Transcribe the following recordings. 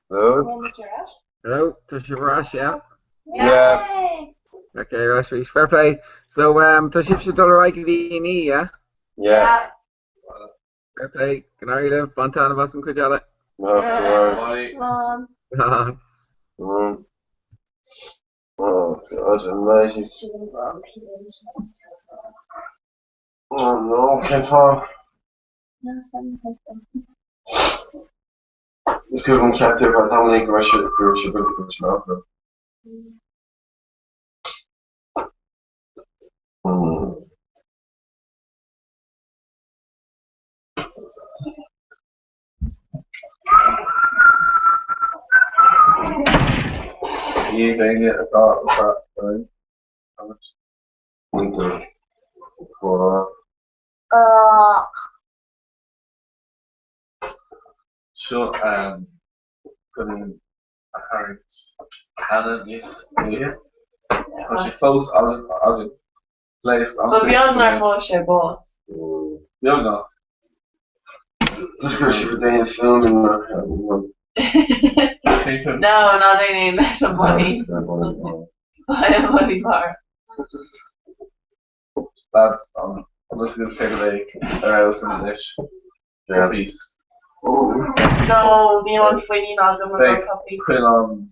Hello? Hello, Tush Ross, yeah. Yeah. Okay, Ross, fair play. So, Tush Dollar Ikey, yeah. Yeah. Fair play. Can I live Montana Boston Kujala? No, right. Mm. Oh, God, amazing. Oh, no, can't fall. This could have been kept here, but how many commercial cruise built the commercial? Hmm. You dang it, I thought it was that time. How much? Winter. For sure, putting a Harry's Anna, yes, yeah. Because she posts on the place on So beyond Facebook. our Moshe boss. Yeah, no. This girl she was doing filming. No, not any metal money. I am money bar. That's I'm listening to Figure Lake, house in the dish. Yeah. Peace. No, you want Sweeney Malcolm or Fake. copy? Quillon.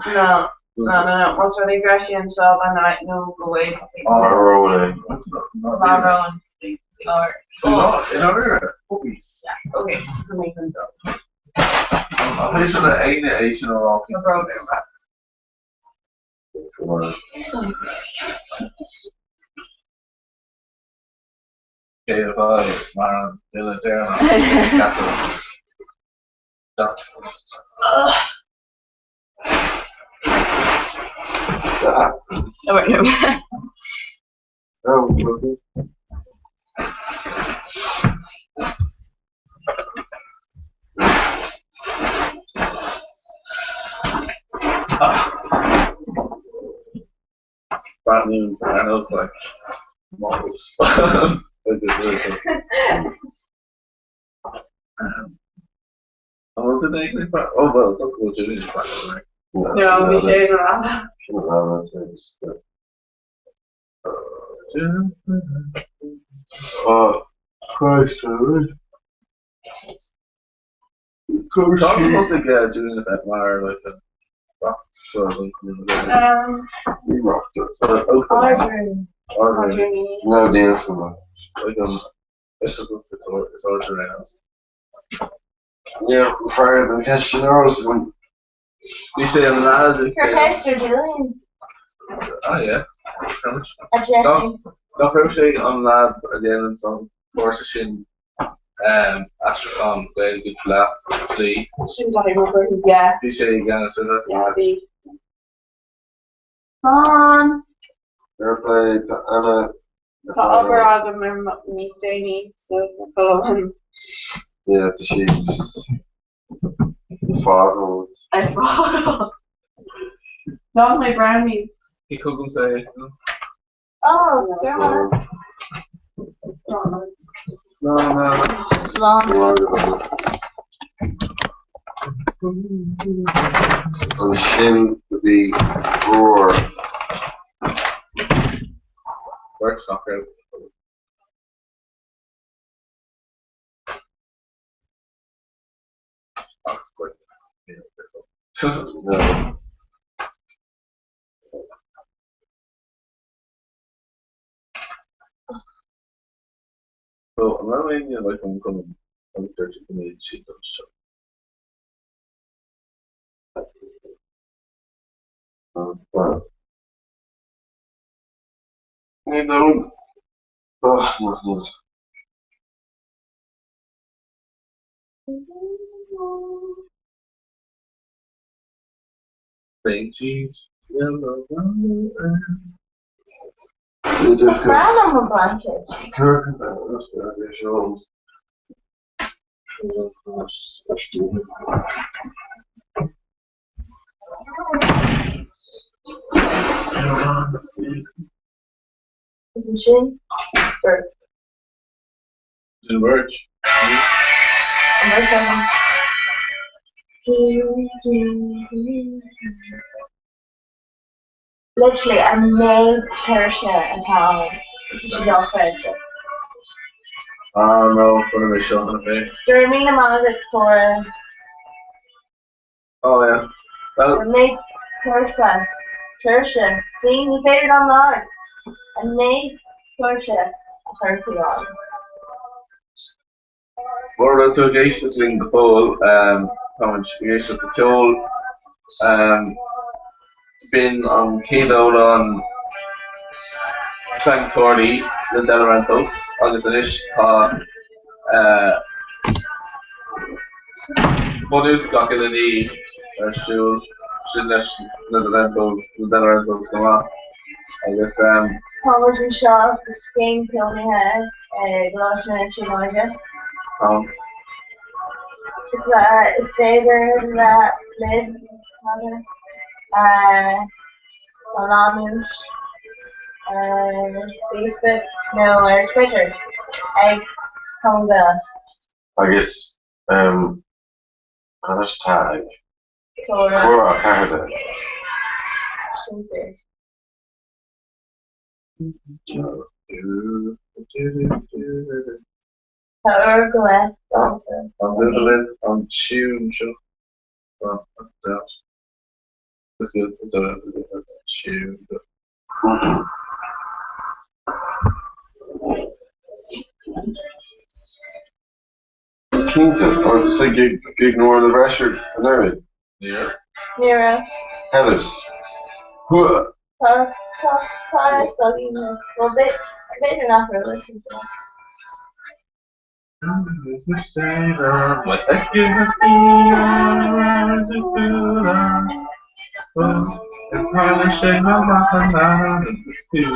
No. What's really Gershi and Sub and I no go away. Marrow. Marrow and In order. Puppies. yeah, okay. Amazing job. I'm pretty sure that ain't it Asian or all. No problem. Okay, if I Maron Dylan Darren, that's it. That's No, wait, no. Oh, brand new, and I was like, models. I did really good. Oh, did they actually back? Oh, well, it's not cool, Julian's back, right? No, we should have. Oh, Christ, alright. Probably must like Julian at that wire, like a rock, sort of like, we rocked it. Audrey. No dance for much. Like, it's order around. Yeah, fire than Castellanos when you say I'm allowed to. Her Hester Julian. Oh, yeah. How much? A Jesse. No, probably on lab at the end of some course in Astrocom, very good lab, play. Shouldn't I remember? Yeah. You say again, so that. Yeah, be. Come on. Fair play to Anna. So overall, me staying so go. Yeah, the she just the father. I forgot. Not my brownies. He couldn't say. Oh, So, no. it's long. I'm ashamed to be roar. Works not great. No. So I'm not making it like I'm coming. I'm searching for me to see those stuff. You don't. Oh, no. Thank cheese. Yellow. Brown on my blanket. Kirk. Isn't she? Or In Birch. American. Literally, I made Tersha Italian. She's all French. Oh no, what am I showing me? Jeremina Magic for Oh yeah. Well, I made Tersha. Tersha. See, you figured on that. I made Tersha a 30 on. we're to adjacently the pole, how much adjacent the toll, been on Keynote on Sanctuary, the Delarantos, on this ish, bonus got in the show, Shinish, the Delarantos, come on. I guess, College and Shaw's the skin kill me head. Gloucester and Chinoja. It's bigger than that slid. Orange. Basic. No, it's Richard. Egg. Conga. I guess, hashtag Torah. Cora Canada. Super. Hourglass. I'm doing it on tune, sure. Well, that's good. It's a tune. Kingston, or to say ignore the pressure. I know it. Yeah. Nero. Heathers. Whoa. Well, bit enough for listen to. What I give it's hard to shake my mind. It's still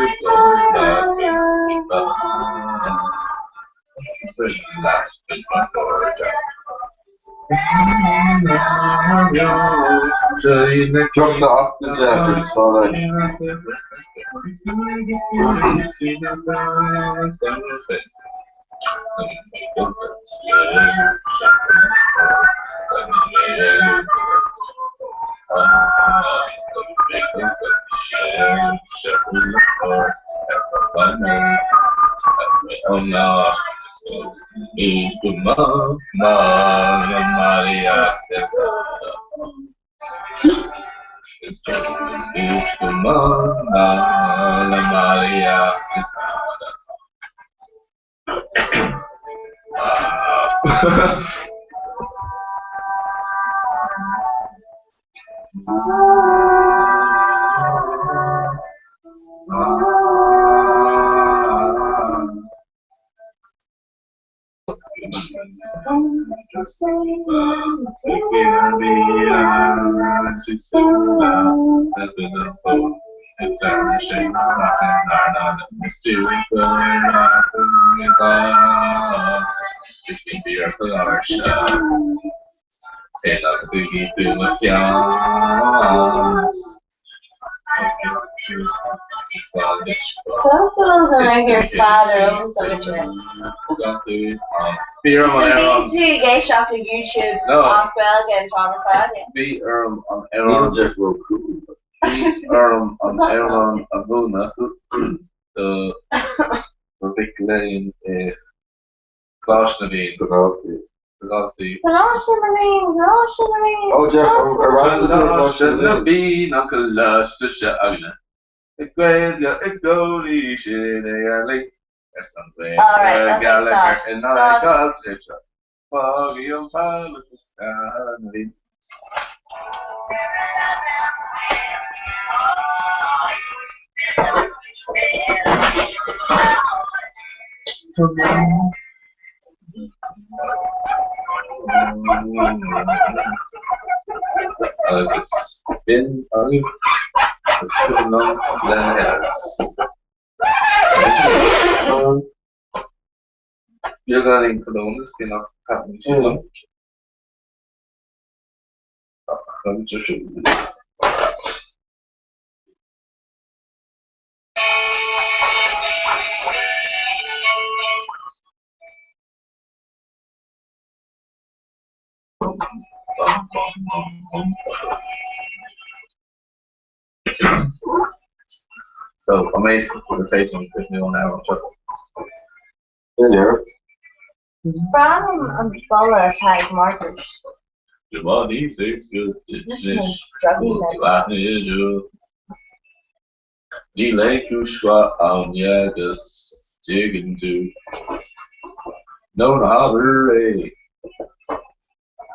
Drop the octave jack, it's fine. Oh no. Maria. It's Maria. Those are regular sad or Beer on Aaron. to get shot to YouTube. No. Oswell getting traumatized. Be on Aaron. Be on Aaron Abuna. The big lane. Glastonbury. Velocity. Oh, Jeff, Be Uncle Lush to Shagna. The great Egoli Shane. That's something. Gallagher and I got six. Foggy on fire with the Stanley. It's been it's been long you're going to Cologne, skin of happening to them. I'm just So amazing for the facing with me on arrow chuckle. Yeah. From Umbrella type markers. The body six good is struggling like Delay Kushwa on Yagas jigging to no holiday.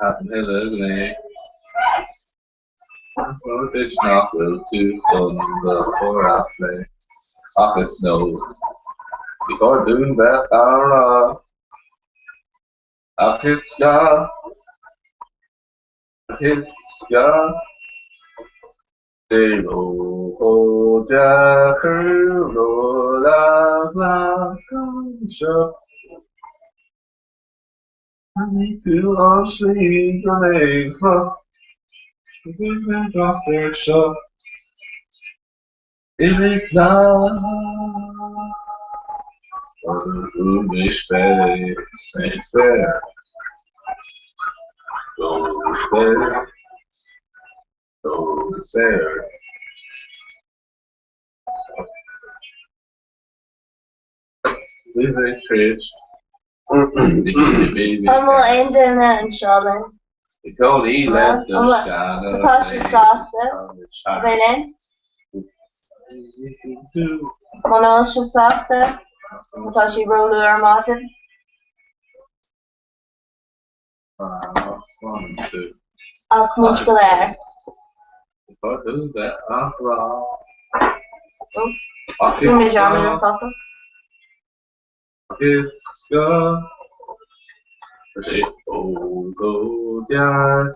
Happen to fish knuckle to on the four play. Office snow. Before doing that, Akiska. Zero Jackero la shop. I need to all sleep on a clock. We went off their shop. It is now. Foolish face, there. Go there. Go there. Live a trip. Allemaal eenden en schallen. Ik kan niet letten staan. Natasha Sasta. Belen. Natasha Sasta. Natasha Roller Martin. Alk Musculair. Ik kan doen dat afval. Doe met jou met een papa. Iska. Go down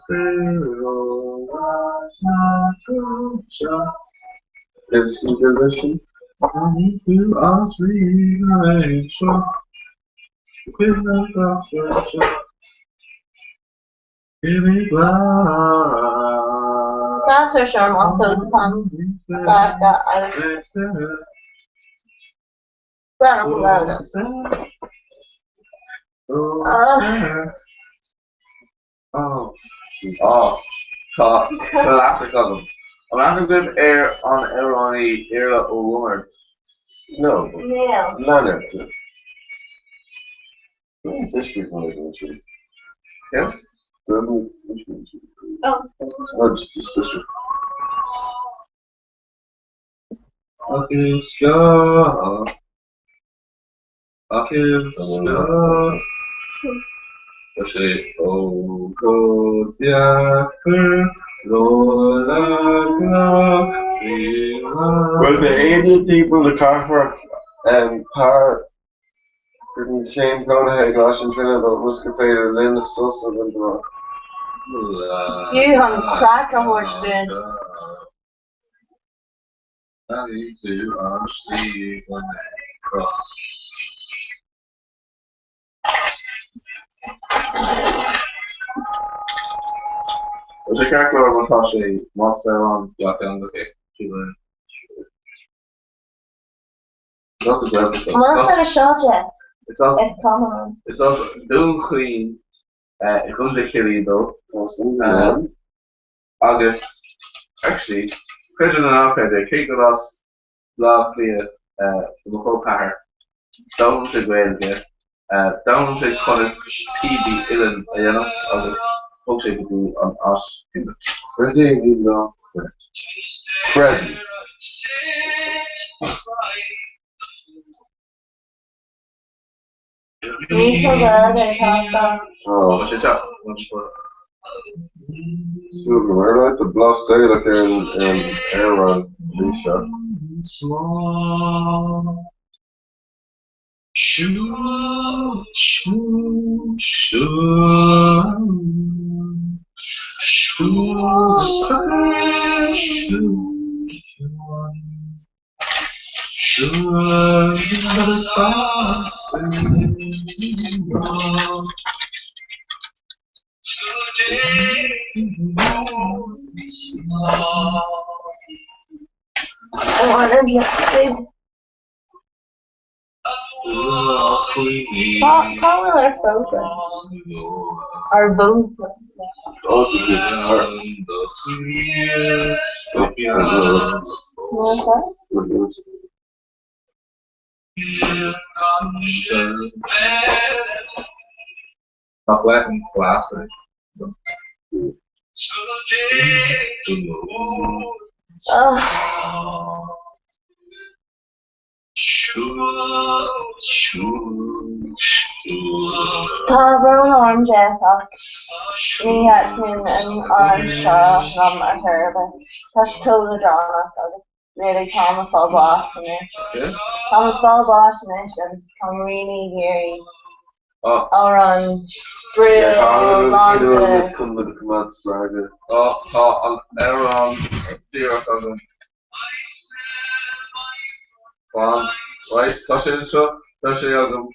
It's delicious. I need to ask revelation. With the doctor, give me glass. Later, Sherm, off those puns. So I've got, I was trying to load it. Classic of them. I'm not going to air on the era of Lord. No. Yeah. None of it. This is one of those. Yes? Oh. No, just this one. I can scar. I can scar. I say, oh, go down. Well, the Indian people, the Carver, Par, Shane Conahag, Lashon Trina, the Muscapator, Linda Sussa, and the You on crack a horse, dude. I need to see when they cross. Als ik kijk naar wat als je master ja kan oké. Dat is wel goed. What's that a shot at? It's common. It's also doing clean. Good killing though. August actually. President Alfred they kicked us last year. The whole car. Down to Gaeilge. Down to Conis PB Illan. You know August. Hopefully we do on us. Freddie, you know. Freddie. Oh, what's your chance? Super, where like the Blas Gaelic and Aaron Lisa. Shoo, shoo, shoo. Shoo, shoo, shoo. I wanted to Call her Frozen. Or Boom. Oh, the guitar. What's that? Not letting classic. Oh. Tá bhróin orm déach ní sin an seo ram a thurbe. Tá tóla dránach agus really Thomas fá báis Thomas fá báis and Tom really géirí ar an spríl láinte. Come with the command sprague. Tá an Aaron tíach an Fáin, right, tá sé seo, tá sé agam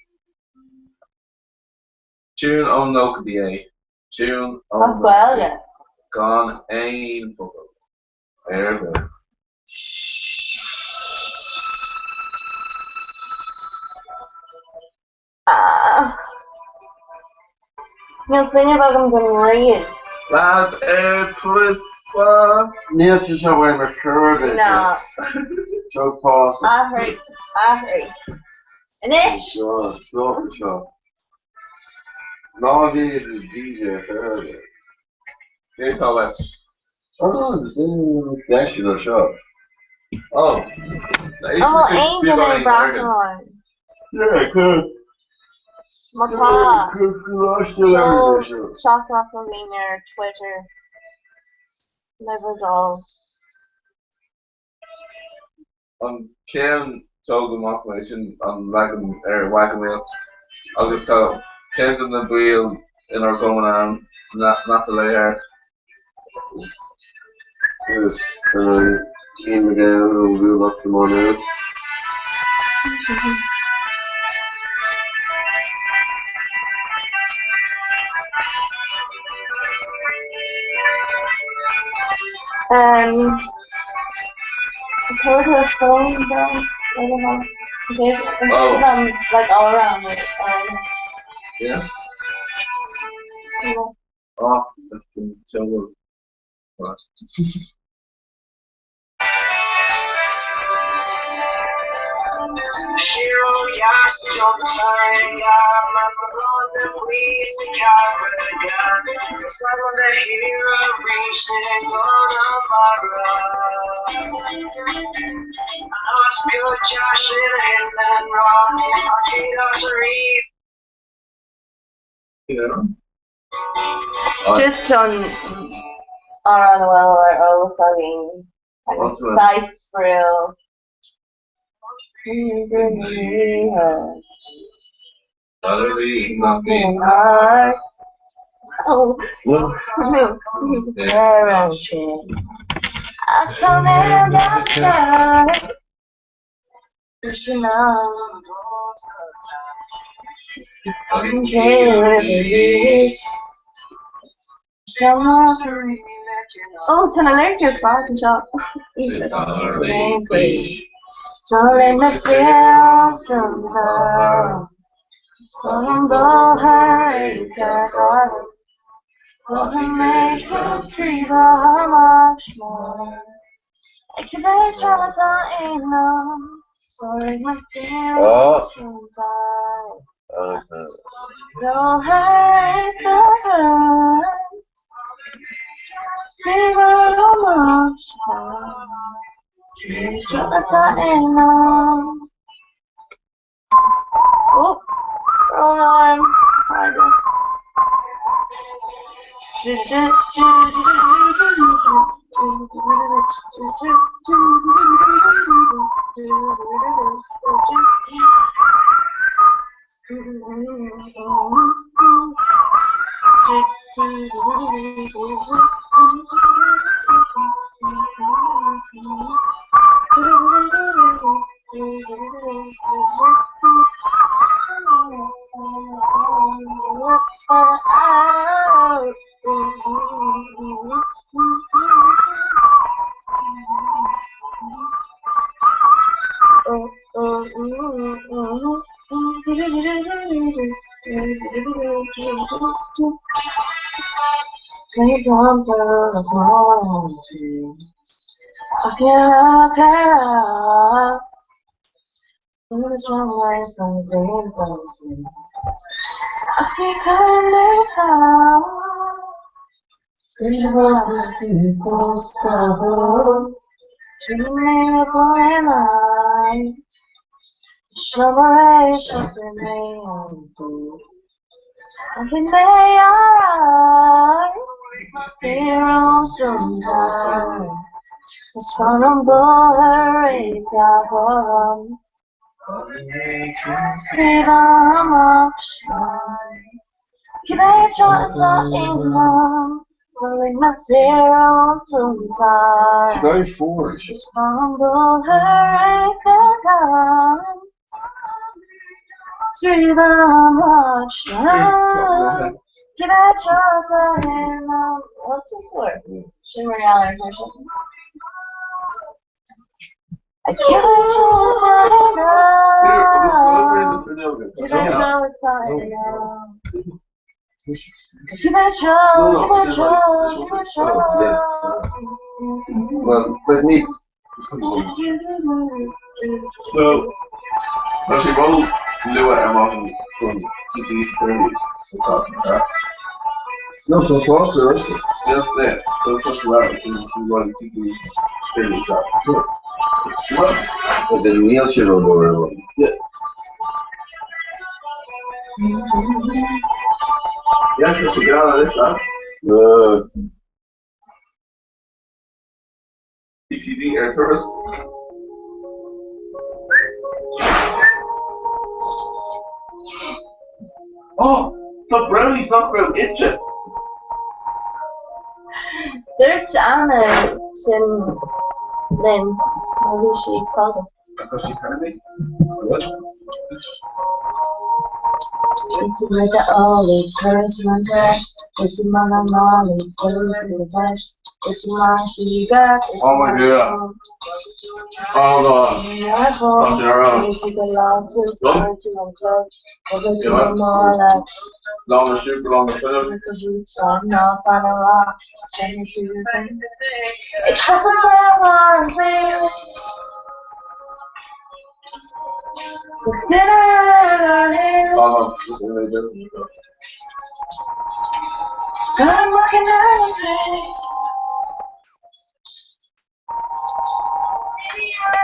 Tune ón nócha dí é. Tune ón That's well, yeah. Gan ein fogel. Go. Níl fine bagam gan riad. Lads, Christmas. Níl sé seo bhain mar curve. No. Joe Paulson. I heard. Anish? Sure, it's not for sure. No, he is a DJ, fairly. Here's how that. Oh, it's actually a shop. Oh. Oh, Angel and Brackenhorn. Yeah, good. Macaw. Good. Shock Wiener, Twitter. Never dolls. Céan tógam amach sin an wagon wheel. Agus tá céan na buil inar going an nas a léart. Yes, came again and we left them on out. Put her phone down. I don't know. Give them like all around it. Yeah? Yeah. Oh, that's been so good. Just on around the well or all singing nice frill. Nothing hard. Oh, What? no, I told them about that. You know, oh, ten electric parking shop. So let me feel some love. What we make us feel much more. Activate trauma in love. So let me feel some love. No hurry, so feel much more. Trauma in love. Oh, wrong arm. Harder. I can't care. What's wrong with something broken? I think I miss out. People so dreaming of a night. Summer is just a name. I can make alright. Feel sometimes. Just wanna raise that one. See how much keep it trying to ignore. Telling my zero sometimes. She's very forward. Just fumble her raise the gun. See how much keep it trying to ignore. What's it for? Shimmer Allen or something. I can't choose enough. Give it a try with time now. Give it a try. Well, let me. So, she wrote Lua Amon from CC's Perry. No, so far, so that's good. Just that. So, just right. She wrote CC's Perry. What? Was it Neil she wrote over? Yeah. Yeah, so she got all this stuff. PCD Air Tourist. Oh, the brownie's not real itchy. They're jamming in Lynn. What did she call them? Because she kind of made what? It's with the olive, curves my dress. It's my molly, goes to the best. It's my sugar. Oh my god. Oh god. Fucking around. It's the losses, Look. it's my club. Over to Yeah. the mall, Long the shoot, long the film. with the boots on, off on a rock. Send me to the thing. It's just a flower, baby. The dinner, Oh, just in the I'm looking at it.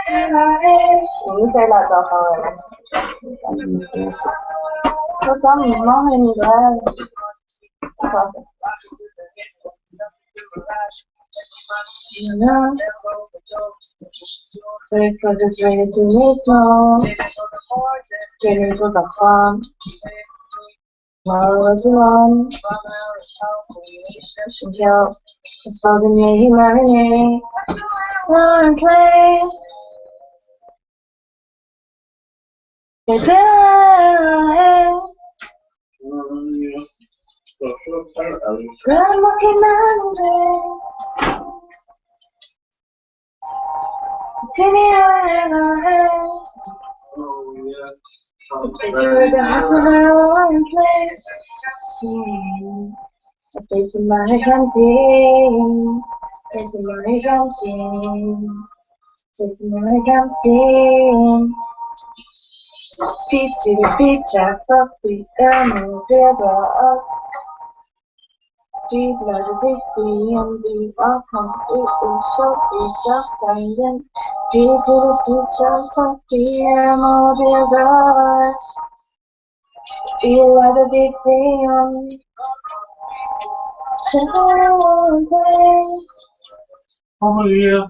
You say that stuff already. What's on your mind, guys? You know, wait for this ready to make no. Get into the farm. Tomorrow it's alone. She killed the fucking yeah, Larry. Learn play. It's in I'm looking mountain. It's where the hearts of our own place. It's in my campaign. It's in my campaign. It's in my campaign. Speak to the speech, I fuck the animal, up. Deep like a big BNB, all kinds of people, so it's just finding. Speak to the speech, I fuck the animal, up. Feel like a big BNB. Simple play. Oh yeah,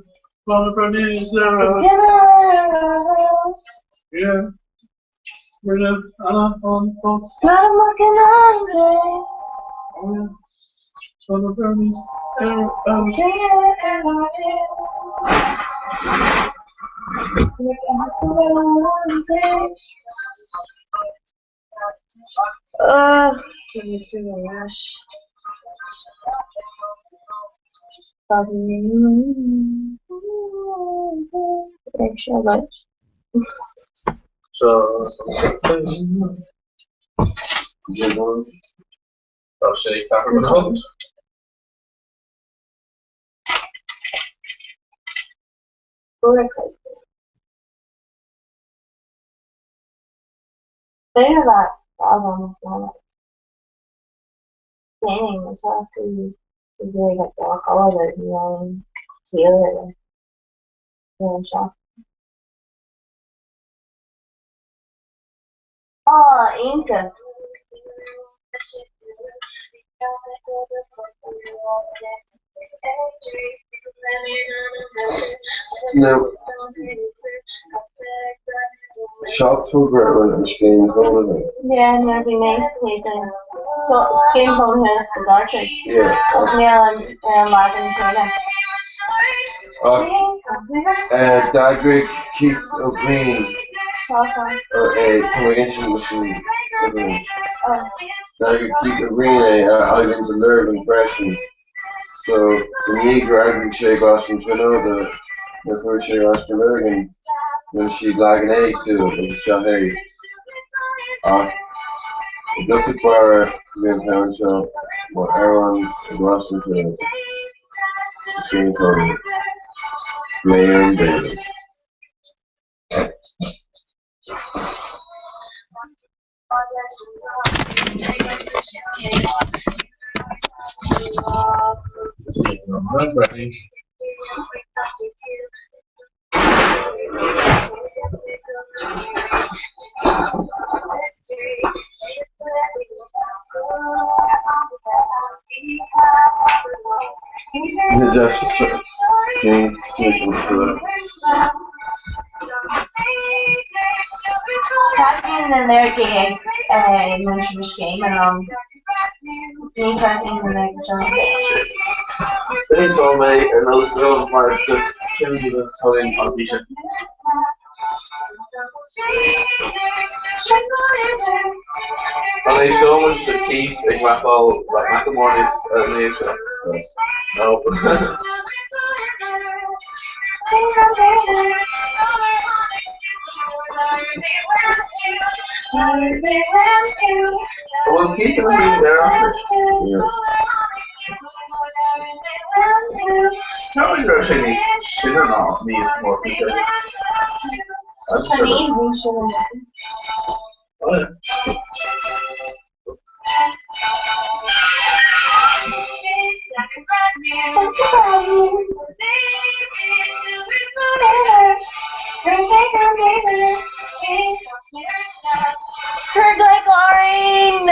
from the producer. Dinner. Yeah. We're just on the phone. Smile looking hungry. Oh yeah. From the producer. Give me to the rush. Extra much. So, I'll shake that from the hood. They are that problem with staining as well too. Is really like dark color, you know, and teal and shop. Oh, Inca. No. Shots were great when it was game wasn't it? Yeah, and it'd be nice to take a skin tone his archers. Yeah. Neil and Martin Taylor. Dagrig Keith O'Green. Coming into the machine. Dagrig Keith O'Green, Ivan's a nerve impression. So, the Neger Agri Shea Goshen Trinota, the word Shea Goshen Bergen, then she'd like an egg to it, and so hey. It does require the town show, what Aaron Goshen Trinota. It's really funny. Leon Bailey. You just sing to Captain and their gig mentioned this game and game tracking and their job. They told me, and those girls wanted to kill me with telling on Bisha. And I so much to Keith and Raffle, like Macklemore is nature. No. Well, Keith and me there after. Yeah. How many are Chinese? She don't know me more people. That's true. Oh, yeah. Heard like Lauren.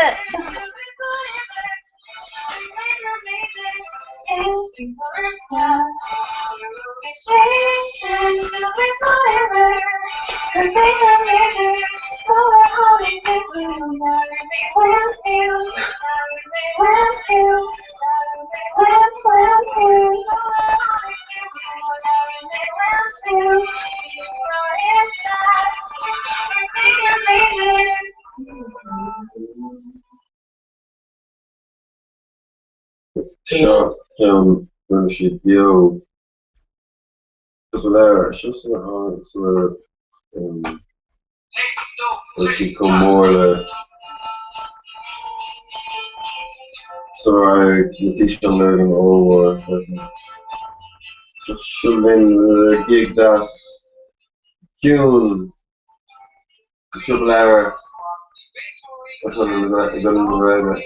Shot when she yo popular just so where she come more so I teach them learning over so shouldn't gig das June popular that's what I'm gonna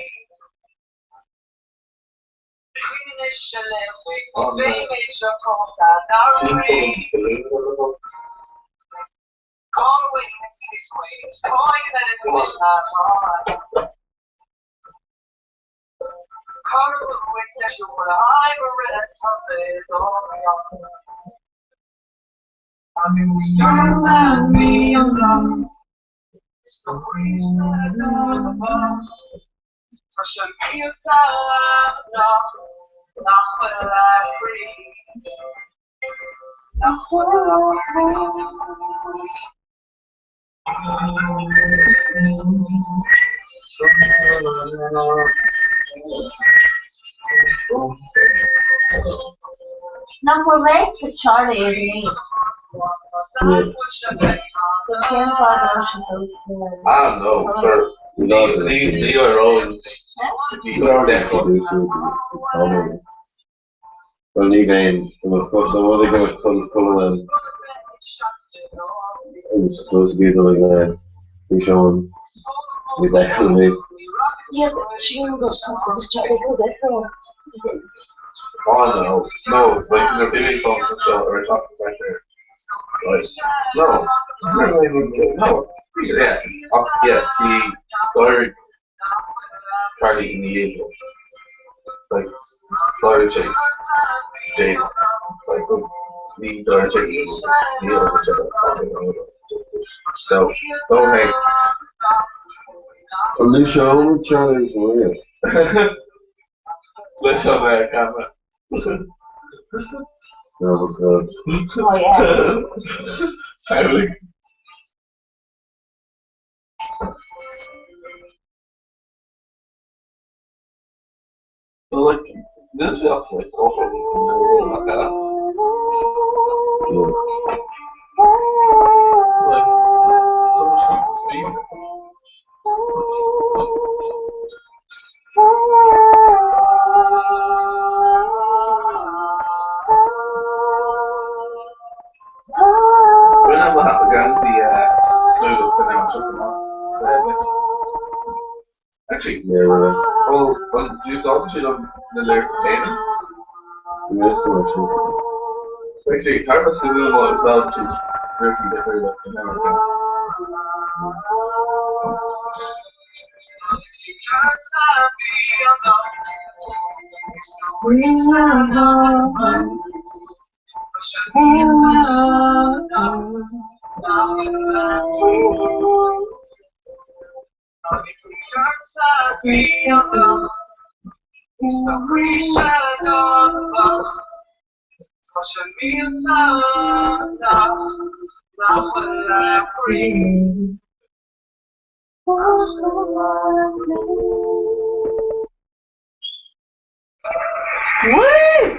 Number late to Charlie is me. I don't know, sure. Leave her alone. You know, definitely. Well, again, the one they got color and it's supposed to be doing be shown with that kind of name. Yeah, but she goes to the job. They go there for Oh no, like the baby phone can show or talking right there. Like, no, yeah, yeah, the third party in the age, like third shape, Jade, like the third shape is the other. So don't hate. On this show, Charlie is weird. Let's show that camera. Oh god. Oh yeah. Silent. Like this is like awful. Like that. Like speed. Whenever I have to go into the Google for them, actually, Yeah, right. well, do you saw the shit on the lyric payment? Yes, so much. Actually, how much the little one itself to really get rid of the American? Woo!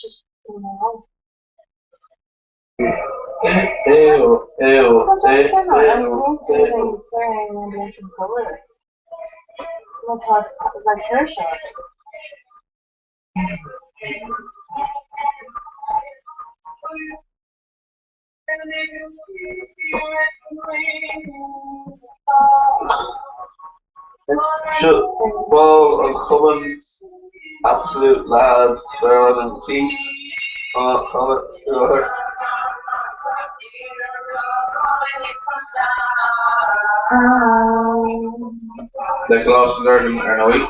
Just, you know. Like hair shot. Shit, well, I'm coming, absolute lads, they're on the teeth. Comment, Like lost learning or no week.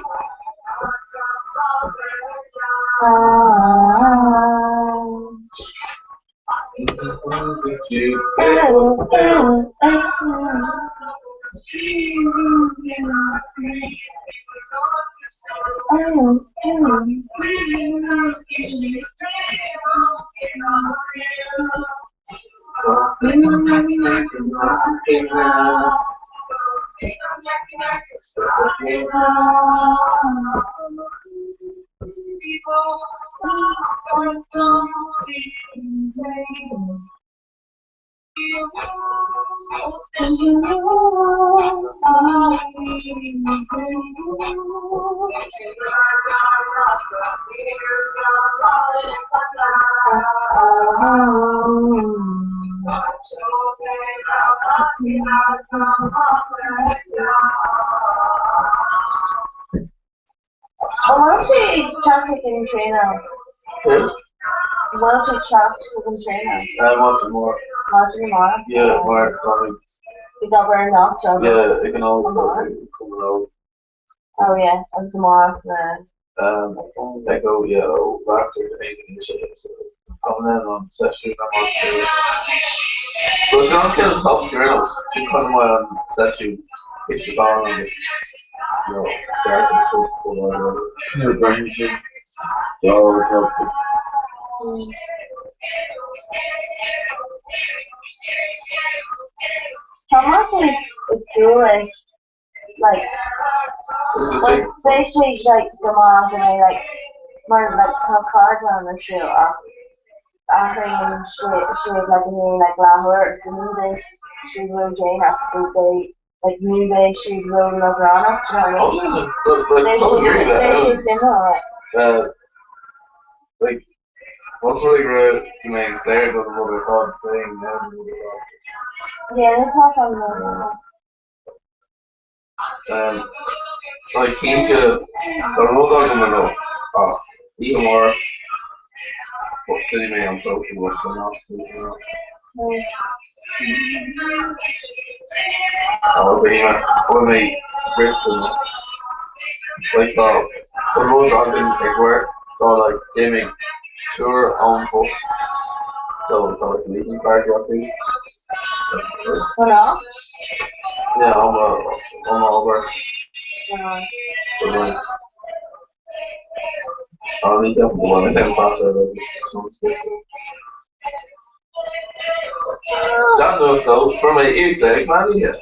Why don't you chat to the trainer? Yes, Why don't you chat to the trainer? I'm watching more. Watching more? Yeah, more coming. You got burned off, Joe? Yeah, it can all coming out. Oh yeah, and some more after. They go, yeah, after the making the shit, so coming in on session, I'm on the but it's not kind of stop journals. You kind of want to session, pitch the ball and just, you know, start and switch for whatever. Yeah, How much is doing? Like, like basically like the mom and I like my like her card on the shoe after she was like me like Lahore so new day she will Jane at so they like new day she will love Rana, do you know what I mean? They should similar. Like, what's really great to make Sarah does what they call thing now. Yeah, it's not on the Like, can't you, the road dog on the notes, even more, what did he make on social work than us, you know? When they stressed them, like, the road dog didn't like work, so like, they make tour on bus, so like, leaving party, I think. Hello? Yeah, I'm over. So like, I need to one and then pass it over to that note though, from a evening, man, yeah.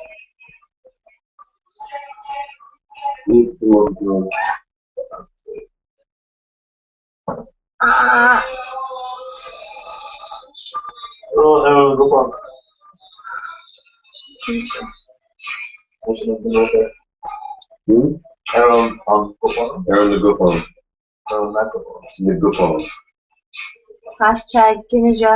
Needs to move to Oh, go on. I should have been okay. Aaron on football. Aaron the good one. Aaron not football. The good one. Hashtag Guineja.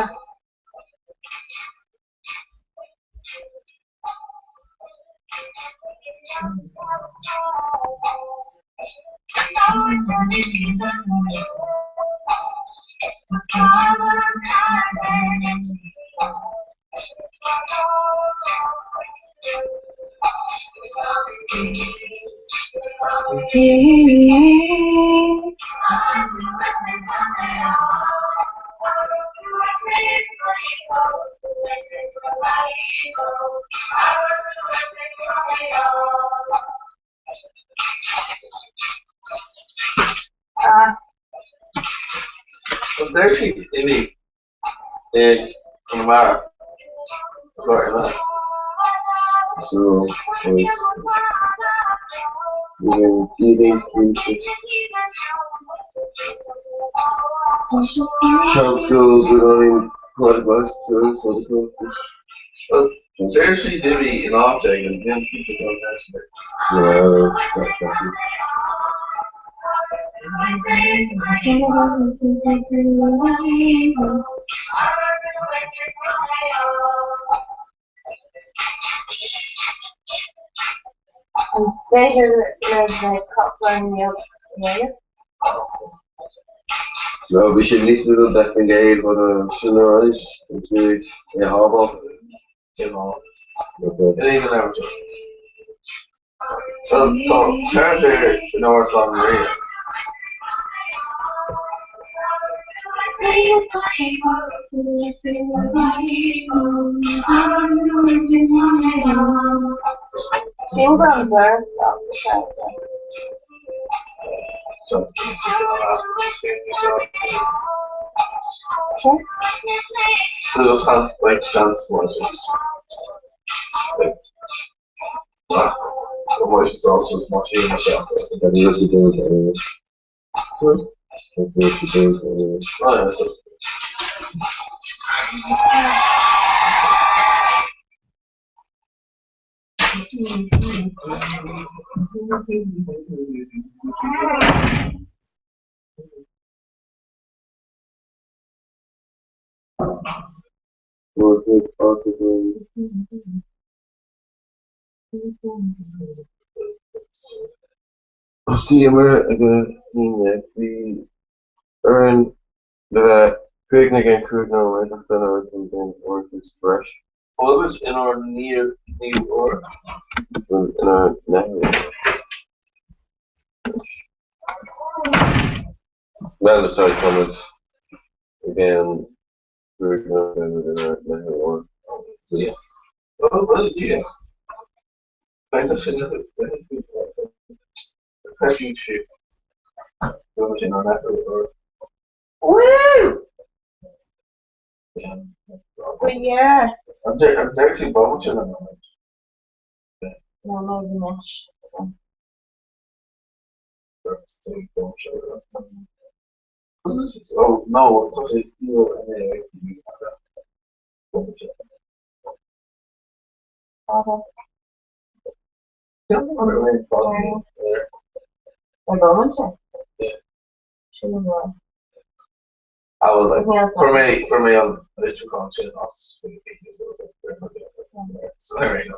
But there she's Timmy. Connemara. So it's even eating future. Shop schools regarding quite much to so the coaches. But there she's Timmy in object and then pizza goes actually. Yeah, that's that. And later there's a couple of milk. No, we should listen to that thing again, but sooner into a harbor. You know. Okay. And even there was so turn there to North San Maria. Chamber and birds off the side. So just have like chance watches. Like, the voice is also as much in myself. That's what she does anyway. That's what she does anyway. Oh yeah, so See, America, we earn the picnic and cruise now, right? I'm gonna work express what was in our near New York? in our network. Then the side comments again, cruise now in our network. Yeah. Well, yeah. Thanks, I should have refuge ship. What was in our network? Woo! Yeah. But yeah, I'm there too much in them. no, maybe Mitch. That's too much. Oh no, because you anyway. Okay. Yeah, really fun. They're going to. Yeah. Shouldn't go. I was like, Yeah, for me, I'm literally going to us. So there you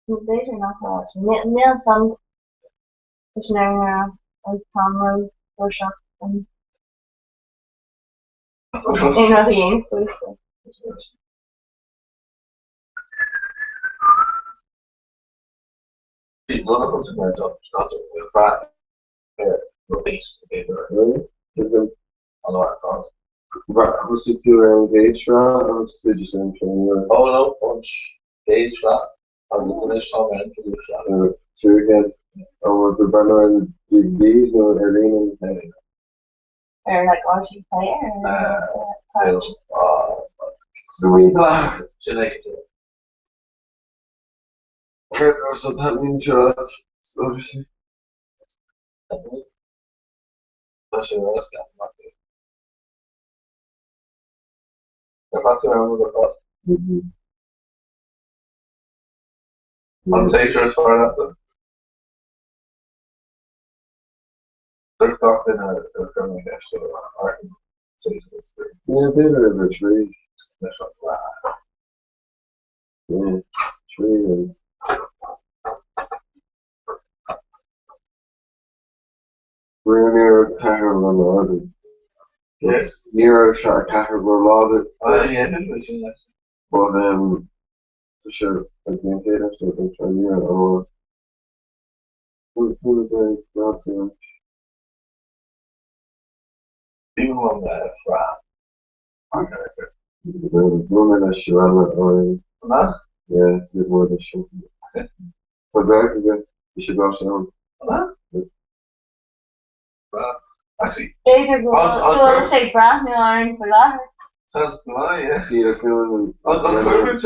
go. These are not ours. Neil some is now like Conroy workshop and you know the ink please. None of us in my job, not with that. Release together. Really? A lot of cars. But was it you were engaged, right? Or was it just in training? Oh no, punch, gauge flat. I'm the finished time and introduce that. Two again. Oh, the banner and Big B's, no, Arlene and Henry. Or like Aussie player or The wee black. Genetic. So that means that, obviously. That's your last guy. If that's the remember the cost. Unsafe as far as that. They're talking a criminal guess, so I can say it's the Yeah, a bit of a tree. initial plan. Yeah, tree and. We're near Cahill and Lord. Yes. Near Cahill and Lord. Yeah, it's nice. But, so sure, I can't get it, so I'm trying to or. Who is the not there? Even on the flat. The woman that she ran or. Huh? Yeah, did more than she. But back again, you should go down. Huh? Well, actually, These are going to say brand new iron for that. sounds nice, yeah. Peter Coon On Courage,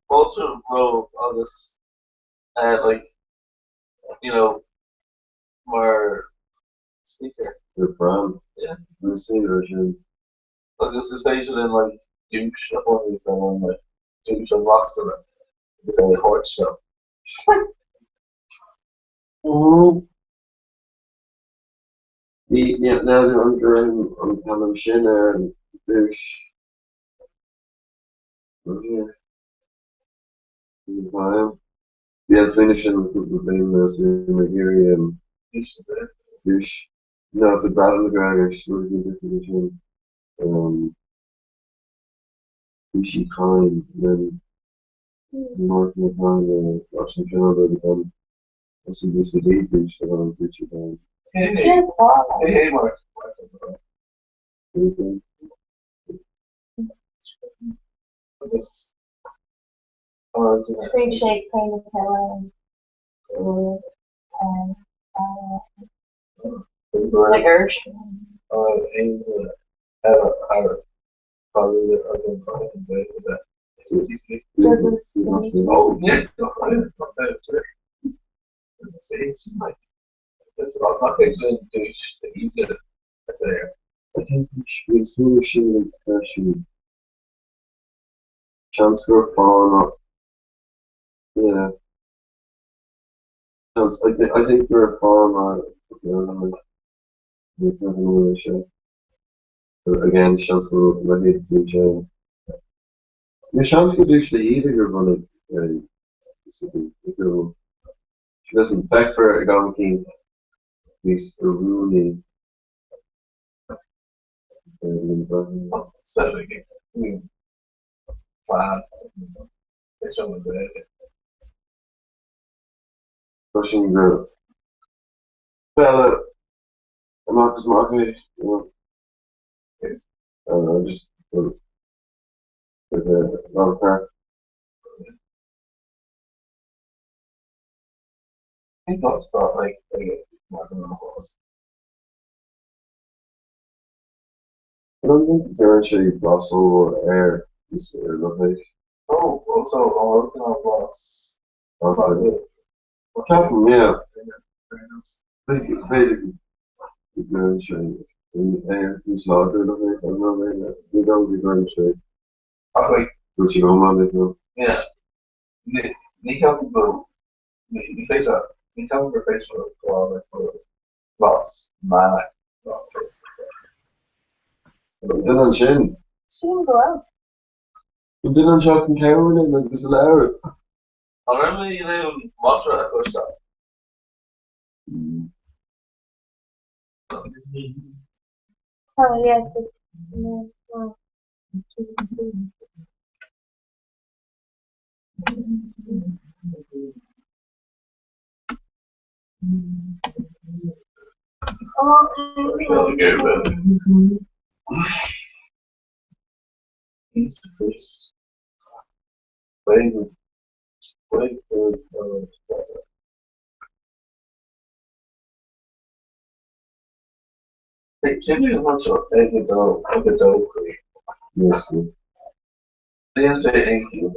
Vulture wrote on this, like, you know, more speaker. the brand. Yeah. The same version. Like, this is stated in, like, douche, I thought it was like, douche and rocks to it. It's a horse show. Oh. Yeah, now they're on Callum Shinner and Douche. Oh, yeah. In time. Yeah, it's finishing with the name as McGeary and Douche. No, it's a Brad McGregor, she's really good definition. Douchey kind, and then North McConaughey, Washington Canada, become SCBCD Douche, the one Douchey kind. Hey, Mark. This, just Big shake kind of pillow and like Ursh. aim have a probably I can find that. Oh, yeah. See, it's like, it's about nothing to do the easier there. I think we should be smoothing question. Chance for falling up. Yeah. Chance, I think we're falling out. But again, chance for ready to do jail. The chance could do the either you're running. She doesn't back for a gun king. He's a Rooney. So again, plan. It's on the bed. Russian girl. Bella. Marcus Marquez. You know, just with a long pair. I think that's not like, I don't know what was I don't think the actually Brussels air is lovely. Oh, also, I'm working on boss. Okay. Captain, yeah. Basically, the grand trade in air is larger than I don't know, man. You don't be grand trade. Okay. Which you don't mind it, no? Yeah. Ni tell people, ni face up. Ni tell people face for boss. Man, But then on Shin. She didn't go out. But then on Shocking Cameron, like, it's allowed. I remember you know Motra at first time. Oh, yeah, it's a, Really good, but he's very good. Very good. Typically, much of every dog create. Yes, yeah. They didn't say thank you.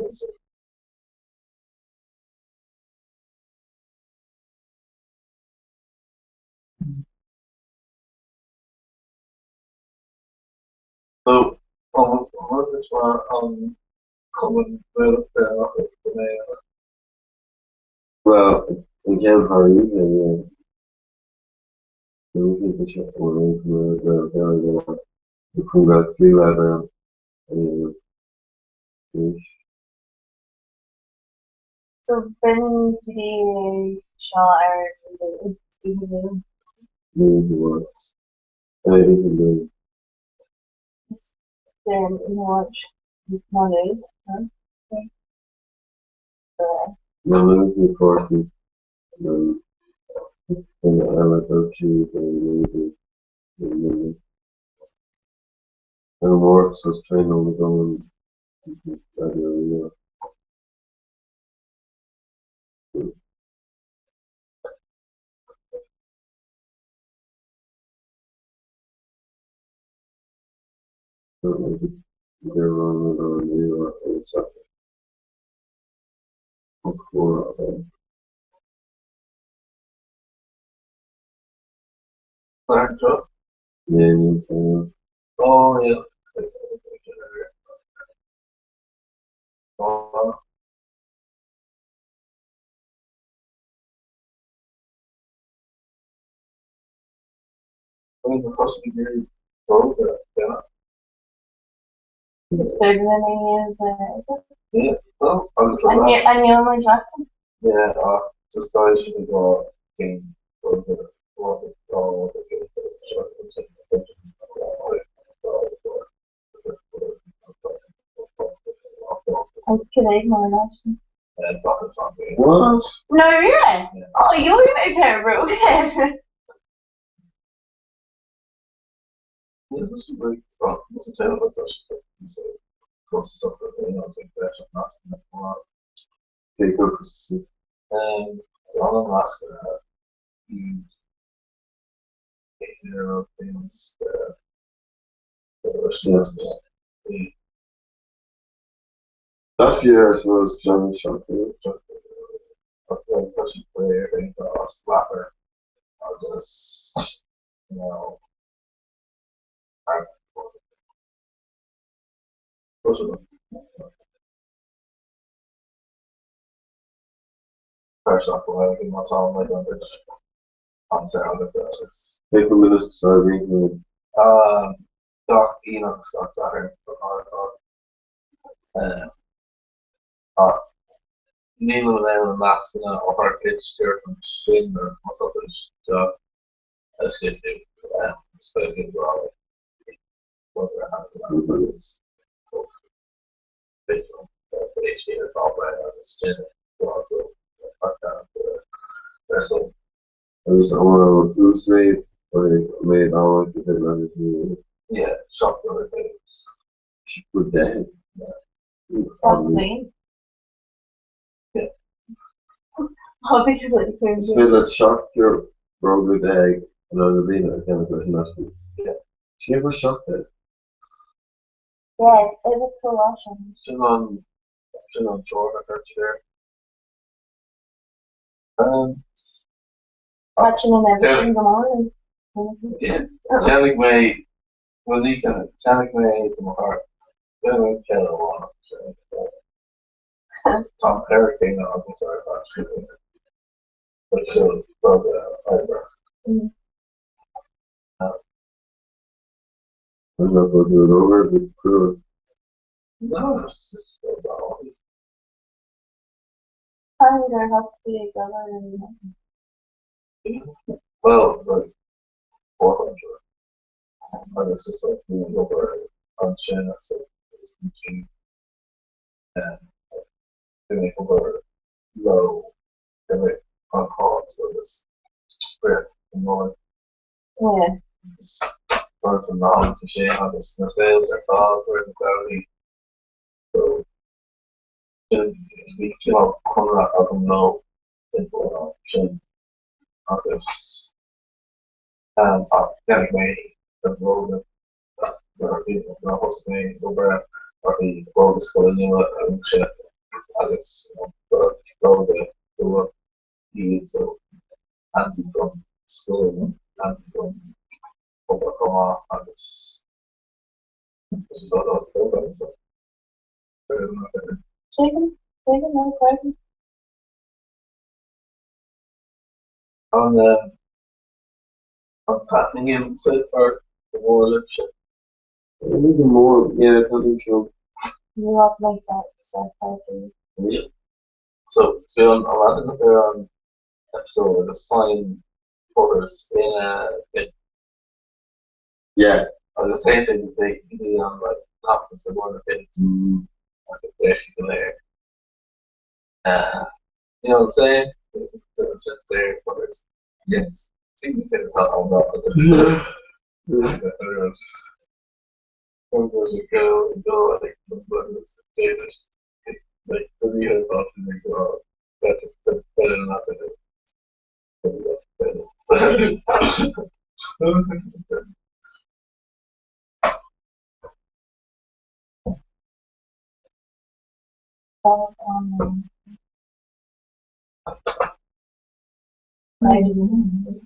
So, on this one, common with the Well, again, how are you doing? Eu vi que o congratulho era so Ben City Shaw muito bom. Era muito then watch this morning, huh? muito forte. Ela está cheia de more pessoas treinam então they're on it's up for Third job. yeah, Oh, yeah. Oh, I mean, the first degree, both, yeah. It's bigger than he is. Yeah, well, I was I knew him as Jackson. yeah, just guys should go game for the I was kidding, my gosh. what? No, really? Yeah. Oh, you were my favorite. Yeah, this is like, this is terrible, that's so close to something, I was like, that's not enough. Okay, focus. Elon Musk, he, you know, things, he, That's good, I suppose, John Shocking. pushing player, and slapper, I'll just, you know, I, those are the first off, I think that's all my numbers on sound, it's, Take a minute to start reading. Doc Enoch Scott Saturn, Neil and Laskina of our pitch there from Swin or what others job as if they expected well what they're having is visual basically it's all right on the skin wrestle. I was on a loose weight, made all like the technology. Yeah, shock the other thing. She put that. Probably. Yeah. Obviously, So let's shock your broke egg and on the bean I can't question asking. Yeah. She never shocked it. Yeah, it was cool watching. Still on tour, I heard you there. Watching them every Yeah. single morning. Yeah, Jelly May, well, you can, Jelly May from heart. Jelly May, one. Tom Hurricane, I'm sorry about shooting. But so, from the eyebrow. Mm. I'm not going to do it over, but cool. No, it's just about Probably there has to be a government. well, like 400. But it's just like being over on chin, so it's between and being over low, and like on call, so this spread and more. Yeah. Learn some knowledge and share how the sales are called for the Saudi. So, we feel corner of them low, and chin on this academic way, the road of the host way over the road is calling you and shit. I guess, go the years so and from school and from overcome I guess. It's a lot of programs. Chicken? Chicken, no question. On tapping in so far the more shit. Even more, yeah, I think so. You love my sci-fi. Yeah. So on a lot of their episode is flying photos in Yeah. on the same thing that they do on like options of one of the things like the actually there. You know what I'm saying? It's just there for us. Yes. So you can talk about Yeah. there's a go, I think, this David. Like, the real often they go out. Better than nothing. I do.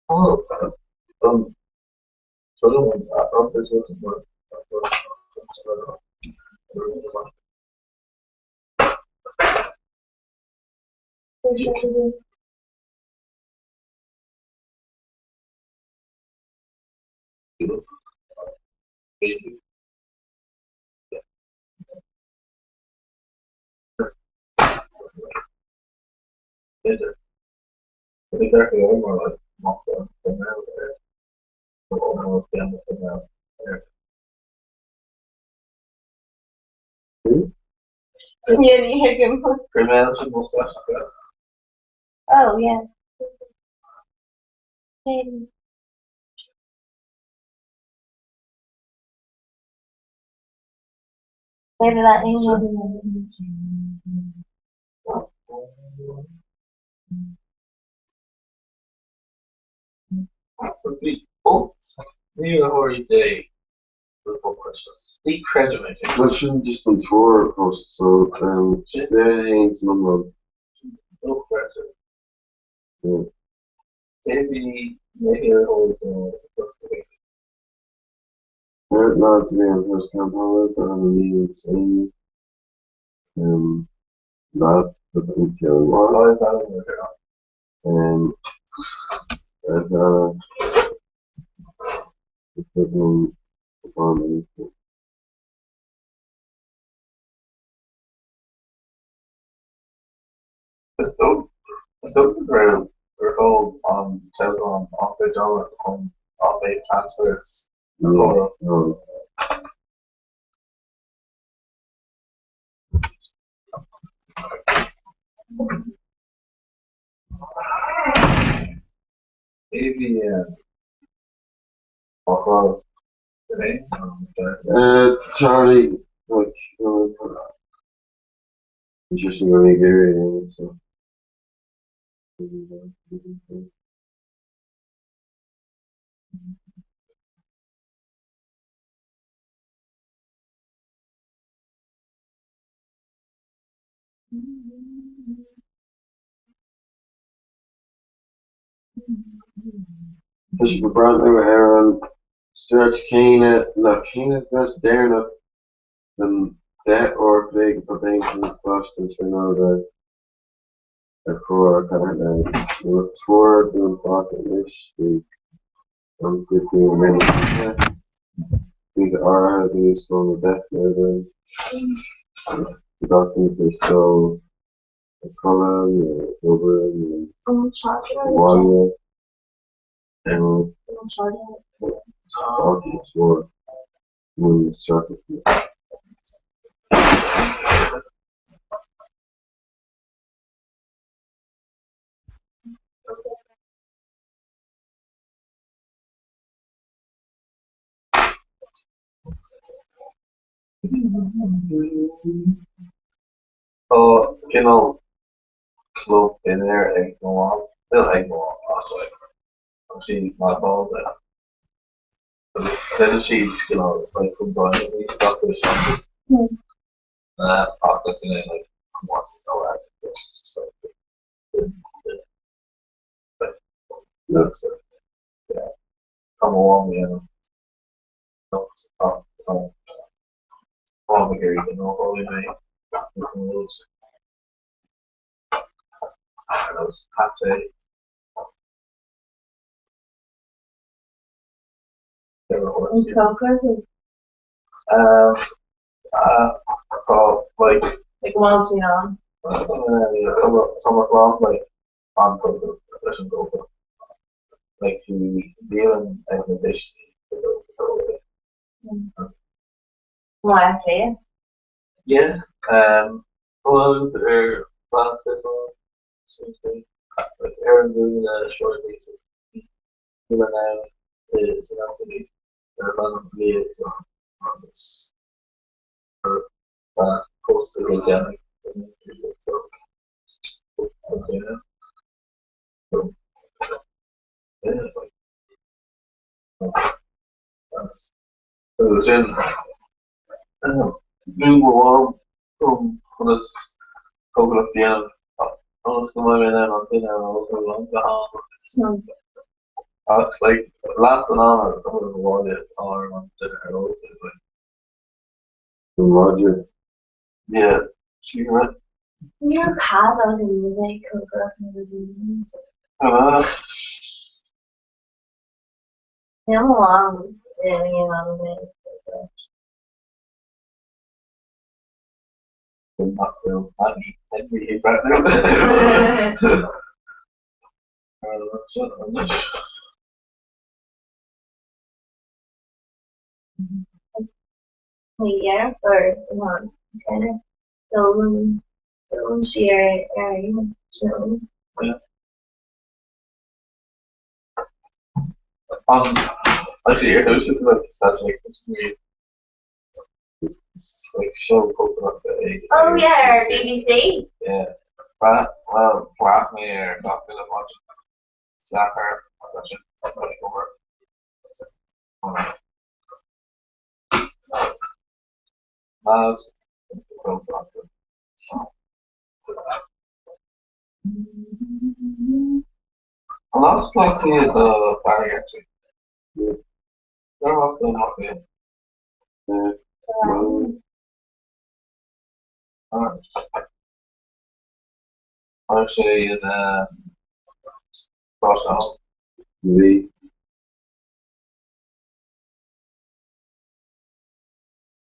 Oh, sort of there's looking for exactly more like mock them from there. So them from there. Yeah, you hear him. Criminals and stuff like that. Oh, yeah. Chicken. Maybe that angel. So New Hori Day football questions. Big credit Well, shouldn't just on tour post, so, there ain't some of no pressure. yeah. Maybe always Not to be on first component, but I'm leaving saying, not the killing one, always having a girl. and, the upon Still we're all Telegram off the dollar on off a transfers. no, no. Maybe off today. Charlie, like, it's interesting when you get it, so. Push the brand new Aaron. Stretch Keenan. No, Keenan's best there enough than that or big potential questions for now that the core kind of look toward the pocket this week. I'm good doing many. These are these from the death level. The documents are show the color, the over, the one, and documents for when the circuit. Oh, you know, club in there, egg no on. Still egg no on last week. I'm seeing my ball there. But instead of cheese, you know, like combining these stuff with something. Pocket in it, like, come on, it's all right. Just like, but, yeah, come along, you know. Here, you know, holy night. Those pate. Like once you know. Some o'clock, like on cocoa, doesn't go like you dealing and the dish. Why I say it? Yeah. Well, they're plastic something like Aaron doing a short piece of even now is an company. They're running blades on this coastal organic. So, okay, now. So, yeah, like, it was in Blue Wall from this coconut down. Alles gemein an den lang gehabt. Like last an hour, I was wanted arm on the Roger. yeah, she went. Your car doesn't music cover music. I'm along and you know Not real. I'd be right there. yeah, or one kind of so share area. So Actually, your house is like such like this weird, like show coconut egg. oh yeah, BBC. Yeah. Black me or not gonna watch soccer. Over. Miles. I lost plenty of the Barry actually. Yeah. They're also not good. Yeah. Well, Actually, in Crosshouse. the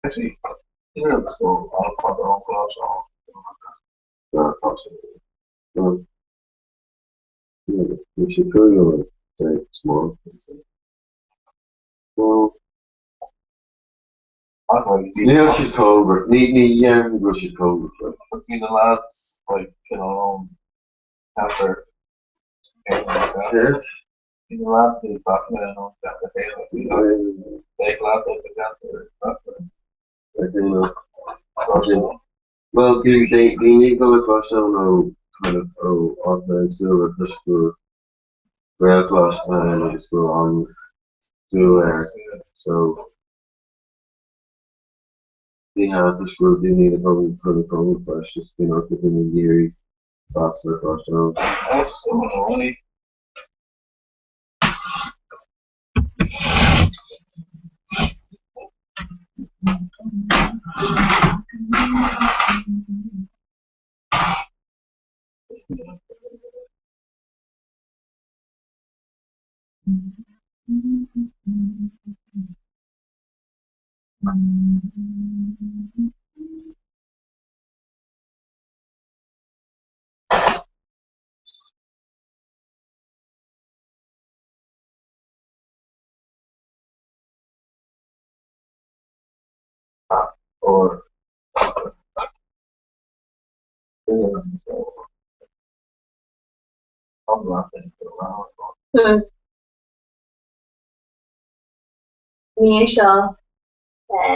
Actually, you know, the school, I'll put their own Crosshouse. yeah, we should probably go like small. Well, I'd like to Neil should cover. Go should cover. between the lads, like, you know, after anything like that. Yes. The lads, the Batman, and all that, the like, you know, big lads like the Panther, I think Crosshouse. well, do you need to go across? I don't know. kind of on the silver fish go rail class and I just go on to so the have the school they need a home for the home first just keeping the geary faster across town. That's so funny. Or I'm laughing around. Me seo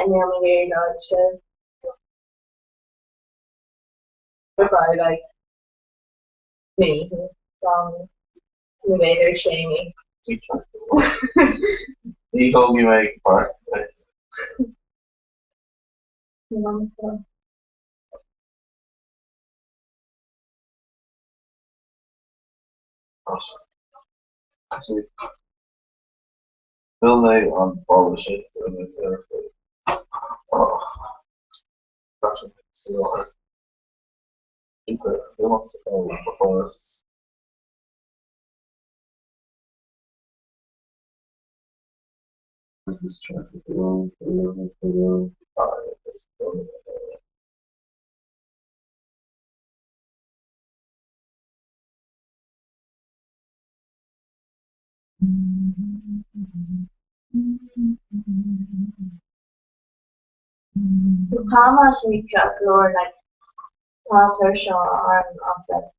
nearly to provide like me from the way they're shaming. He told me make part. Actually, Bill Nye on polish it and then there. Oh, that's what they want to go before us. This traffic along. The Kama's or like Potter show on of the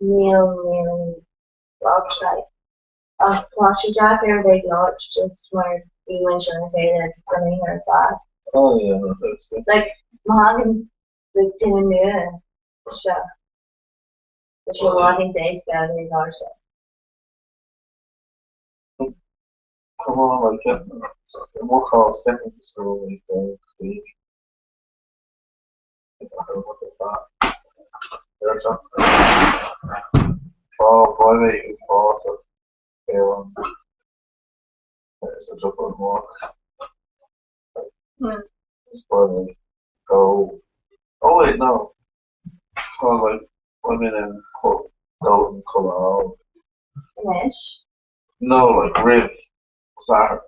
meal website. Flashy Jack they launched just where you mentioned they running her fast. Oh yeah, no, that's good. Like Mahagan like didn't know show. The show walking days down in our show. Come on, like get more calls, get into school, like week. I don't know what they thought. There's something. Oh, boy, mate, you fall so fail. There's a couple more. Just probably go. Oh wait, no. It's called like women in golden color. Finish. No, like rib. Sorry.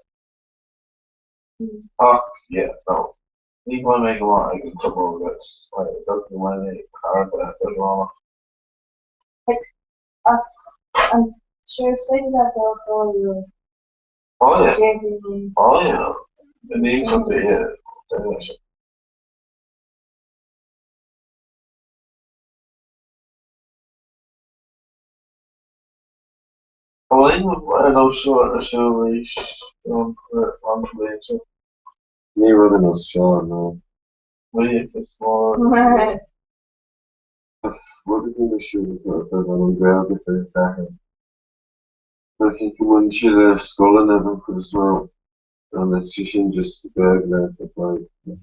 Oh yeah, no. Even when I go on, I can come over this. Like it doesn't when they hard that they're wrong. I'm sure it's like that they'll call you. Oh yeah. JV. Oh yeah. The name's up there, yeah. Finish. Well, even I know short, I should reach on the so Me running was Sean, no. we it's more. What did we shoot for on the ground if they attack him? I think when she left skull in them for the smell. And that's she shouldn't just bag that for like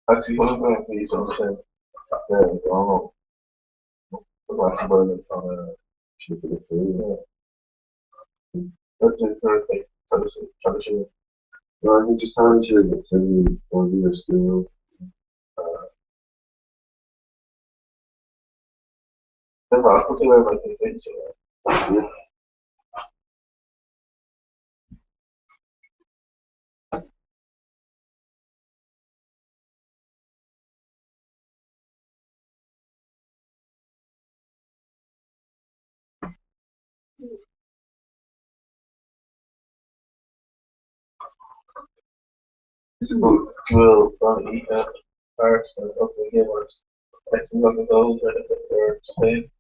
Actually, one of the things I said there, I don't know, the last word on she could have failed. that's the third thing, try to shoot. Well, I think just how much of it for your school. The last one, I like the things, Yeah. This book will eat up parts of the gamers. It's not as old as they're saying.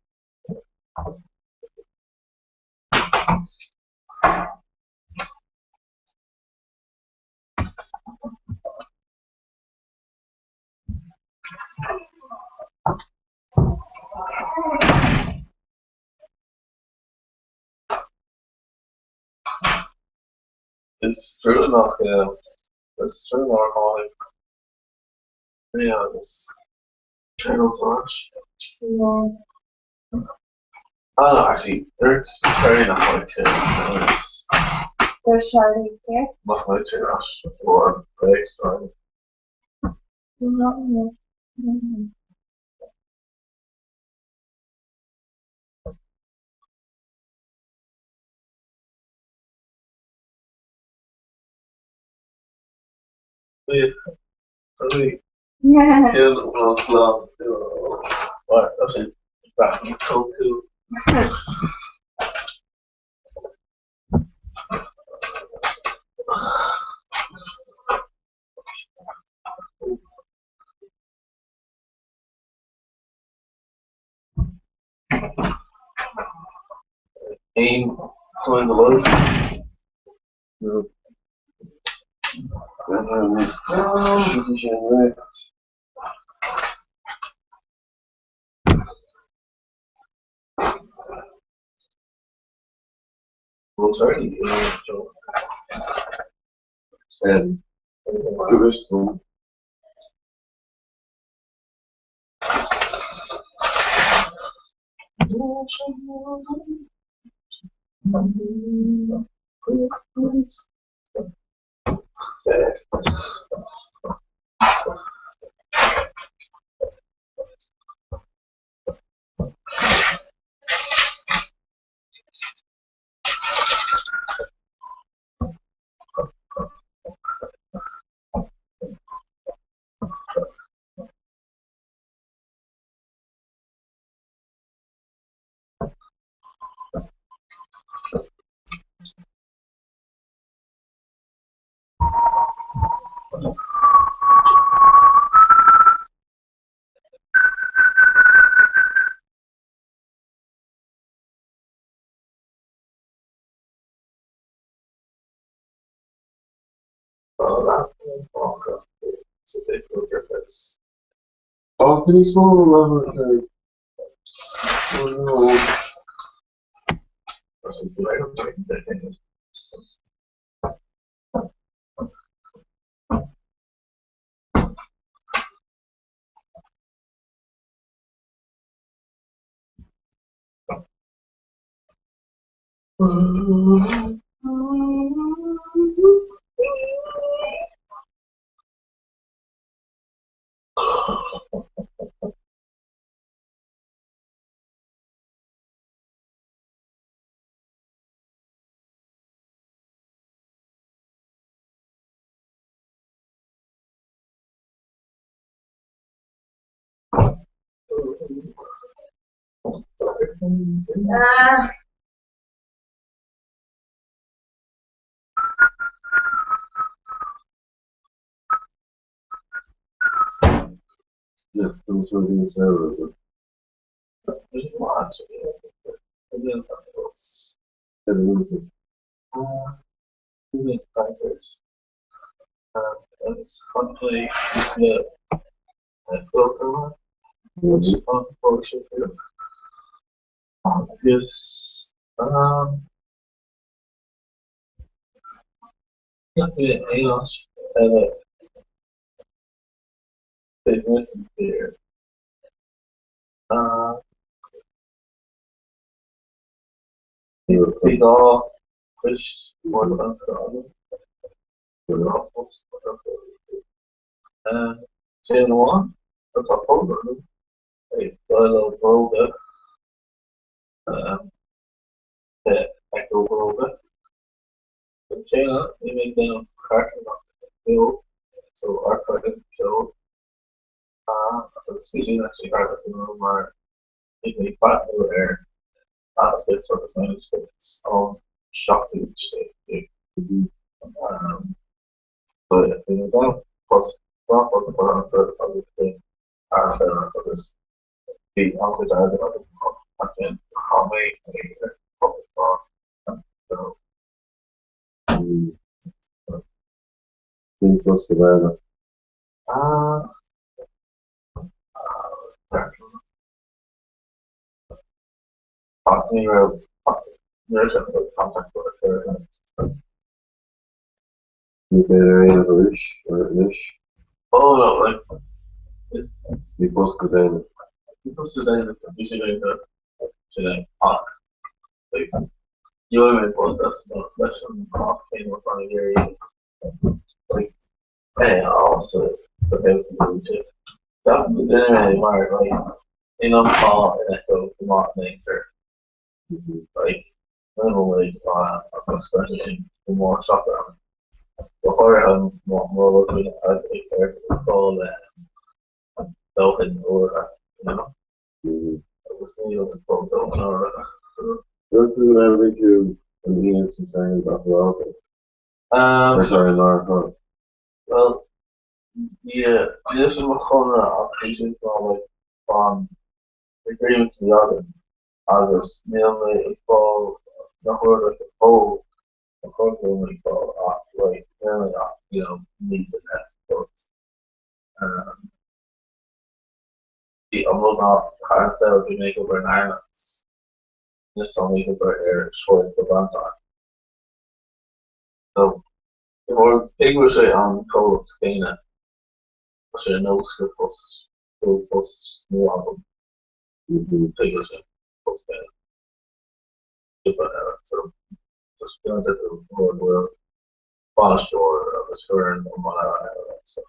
It's true enough, yeah. It's true enough, yeah, this channel's much. Yeah. Oh no, actually, there's very not like there's There's Charlie here. not like Rush or Blake, so No. No. yeah, really Yeah. killed the world club. What? I said, back in Toku. Aim, signs of life. Well, sorry, so. And the rest of them. Anthony Small, oh no. Ah. Yeah, those were the Sarah. There's a lot. And then else. Even fighters. It's hopefully the filter one, which unfortunately is not good English and they went there. Big off fish more than and chain one, that's a folder. A folder, that I go over. The chain, they make them cracking up the field, so our cracking show. Speaking actually harvest in my maybe 5 air aspects of the manuscripts on shock to each state. So yeah, then plus not for the other thing. I said for this the outfit I did again how many public bar. So Mm. Queen plus the weather. uh anyway there's a contact with her. You better have a wish or a wish. Oh no, like it's You post good then. people today that usually the today like you even post that stuff that's some off came up on a very like hey also so they can do that anyway like in a call and echo from out nature like minimum wage especially for more stuff before more looking at a call that Dolphin or you know Mm-hmm. it was needed to call Dolphin or Go to whenever you and the answer saying about the office. Or um sorry, Laura Hunt. well yeah this is my corner application for like agreement to the other others mainly for the whole like the whole accordingly for like really you know need the next support. Um, the overall concept of the makeover in Ireland just on makeover air short the runtime. So the more English on code Kana, which I know school post new album Mm-hmm. English post Kana. So just going to the word Spanish or the Square and what so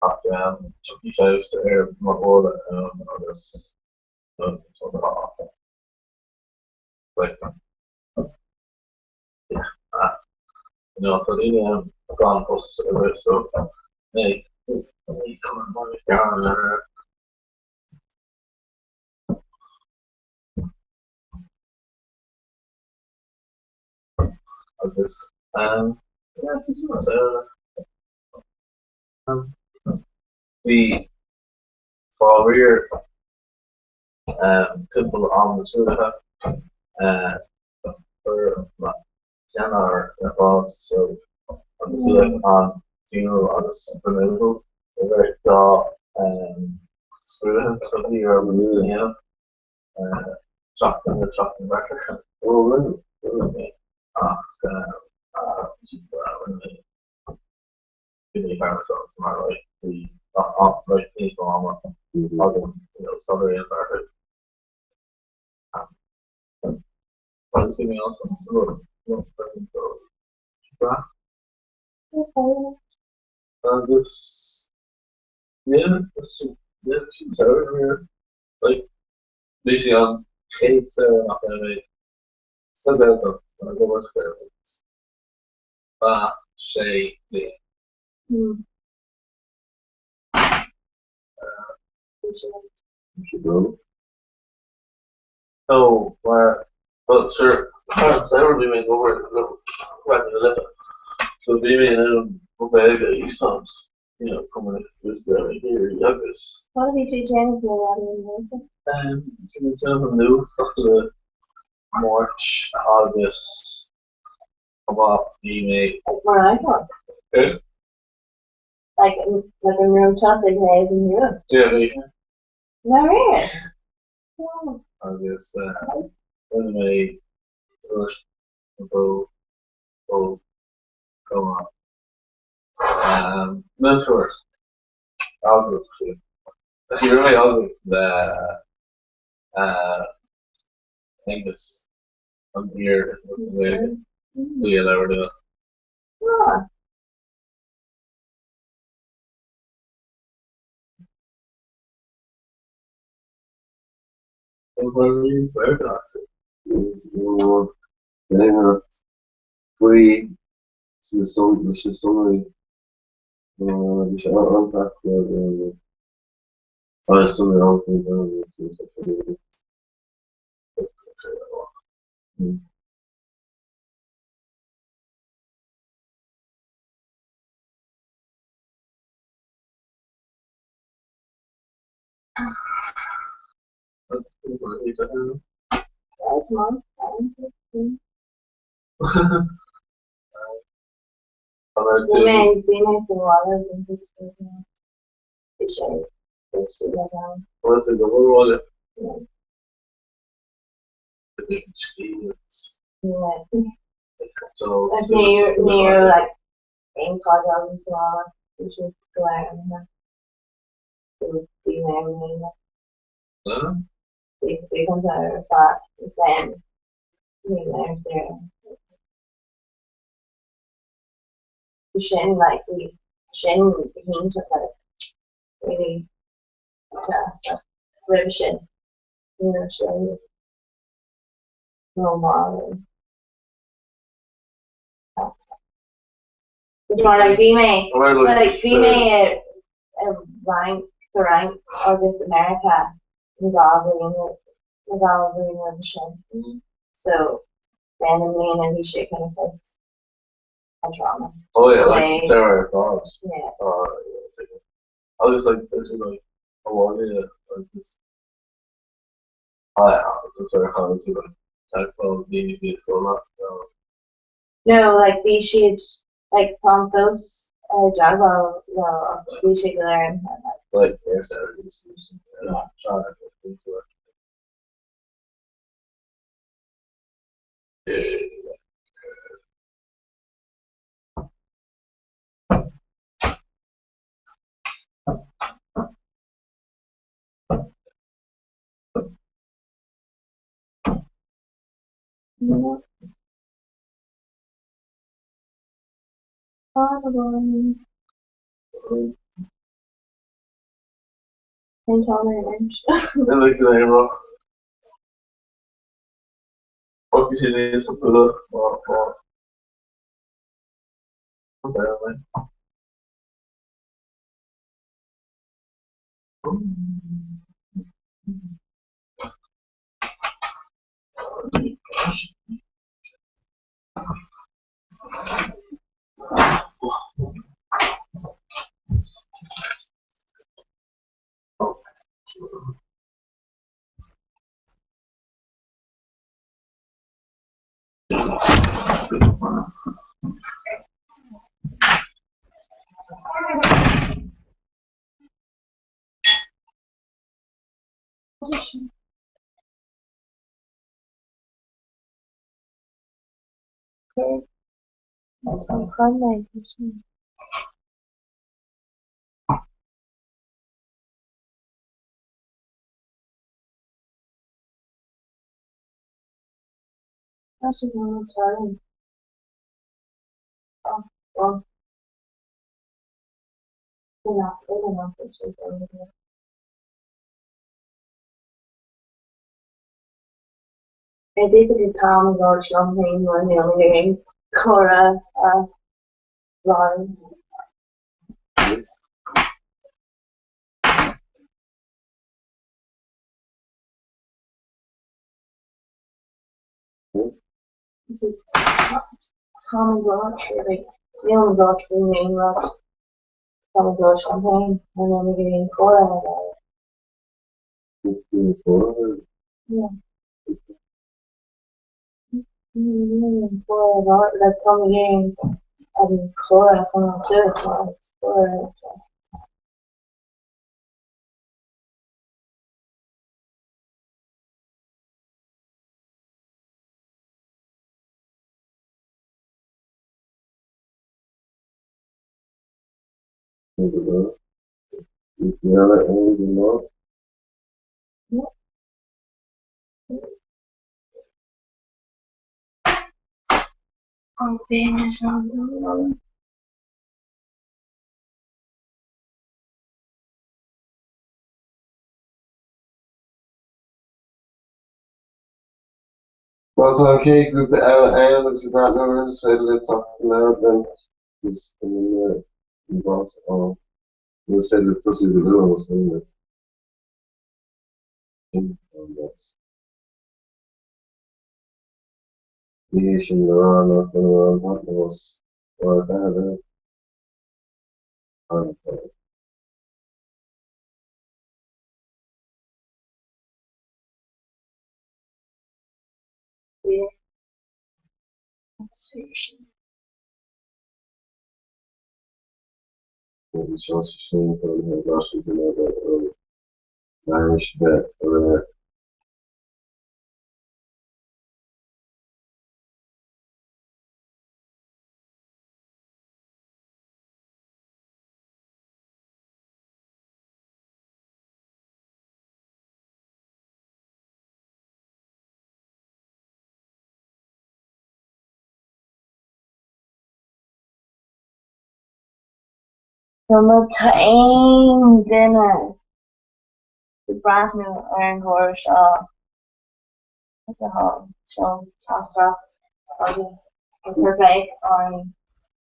after Chucky Fives there, my board, this, sort of like, yeah, you know, so the gone post so, hey, come on, down there, of this, yeah, so, um, the career, people on the school, uh, for Sienna or involved, so I'm just like on funeral on this renewable, very dull student of the year of the museum, chopping record. Oh, really? Okay. When they give me by myself tomorrow, like the like people on Mm-hmm. other you know southern environment. Anything else on the road? This yeah, this yeah, she's out here. Like basically on Kate's not gonna make so bad though. When I go work there. Say the You should go. oh where well sure parents ever be make over the right in the left. So maybe okay these songs, you know, coming this guy right here, you have this What have you two changed for that in America? to the gentleman new stuff to the March, August about the May. Like where I thought. Okay. Like in room something made in Europe. Yeah, they No, really? Oh, August May first go go come on. That's first. August. Actually, really August the uh Angus on here we allowed to yeah. very Mm-hmm. They have free. So the summary. We should unpack the. Summary all things down. That's cool, but it's a who. That's my time. Alright, Dime si lo hagas en tu estudio. what's it, the world of Yeah. the experience. Yeah. So, Like near like in Colorado as well. We should go out and to be married. huh? We come to our spot then we marry Sarah. We shouldn't him to like really just revision. You know, show no more. It's more like female. Like female rank the rank of this America involving revision. So randomly and then she kind of puts a drama. Oh yeah, like Sarah Fox. Yeah. Yeah, it's like, I was like, there's like, oh, yeah, like this. I was sorry, how is it like, type of BB still not, No, like we should like Tom Phillips Jagwell we should learn like, yes, Saturdays, yeah, try to look into it. Jag tycker det är bra. Och det är så bra. I'm crying. That's a long time. Oh, well, enough. It basically Tom about something when the only game Cora Ron. Tom and Roach, like Neil and Roach, the main Roach, Tom and Roach champagne, and then we get in Cora. Yeah. Cora, like Tom again, and Cora from the Cora. I'll be in the sun. Well, okay, group L looks about no so let's talk now then just in the box or we'll say let's see the little thing in box. Creation around what was or that Maybe zoals versneden van heel lastig te hebben. Waar is de Summertime dinner. The brand new Iron Horror Show. What's a whole show? Talk. Perfect on.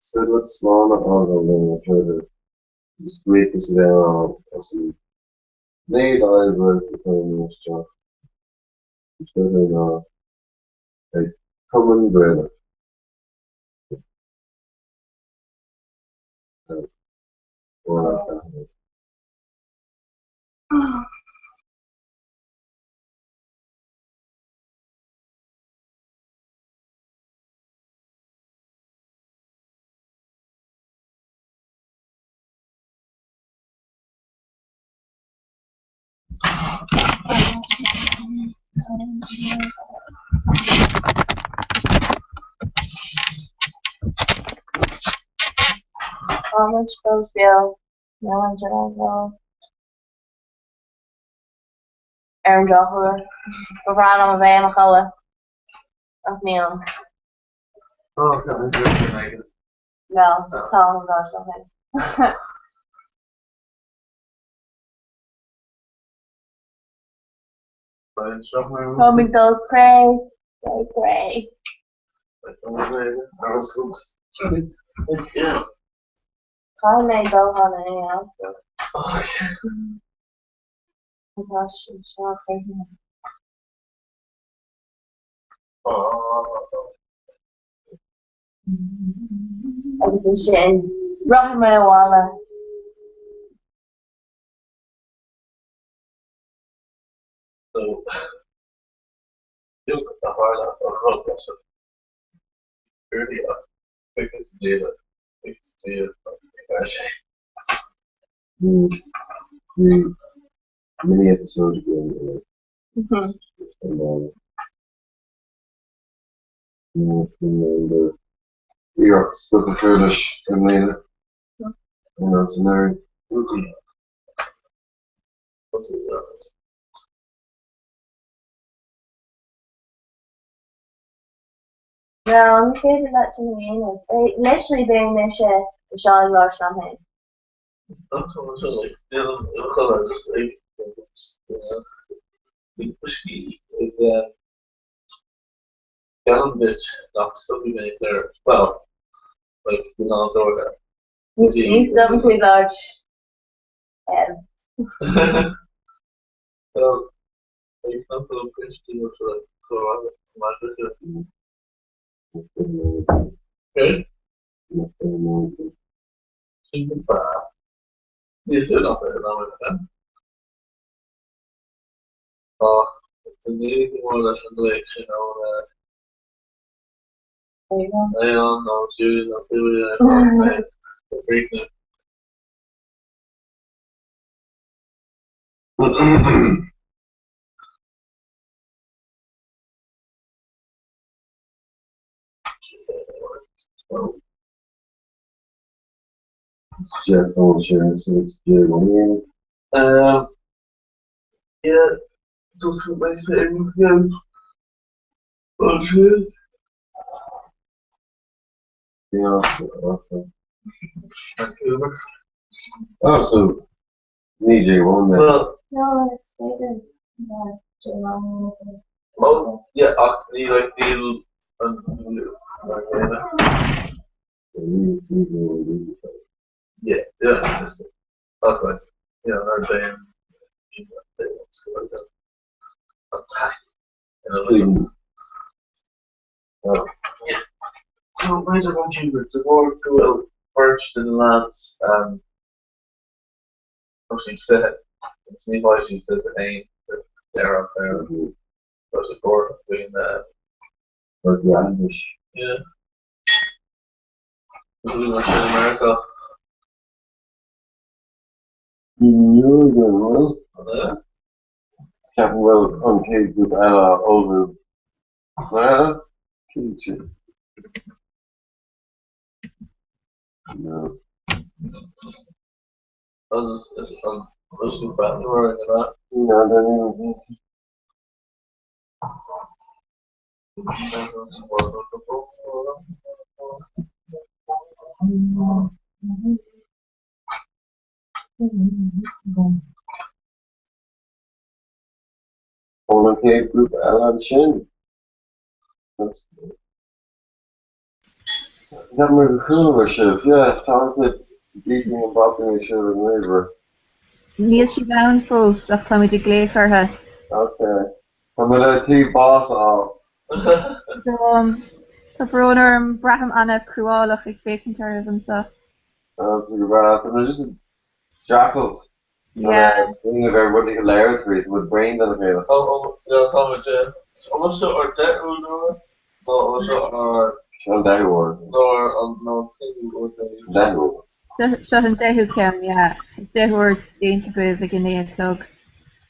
So wat slaan aan verder. Dus weet is wel als een meeleiver van ons job. Dus dat is een common bread. How much goes bill? No one general bill. Aaron Joffler. We vragen om een weinig alle. Of niet om. Oh, ik heb een druk maken. No, just tell him about something. Kom ik dood cray. Cray. Alles goed. Ja. Ga je mee dood gaan en ja. Oh, Dat was zo crazy. Heb ik zin. Rock me wallen. So, heel hard aan rood was early up. Biggest deal. The mini episodes ago. And we got split the Kurdish and later. And that's another. What is that? No, I'm afraid of that to me. Literally being this shit, the Charlie or something. That's what I'm saying. Like, color just like, whiskey with gallon bitch knocks stuff in there. Well, like, you know, door there. He's done too large. Well, like, something of Christian or like, so I'm good. Super. He's still not there now, isn't it? Oh, it's a new more or less election on I don't know, she not doing it. Freaking Jeff Olsher, so it's Jay. yeah, just what my savings go. Oh shit. Yeah, okay. Vancouver. Oh, so DJ won that. Well, No, it's later. Yeah, Jerome. oh, yeah, I like deal and yeah, just okay. Yeah, our day attack. Yeah. So major Vancouver, the more cool first in the lads, obviously fit. It's me why she says it ain't there out there. There's a door between Or the Irish. yeah. America. Well, Captain Will on K Group Ella over. Well, teacher. No. Listen back to her and that. No, I don't even on K Group Ella and Shin. That's good. That was a cool shift. Yeah, talk with beating and bopping each other neighbor. Níl si bhean fós ach tá muid ag léifar her. Okay. I'm gonna take boss off. Tá brónar an braham anna cruálach ag fécintar an sa. That's a good bath. I'm just shackled. Yeah. Thinking of everybody hilarious with brain that okay. Ja, gaan we je. Alles zo uit dat hoe doen. Nou, zo naar On that war. That war. Se an déhu cean, déhuair déanta goibh ag gné clog.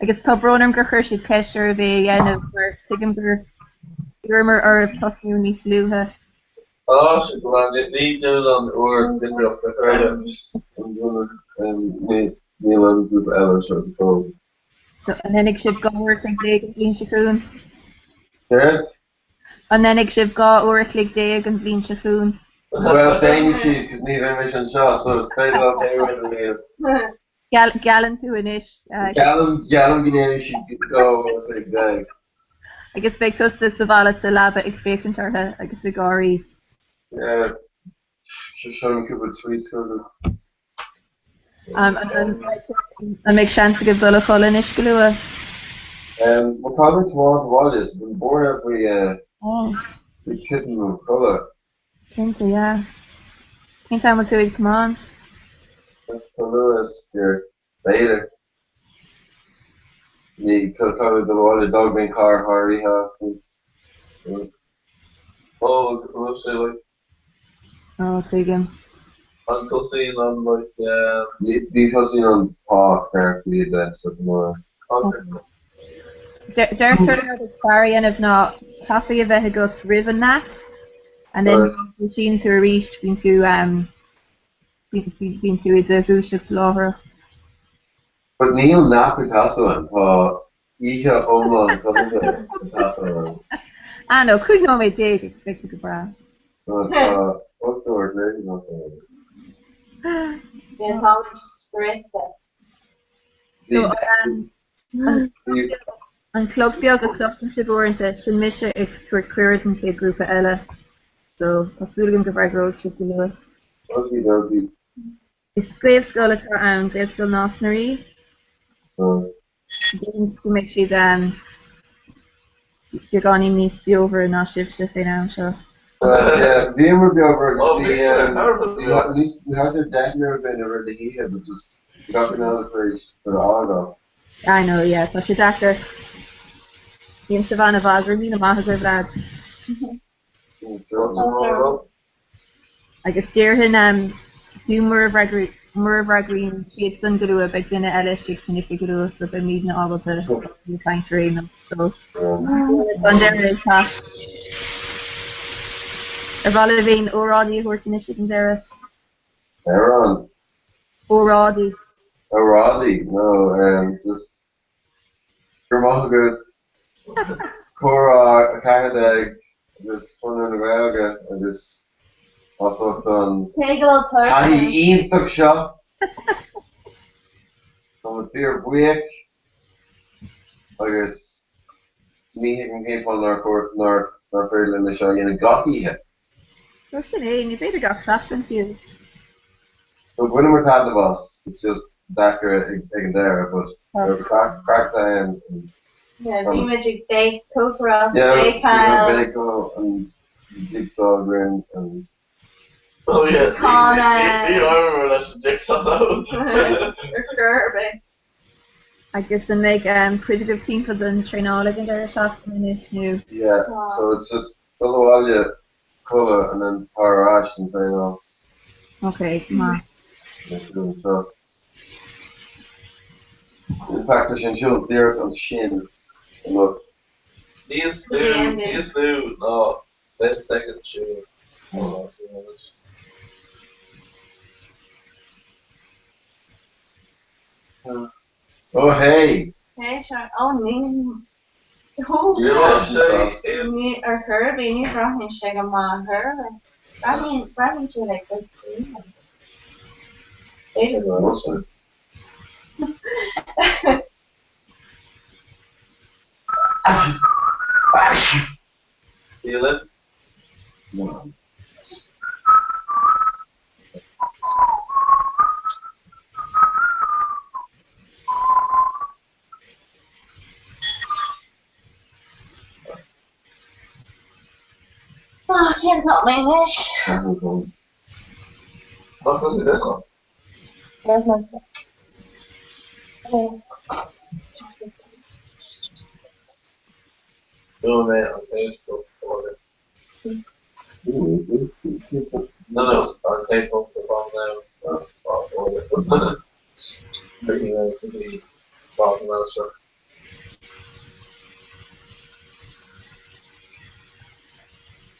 Agus tá brónarm gur chuir siad ceisiir a bheith dhéanamh mar tuigim gur gurmar ar tasnú níos lúthe. Als ik maar niet doe, dan hoor dit weer op de radio. En Nederland group Ella zo te komen. So an ennig sib gá uair ag déag an bblin se fún. Gert? An ennig sib gá uair ag déag an bblin se fún. Well, thank you, Chief, because neither mission shot, so it's kind of okay with the Galan tú inis. Gallum Guinea should go with a big guy. Agus beag tusta sa bhela sa labba ag fécintartha agus i gáirí. Yeah, just showing a couple of tweets over. An méid sean a go dul chola inis go lua. We're talking tomorrow to Wallace. We're born every big kitten of colour. Cinnte, yeah. Cén time tú ag tomáint? That's for Lewis here later. You could have covered the water dog being car Harry half. Oh, it's a little silly. Oh, tuigim. Until seeing on like Because you know Paul character that's at the moment. Deirtar agus faríon of ná cafaí a bheith go rihan na, and then sin tú a ríist bín tú i do gúiseach láthra. But Neil Napitasawan, Iha Omlan Pitasawan. Ah no, chuig nó méid déag expect go bra. What's the word? Maybe not so. Yeah, how much stress that. So an clog beag a club san sibórnta sin mise ag cuirid an cé grúpa eile. So tásúlagam go bhar gróg si go lua. Okie dokie. Is gléilscoil atá ann, gléilscoil násnarí. Dín go méid siad beagání níos beover ná sibse féin am seo. Yeah, the interview over we had their dad never been over the heat, but just got another for the auto. I know, yeah, tá sé dachar. Bhíonn se bhana bhagra mí na maithe go bhread. Agus dearhin fiú murabhragraín siad san goú a beag duine eile stig san ifi goú so be míad na ábalta na caint réanam. So an deir tá. Ar bhela bhíon órádaí a thuirte inise an deire. Aaron. Órádaí. Roddy, no, just good. Cora, Canada, just fun in the railgun, and just also done. Kegel Paddy turkey. Ian took shot. From the fear break. I guess me and came on our court, nor fairly in the show, in a gocky hit. Well, sin é, ní beidir gach seachtain fiú. But when we're talking about us, it's just Dakar again there, but crack time. Yeah, the magic bake, Kokra, Yeah, bake Kyle. Bako and Jigsaw Grin and. Oh yes, Connor. I remember that Jigsaw though. Kirby. Agus an méid cuidig of timp an tréála an deir seachtain inis nú. Yeah, so it's just Philawalia, Cola, and then Tara Ash and Train off. Okay, tomorrow. So, in fact, there's a chill there on Shin. Look, These Yeah, two, no, that second shoe. Oh, oh hey, Hey, sure. Oh, me. Oh, you know, say, me or her, being from Shagama, her. Running to like this too. what's it? feel it? No. Oh, I can't talk my English. What was it this one? There's no. Oh, No, man, on page plus order. Ooh, is it? No, on page plus the bomb now. Order. Pretty much could be bomb now, sure.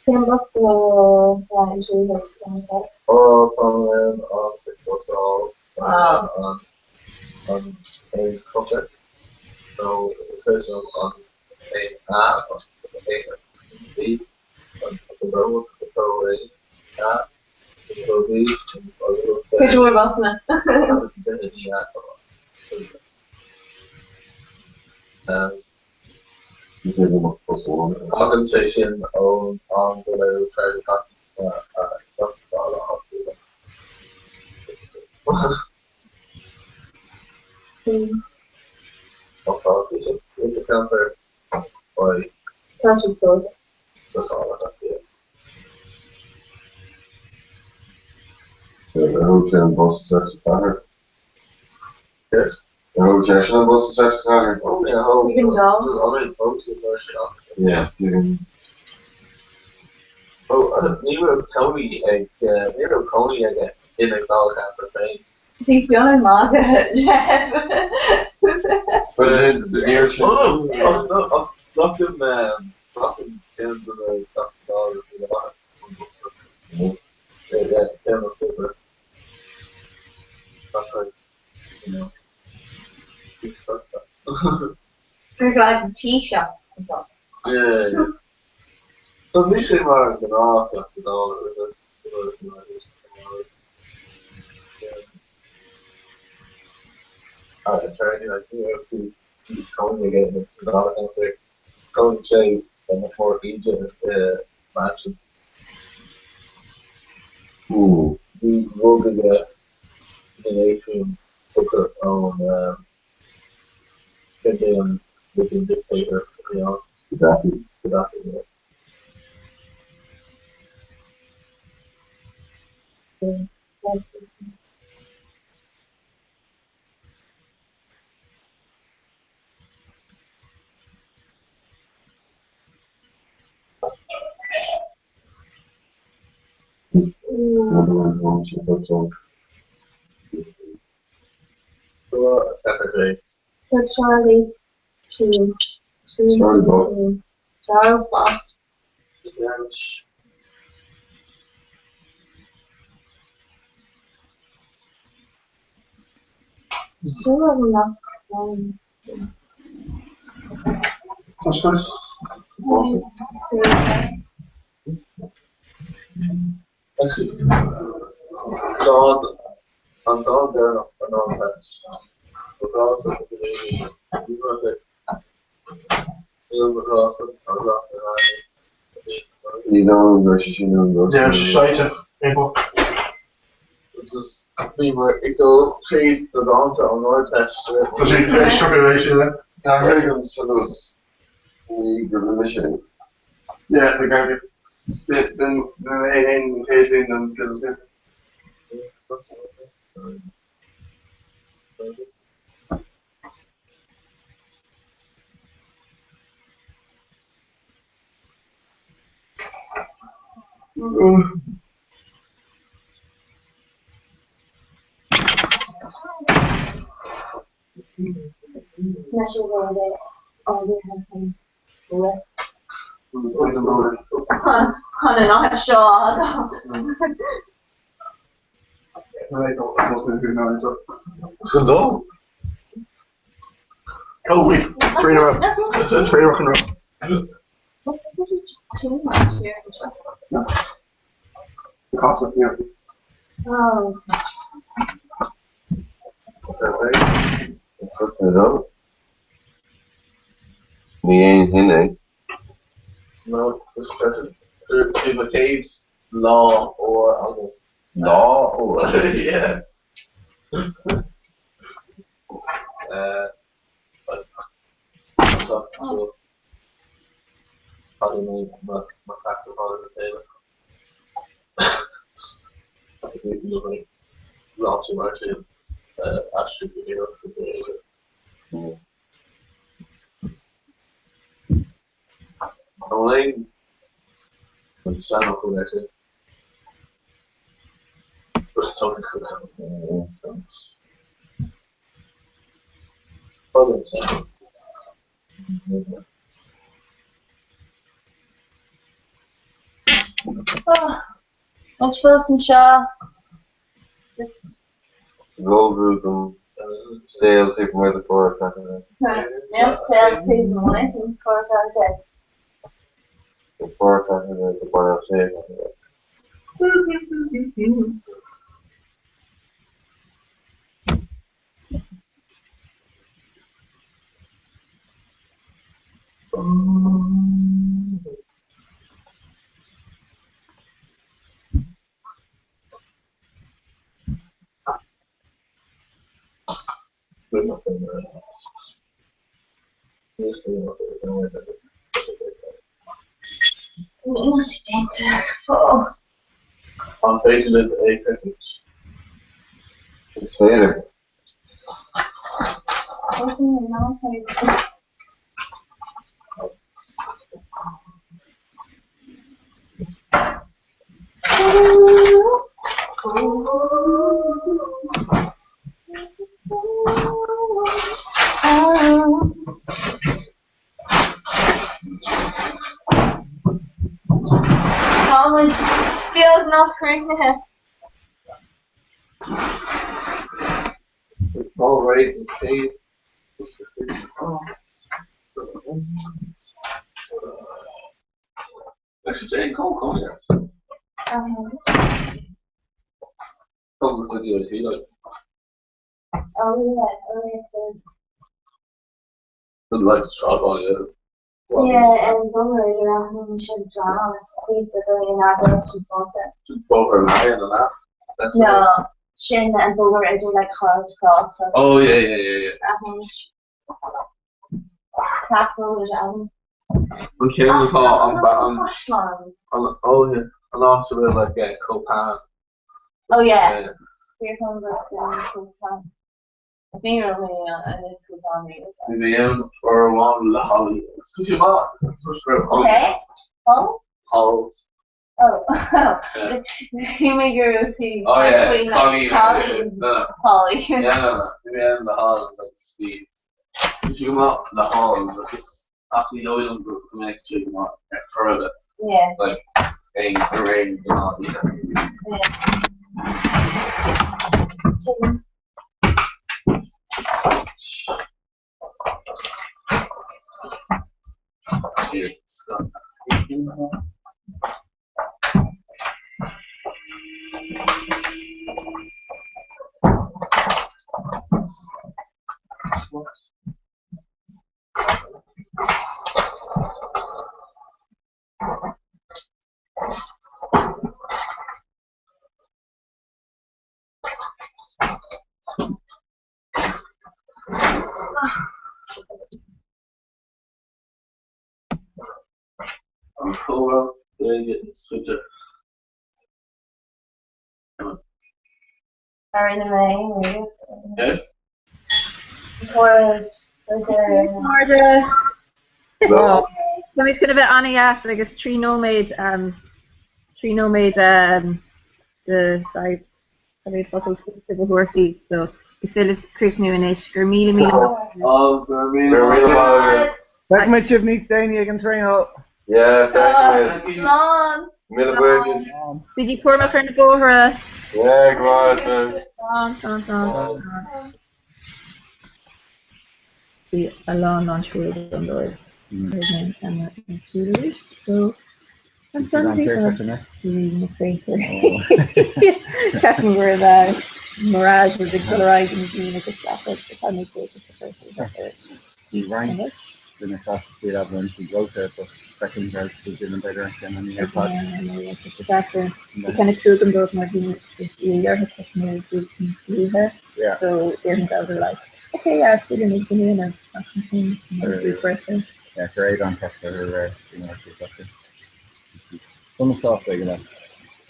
can look the line to Oh, Farmland on page plus all. Wow. On a project. So, the decision on a app, on a B, on the road, control A, app, control B, and Which one was That's a bit of the organization on the level try to talk of politician in the counter by Conscious soul. just all of that. The hotel bus is actually better. Yes. The hotel bus is actually better. Only a whole You can go. already posted version of it. Yeah, even. Oh, Nero Tony, Nero Coney again in a dog after fame. Deep young Margaret, Jeff. But then the near Oh no, lock him, into the top dog to the bottom. Yeah, Tim of Cooper. That's right, you know. Big stuff. Drink like a tea shop. Yeah. So we say Mark and off after all I tried like to Coney again, it's not out there. Coney say and before Egypt match. Ooh. We will be the nation took her own Indian looking dictator, you know. Gaddafi. Gaddafi, Another one wants to put some. So, Saturday. So Charlie, two, Charlie Bot. Charles Bot. Yes. Sure enough. That's nice. Awesome. Actually, John, I'm down there on hands. Because of the lady, you know that because of You know, versus you know, their society people. It's just we were equal trees the downtown north test. So she takes sugar ratio then? That Reagan's for those. We give them a shit. Yeah, the guy then in case themselves. National Day. Oh, we have some. On an honest show. It's good though. Oh, wait. 3 in a row. 3 rock and roll. Too much here. No. The cost of here. Oh. Fucking up. Me ain't in it. No, this question. If a cave's law or other. Law or Yeah. But so probably my factor on the table. I think you like not too much in actually be here for the online. But sign up for that. But something could happen. Other time. Oh. Much Wilson Shaw. gold group and stale taking away the forward attack. Yeah, sales season 1 and 4 5 The forward attack is the one out shape. I'm taking it to 8 seconds. It's faded. Feels not cranking it. It's all right. Okay. Actually, Jane Cole, yes. Come with you, like. Good luck to start on you. Yeah, and Boomer, she's wrong. Please, she's wanted. Both are lying and that. That's No, Shin and Boomer are doing like cards cross. So oh, yeah. Castle is Okay, I'm on. oh, yeah. I'm also with like Copan. Oh, yeah. Here comes the I think you're only I need to tell me. Museum or one of the Holly. Sushi Mart. Okay. Oh? Halls. Oh. Yeah. You make your routine. Oh, yeah. Between like Holly and No. Polly. Yeah, no. Museum the Halls like speed. Sushi Mart the Halls. Just after the oil group connect to you further. Yeah. Like a range and all. Yeah. Here, stuff. I'm cool, they get the switcher. Are in the main, Yes? Chorus, Marja. No. I'm just gonna be Anayas, I guess Trino made the size. I mean, fucking super worthy. So is fel cryf nu in ish gur mí Oh, Back my chip ní stain ag an train hall. Yeah, back with Long. Milliburgers. Biggie forma fer na bóra Yeah, go on, son a lá non-true an dóir so I'm something na paper Captain were that Mirage is exhilarating being a good traffic if I make He ranked in the class of the Avalon to go there, but second girls to do better than any other part. we kind of threw them both my year had customer group her Yeah. so they're like okay yeah so you need to know and Yeah, great on top of her, some soft like that.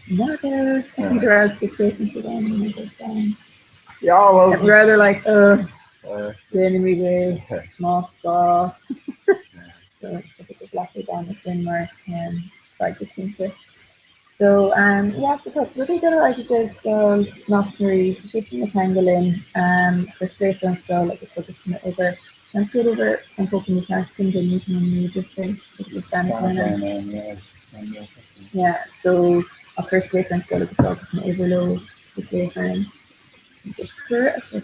Mother, computer as the creating for them. Yeah, well, I'd rather like January day, small spa. So it's lucky down the summer and try to think it. So yeah, so what we did like just mastery, shapes in the pangolin, for straight and so like it's like a smith over. I'm good over and hoping you can't think of anything on the just yeah, so a first reference go to the focus and overload the reference. Just clear it for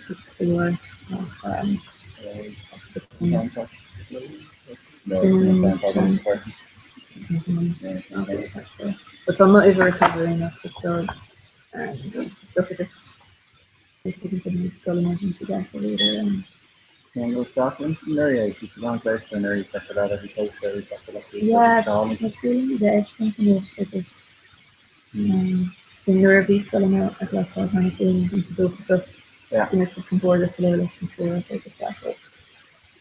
but I'm not over recovering us so stuff it just together Can go stop in some area, if you want to an area, check it out every place, yeah, it's really the edge continuation so nervy spelling out at like 500 into do so yeah, to compare the relation to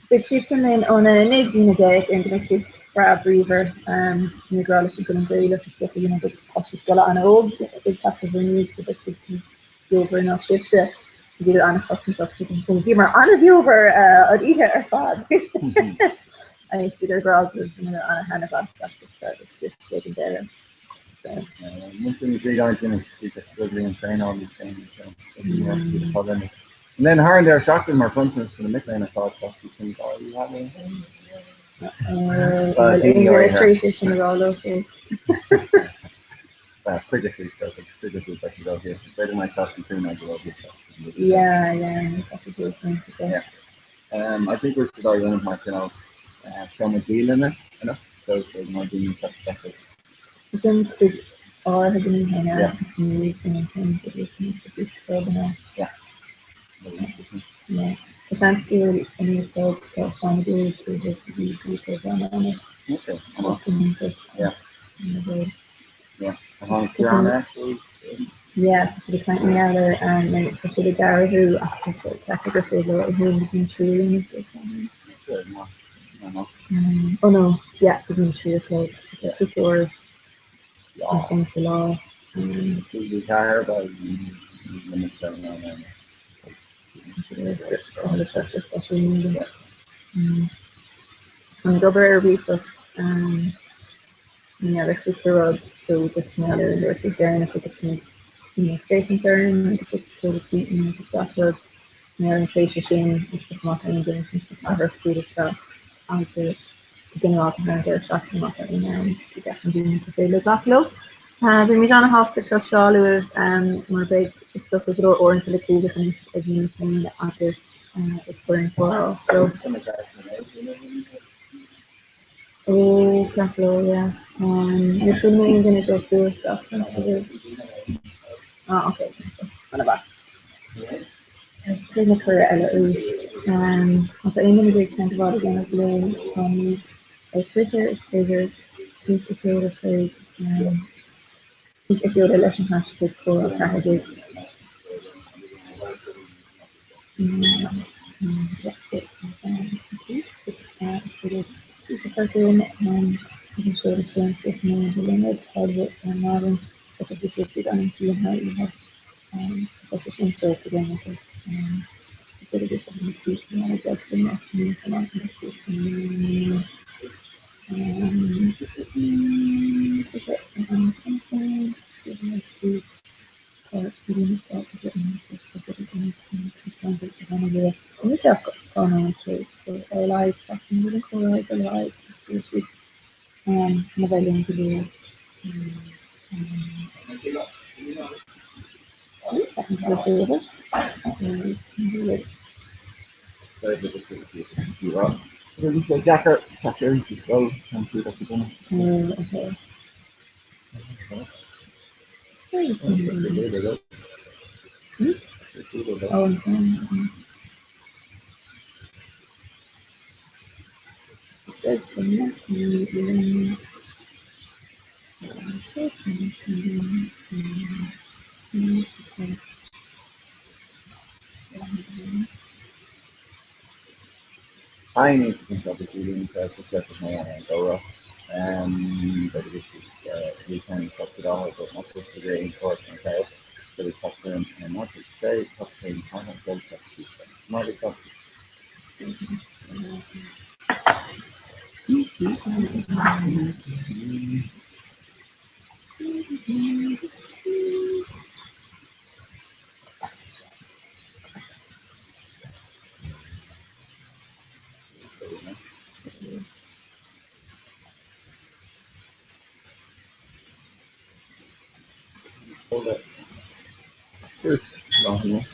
big sheets and then on a neg in a day and the sheet grab reaver you girl she couldn't very look at you know big cautious got on old big tap of needs so that she can go over and I'll shift it get on a custom stuff you can give her on a view over I'd eat it or fad I used to be their girls with on a hand of on stuff just taking there so once in the big argument, you get struggling and train all these things, and then her and their shocked them or punching for the mid lane. I thought that's the thing. Oh, you have anything? Transition of all those things. Critically, critically, that should go here. Better my costume too, I go here. Yeah, that's a good thing. Yeah. I think we should already one of my, show my deal in it, so there's more doing stuff. Some could or have been hang out Yeah. and reaching and Yeah. Yeah. The chance to any of the some do to the program on it. Okay. Yeah. Yeah. Kieran actually. Yeah, so the client there and then for the Dara who actually photography who between true and Good, no. oh no, yeah, it was in 3 o'clock before sense the law. We tired by Gober Reefus yeah, the road, so the smaller and the down if it's straight and turn, like the tweet and the stuff road, and Tracy Shane and stuff not and doing something for food stuff. I just beginning all to hand their shop and not every now and definitely doing the failure back low. Bhí mí an hospital seáh mar big stuff with or into the key different as you agus it's going for so oh Caplo yeah you're filming gonna go through stuff oh okay so what about Prima career at least after any big tent about again of blue on Twitter is favorite Twitter field of if you're a lesson has to for a package. That's it. It's a person and you can show the strength if no one limit hard work and modern such a district on you how you have position so again with it. A bit of different teaching and that's the next new come on Novelling to do. Then so Jacker is slow and shoot up the gun. Okay. Oh, just the next I need to think of the feeling to set of my go but it is we can cut it all, but not just the very important myself. So we cut them and not to say cut them kind of go cut them. Not cut hold it. First, long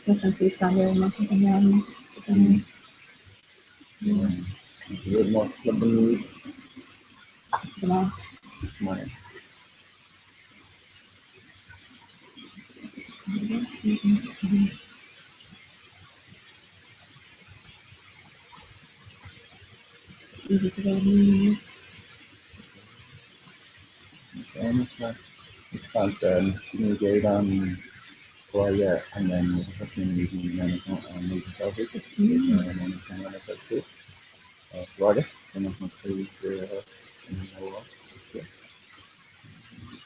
Bastante summer, a little more clubbing my and it's called communicate on Korea and then with the community management and moving services and then kind of like that too. Florida and I'm going to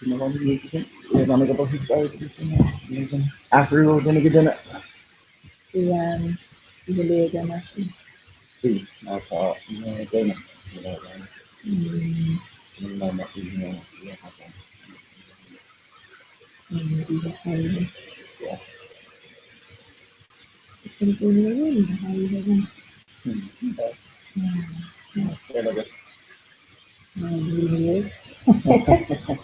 you know what you need to think. We're gonna go back inside. After we're gonna get dinner. really again actually. See, I thought, dinner. No, not even, yeah.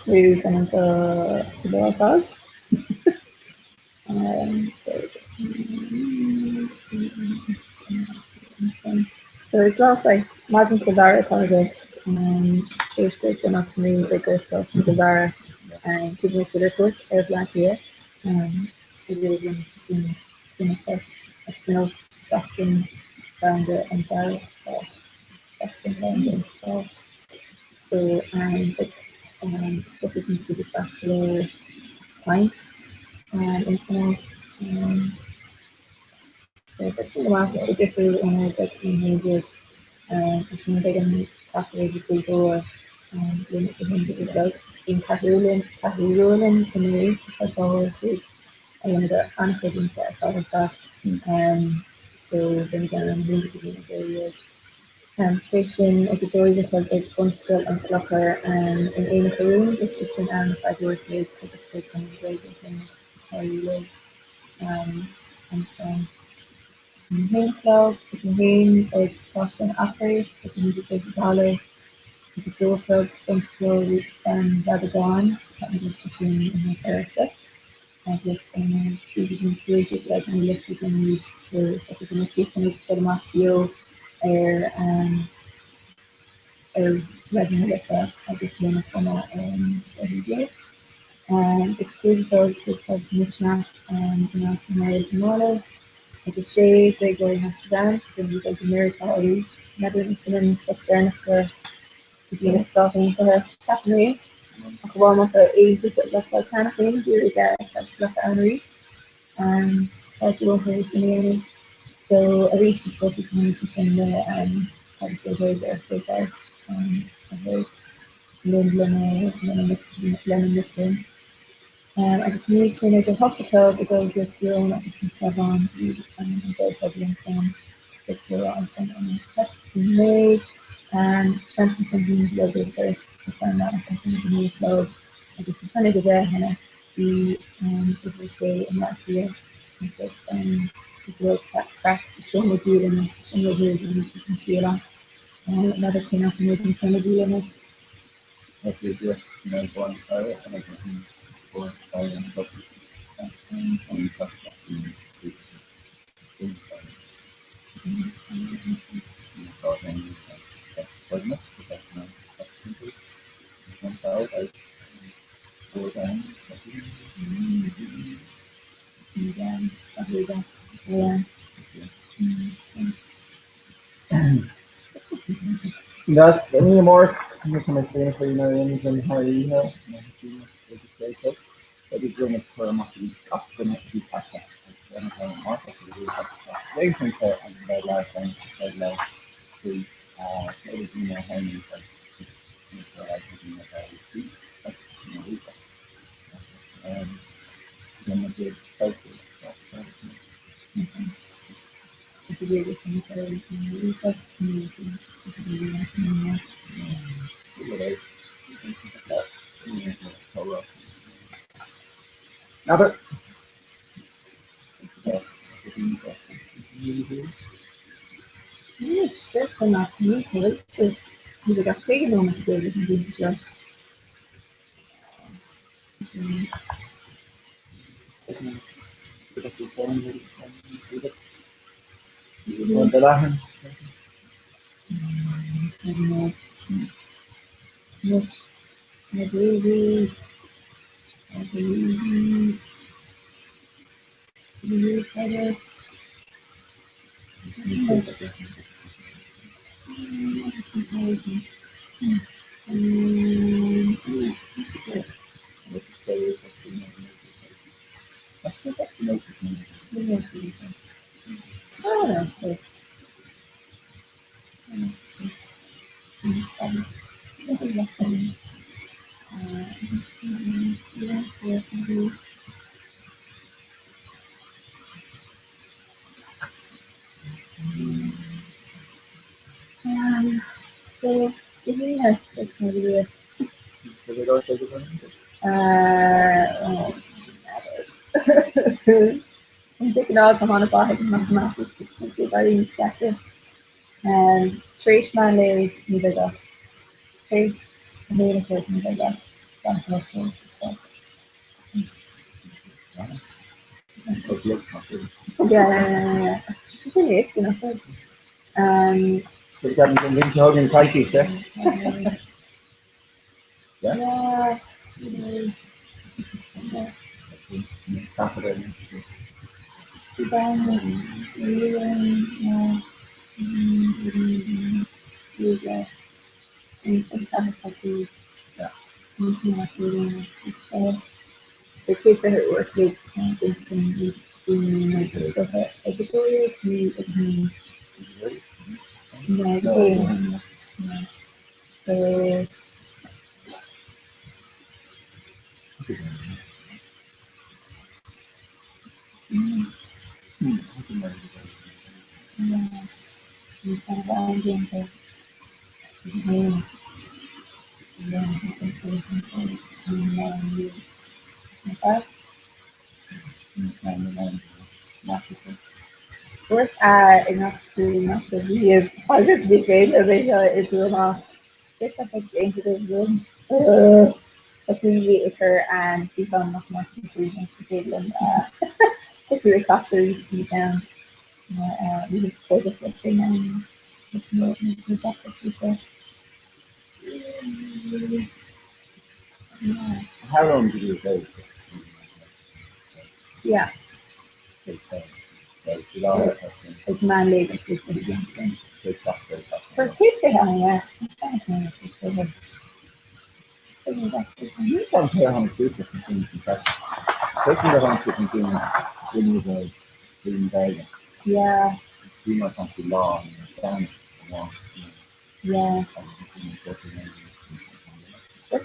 Maybe coming to the outside. So it's last like Martin Kildare target Chase Gritton as me the good of Kildare and keep me to the foot as like here. It is in effect it's no shocking down the entire section landing. So stepping into the vascular points and internal so that's the market is different on the major it's not like a calculated door limit the hinge of the seen Kahulin in the race because all the the uncoding set of that so then again I'm going to be very fishing at the door because it's functional and clocker in any room it's just an amplified word made for the scope and the way things how you live and so main club, the main Boston Uppers, the music dollar, the door club, functional and Ramadan, that was just in the first step. I guess chooses and created like an electric and used so such as a sheet and it's for Matthew or regular letter I just learned from every day. And it's good for the Mishnah and National Knowledge. Like a shade, they go have to dance, then you go to Miracle or East, Netherlands, and then just down for the Gina starting for her category. Like one of the 80 that left out 10 things, you get that's left out East. Like you won't hear somebody. So I reached the sort of communication there and obviously very there for that. I heard Lemon I just need to know the hospital because it's your own office on and go public and stick your on and made and something something the other first to find out something the new flow. I just decided to there the say in that year. It's the practice some of you and some of you can feel us. Another thing else making some of you and If you do, one area, and I can go inside and look and touch so then that's pregnant, because now that's simple. One side, I go down, again, yeah. that's any more. You can say for you know, and how you know, what you say, so. But it's going to turn up the up the next few packets. Then I'm also going to do they can say on the red light and red light to so that you know how many like using the value speed. That's then the good focus. If you do this in the community, Now, yes, that's a nice meat. So you got paid on it today, isn't it? So, the Latin. I don't know. Yes, maybe better. So, yeah, that's maybe it. Oh, I'm taking all the money back in mathematics. It's very effective. Trace man there, neither that. Trace, neither that, neither that. That's not true. Yeah, she's really is, you know. So you haven't been into hugging Pikey, sir? Yeah. Confident. The kids that at work with can use doing like stuff at editorial to yeah, so yeah, you kind of ambient yeah, First, enough to be positive debate of it will not get up into the room. Facilitate occur and become much more improvements to give them just really factor each week down. We look for the fishing and which makes me better for yeah. How long did you go? Yeah, it's man labor system again. For kids to have yes, Some care home too, different things in fact. Especially the home different things when you go doing diving. yeah, You might not be long and stand long. yeah. Yeah, they're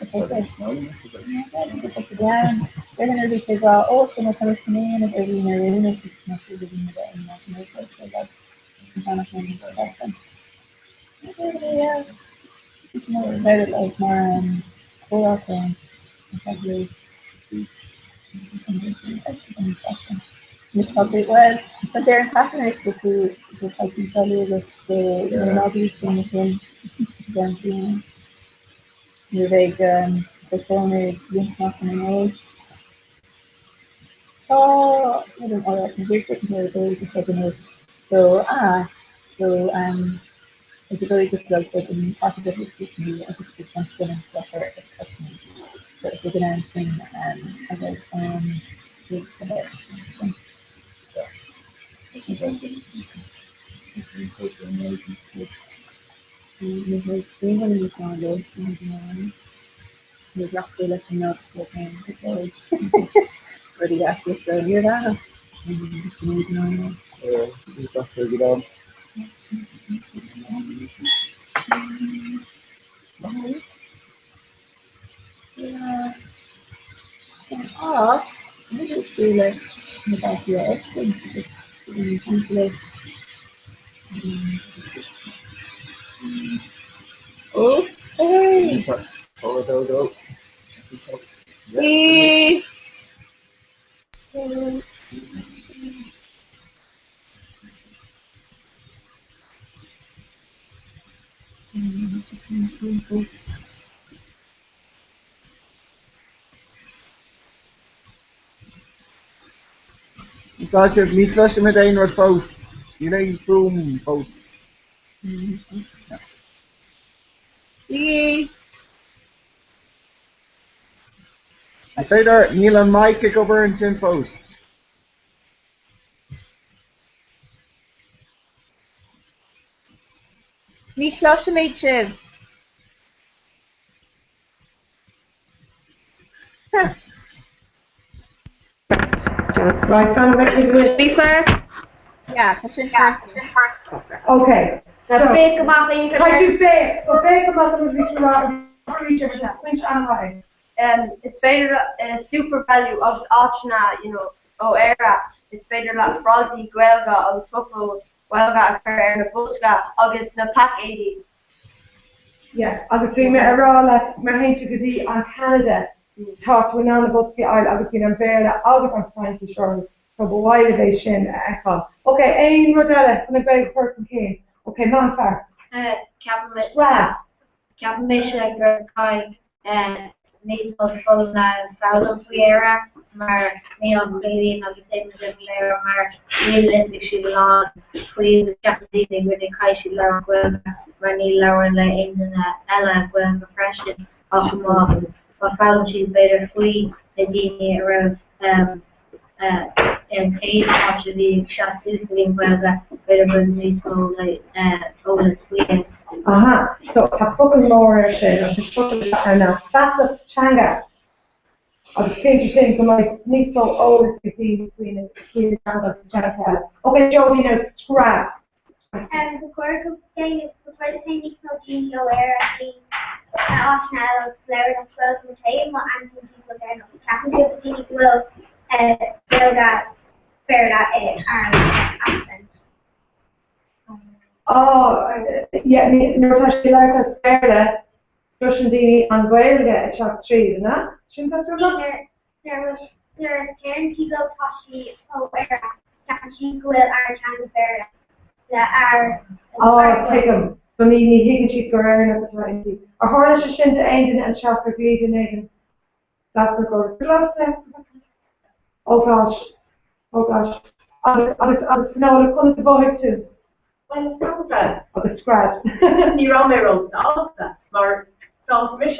going to be figure out, oh, so much coming in, if they're in their room, if it's not really in the getting that no place, so that's kind of thing. Yeah, it's more about it, like more co-op and exactly. Miss Hobby, well, but they're in Saturday school to help each other with the lobby thing as well. Then, you're like, the former young person and all. Oh, I don't know, I can break it here, they're just taking it. So, it's a very good like in part of it is with me, I just keep on spinning stuff for it, customer. So if we're gonna swing, about, with the head. This is like this is like the American school. We have three of these on those, and we rock the lesson notes for him, because already asked us to hear that. And just moving on. We got to get on. Yeah. So, maybe see less about your action. Oh, hey! Go. See! Gotcha, me clutching me down with both. You know, boom, both. See! I better Neil and Mike kick over and chin post. Me flush me Shiv. Right, kind of ready to do it. Be first? Yeah, push in first. Okay. The big amount that you can Like you say, so big amount of which animal? it's better super value of Ochna, o era. It's better like Frosty, Guelga, or Football, Guelga, and the Busca, August, the Pack 80. Yeah, obviously, like, my hand to be on Canada, talk to an animal, obviously, I'm very, always I'm trying to show, so, but why did they shin echo? Okay, Ain Rodella, and a great person came. Okay, non far. Captain Misha, Kai, Nico Frona, Saulo Fiera, maar Neil Bailey, nog steeds de leraar, maar Neil is ik zie lang, please, Captain Disney, with the Kai, she learned well, maar Neil Lauren, in the Ella, well, refreshing, off them off, but found she's better flee, the Disney around, Kate, actually, shot this thing, better than these, so, like, over Sweden. So, a fucking more now. That's a changa. I was thinking to like Nico always between the changa. Okay, Jody, now scrap. The quirk of the game is the first thing you can see where I see Arsenal player that's well from the table and people there not championship team will build that fair that and accent. Oh, yeah, Natasha, you like to spare that. Dushandini and Gaelga at shot 3, isn't that? Shouldn't that be right? There are 10 people Toshi O'Era, Captain Will, our chance fair that are. Oh, take them. So, need he can cheat for Aaron at the 20. Or Hornish is into Aiden and shot for Gleed and Aiden. That's the goal. Oh gosh. No, I'll the boy too. Well, it's that. Oh, the scratch. Ní ra mé ro dáta, mar tá mis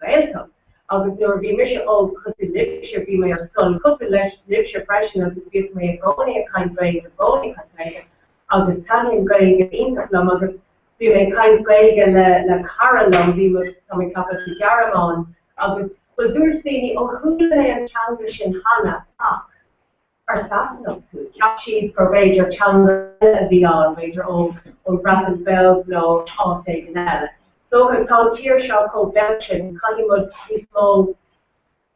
welcome. Agus nuair bhí mis ó chuí lipse bhí mé ar son chuí leis lipse freisin agus bhí mé gcónaí a caiin gaige gcónaí chaige agus taíon gaige intam agus bhí mé caiin gaige le carlam bhí mu tá mé cappa garamán agus bhfuil dúirsaoí ó chuúla é an teanga sin hana ach ar sasanach tú. Ceap siad for Raidir teanga a bhí an Raidir ó Bratton Bells nó átaigh an eile. So it's called tier shop called Belchin, calling what these small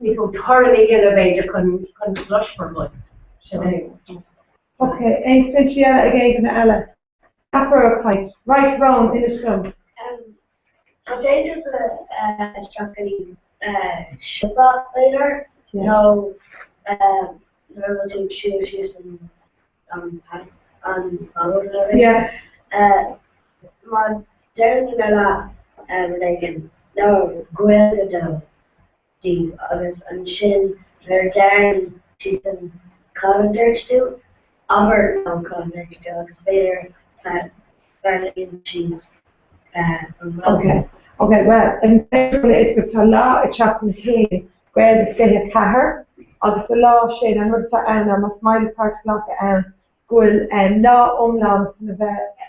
people thoroughly innovative can flush for blood. Okay, and since you again in Ella. After a fight, right round in the scrum. So there's a struggling Shiba later. No normal to shoes and Yeah. my Jeremy Mela related no Gwenda the others and Shin they're down to some calendars too. Other no calendars too, they're in cheese. Okay. Okay, well, in it's a law a chapter clean where the state of Tahir, or the law shade and what's and a smiley part block and will and law umlaut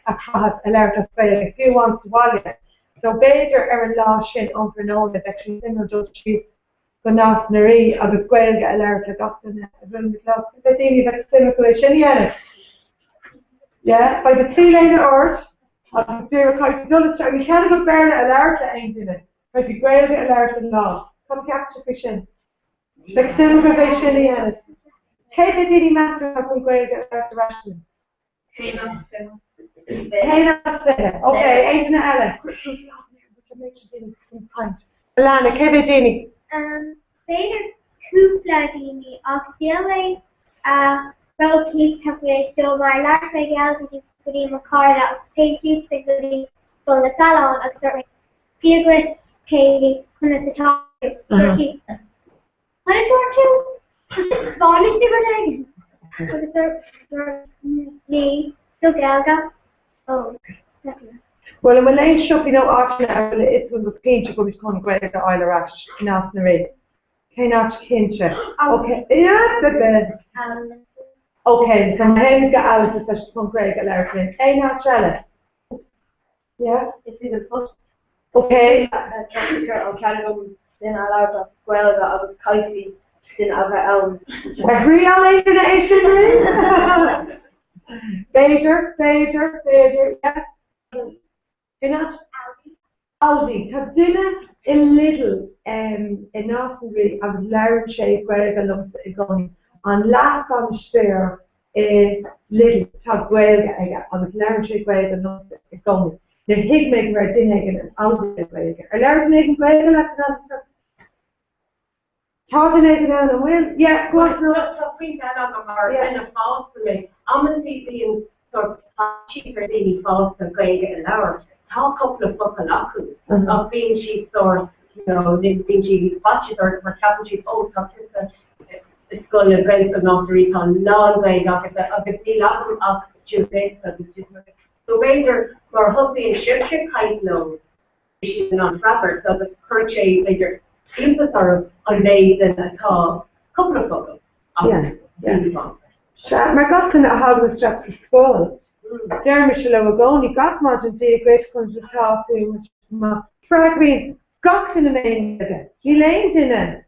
a cahas alert of say if you want to walk it. So Bader er law shade on for no that actually single just chief the Nasnari of the Gwelga alert of the room the club. The thing is that similar yeah, by the 3 lane earth. We can't go barely alert ain't in it. But you grade it alert and law. Come capture fiction. The still provision in it. Take the DD master of some grade alert ration. Hey, not there. Okay, ain't an Ella. Alana, Kevin Vader Kupla Dini, Auxilia, Roll Keep Taffy, so my last ideas is pretty Macarla, Pay Keep the Goody, from the salon of certain Fugris, Katie, one of the top, Turkey. What is your two? Bonus Superman. For the third, me, so Galga. Oh, definitely. well, when I shop, auction, it's when the paint go to come great the oil rash, not the rate. Cannot kinch. Okay, yeah, the bed. Okay, so my name is Alice, so she's come great at Larry. Hey, not jealous. Yeah? It's in the first. Okay. I'm trying to go then allowed to well that I was coffee then I Every explanation, Bader, yes. Enough. Aldi, Tabdina in little in Northumbria of large shape where lumps going on last on share is little top where on the large shape where the lumps going. The hig making right in and Aldi where a large making where that's talking down and will yeah, go on through. When a false to me, I'm going to be in sort of cheaper than he falls to going an hour. Talk couple of fucking lakus of being she sort, being she watches or for capital she talk to it's going to break the not recon non way of the feel of Tuesday so later for husband ship kind knows she's non proper so the crochet later seems to sort of amazing at all couple of fucking my God can have the straps to school. Dermot Shilawagoni got margin to a great country talk to him Fragween got in the main he laid in it.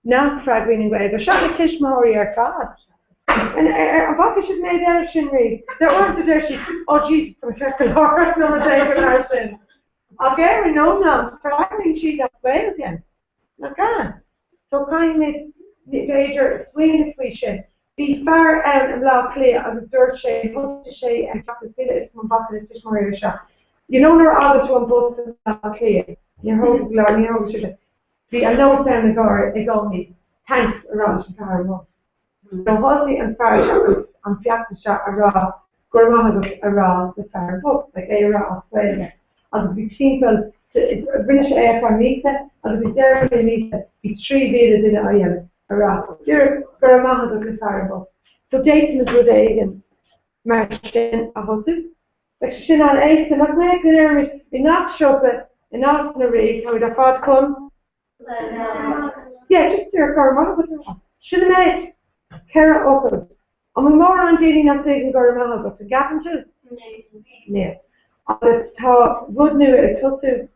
Not Fragween and Greg, a shot of Kishmori or God. And what is his name there, Shinri? There wasn't there she oh Jesus from Circle Horse no David Larson. Okay, no, Fragween she got away again. Okay. So kindly major swing sweet be far out and law clear of the dirt shade, put the shade and drop the fillet from back of the fish more shop. You know there are others one both of law clear. You hold glory, you know should be a low sound is only thanks around the car one. So Holly and far shop and fiat shop a raw, Gormah a raw the far book, like a raw Australia. And the people to British air from Misa and the Jeremy Misa be 3 videos in the island. You're Gormah the far book. So Jason is with Egan, Martin, a husband. Like she's on 8 and not making her in not shopping, in not in the race, how the fat come. Yeah, just there, Gormah, but she's an 8. Kara Oakland. And we're more on dealing not taking Gormah, but the gap in two. Yeah. And it's how good new it took to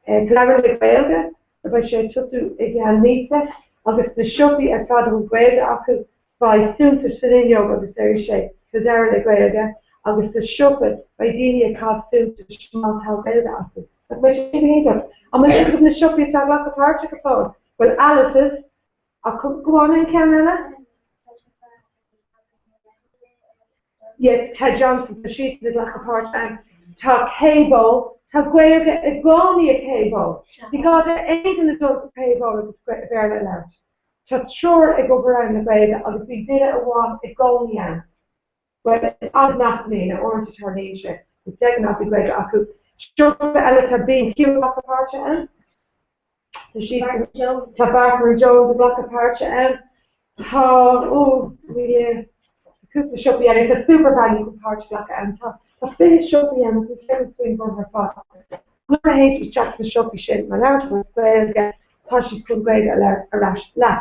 collaborate with Belga. But she took to again Nisa, and the Shuppy and Father of Greg after by soon to Celine Yoga, the very shape, to Dara the Grega, and the Shuppy by Delia costume to Schmal How Belga after. That's my shitty either. And when she was in the Shuppy, I got the part of the phone. Well, Alice's, I could go on in Canada. Yes, Ted Johnson, the sheet is like a part time. Talk Cable, Tá gweilge I gcónaí a cébó. Because éidir na dul cébó agus bhéarla leat. Tá trúr ag go bhar na gweilge agus bhí duine amháin I gcónaí an. Well, as nachnaí na orintí tarnéise, the second of the gweilge acu. Sure eile tá bíon ciú bloc apáirte an. Tá Barker Joe the bloc apáirte an. Tá cúpla siopaí an, it's a super value apáirte bloc an. Tá finis siopaí an, agus finis swing on her fád. Nuair a héit is teach na siopaí sin, mar leir go gweilge tá si chun gweilge leir arás le.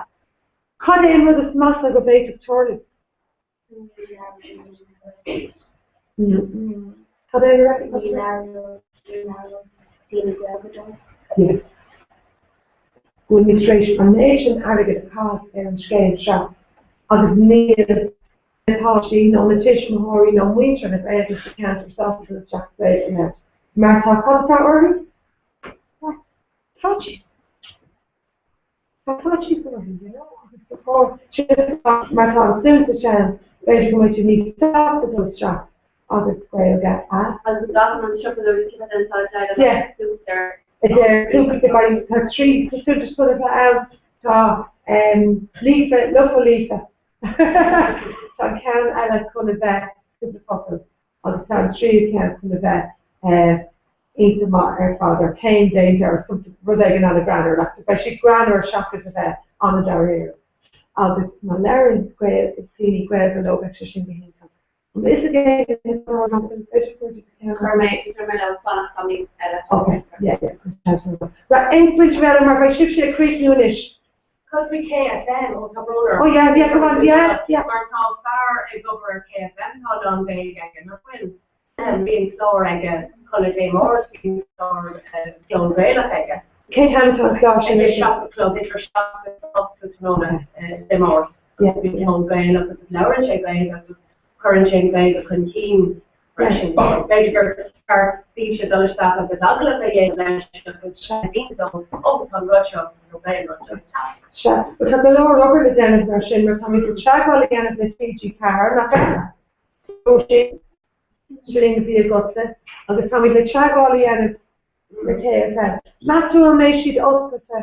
Cad é rud is massa go bhéh Victoria. Cad é rud Yes. Administration an nation agad cost an scale shop. Agus níl páistí nó na tiismóirí nó muintear na bhéidir sa cancer software Jack Spade in it. Mar tá contá orthu? Touchy. Touchy for him, you know. Before she mar tá simple chance, bhéidir go to need to stop the dose shop. Agus gweilge a. As the government shop of the inside Yeah. Tá trí just put it out tá lífa lofa lífa tá cean eile chuna bheith super focus agus tá trí cean chuna bheith intima fád céim danger rud ag an granar le bheith si granar seachas a bheith an dair agus má leirann square is síní gweil an óga sin gohénta. Is again okay, yeah. Right, English madam, my shift she a creek unish. Because we KFM or Cabrona. Oh yeah, come on, yeah. Our tall far is over KFM, how long they get in our win. And being slower again, Holiday Morris being slower, Young Vela again. Kate Hampton, gosh, and the shop club, it's her shop, up to Sonona, the Morris. Yeah, Young Vela, the Lauren Vela, current chain Vela, Conteen, Russian, Vega, our speech is other staff of the Dagla Vela, which I think so, on Russia, Vela. Sure, but the lower rubber the Dennis version, we're coming to check all again of the CG car, not better. So she didn't be a good set. I was coming to check all again of the KFM. Not to a may she'd also say,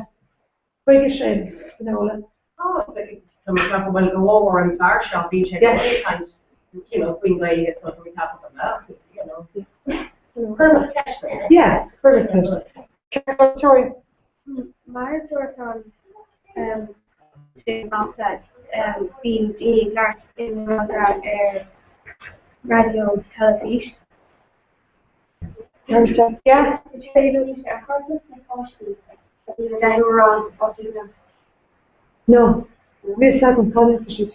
big a shame, you know. Oh, some example will go over and bar shop each and every time, you know, Queen Lady gets something we have them out, you know. Perfect catch. Yeah, perfect catch. Sorry. My work on about that being the large in radio television. Yeah. Did you say you I heard this my question. That were on autism. No. We're second calling for shit.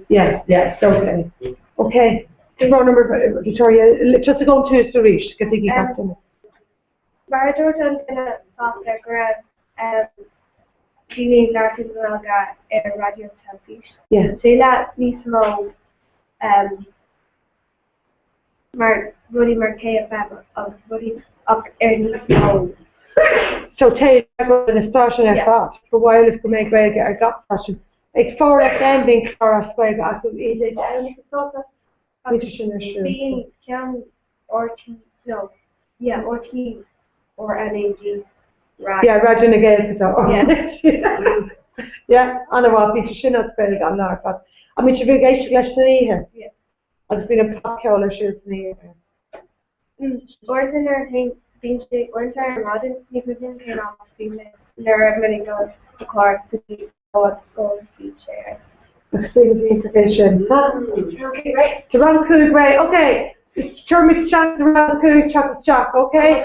Yeah, okay. Okay. Phone number, Victoria, just to go to Sarish, get the back to me. Mara Jordan in a software grad, Jeannie Larkin will got a radio television. Yeah. Say that Nismo, Rudy Marquet of Rudy up Nismo. So take the station I thought for while if to make way get a got station. It's 4FM being for us by I could easily being can or T no. Yeah, or T or NAG. Right. Yeah, Rajan again so yeah, I know what feature she not spelling on that, but I mean she big here. Yeah. I've been a popular shoot me. Ordinary thing being or entire modern people came off female. There are many girls to court to be what school speech there. Explain the information. Okay, great. To run cool, great. Okay. Turn me to chat to run cool, chocolate shock, okay?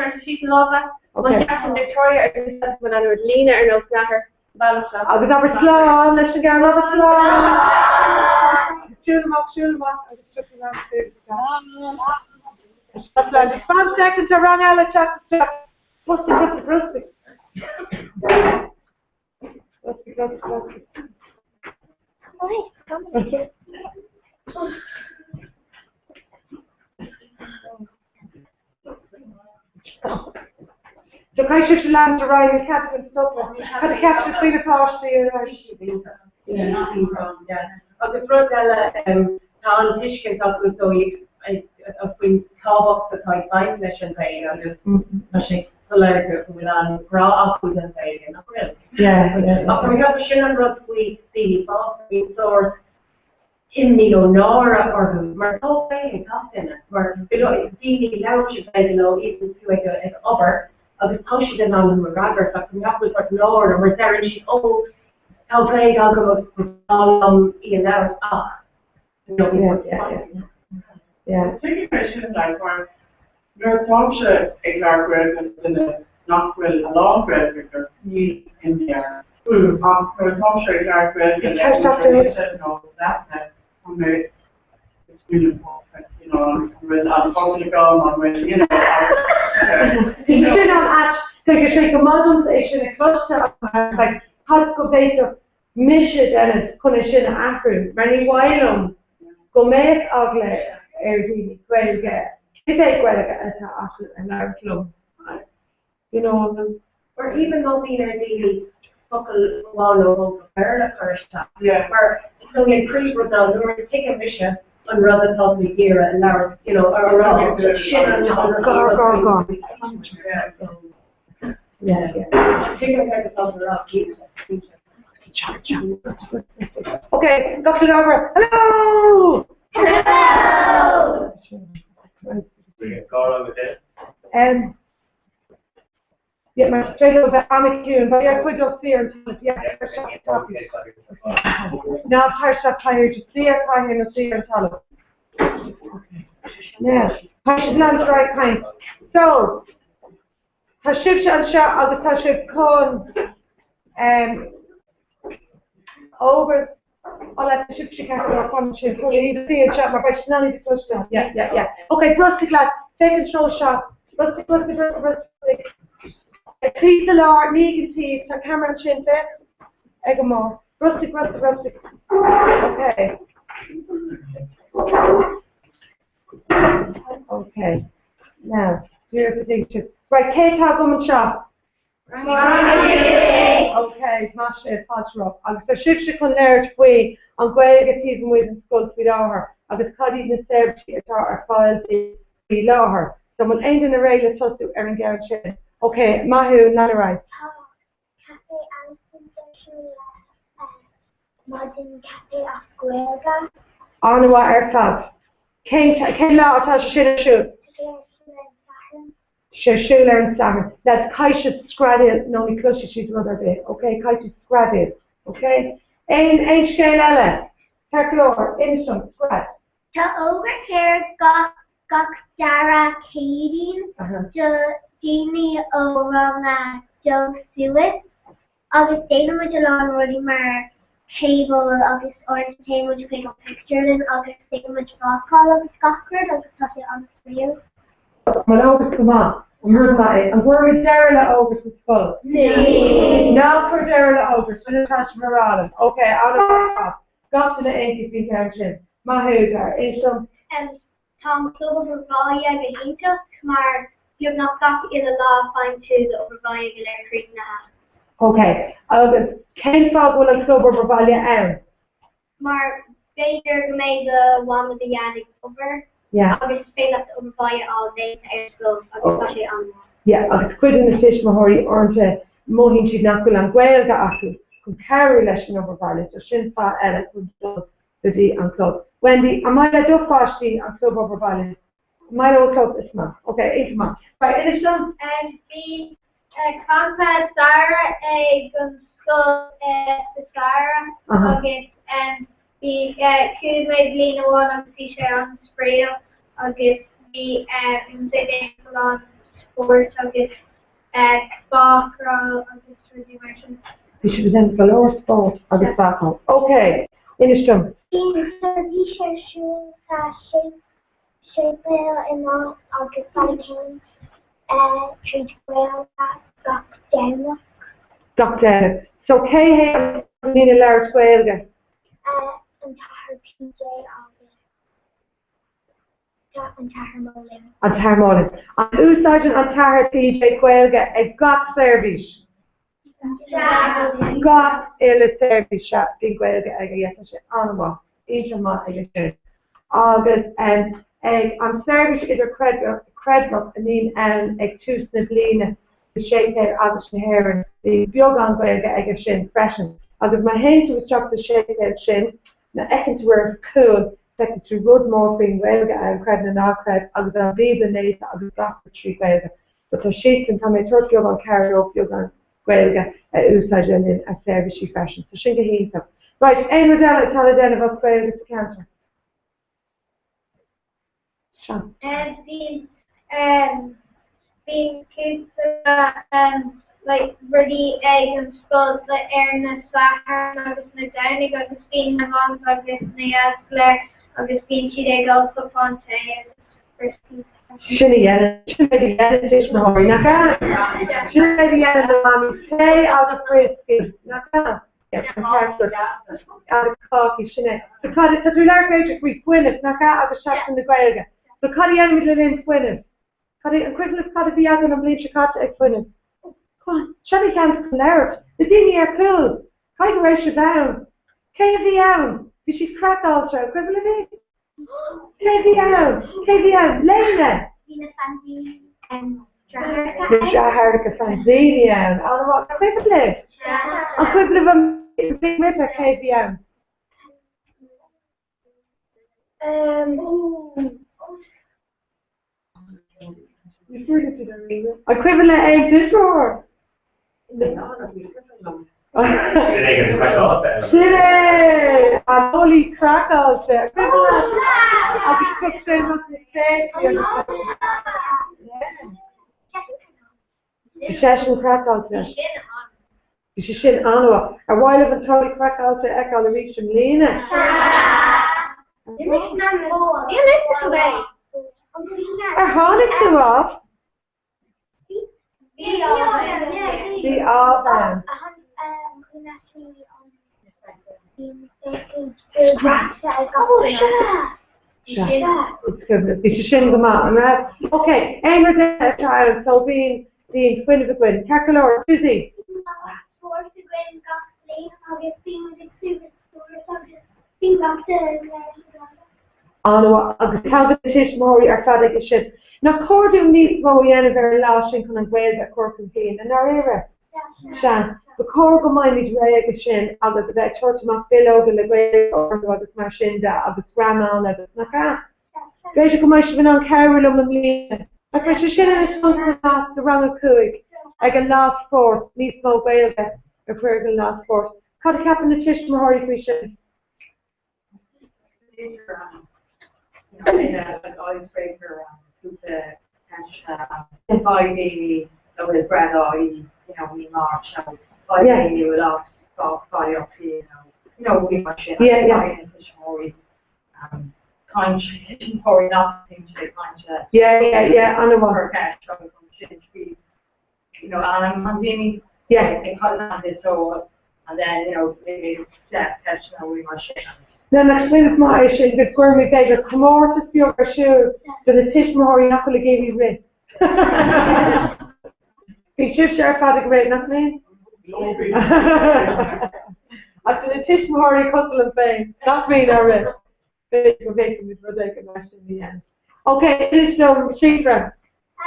Okay. From Victoria, when I was Lena or no flatter, balance up. I'll be over slow, let's get over slow. Shoot them up. I just took them out to that's like 5 seconds to run out of chocolate shock. Rusty. So can I shift the land to ride and catch and stuff? How to catch the cleaner past the Yeah. Okay, Rosella, Tom Tishkin talking so you faoin tábhacht atá baint leis an bhéid agus tá sé soléir go bhfuil an grá acu an bhéid nach bhfuil. Ach go bhfuil sin an rud faoi daoine fásta sóir imní ó nára orthu mar tá féin cátainna mar daoine leabhar si féidir nó even tú ag obair agus tá si den an ragar ach go neapfuil mar náir a mar deann si ó tá féig agam íon leabhar ach. Taking question like one, your function exactly in the not really a long graduate need in there. Your function exactly in the no that's on the it's really important, you know, with public on with you know. You should not ask. Take a modern station a cluster like hot go base of mission and connection after many while go make ugly. Daoine Gaeilge, Gaeilge atá acu an leabharlumm, you know, or even though being a daily focal wall over the first time, where so we increase down, we were taking a mission on rather than the gear and now, you know, or rather the shit on go. Yeah. Taking a look at the rock, Okay, Dr. Dover, hello! Hello! Yeah, my straight over Amicune, but yeah, quit up there and yeah, now Tarsha Tyre, just see her kind and see her tell us. Yeah, Tarsha's not the right kind. So, Tashib and Shah, I'll Tashib Khan, over. I'll let the ship out on ship. See a shot, my personality the first time. Yeah. Okay, rusty glass, second show shot. Rusty. Please the Lord, negative, so camera and chin there. Eggamore. Rusty. Okay. Now, here's the picture. Right, Kate, how come and shop? Okay, smash it, patch rock. Agus the ship she can learn way on Gaeilge even with the school below her. Agus Cuddy the serve she our files below her. Someone ain't in a regular touch to Erin Garrett. Okay, Mahu, Nanarai. Cafe Alison Modern Cafe of Gaeilge. Anwa Aircraft. Ken La Atasha Shoe. Shula and Sagan. That's Kaisha Scradil, no Niclusha, she's another bit. Okay, Kaisha Scradil. Okay? Ein Shkelele. Terklor, Instrum, Scrad. To over here, Gok Dara Kadeen, Dini Oranga Joe Suet, August Dana Magellan Rudimar Cable, August Orange Tame, which click on pictures, and August Dana Magellan Call, August Cockford, August Touch it on the video. Well, August, come on. We're right. And where is Darla August is full? Now for Darla August, and it's Tash Morales. Okay, out of the top. Got to the 80 pension. Mahudar, is some. Tom Club of Volume Galinta, Kamar, you have not got in the law fine to the Overvalia Electric now. Okay, August, Ken Fog will Club of Volume Mar, Bader made the one with the Yannick over. Yeah. August fail at the Overvalia all day to air school. August on. Yeah, August quit in the fish Mahori or to Mohin Chidnakul and Gaeilge Aku, who carry Lesson Overvalia, so Shinfa Ella could do the D and Club. Wendy, am I a do Fashti and Club Overvalia? My old club is man. Okay, 8 months. Right, it is done. And the Compass Sarah, School, the Sarah, August, and the Kuz Lena one on the t-shirt on spray, August, the on sports, August, Sparkle, August, Rudy Merchant. You should have done Valor Sport, August Sparkle. Okay, in the strum. In the t-shirt, shape in August, Valentine, treat well, Dr. So, Kay, in a large Gaeilge. And Tahar PJ August. And Tahar Molin. And Tahar Molin. And who sergeant and Tahar PJ Gaeilge a got service? Got a service shot in Gaeilge a yes, Anwa. Each of my August and an service idir credbrook a nín an ag tús na bliana the shakehead agus na hairan the biogan gaelga ag sin freshen. Agus my hen to instruct the shakehead shin na ekin to wear cool second to road morphine gaelga and cred na cred agus an bibla nate agus doctor tree gaelga. But the shake can come a turf biogan carry up biogan gaelga úsáidin in a service fashion. So shin gahinta. Right, ein model tell den about gaelga to cancer. Sean. Being kids like really egg and skulls the airness sahar agus na down agus being na mom agus na glare agus being she they go so fun Shouldn't dish mahori naka. Shouldn't yet the mommy say out of frisky naka. Yes, out of coffee shouldn't. Because it's a large age we Gwyneth naka out of shots in the Gaelga. The Cuddy enemy in Gwyneth. Cuddy equivalent Cuddy the other and bleach cut at Gwyneth. Come on, Shani can't clear it. The dinghy are cool. Hide ratio down. KVM. Did she crack also? Equivalent KVM. Lena. Jaharika Fanzilian. On what equivalent? Equivalent of big ripper KVM. Equivalent egg this or? Shit! I'm only crackles there. Equivalent. I'll be cooked in with the steak. Session crackles there. You should shit on a while of a totally crackles there. Echo the reach from Lena. Harness off. The oven. It's good. You should shim them out, right? Okay, anger to child, so being twin of the Gwyn. Calculor, busy. On agus calculation more are fadig is shit. Now cordon needs more yen very lashing on ways at cork and pain and our era. Shan, the core go mind is reg shin, agus that church ma fellow the way or agus machinda, agus grandma and agus naka. Veja come I should on Carolum and Lena. Like I should shin in the wrong of Kuig. Like a last fourth, needs more bail that a prayer last fourth. Cut a cap in the tish mahori question. An icebreaker with the cash 5 daily with bread oil, we march out 5 daily without fire up here, we march in kind for nothing to I know what her cash and I'm being they cut on this so and then maybe set cash we march in. Then explain it more, I should get gourmet guys come more to speak your shoes to the tish more you're not going to give you rid. Be shift your father great, not me? After the tish more you cut and fame, not me, not rid. We're making this ridiculous question in the end. Okay, it's no Shifra.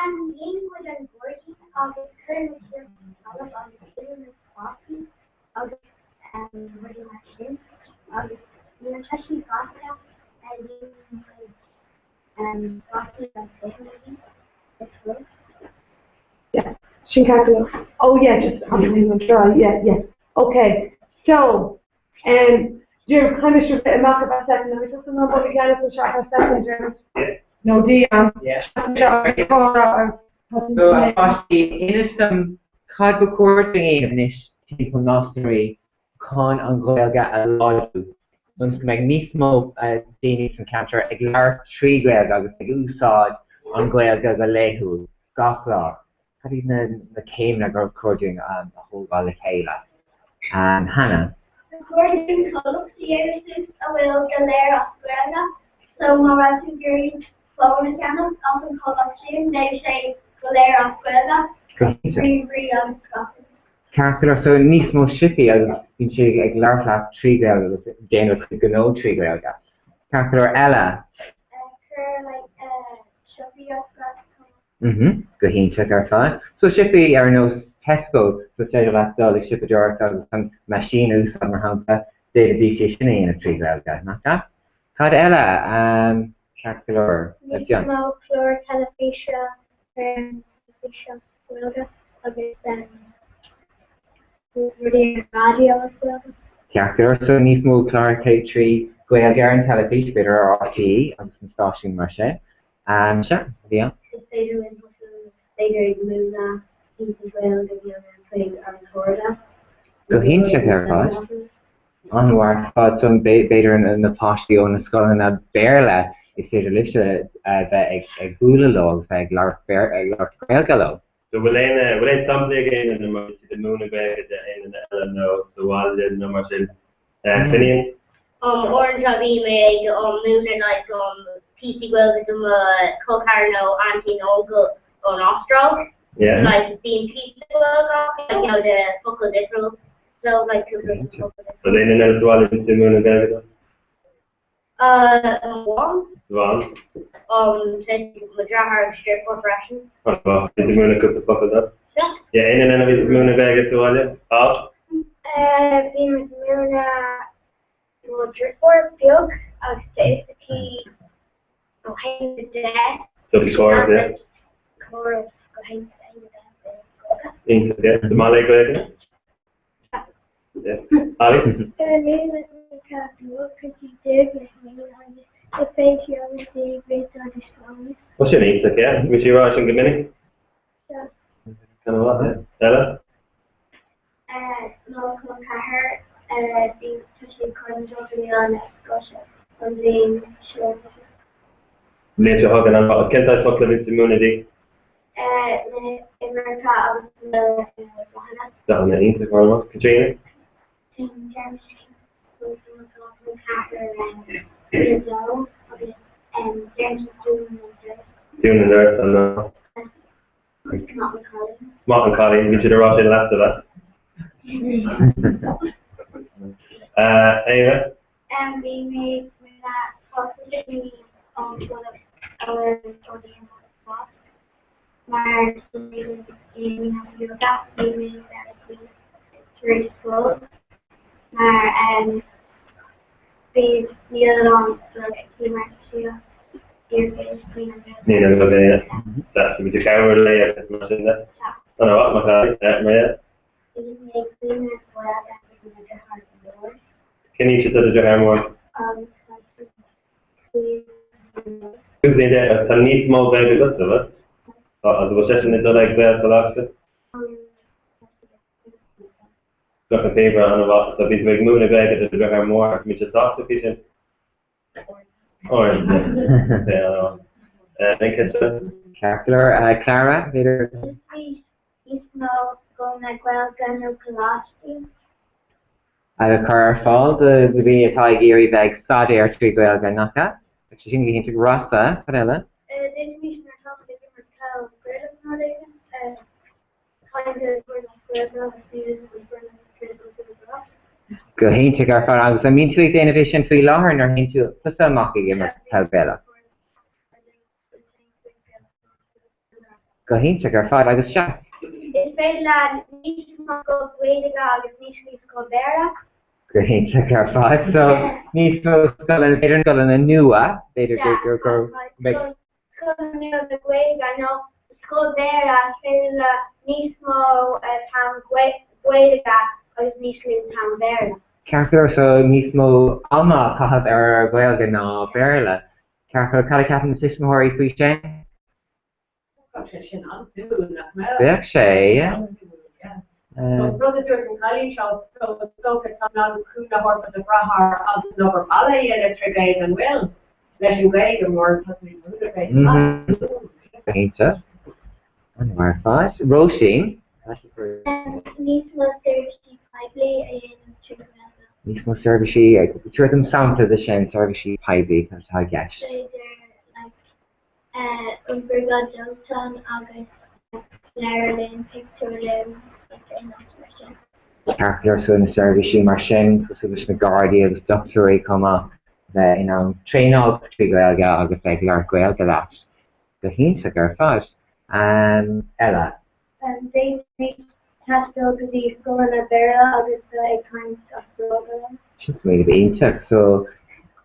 Name was a gorgeous of the current year all about the business coffee of what you mentioned. Especially vodka and vodka and maybe it's good. Yeah, Chicago. Oh yeah, just sure. Yeah. Okay, so Jim, kind of should be a mark of a second. Let me just know what again is the shot for a second, Jim. No, Dion. Yes. So actually, in some card recording of this typical nursery, con an Gaelga a lodge. Ons magnísimo Danish encounter ag lear trí Gaelga agus ag úsáid an Gaelga go léithú gachlár. Cadí na céim na gur recording a whole gáil chéile. Hannah. Recording colors uses a will go léir of Gaelga, so more to green flowing channels often called option they say go léir of Gaelga. Green on Scotland. Carter, so nísmo shippy agus bhín sé ag learfleach trí Gaelga agus déanamh go nó trí Gaelga. Carter Ella. Like Shuffy up that. Go hínte ar fád. So sipi ar nó Tesco so sé bhastal ag sipa deir an machine ús an mar hapla déad bhí sé sinna ina trí gailge nach ta? Cad eile ceartúir a John. Níl chlór telefacia telefacia bhilga agus radio as well. Ceartúir so níos mó chlár trí gailge ar an telefís beidir ar RTE agus an stáisiún mar sé. Se, bhíon? Later Luna, East Israel, the playing Florida. Go hínte ar fád. Anhhair fád son beidir an na páistí ó na scoil na béirle is féidir lise bheith ag gúla log bheith ag leir gailge log. So we'll end something again in the moon of bed and the no the wall in number sin. Finian? Orange Abbey made moon and like PC Wells with Cocarno Auntie Uncle on Austral. Yeah. Like being PC Wells like you know the focal difference. So like So then in the wall in the moon of bed. One. Said Madrahar strip for freshen. Oh, the moon of the fuck up. Yeah, in and the moon of bed to wall. Out. Being with moon well drip for Bjork stays the key. Behind the death. So the chorus there. Chorus behind the Into the Malay bed. Yeah. Ali? The name is Captain pretty big with me on the face here with the great on the strong. What's your name, yeah? Which you are in the minute? Yeah. Kind of what? Ella? Local Caher, the touching corners of the on Scotia on the shore. Later, how can I can't I talk about the community? America, I was Down the East of Katrina? in James local Caher and Joe, and James doing Doing the nurse and Martin Colley, we should have rushed in last of that. Ava? And we made that possibly one of our audience spots. Maar we have that we made that we very slow. Maar we needed on the key Nina, okay, that's with the camera layer, that's in there. I know what, my guy, Can you sit at the hammer? Who's in there? A neat small baby, that's it. The possession is like that, Alaska. Got a paper on the box, so if he's moving a bag at the hammer more, we just talk to people. Orange. Yeah, I think it's a Clara, later. He's now going like well, Daniel Colossi. A car fall, the be a Tigeri bag, Sadir, Trigwell, Ganaka. She's going to be into Rasa, Padella. Then we should talk to different cows, Greta, not even. Kind of for the square, students, critical to the rock. Go hínte ar far agus a mín tú ag déanamh sin faoi láthair nar hín tú amach ag immer talbéile. Go hínte ar fád agus se. Is féidir le níos go bhfuilige agus níos go béire. Go hínte ar fád, so níos mó scoileann féidir scoileann na nua, féidir go Scoileann na bhfuilige nó scoil béire féidir le níos mó tam bhfuilige agus níos tam béire. Ceartúir so níos mó alma caithad ar Gaeilge ná béile. Ceartúir cad ceapan na sistemthirí faoi sé? Bheadh sé, Brother Jordan College, so get some out of Kuna Horp of the Brahar of the Nover Malay and a Trigay and Will. Let you wait and more possibly move Hínte. Anhar fáid. Roisin. Níos mó thuirsí paibli in Trigay. Níos mó servicí, tuair an samta de sin servicí paibli as tá gceist. Umberga Johnson agus Marilyn Picturelin Ceartúir so na servicí mar sin, cosúlas na Guardia agus doctorí cuma bheith in an tréáil trí Gaeilge agus ag lear Gaeilge leat. go hínta gur fád. Ella. They Tasco to the school in a barrel of the kind of program. Just made a bit so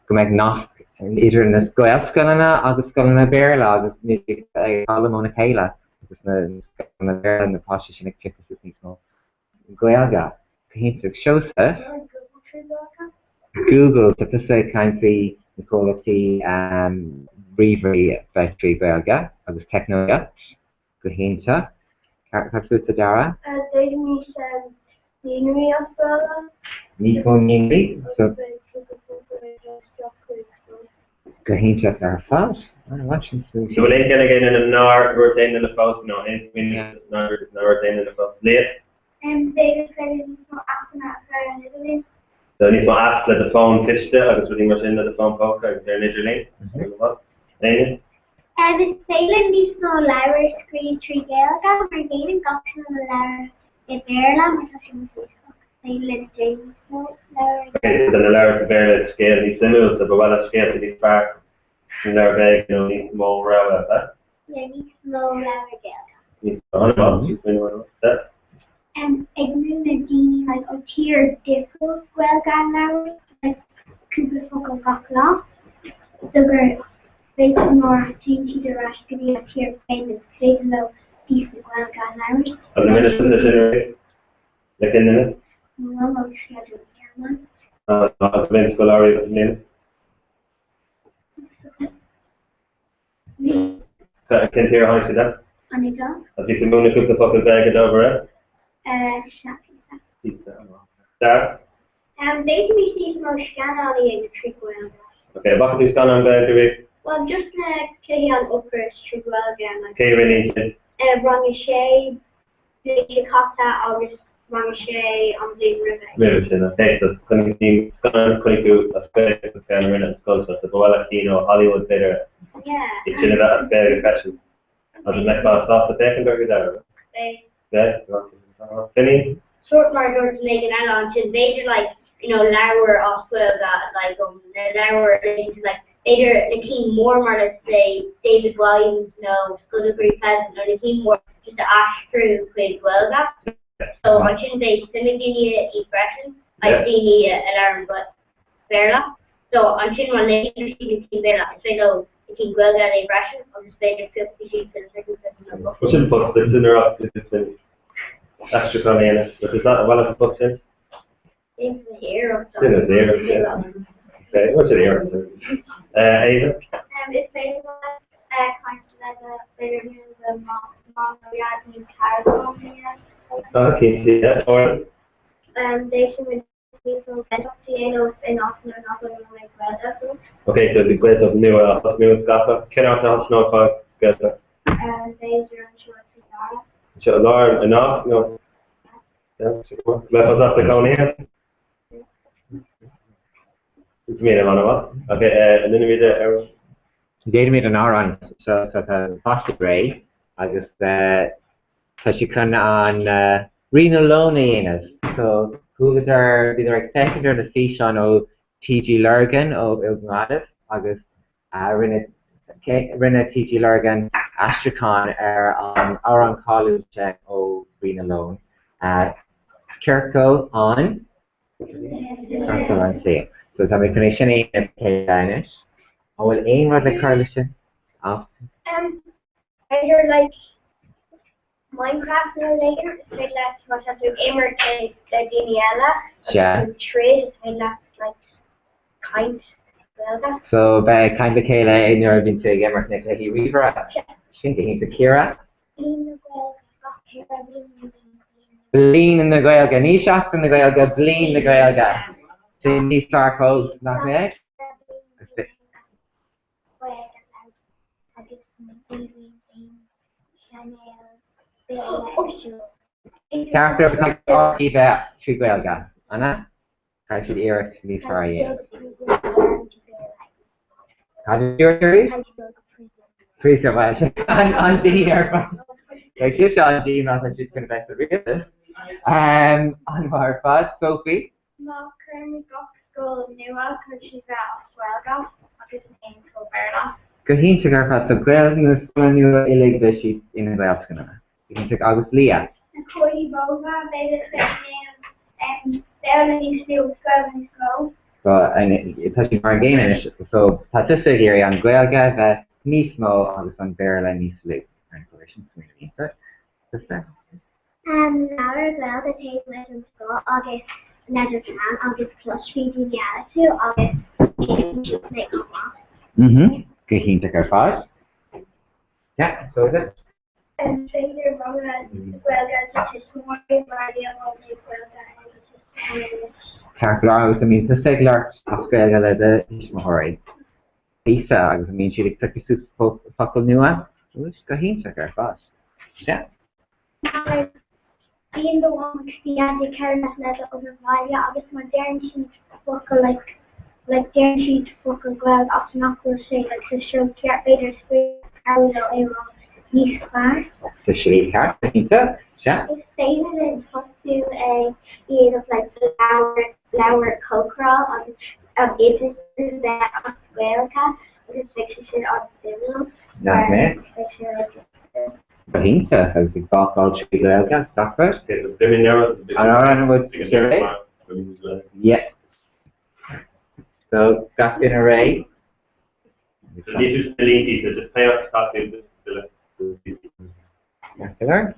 go make knock either in the square scanana or the skull in a barrel or just music column on a kayla. Just the barrel and the position of chicken is no. Goyaga. Hínta shows us. Google to say kind of the quality bravery factory Goyaga or the techno go hínta. Carfuta Dara? They me said Nini of Nico Nini? So, Gahinja Carfas? I'm watching through. So, we're going again in the Nor, we're saying in the post, no, we're saying in the post. Leah? And they decided to go after that in Italy. So, I need to ask the phone pitched it, I was really much into the phone poker, they're in Italy. Amy? The Salem is no library screen tree Gaelga, we're gaining option on the library in Maryland, because in Facebook. Salem James no library. Okay, so then the library Maryland scale, these symbols, the Bawala scale to these parts, and they're big, you know, these small railway, that? Yeah, these small library Gaelga. These on about, she's been one of that. Ignorant Nadine, like, a tier different Gaelga library, like, Cooper Focal Gokla. The girl. They more change the rush to be a tier famous, they know these Gaelga libraries. And the minister generally, like in the minute? No, no, schedule camera. The minister already in the minute? I can't hear how you say that. On the dog? As you can move the cook the fucking bag it over it. Pizza. There? They can be seen more scan on the trick well. Okay, what can you stand on there, do we? Well, just carry on upper trick well again. Okay, really neat. Rangishay, the Chicota, August Rangishay, on the river. River, okay, so can you stand quick to a space of camera and skull, so the Latino, Hollywood better. Yeah. It's in about a very fashion. As a neck boss off the second burger there. Yeah, Finny? Short markers making that on to they like, you know, lower off well that like lower like later the team more let's say David Williams, you know, Scully Pleasant, or the team more just the ash through quick well that. So I shouldn't say simultaneous expression, I see alarm but Verla. So I shouldn't want to see the team Verla. So no the team well that expression, I'll just say the 50 sheets in the second session. We shouldn't put this in there up if it's in extra funny in it, but it's not well as a book in. It's the hero. It's in the hero, yeah. Okay, what's the hero? Ava? It's basically kind of like they're doing the mom reacting to Okay, see that. Or? They should be so better in Austin and not like weather. Okay, so the grades of new Scaffa. Can I also know if I get that? They are short Zara. So Lauren, enough? No. Yeah, sure. Let us have to go in here. It's me, I don't know what. Okay, and then we did Data made an hour on so the pasta gray. I just so she can on renal lonely in it. So who is our either extension or the fish on TG Lurgan of Ilganatis. I guess Rinna TG Lurgan Astracon are on college o renal lone. Kirko on see. So the connection in Danish. I will aim with the coalition of I heard like Minecraft and later like what have to gamer Daniela. Yeah. Trade like kind so by kind of Kayla in your been to gamer next he Weaver. Thinking he's Kira. Bleen in the Goyalga, Nishak in the Goyalga, Bleen in the Goyalga. See these charcoals, not it? Character of the country about two Goyalga. Anna? I should hear it to be sorry. How did you hear it? Please go back. On dinner. Like this on dinner, I should confess to this. On our first, Sophie. No, currently got school new because she's out of Swelga. I just came to Berla. Goheen to Garfat, so Grail News, New Illig, the sheep in the Alpscana. You can take August Leah. Corey Bova, they just they're living still going slow. So, and it's actually more again, and so, Patista here on Grailga, that Nismo, August on Barrel and Nislig. Information community. Sister? Now as well, the tape legend school, August Nether Can, August Plush Feeding Reality, August Make Mm-hmm. Goheen to Garfat. Yeah, so is it? And Trader Rona, Grailga, just more variety of Grailga. Tarklar, I mean, the Seglar, Australia, the Ishmahori. Isa, I mean, she'd expect to see Fakul Nua. Which Goheen to Garfat. Yeah. Being the one the anti-Karen has never over value, August my guaranteed fucker like guaranteed fucker glad after not will say like the show get better spirit carries out a wrong nice class. The Shri Car, Goheen, yeah. It's stated and talked to a year of like the lower co-crawl of businesses that Australia is fixation on similar. Not me. Goheen to has the golf called Shri Grailga, stop first. Yeah. So, got in array. So this is the lady, so the player started Macular.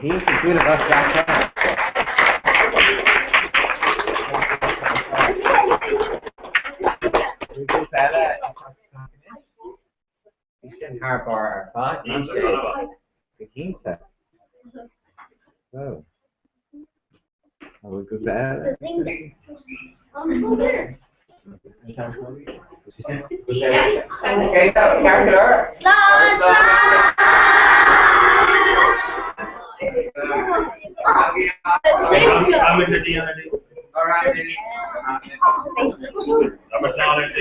He's the good of us, Jack. Good fella. You shouldn't harbor our thought. The Ginta. Oh. Oh, good fella. Okay, so calculator. I'm in the DNA. All right, Diddy. I'm a talent.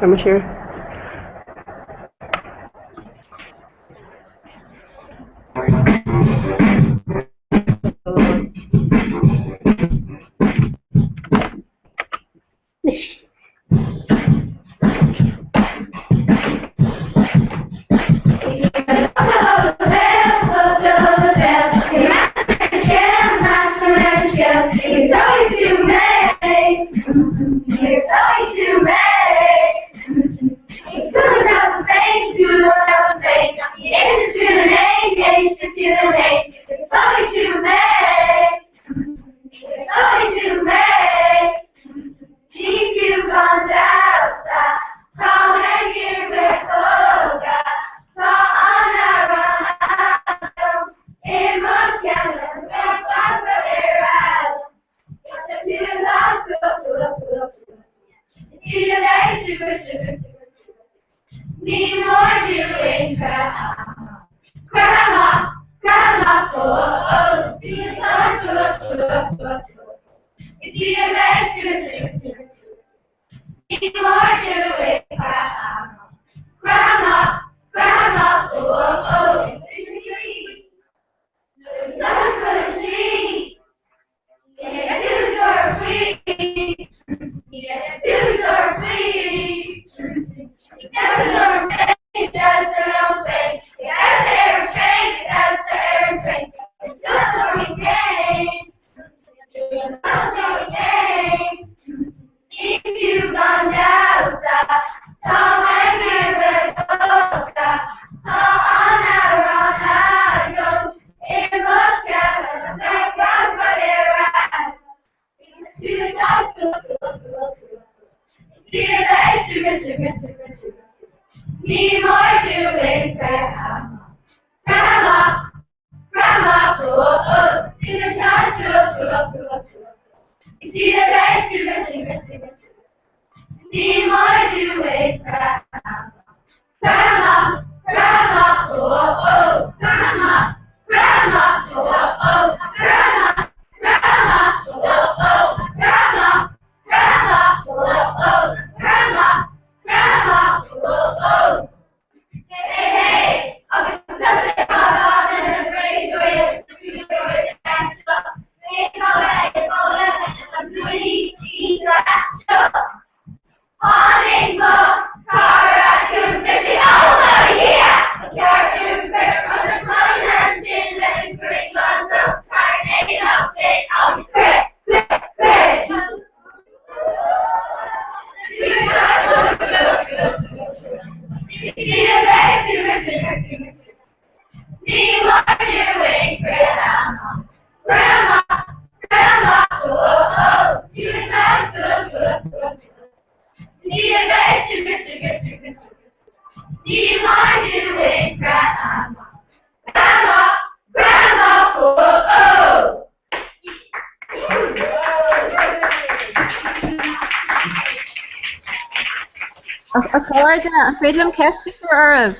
How much here? If you've gone down south, come and give it See my doing, Grandma, Grandma, oh, oh, Grandma, Grandma, oh, oh, Grandma, Grandma, oh, oh, Grandma, Grandma, oh, oh, Grandma, Grandma, oh, oh. Hey, hey, I'll get something on and a great joy, Grandma, Grandma, oh, oh, you sound good. Need a bed, sugar. Do you mind doing, Grandma? Grandma, Grandma, oh, oh. A card an félum ceiste for oribh.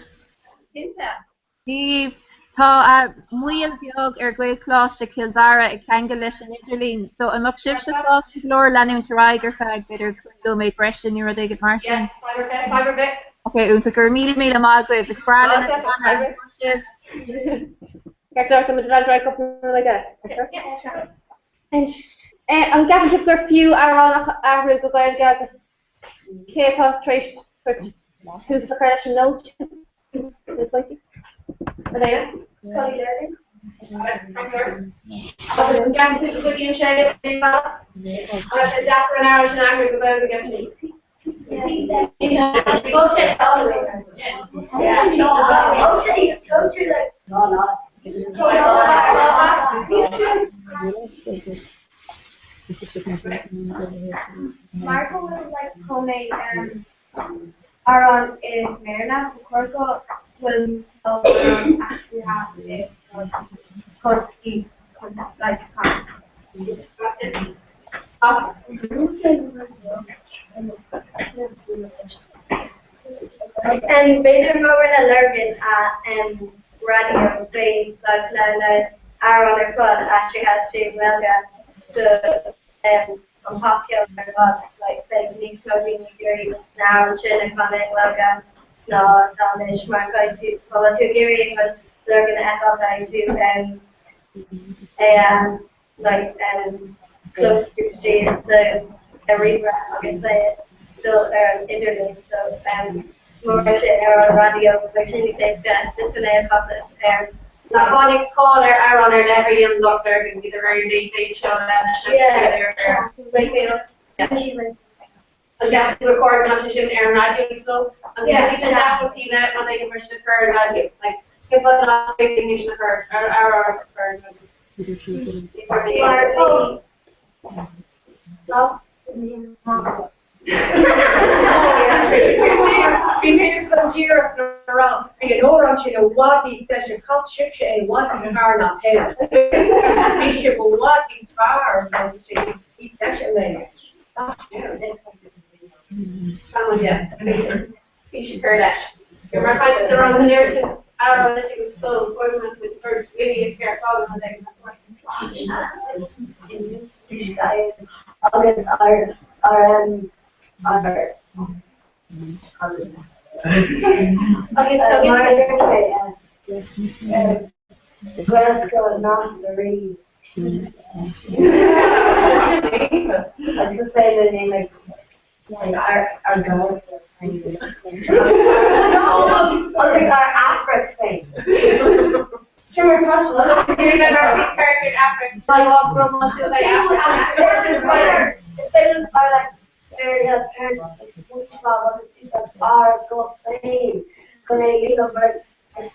Díobh tá muíal beag gcuidhcláiste Kildare ag cheanga leis an Idirlín, so amach sibh se sáil glór leanúint ráig ar feadh beidir chuindú mé breisin ní rud ag mar sin. Ok, únta gur míle mágah is sprálan na bhana sibh. An gafan si gur fiú aránach ahrú go bhfuil gaga céfá tréis who's the correction note? It's like Anaya? Marco would like to homemade Aaron is Marina. Corco will actually have it because he's like and Bader over the Lurgan radio plays like Aaron or Fun actually has to welcome to popular like Nick Cody Gary now Chin comment welcome no Danish Marco to follow to Gary but they're gonna echo that to like close to the street so every I can say it still internet so more on radio actually they've got this and that Iconic caller, Aaron, or never young doctor can be the very late show that. Yeah. And you have to record not to shoot Aaron radio, so yeah, even that would be that when they can push the current radio. Like, give us a big ignition of her, our current We made some years around. You know, what he says, you can't ship you a one in her not head. He should go what he far, so he says it later. You should hear that. You remember I the wrong narrative? I don't know if it was so important with first video care problem and then Glasgow not the read. I just say the name like our girls. I think our Africa thing. Sure, touch you remember we character Africa. I walk from one to like Africa. They just are like very parents like are go playing. When they but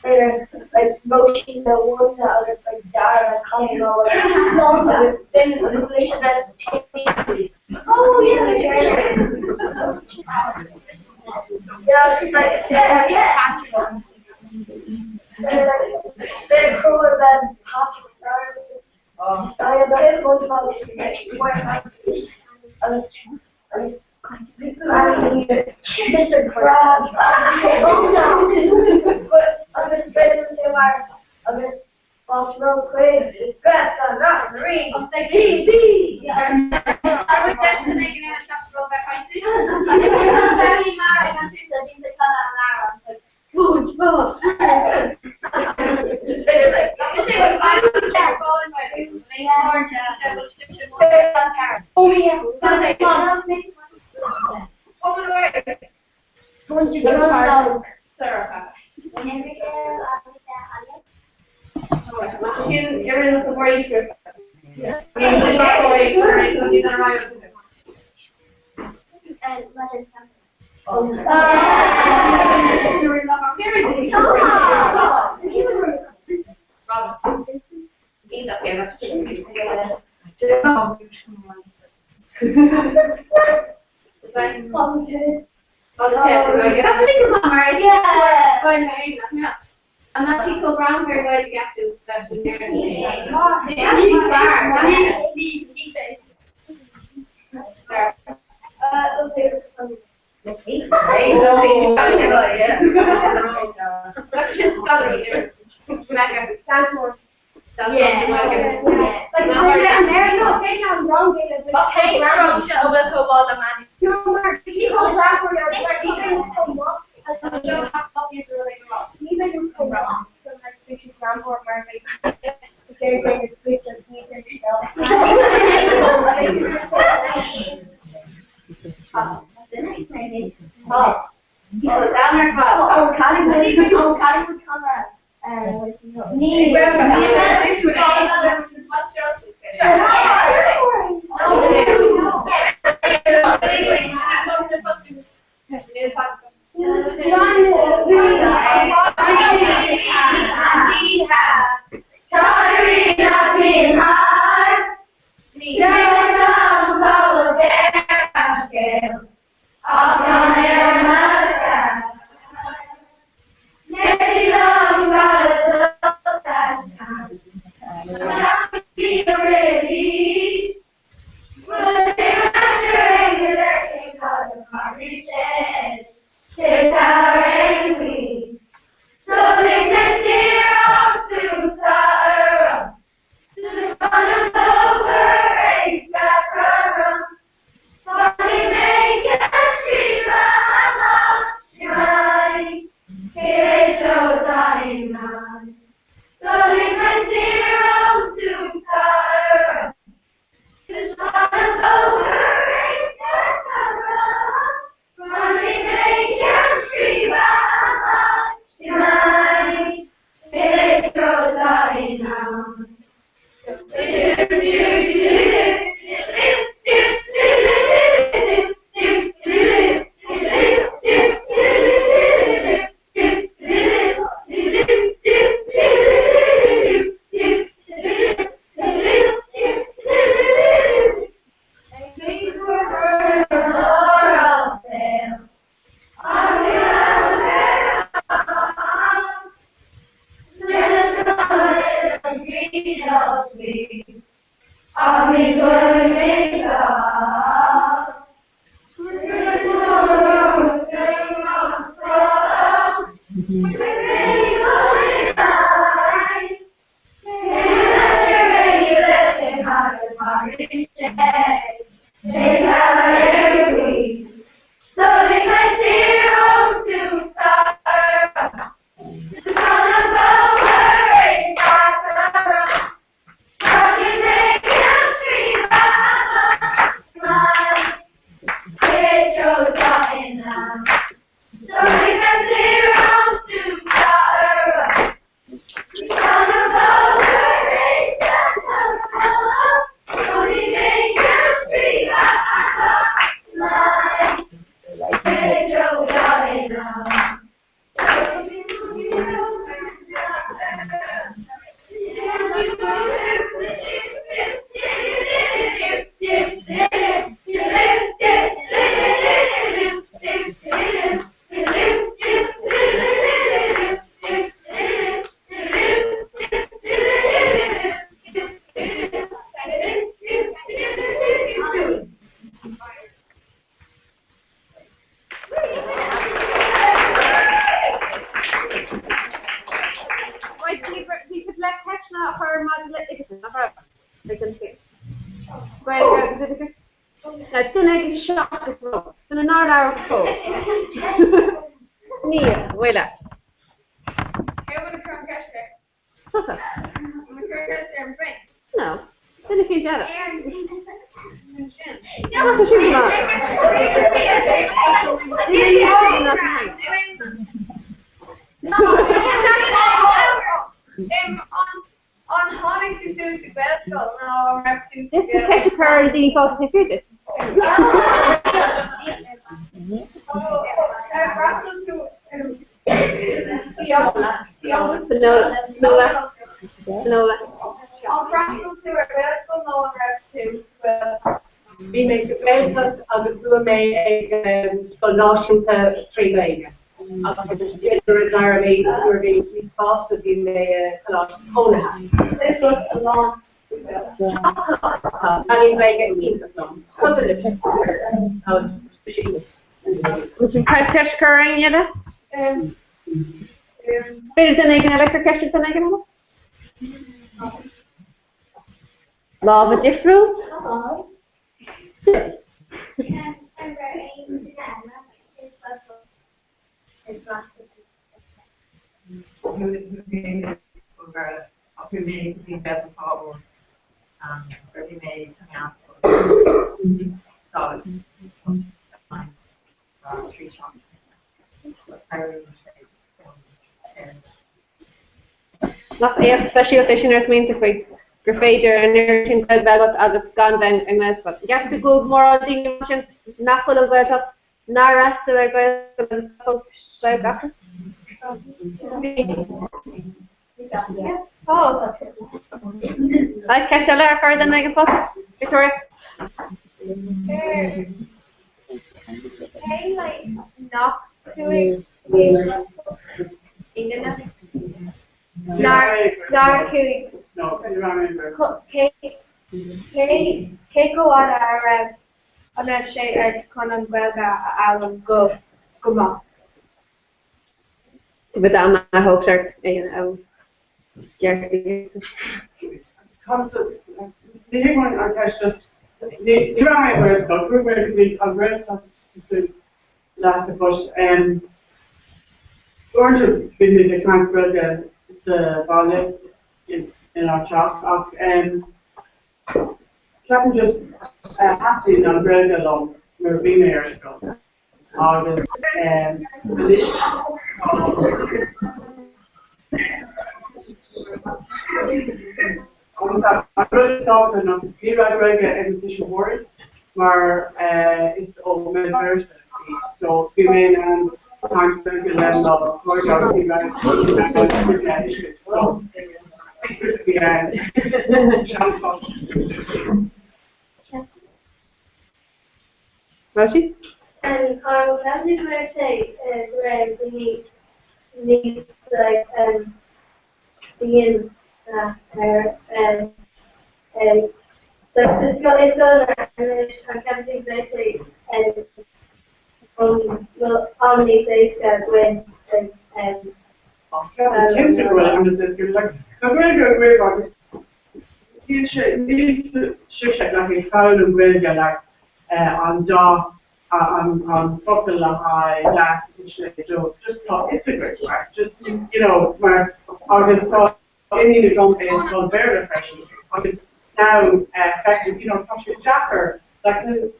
they're like motion the one the other like Dara coming over. Then the that oh yeah, yeah, she's like yeah. They're cooler than Patrick Star. I have a good one about But I'm just ready to say why. I'm just walking real quick. It's dressed on not the ring. I'm like, hey, I was just making a shot to go back. I see. I'm married. I'm just a decent color. Food, food. Oh yeah. Over the way. Going to get hard. Sarah. Everyone looking for you. Yeah. I'm not too so brown very well to get to that. her model, it's not her. They can see. Well, now, then I get shot this road. Then another hour before. Nia, wait up. What's up? No. Then if you get it. What's the shoes on? On Honey to do the best, no, rep to This is catch a car and the focus if you did. Finola. On Russell to a vertical, no rep to we make the best of the blue may solution to 3 days. General Larry, we're being response to the Cologne. This was a long. I mean, like a piece of them. Would you try catch car in yet? Is the naked electric catch the naked? Law of a different. Not especially what they means if we graffiter and everything said about as it's gone down in this, but you have to go more on the emotion, not full of it up, not rest of it, like that. Oh, I catch a lot harder than I can put. Victoria. Hey, like, not doing Narku. No, you remember. Keiko on our shade Conan Belga Alan go come on. But I'm not hope sir, you know. Comes to the one I just the remember but we're going to be a rest of the last of us and going to be the transfer the ballet in our shop and Captain just actually not very long we're being there ago August and ik wil het nog hierbij gebruiken en het is gehoord, maar is ook met versie. Zo, ik ben een handwerker en dan voor jou die wij Rosie? And Carl, how did I say, Greg, we need like, begin, so it's got and I can't think exactly, and on these days, when, on popular high last just not integrate, right? Just you know, where I just thought any of the companies called very refreshing. I mean now effective, you know, Tasha Jacker, like the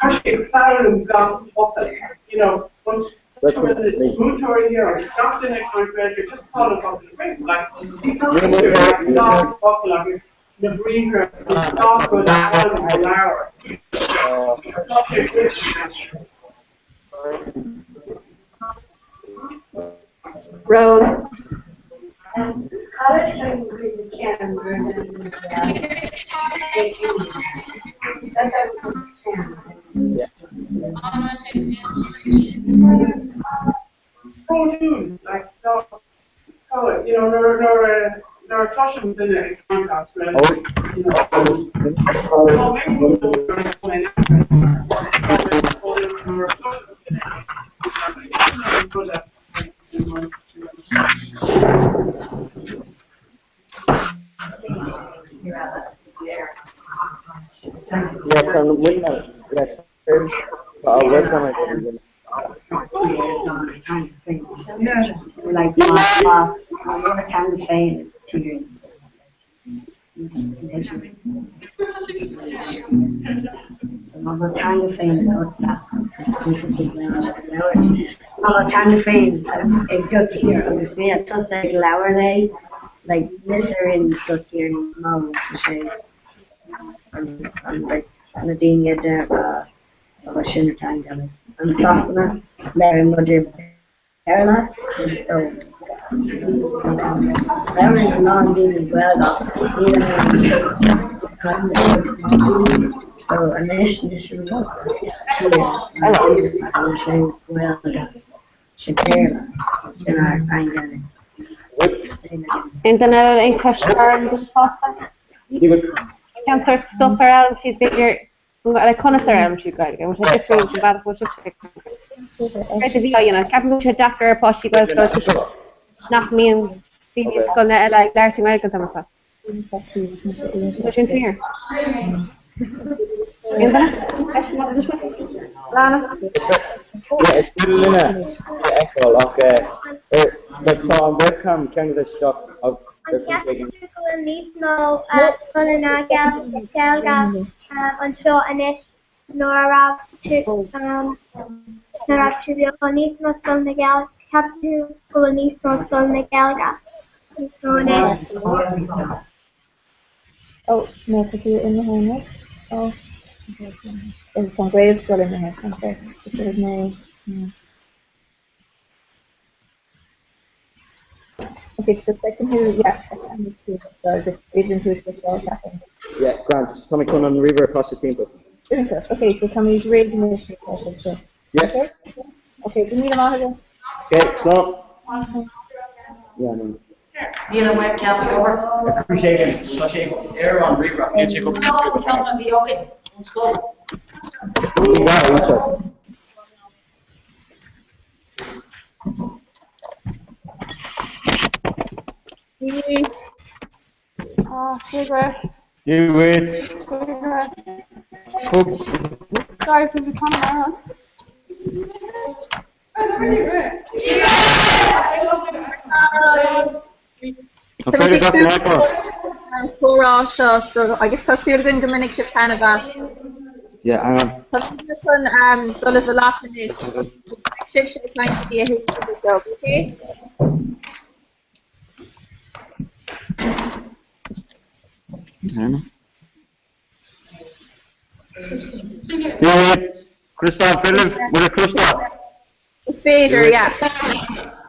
Tasha Fallon got popular, you know, but the food tour here or stopped in a contract, just call it popular ring. Like these are not popular. The breeder is not with the flower. Road. Like so, you know, there are cautions in the contracts, right? You know, Yes. Welcome again. Like another kind of fame to another kind of fame another kind of fame just here understand it's just like lower day like litter in just here now and like Nadine there a shin time and softener there in the gym Erna so Erna is non-being as well so initially Internet in question can't sort stuff around she's bigger like connoisseur around she's got which is different about which is right to be you know Captain to Jacker posh she goes not me and Phoebe's gonna like darting out and stuff which in here Lana? Yeah, it's still in echo, okay. But Tom, welcome, Canada stuff of different Oh, no, could you in the homework? Oh, there's some grades still in the head. I'm sorry. So there's no. Okay, so second here, yeah, second here, so the reason who's the well happened. Yeah, Grant, Tommy Cunnan, River across the team. Okay, so can we read the mission question? So. Yeah. Okay, do you need a model? Okay, stop. Yeah, no. You know, webcam over. Appreciate it. Error on regraph. You check up. No, be okay. Let's go. Cigarettes. Do it. Guys, there's a camera on. So I guess that's your going to manage your Canada. Yeah, hang on. So there's a lot in it. Shift line to the job, okay? Do it. Christoph, Philip, with a Christoph. It's Vader, yeah.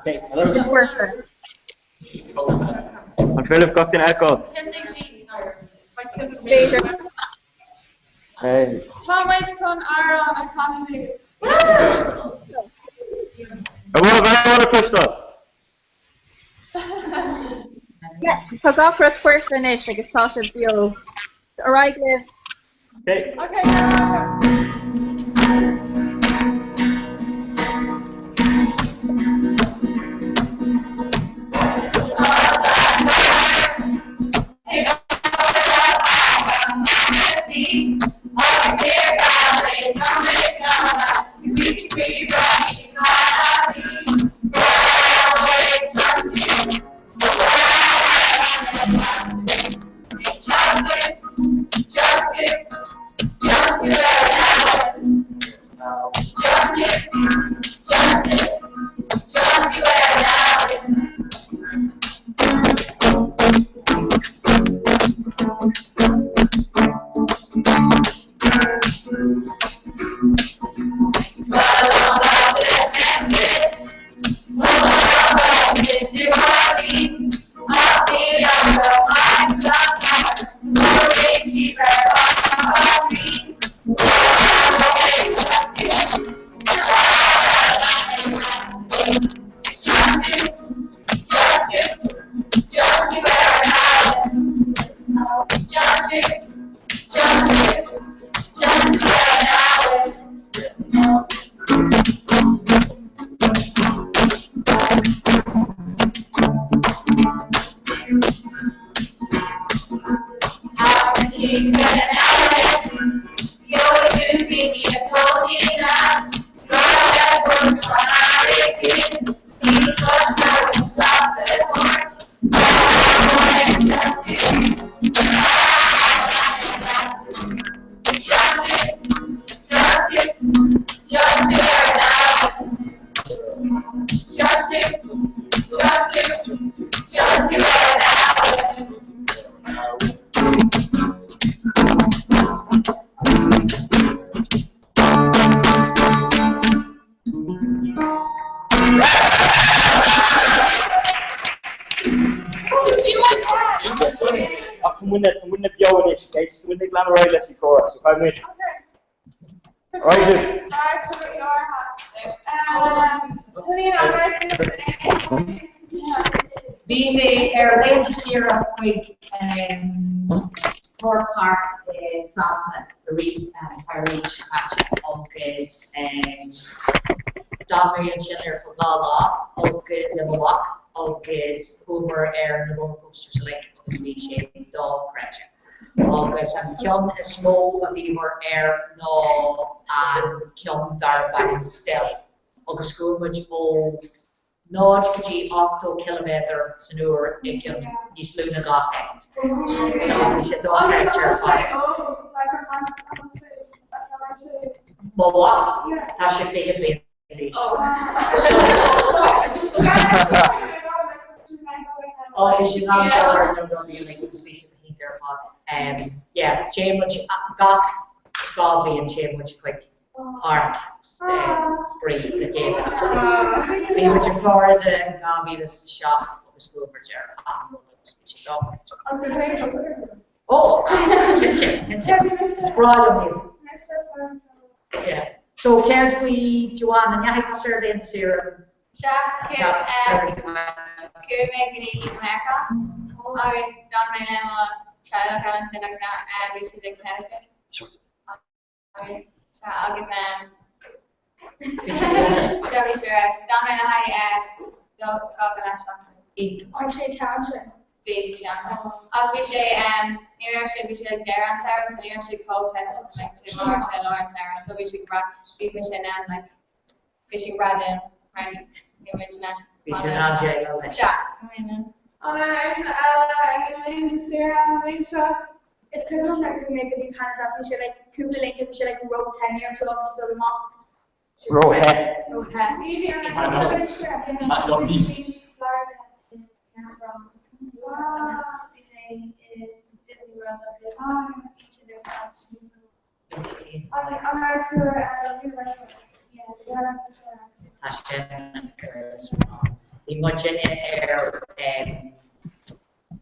Okay. It's a worker. And Philip got an echo. Vader. Hey. Tom waits from Aaron and Connie. I want a Christoph. Yeah, because after it's first finish, I guess Tasha would be alright, Liv. Okay. Okay. She's got an hour. You're Someone Bionish, guys, someone Glen Royal at the chorus, so 5 minutes. Right, dude. Bí mé ar léanta siar chuig Moore Park Sasna a ri Paris agus Don Marion Schiller for Gala agus Limawak agus Hoover ar na roller coasters like agus bhí sé dá creature. Agus an ceann is mó a bhí mar ar nó an ceann dar bhaim still. Agus scuamuid ó náid go dtí 8 km san uair ag níos lú na gá second. So bhí sé dá creature Mó tá sé fiche bliain líis. Is you not over no building like we speak of the heat there pod. Yeah, chain much got godly and chain much quick park spree the game. Be much Florida and now be this shot of the school for Jared. Oh, spread on you. Yeah. So can't we Joanne and Yahi Tasser then Sarah? Good making it America. Always done my name on child talent and we should get Connecticut. I'll give them. Joey sure. Done my high don't copy that something. Actually, township. Big jump. Obviously, New York should be should there on Sarah, so New York should protest like to Marshall or Sarah, so we should grab people should and like fishing Brandon, right? Image now. It's kind of like we make it kind of stuff. We should like Google like we should like row 10 years old so the mom. Row head. Imagine air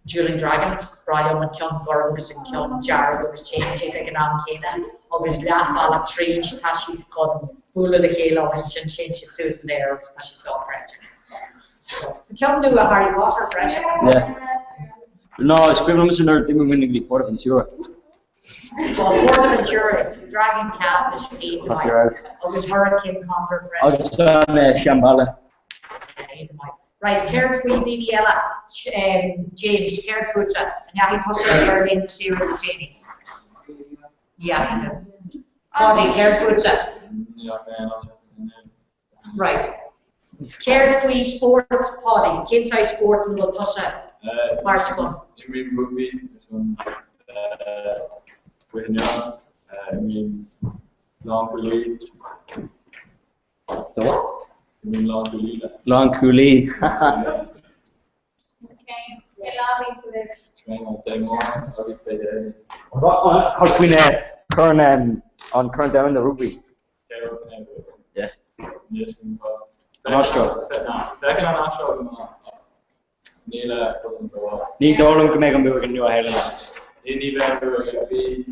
Julian Dragons, Brian and John Burrows and John Jarrett was changing economic Canada. Obviously, that fall of trees, Tashi called full of the Kalo, and she changed it to there, Tashi dog fresh. We can't do a Harry Potter fresh. Yeah. No, it's criminals in our team winning the Portaventura. Well, Portaventura, Dragon Catfish, Pete, August Hurricane Conquer fresh. August Shambhala. Right, Carrot Queen DDL, James, Carrot Fruitsa, and Yahi Pussy are in the series, Jamie. Yeah, he did. Paddy, Carrot Fruitsa. Right. Carrot Queen Sports, Paddy, Kid Size Sport, and Lotussa. March 1. I mean, rugby, Young, I mean, long lead. The what? I mean, long lead. Long Cooley. Okay, allow me to this. Train all day more, obviously. How can we current down the rugby? Yeah. Yes, I'm not sure. I'm not sure. Neil doesn't go off. Need Dolan can make a move in New Ireland. Any better be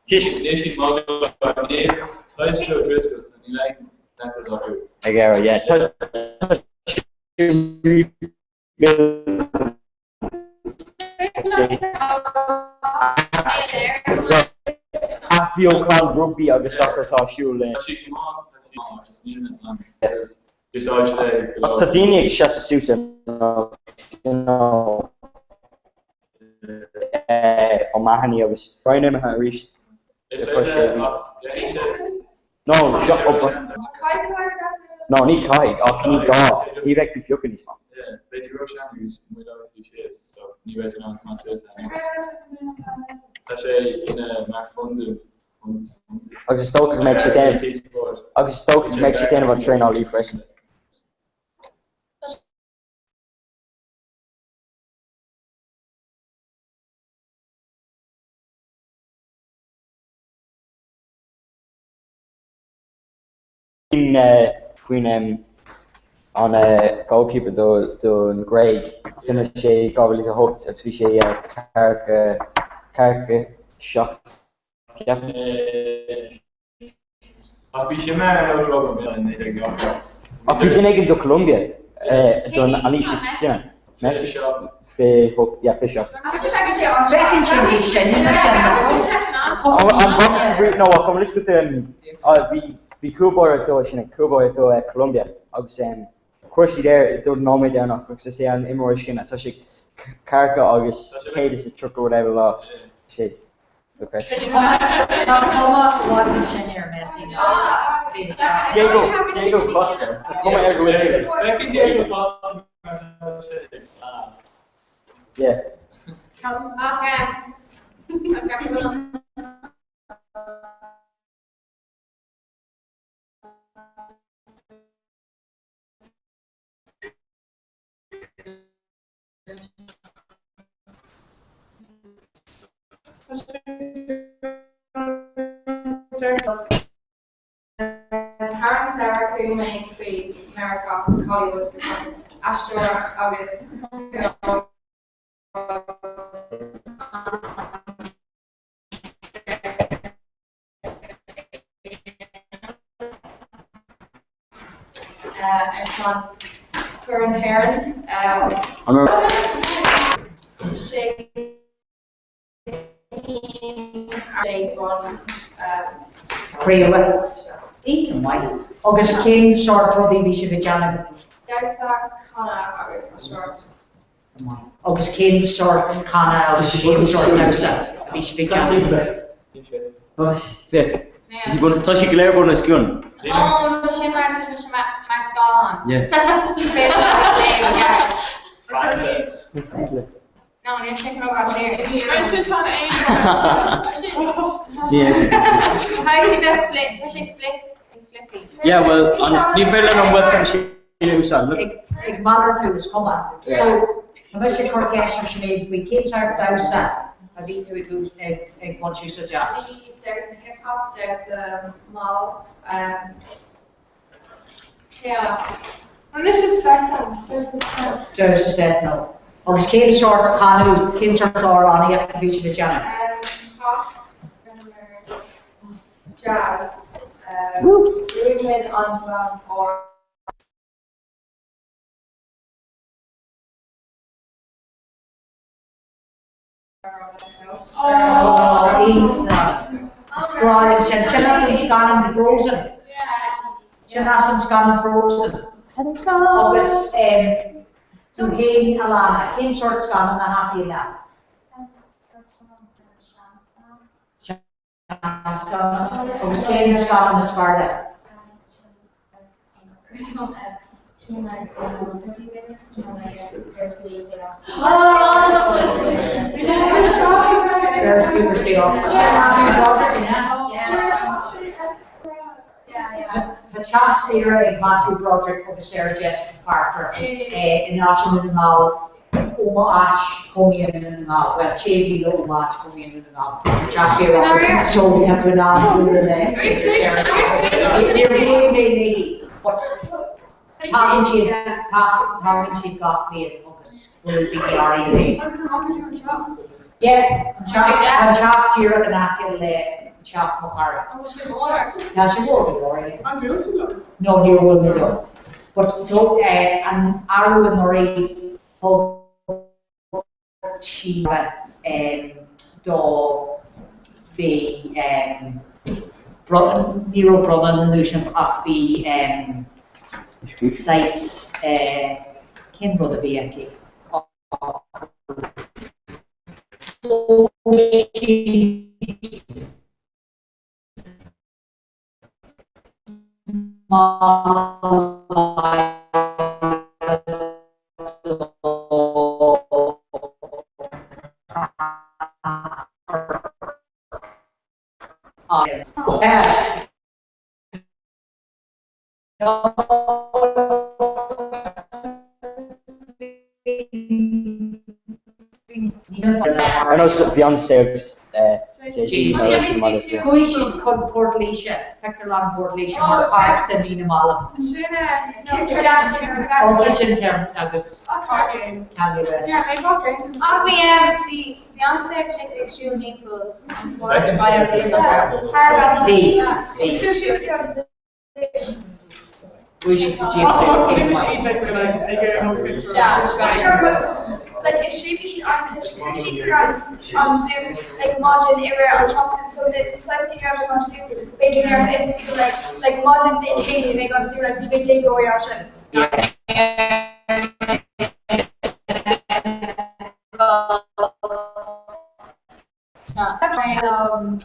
Tish model of Neil. Let's go Driscoll's and he like that is all good. I get it, yeah. Half called rugby agus soccer tá siúil. Tá daine ag seasamh suite ó maithanaí agus roiinnim a rís No, shut up. No, ní caiig, ach ní gá. Ní bheith tú fiocin níos má. Betty Roshan is without clichés, so ní bheith an an sé. Tá sé ina mar fundu. Agus tóca méid sé déanamh. Agus tóca méid sé déanamh an train all leaf freshen. Queen an goalkeeper don Greg dyna sé gofal a hopt a fi sé carca shocked. Fi sé mar an Robin Mill A fi den egin do Colombia don Alicia Sinna. Messi fi shocked. No, I'm listening to the Cuba to Colombia. I was Croatia there, don't know me there now, because I say I'm immersion at Toshik Karka August, Kate is a truck or whatever law. Shit. Okay. Diego Costa. Come on, yeah. Karen Sarah who make the America Hollywood Astro August it's on Karen Heron Creative. Ethan White. August King, short Roddy Bishop Dausa Connor August short. August King, short Connor, August King, short Dausa Bishop Fit. Is he going to touch a glare on his gun? Oh, no, she might have my skull on. Yeah. Francis. No, I'm thinking about here. Yes. How she does flip? Does she flippy? Yeah, well, you feel like on webcam she knows that. Look. Big matter to us, come on. So, unless you're Corkesha, she made we kids out Dausa. I need to do what you suggest. There's the hip hop, there's the mall, yeah. And this should start then. There's the set no. August King, short Canu, King, short Dorani, at the Bishop Pop, jazz, Ruben on or Scanning Frozen. Shannon Scanning Frozen. August, to gain Alana, King short scanning and happy enough. August King scanning the Sparta. There's people stay off. The chat series Matthew project of Sarah Jessica Parker in National Now Match coming in and now well Chevy low match coming in and now chat series so we have to now do the Sarah they're really Tom and she got me in focus will be yeah chat to your Chap Mohara. Now she wore I'm beautiful. No, he will be done. But and Arlo and Marie, how she do the Nero brother the notion of the size Ken brother be aquí. I know Beyonce Cui sin con Portlaoise, Pector Long Portlaoise, mar arts the Mina Malaf. Kim Kardashian. Audition term, agus Kanye West. The Beyonce chick is shooting for Steve. We should like if she on Zoom, like modern era or something, so the slicing around on Zoom, Beijing era is like modern day Katie, they got to do like big takeaway or something.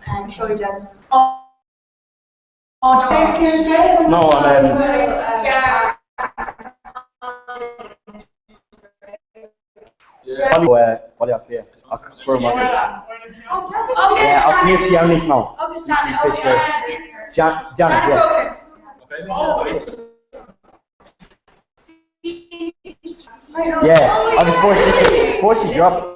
And show you just. No, Polly clear. Yeah, I'll clear see only small. Janet, yes. Yeah, before she dropped.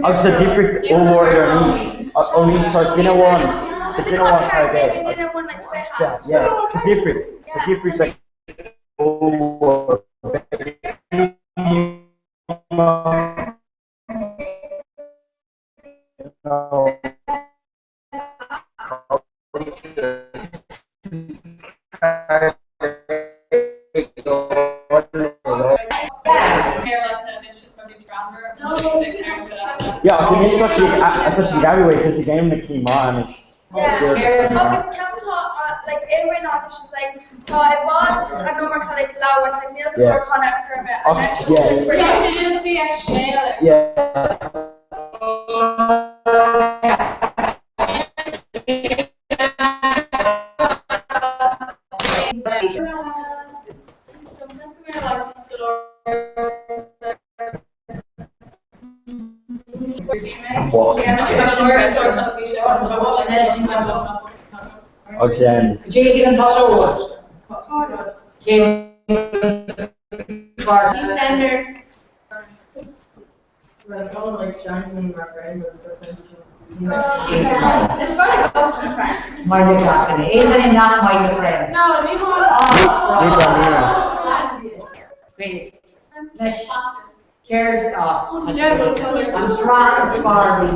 Agus a different over niche. Only start dinner one. The dinner one per day. Yeah, it's different. It's different like over. Yeah, I can especially everywhere because the game that came on is. Like every audition, like it was a number called like loud, like near the floor corner Jake and Tasha came Sanders. It's about like ghost friends. My God, even not my friends. No, leave Wait, let's carry us. I'm strong as Barbie.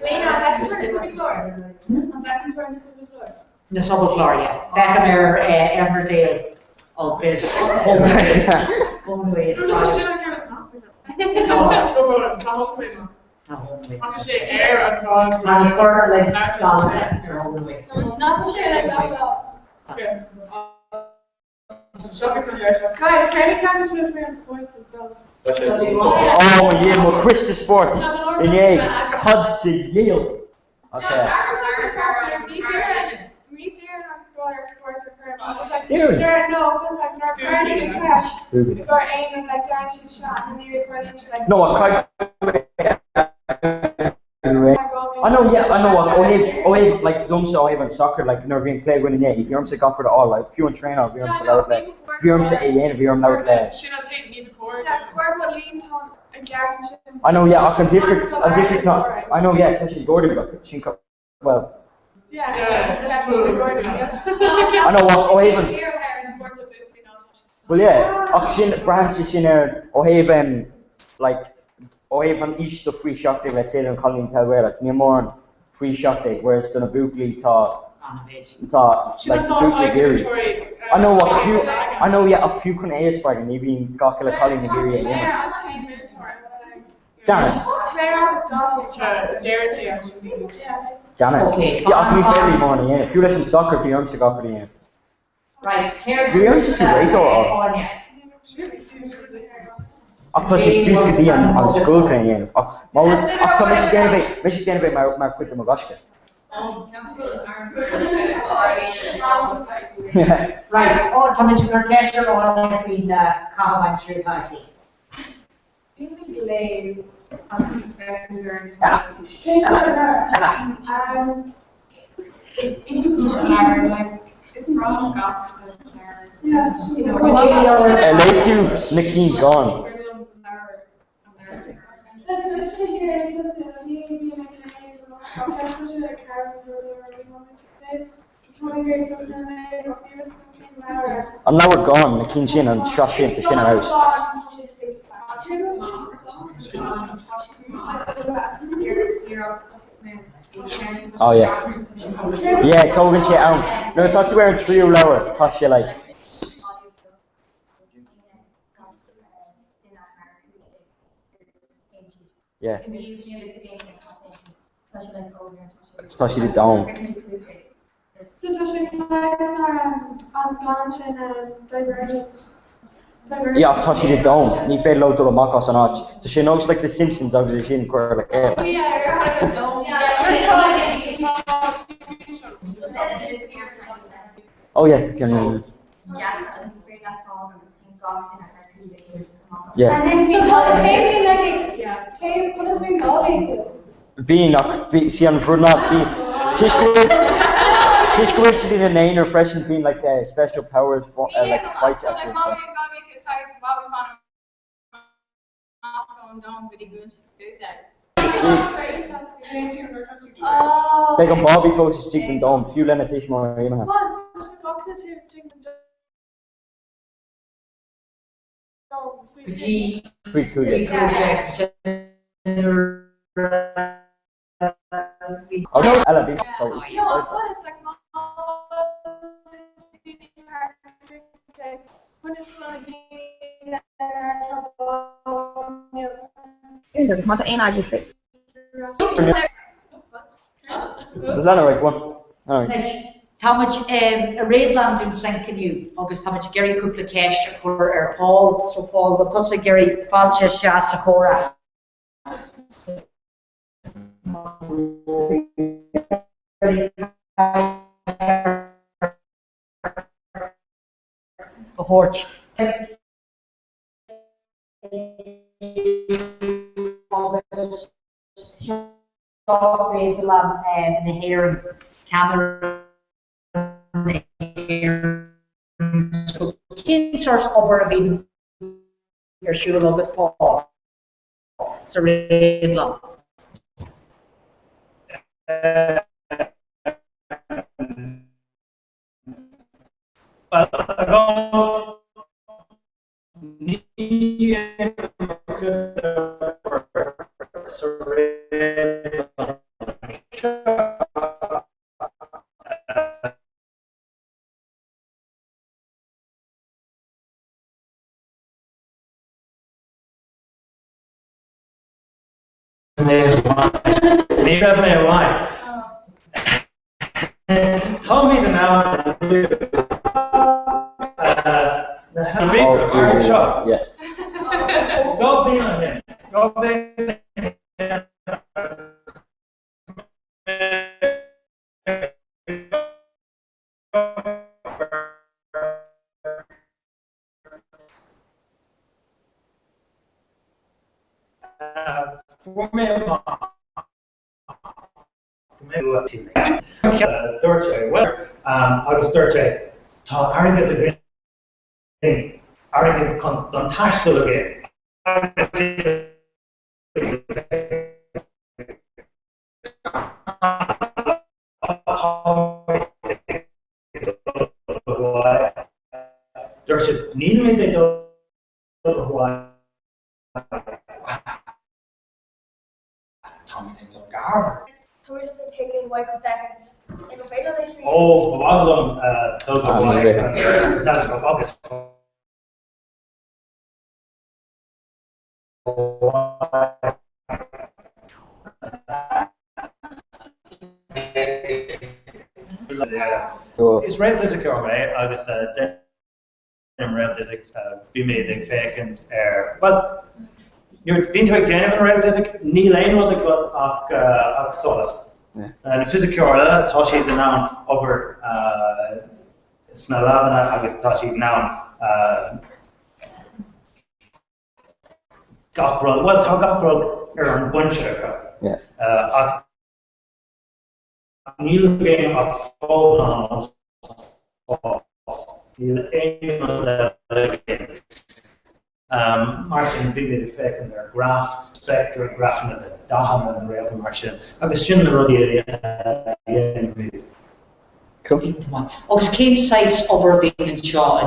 Lena, I'm back to the floor. I'm back to the floor. The subtle floor, yeah. Beckham Emmerdale. Oh, there's home away. It's I'm just saying air and God. And for like home away. Not to share like that. Okay. Sorry for the guys, training campus with friends points as well. Oh yeah, well Chris the Sport. Yeah, Cuds Yale. Okay. Darren. No, it was like our parents in clash. Before aim was like down, she shot, and they were each like. No, I know what. O'Have, like, don't say O'Have in soccer, like, Nervian Clay winning, yeah. If you're on got for all, like, if you're on trainer, if you're on out there. If you're on if you're on out there. I know, yeah, I can different, not. I know, yeah, because she's Gordon, but she can, well. Yeah, I know what O'Haven's. Well, yeah, Oxin, Branch is in there, O'Haven, like, óhéh an iste faoi seachtaigh le sé an Colleen Pelguera, ní mór an faoi seachtaigh, whereas donna buclaí tá like buclaí géirí. I know yeah, a few kun Aesparg and even Gakila Colleen Nigeria Yemen. Janice. Janice. Yeah, I can every morning, yeah. If you listen to soccer, if you don't soccer, yeah. Right, here's you don't just wait or after she sees the on school can you after Michigan be my quit the Magashka. Right, come into your cashier or between the Cahaban Street Hockey. It's wrong, like you, Nikki gone. And now we're gone, Nikki Shin and Shashi into Shin house. Oh yeah. Yeah, Cogan shit out. No, I thought you were in trio lower. Thought you like. Yeah. Especially the dome. Yeah, touchy the dome. Ni fed low to the Makos and arch. So she knows like the Simpsons over the shin quarter like that. Oh yeah, can you? Yeah. Being not be see on for not be Tish could be the name or fresh and being like special powers for like fights after. Like on Bobby folks stick them down, few Lena Tish more you know. Pretty cool. Oh no, Ella, so it's There's not an argument. There's another one. How much Redland in St. Canu, August, how much Gary Kupla Cash or Paul, so Paul, the plus Gary Falcha Shasakora. The horch. Redland and the heron camera. Source over a bit your shoe a little bit Paul. It's a Redland. Tell me the now. Yeah. Go be on him. Go be. Thursday, well, I was Thursday. Tá airgad a bhíonn airgad chun don taistil again. There's a need me to do Tommy things on Garver. So we're just like taking white confections. Like a fatal ice cream. Oh, bhagam tugam that's go focus. Is red as a gourmet, agus red as a be made in vacant air. But you're been to a genuine red as a Neil Ain what they got ak solas. And if it's a curla, Tashi the noun over Snalavana, agus Tashi noun Gockrug, well, Gockrug an bunch Neil game of phone Neil aim Martin big effect in their graph, spectra, graphing of the Daham and the rail to Martian. Agus sin the ruddy Cool. Ogus came size over the and Shaw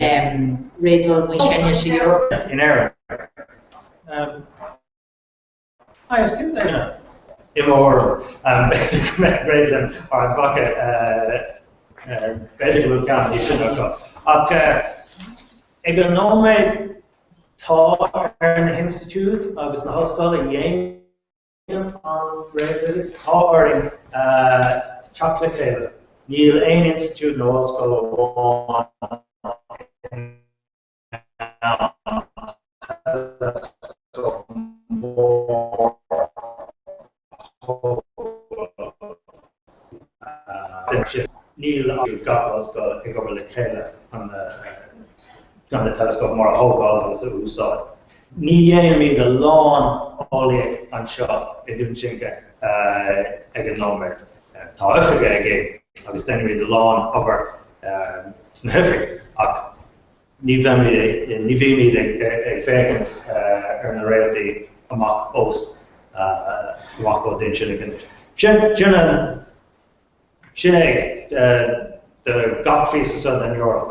and Radel Mishenia Sierra. In Aaron. I was given immoral, basic Radel or Bucket, Bedic will come, he should not go. Economic Tar Institute, August the Hospital in Yang on Radel, Tar Chocolate Cable. Neil Ain Institute, no School Neil Gotthard's got a couple of Kayla on the telescope more a whole ball as who saw it. Neil made a lawn Oliet and shot a good chinka economic Taifig again. I was then with the lawn over Sniffic. Nivimi a vacant in the reality amok Ost Mako din Shinigan. Shinnig the Gotfeast of Southern Europe.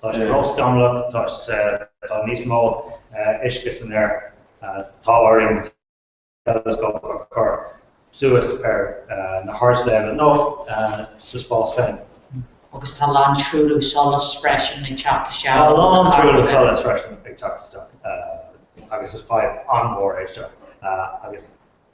Tosh Rost Domlock, Tosh Nismo Ishkis in there, Towering Telescope occur. Suis na Harslev no Suspas Fen. Agus tá lán trúlú solas freisin ag teachta seán. Tá lán trúlú solas freisin ag teachta seán. Agus is 5 on board éiste. Agus,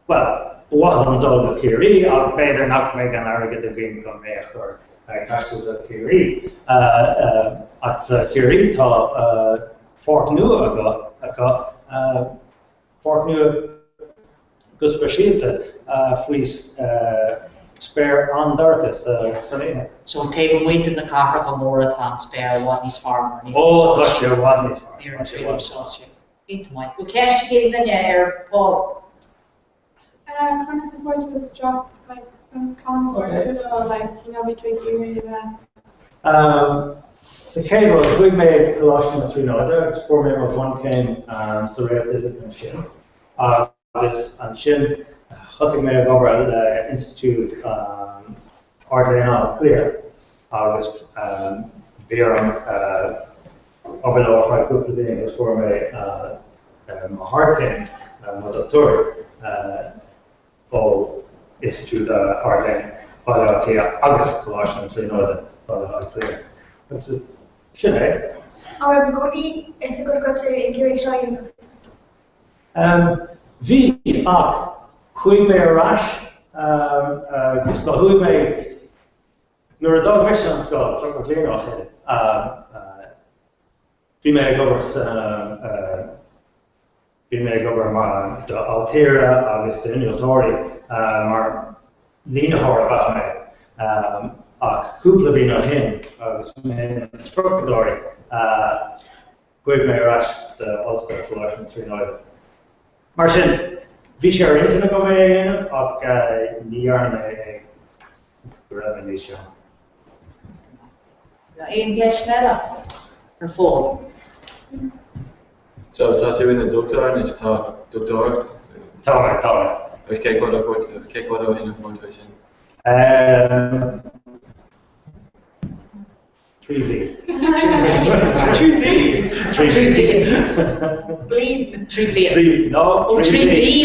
well, bhuail an dul go Ciarí, ag beidir nach méid an airgid a bhíon go méach or ag teachta do Ciarí. At Ciarí tá Fort Nua agat, Fort Nua gus Brasílte, Fleece, spare on darkest, Salina. So table weight in the copper go more at spare Watney's farmer. Oh, gosh, you're Watney's farmer. Here in Sweden, so into my. Well, cash gives in your Paul. Kind of support to a strong, like, conflict, like, between you and Cicada was big made Colossian 3 Noda, it's 4 members, 1 came, Surreal District and Shin. This and Shin. Husing me over the Institute Ardena Clear, August Viram over the offer group of things for me heart pain, Doctor Institute Ardena, but August Colossians, we know that Clear. This is Shinay. However, good is a good go to incubation. V. Chuig mé a ras, gus go chuig mé, nuair a dog mis an scoil, tro go léir áchéile. Bhí mé gobar de Altéire agus de Innialtóirí mar líneáir a bheith mé. Ach cúpla bhí na hin agus mé trocadóirí chuig mé a ras de Ulster Colossian 3 Noda. Mar sin, vi sé internet go méanamh ach níarn é revenue. Ein snella ar fóil. So tá tú in a doctor is tá doctor Tá. Agus cé go in motivation. 3V. 3B. No. 3B.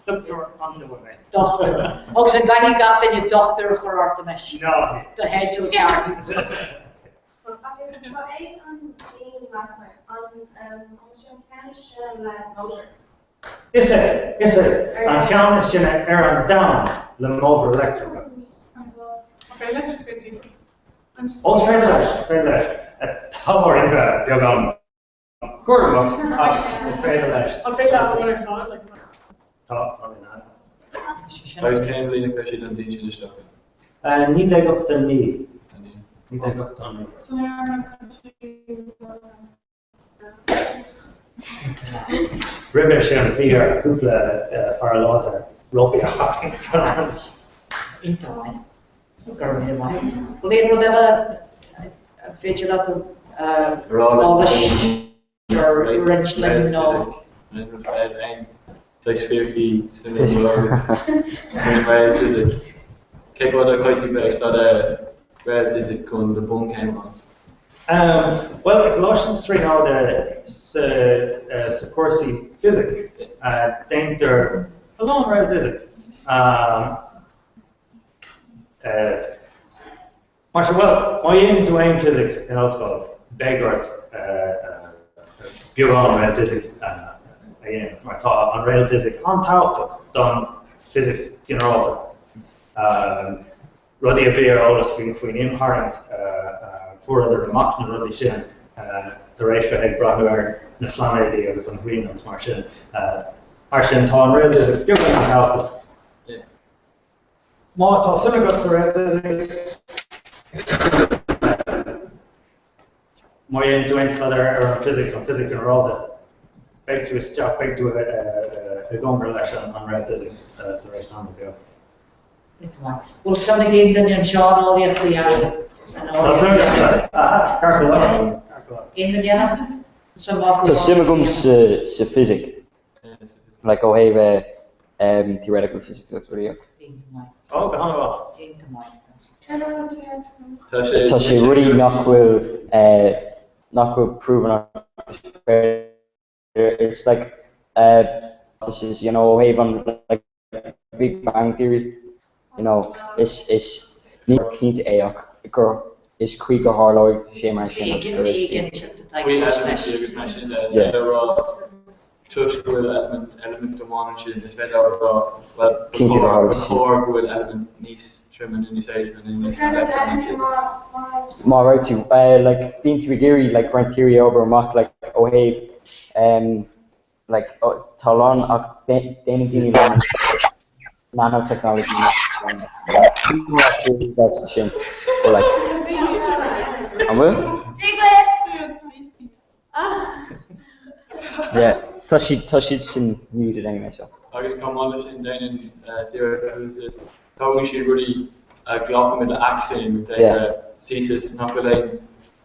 Doctor underwear. Doctor. Agus an gaithí gap in your doctor chuir Artemis. No. The head to a carry. Is it? An ceann sin ar an dam le móthar electrica. Ó, féidir leis. Támar inta beag an chuirmach ach is féidir leis. Tá ina. Agus céim lína cai siad an dín sin isteach. Ní ag up den ní. Ní ag up den ní. River sé an bhí ar cúpla ar láta ropi a hach. Intermine. Well, it will have a vigilant or wrench like no. Teis féki sin physics. Kijk wat ik uit die dat red is it kon de bone came on. Well, Colossians 3 now the Corsi physics. Think they're a long road is it? Well, my aim to aim physics in old school, Beggards, Buron red physics, I taught on rail physics, on top done physics, you know, Ruddy Avir, all us being inherent, for other mock and Ruddy Shin, the ratio egg brought her, the flan idea was on green and Marshin, Marshin Ton rail physics, Buron on top. More synagogues are more doing other physics and all that. Back to a stop, back to a gonger lesson on red physics the rest on the go. Well, somebody gave them in John all the up the alley. In the yellow? So synagogues physics. Like oh have theoretical physics that's what you. Oh, go Tá sé ruí nach bhfuil proven it's like this is have on like Big Bang Theory, is ní cnít éach gur is chuig go hálaigh sé mar sin element amháin sin is féidir bhfuil element níos trimming in Má right tú like bíonn tú géirí like ran theory over amach like ó haimh like talán ach déananig daoine learn nanotechnology sin or like an bhfuil? Yeah. Tá siad sin muted anyway so. Agus cámála sin daanaan theories táhaigh siad ruí ghlachan mid axiom thesis nach bhfuil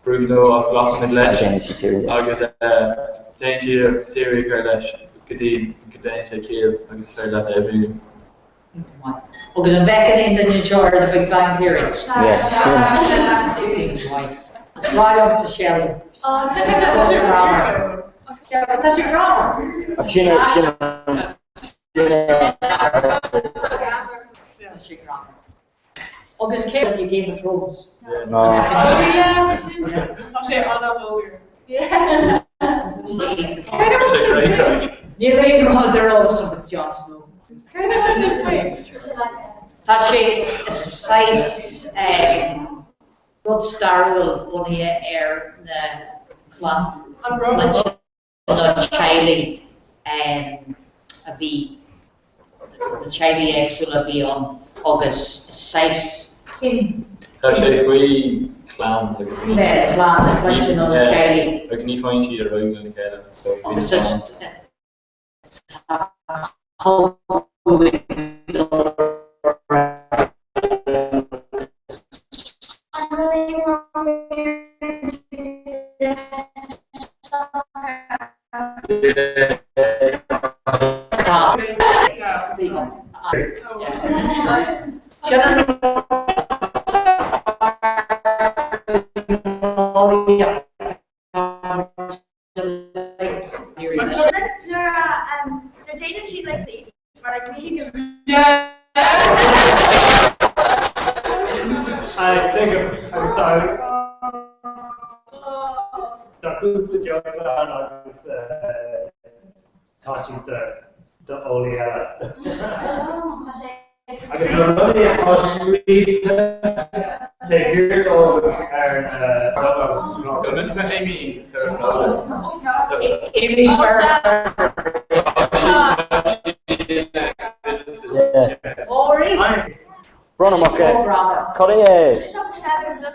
brúdó ach ghlachan mid leis agus déan siad theory chuir leis go déan sé céal agus féir leat a bhíú. Agus an bhecin in the New York the Big Bang Theory. Yeah. It's right up to Sheldon. Yeah, but that's your grammar. August Care, you Game of Thrones. No. Yeah. You leave Mother also with Jon Snow. Tá sé size rud starúil bunaithe ar na plant Chile a bhí na Chile éagsúla bhí an agus 6 Tá sé faoi clán na clansin an na Chile ag ní fáin siad ar bhaig an chéile it's just They're dating cheat like dates, but like really good. I think I'm sorry. The group with your son was touching the Olia. I guess I'm really a touch the year old and This is Amy. Amy Bronner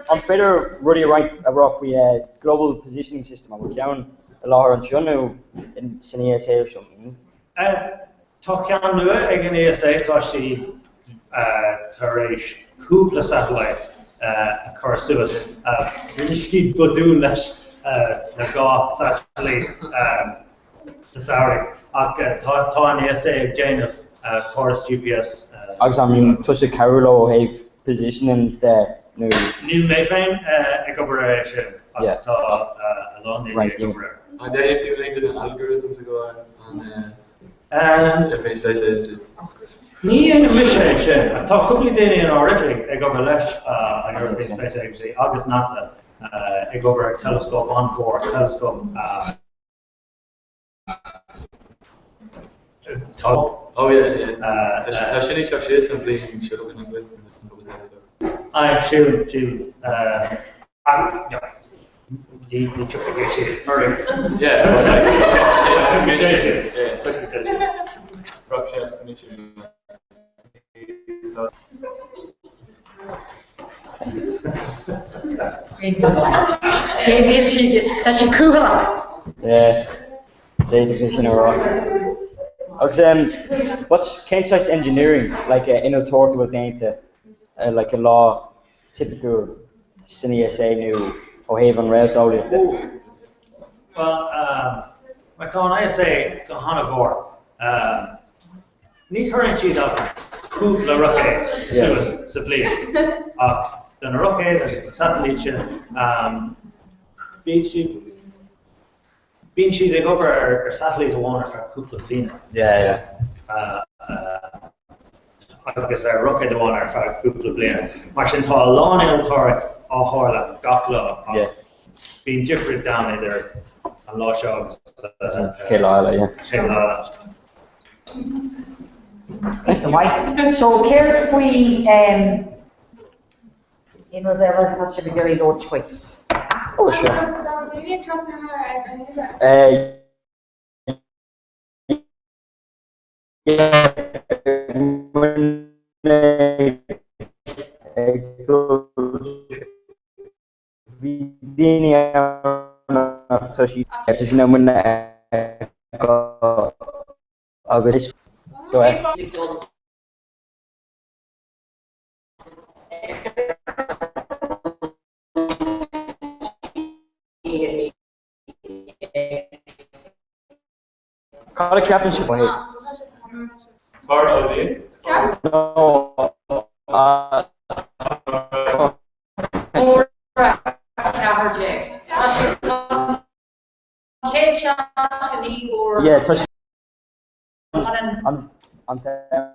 I'm fair really right rough we global positioning system and we're down a lot on Shunu in CNESA or something. Talking to it again ESA to actually Tarish Kukla satellite across to us. Risky Budun that got satellite to Saudi. Tony ESA Jane of Chorus GPS. I'm touch a Carolo have positioning the new mainframe incorporation. Yeah. Right. And then if you link to the algorithms to go on Ní an mission tá cúpla daoine an áirithe ag go leis an European Space Agency agus NASA ag go a telescope Encore telescope Oh yeah. Tá sin teach sé an blion seo an gcuid I'm sure to the interpretation earlier. That's your cool. Yeah, data vision or what's Kansas engineering like in a total data like a law typical CNESA new O'Haven Rails all of that. Well, my thought I say Hanavor. Ní currently that cúpla rocket suas sa bhliain ach den rocket the satellite bíonn siad ag obair ar satellite bháin ar cúpla bliana. Agus ar rocket bháin ar feadh cúpla bliana. Mar sin tá lán eiltóireacht á tharla gacla bíonn different down idir an lá seo agus Céileála. So care if we in whatever that should be very low choice. Oh sure. Call a championship for him. Part of it? No. Yeah, touch. I'm down.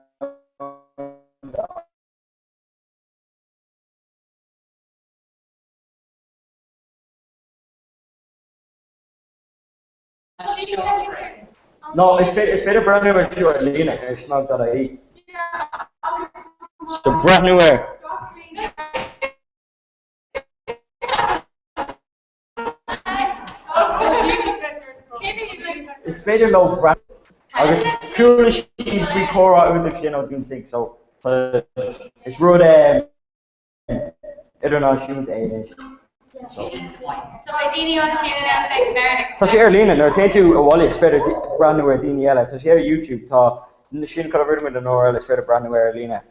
No, it's better brand new as you are Lena. It's not that I eat. It's the brand new air. It's better no brand. I was curious to record out with the doing things, so it's road international age. So I didn't on like learning. So she Lena, no, take you a wallet. It's better brand new Daniela. So she had YouTube talk. She covered with the Nora. It's better brand new Lena.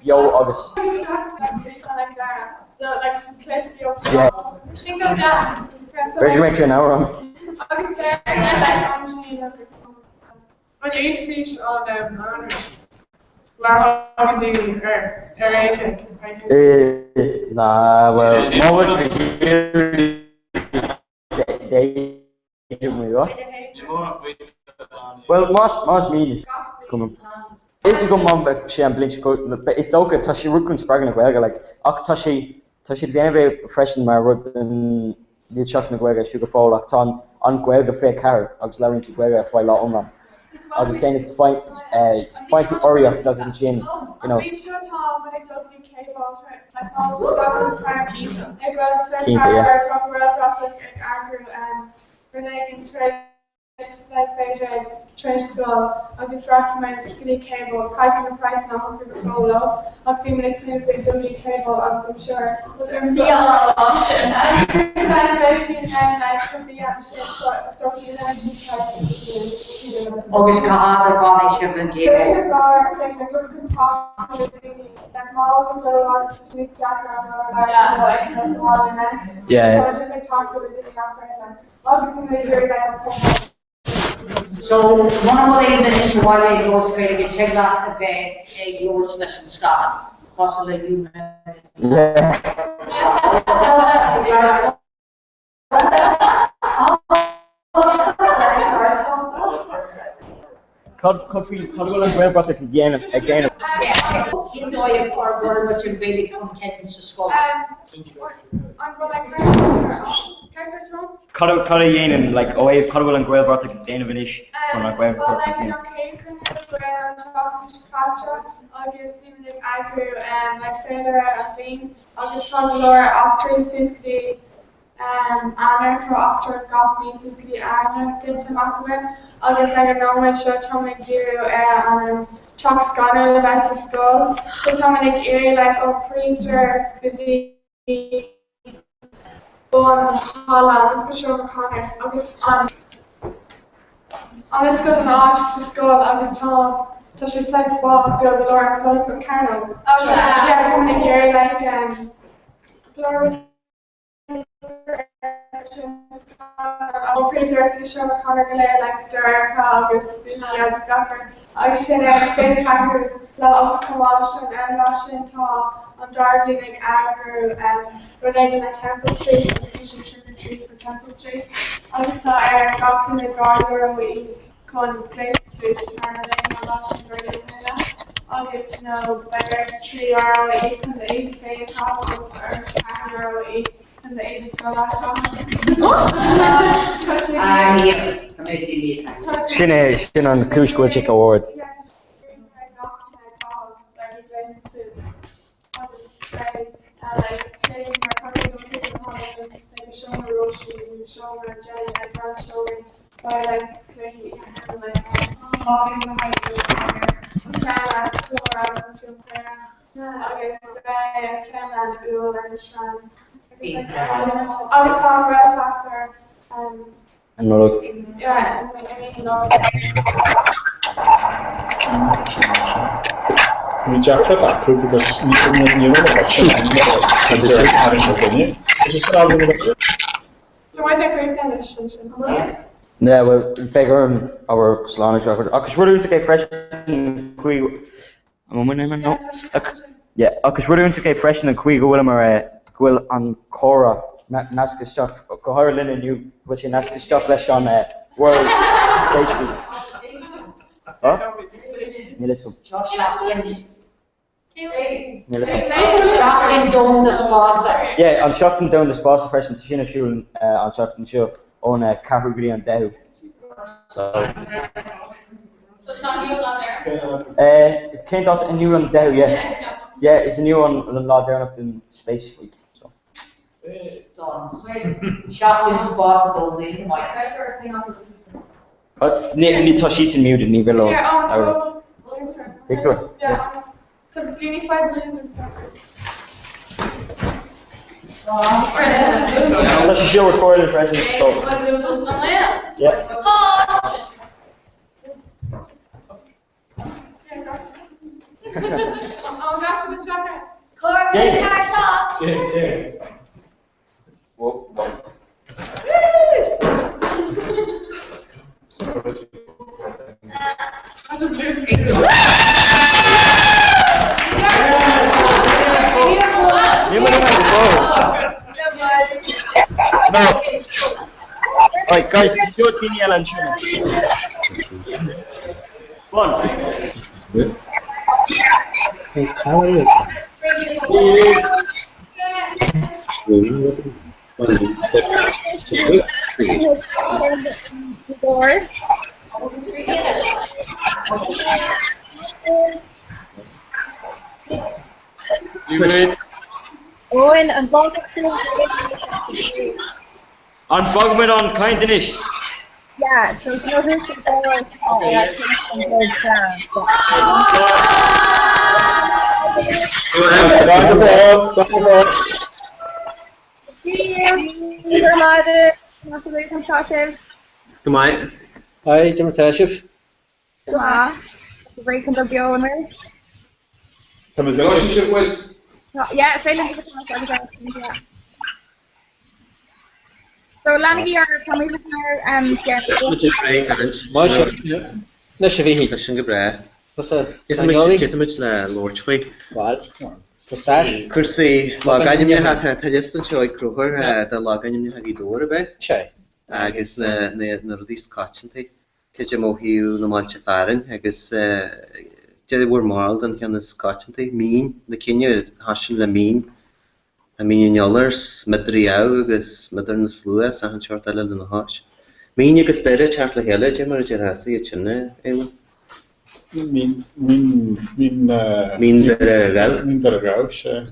Yo, August. Yeah. Where'd you make your now, Ron? Agus there, an éithfís an lehartí Nah, well, more well, más mínis coming. Is go man sé an blin is dócha tá sí ruún spragan na ghilga le ach tá sí déanamh freisin mar rud an níl seach na ghilga siú go fáil ach tá an ghilga fé ceir agus leirn tú ghilga fáil lá omlan. Agus déanamh fáint tú oríocht agus an sin, you know. Trench school, agus recommend skinny cable, piping the price now for the solo. I've been mixing with Dundee cable, I'm sure. Yeah, option. And I could be actually Agus ka hada bani shibin cable. So, one of the things is why they go to get check out the yours lesson Scott. Possibly you. Cadwell and Grandbrother again. Yeah, you know you are very much in really contents to school. Cadwell Yen like away Cadwell and Grandbrother Dana Vinish on like Grandbrother. August even if I grew like Federa and Bean, August from Laura after Sicily Anna to after got me Sicily Anna did some aqua. August like a normal show Tommy Dew and Chuck Scanner the best of school. So Tommy Erie like preacher Sicily on Holland, let's go show Connor. August on let's go to Nash to school, August Tom. So she's like spots go to Laura Scholars with Carol. Oh yeah, somebody here like Laura I'll pre-dress the show with Connor Galea like Derek August August Gaffer. I should have been Carol August Kawash and Russian Talk on Darby like Agro and relating at Temple Street and Fusion Sugar Tree for Temple Street. I saw Eric up in the garden we con place Street and relating a Russian relating August no better 3 hour and the 8 day hospitals are 10 hour and the ages go out Shin on Kushko Chick Award. Another. We jacked up that crew because you know what she yeah, well, bigger our Solana record. Because we're doing to get fresh and quick. Yeah, because we're doing to get fresh and quick. Will on Cora Nasca stuff. Go Lynn and you, which in Nasca stuff less on World Facebook. Huh? Shocking down the sponsor. Yeah, I'm shocking down the sponsor fresh and Shina Shul on shocking show on Carugri and Dehu. So came out a new one Dehu, yeah. Yeah, it's a new one law down up in Space Week. So Shocking sponsor down the mic. Ni Toshits and muted ni velo. Victor. Yeah. So do you need 5 minutes and stuff? That's a show recorded present. So. Yeah. I'll go to the chopper. Whoa. Right, guys, go to the Ellen show. One. Hey, how are you? Owen and Bob. On Fogman on Kindinish. Yeah, so it's not who's the ball. See you, Armada. Not away from Shashiv. Come on. Hi, Jim Tashif. Yeah. So breaking the owner. Come on, relationship with? Yeah, it's really good. So Lanny or Tommy Leis bhí leis an go bra. Get le Lord Twig. Cursaí lá gaiim nethe tá listan seo ag cruthir de lá gaiim nethe í dóra be. Agus na rudí scotchantaí. Cé mó hiú na máilte fearin agus de bhfuair máil den cheanna scotchantaí mín na cinne hasin le mín. A míonolars midrí agus midar na slua sa an seart eile na háis. Mín agus deire teart le heile de mar de rasa i tsinne éman. Mín dar gau se.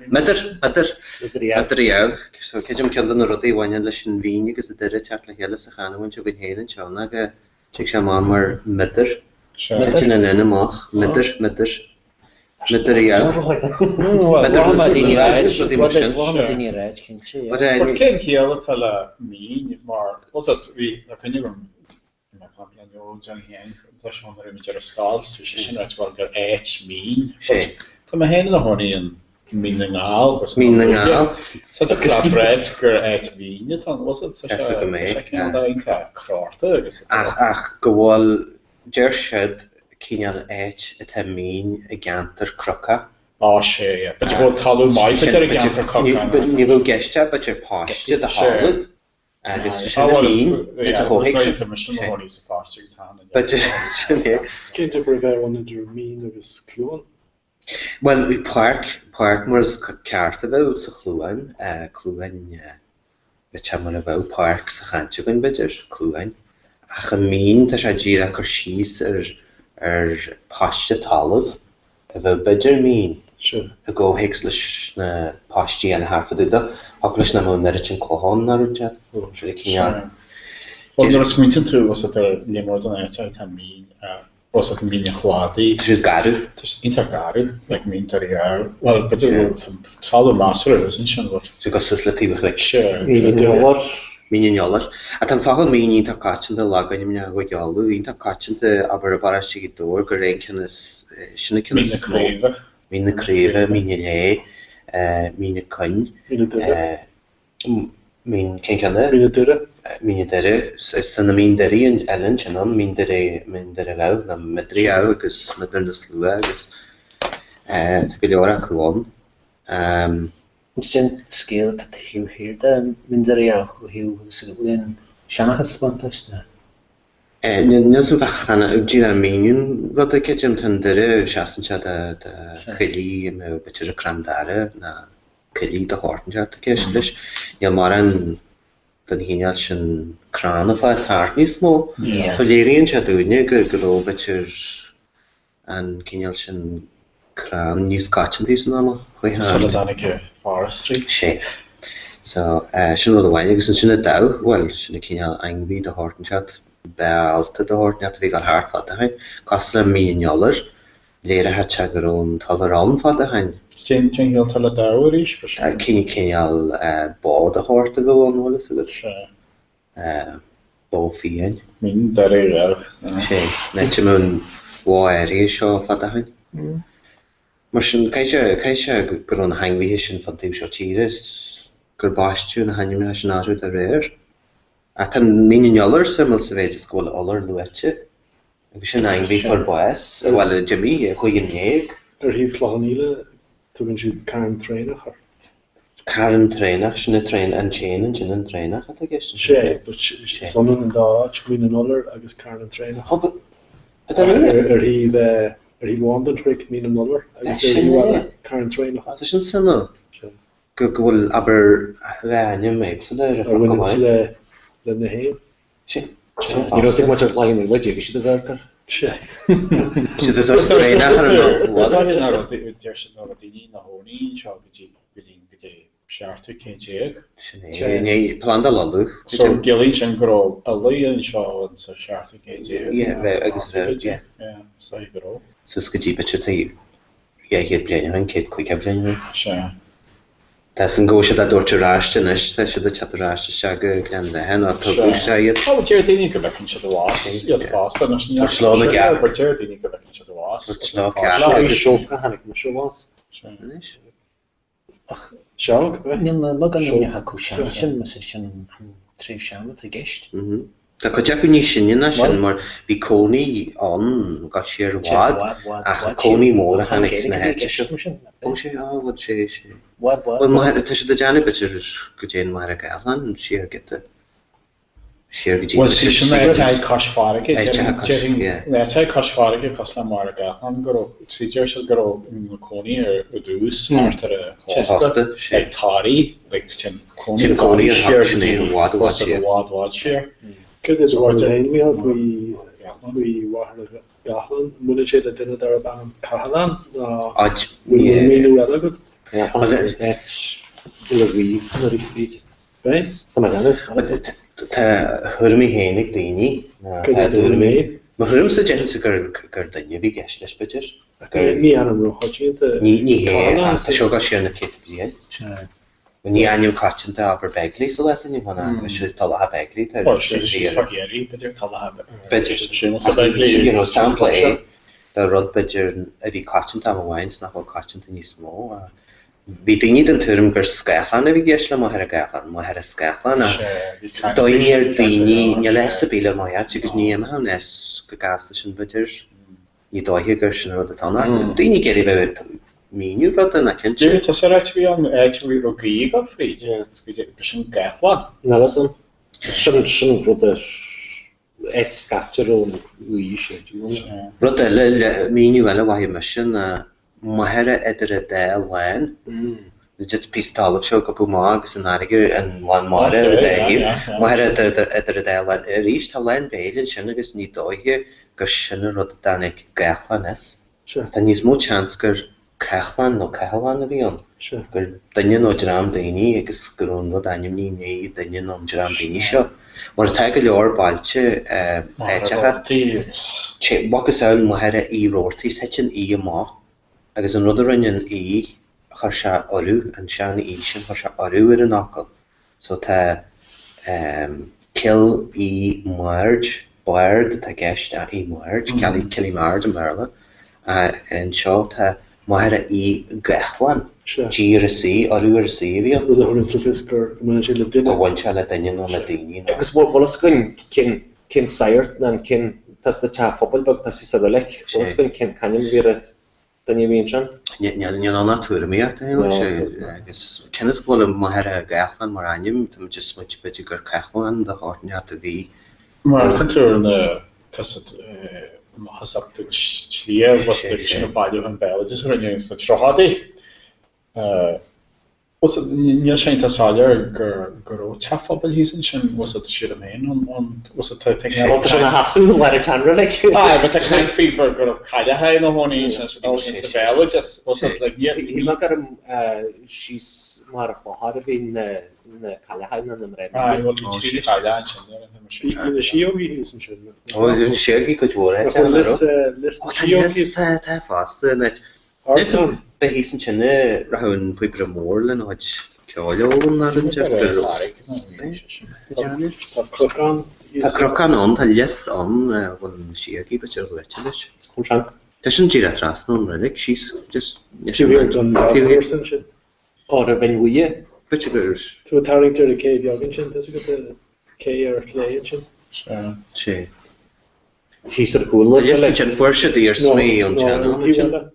Midar jau. So céim ceann na rudaí bhaine leis an bhíine agus a deire teart le heile sa chanhain se bhín héann teanna aga te sé má mar midar. Sin an ina amach midar. Midar jau. Cén chéala tal le mín mar bhí a chuine John Hen, that's one that image of scars, which is not what got H mean. From a hen of honey and meaning all was meaning all. Such a club bread square H mean it was it such a kind of crafter. Ach, go all Jershed Kinal H at a mean a ganter croca. Oh, sure, yeah. But you go tell my but you're a ganter croca. But you will guess that, but you're posh to the Holland. Agus it's a whole heck of mission on his fastest hand. But can't ever have one of your mean of his clue. Well, we park was Cartaville, so Cluan, which I'm on about parks, a handchugan bidder, Cluan. A mean to Shajira Kershis Pashta Talov, about bidder mean. Sure. A go Hexlish Pashti and half of the dog. Oculus Namo Merchant Clohon Narujat. Well, there was meeting too, was it a limor than I mean, was it mean Chladi? Garu. Just intergaru, like mean to well, but it was solid master, isn't she? So got Suslative like sure. Minion at an fahal meaning to catch in the lagan with Yalu, into catching the Abarabarashi door, Garankin is Shinikin. Mín na críomh, mín na lé, mín na coin, mín cén canna? Mín na deire. Is na mín deirí an Ellen sinam, mín deire gau, na midrí au agus midar na slua agus tá go leor a cruáin. Sin scéal tá hiú hir de mín deire au go hiú sa bhfuin seanachas spontáiste. Nils yn fachan o gyda minion, roedd y cydym tan dyr siasan siad a chili mewn bytyr y cramdara na chili dy hortyn siad a gysdys. Niel maran dyn hynny'n sy'n cran o ffaith harni smo. So leiri'n siad yw'n gyro bytyr an cynnal sy'n cran nis gachan dys yn aml. Solidanig forestry. Chef. So, sy'n roedd y wain agos yn sy'n y daw, wel, sy'n y cynnal angfi dy hortyn siad. Alta de hoort net wie gaan hard vatten hein. Kastle $1,000,000. Leren het chagrón tolerant vatten hein. Steen heel tala dauerish persoon. Ken je al boude hoort gewoon wel eens het. Bouwfien. Min daar er. Oké. Net je mijn waaier zo vatten hein. Maar zijn kijk gewoon hang wie is van die shotires. Gerbastje en hang je met een naru daar. At an $1,000,000 syml sefedydd gwyl olar lwetche. Agus yn angfi for boes, wel Jimmy, chwy yn ieg. Hydd lochan ile, dwi'n siŵr Karen Trainer. Karen trainach sin train an chain sin an trainach at gus. Sé, but son an da chuin an oller agus Karen train. He won an trick mí an oller agus Karen train. Sin san go gohfuil aber bheine méid san le na hé. You know, stick much of flying in the legend, you should have worked. Sure. So the first train I don't know. What I know there's no the na honí seo go seartu cé. Ní plan da lalu. So gilín sin gro a líon seo an sa seartu cé. Yeah, agus yeah. So I gro. So sketchy picture tí héad bliana an céad chuig bliana. Sure. Tás an ggóise a dúirte ráiste is tá si chatráiste se go gan le hen a tuú séiad. Tá tíir daoine go bhecinn se bhás, iad fásta na sní slá na gap. Ba tíir daoine go bhecinn se bhás. Slá Seocha hanig mar seoás. Seog? Níl na logan na haú sean sin mas sin trí seanna a gist. Tá chu deacu ní sinne na sin mar bhí cónaí an ga siar bhád a cónaí mór a hanig na heice sin. Ó sé áhad sé sé. Well, tá sé de deanna bitir go déan mar a galan siar gite. Siar go Well, sí sin tá cosfáige, tá cosfáige cos le mar a galan go sí deir se go na cónaí ar dús martar a chósta ag táí sin cónaí siar bhád siar. Good is what I mean. We were Gahlan, Munich, the dinner there about Kahalan. We knew other good. Yeah, that's we very fleet. Right? Hurmi hénig daoine má thum sa gen sa gur daine bhí gceist leis bitir. Ní anam roichotí ní hé a seo go sin na cé blian. Ní anim catanta aber beglí sa leis ní hana se tal a beglí sampla é de rud beidir a bhí catanta am bhhains nach bhil catanta ní smó. Bhí daoine an tuairm gur scéchlan a bhí gceist le mar a gachan, mar a scéchlan a daoine ar daoine ní leis a bíle maiad agus ní amtha nes go gasta sin beidir ní dóithe gur sin rud atá. Daoine géirí bheith míniu rud na cinnte. Tá sé réit bhí an éitmhí ó gaí go fríd sin gachlan. Na lasan. Sin rud éit scatar ón uí sé. Rud eile míniu eile bhaithí me sin maithre idir a déil lein. Just pístála seo go bú má agus an aige an bhain máire a déhiú. Maithre idir a déil lein a ríist tá lein béilinn sin agus ní dóithe gur sinna rud a danig gachlan is. Tá níos mó chans gur cechlan nó cehalan a bhíon. Gur daine nó dram daoine agus gurún nó daim ní né daine nó dram daoine seo. Mar tá go leor bailte éitecha bachas eil maithre í róirtaí heitin í a má. Agus an rud a rinnean í chuir se orú an seanna í sin chuir se orú ar an acail. So tá kill í merge baird tá gceist a í merge, cilí mard an bearla. An seo tá maithre í gachlan. Dír a sí, orú ar sí bhíon. Rud a thunas le fiscar go sé le duine. Go bhain se le daine nó le daoine. Agus bhil cin sairt na cin tas de tá fphobal tá sí sa bheic. Bhil gon cin canim bhí daine bhíon sin? Ní anna tuairíocht agus cinnas bhfuil maithre gachlan mar aim tá just muid beidir gur cechlan de háneart a bhí. Mar chuú na hasachta slíamh was sin bailú an bail is rinne na trohadaí. Níl sé tásáir gur tefabal hísan sin was si am héin was na hasú le tan ri. But chuin feedbar gur chaidethe na hóí sin sa bail was hí garm sís mar a chláhar a bhí na caiilehain an ré. Síohí hísan sin. Séí go dúir tá fásta be hísan sinne rahann puibre mór le áid ceáileón na Tá crochan an tá lias an bhfuil siagaí be leis. Tá sin tíar a trasna an rinig síos á a bhainhuií Bute gur tú taringtar a céh beagin sin go cé ar léon sin. sé. Hí ar cúla sin fuirse í ar smí an channel.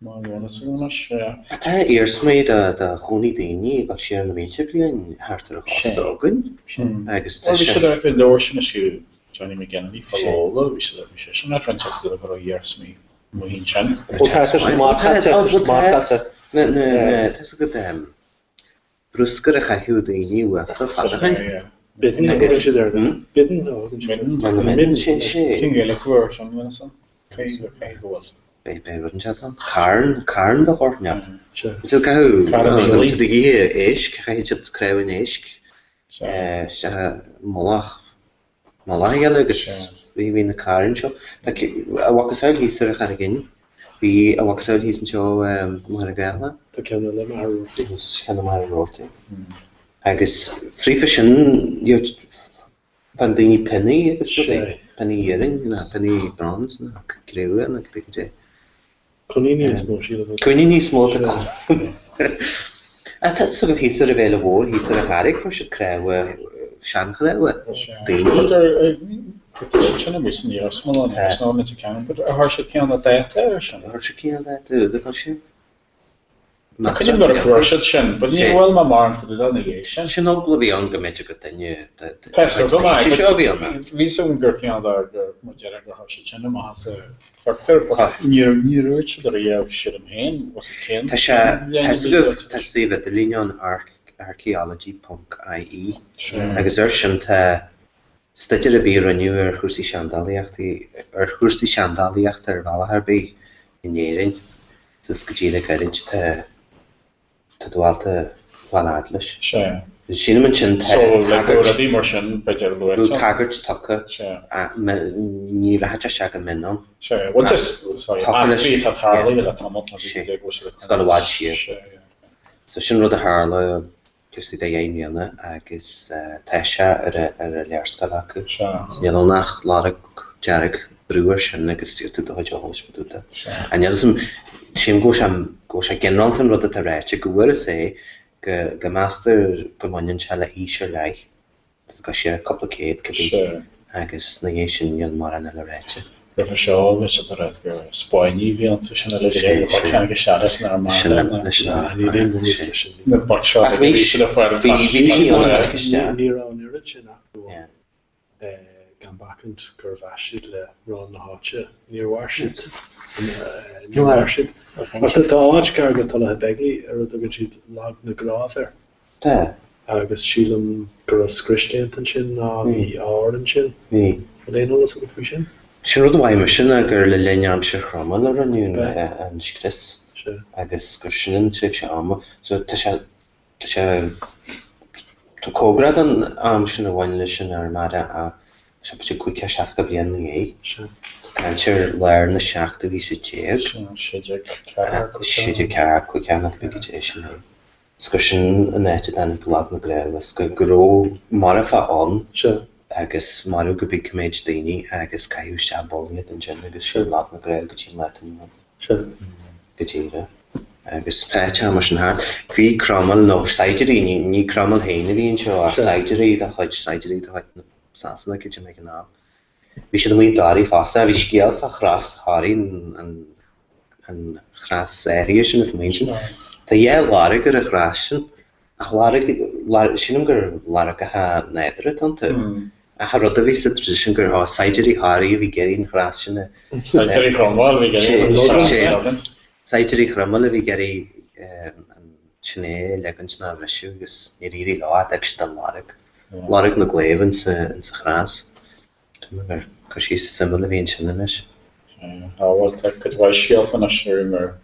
Tá éirsmaid a choní daoine ag sé na méte blion hátar a chágan agus Well, we should have been the ocean issue, Johnny McGinley, for all, we should have not Francesco for years me. Mohin Chan. Bruscar a chaithú daoine uachta fadachain. Bidden a go there. Bidden no. Midden sin sé. King Gaelic version, Wilson. Craig Gold. Wouldn't chat on. Carn the horn. Sure. It's okay. To the gear isk, I just crowd in isk. Malach agus we in the Carn shop. Like a walk aside he's there again. We a walk aside he's in show Maragala. The Canada Canada Rorty. Agus free fishing you van die penny penny earring na penny bronze na grewe na klikje. Conini small shield. Conini small to and that's sort of he's sort of available he's sort of harig for should crewe shan crewe. Petition is near small and it's not to count but a harsh account that there harsh account that the question. Can you not a fruition, but you well my mark for the delegation. She not will be on the magic at the new. She should be on. We soon working on the Majaraga Hoshichen, Mahasa, Doctor, near which the real should have been was a kin. Tasha, see that the Linion archaeology.ie. Exertion to study a beer and you are Hursi Chandaliach, or Hursi Chandaliach, or Valaharby in Yerin. So Skajila Garage to do all the Valadlish. Sure. The Cinnamon so, like already motion, but you're Blue Taggart's Tucker. Sure. Near Hatcha Shag and Menon. Sure. Well, just, sorry, after at Harley, let them up. Got a watch here. So, Shinro the Harlow, just the day in Yana, Agis Tasha at a Lerskalaku. Sure. Yellownach, Larek, Jarek. Brewers and negotiate to the Hodge for that. And Yelsom, Shim Gosham Generalton wrote the Racha, go where say, the master Gomonian Chala Isha like, because she a couple of Kate, I guess, negation young Moran and Racha. Professor, which at the red girl, spoiny, we want to shine a little, but can't get shadows in our mind. The buckshot, we should have fired the near rich enough. Backend Curvashid le Ron Hacha near Warshid. Near Warshid. But the Dodge cargo Tala Beggy, or the Richard Log the Grother. Agus Sheelam Gross Christian and Shin, the Orange Shin. They know what's good for Shin. Sure, the way machine a girl Lenyan Shirkraman or a new and Chris. Agus Christian Chama. So Tasha to Cobra than Amshin a one listen or Mada. She quick cash ask of Yanni. Can't you learn the shack to be chair? Should you care quick and vegetation? Discussion and that and glad McGrail was grow Marafa on. I guess Mario could be commage Dini, I guess Cayu Shabol yet and generally should lot McGrail could you let him know? Gajira. I guess Chamarsh hard. Fee Cromwell no surgery, ni Cromwell Henry and show surgery the Hodge surgery to hide. Sasna que tinha imaginado. We should meet Dari faster. We scale for grass, Harin and grass areas in the mention. The year Larriger a grassion. A Larriger Larriger had neither it until I had other visit tradition girl surgery Harry we get in grassion. Surgery Cromwell we get in. Surgery Cromwell we get in Chine legends na issue is really lot extra Larriger. Larrick na Glavin in sa gras. Because she's similar to each other. Well, it was shield and a shrimmer.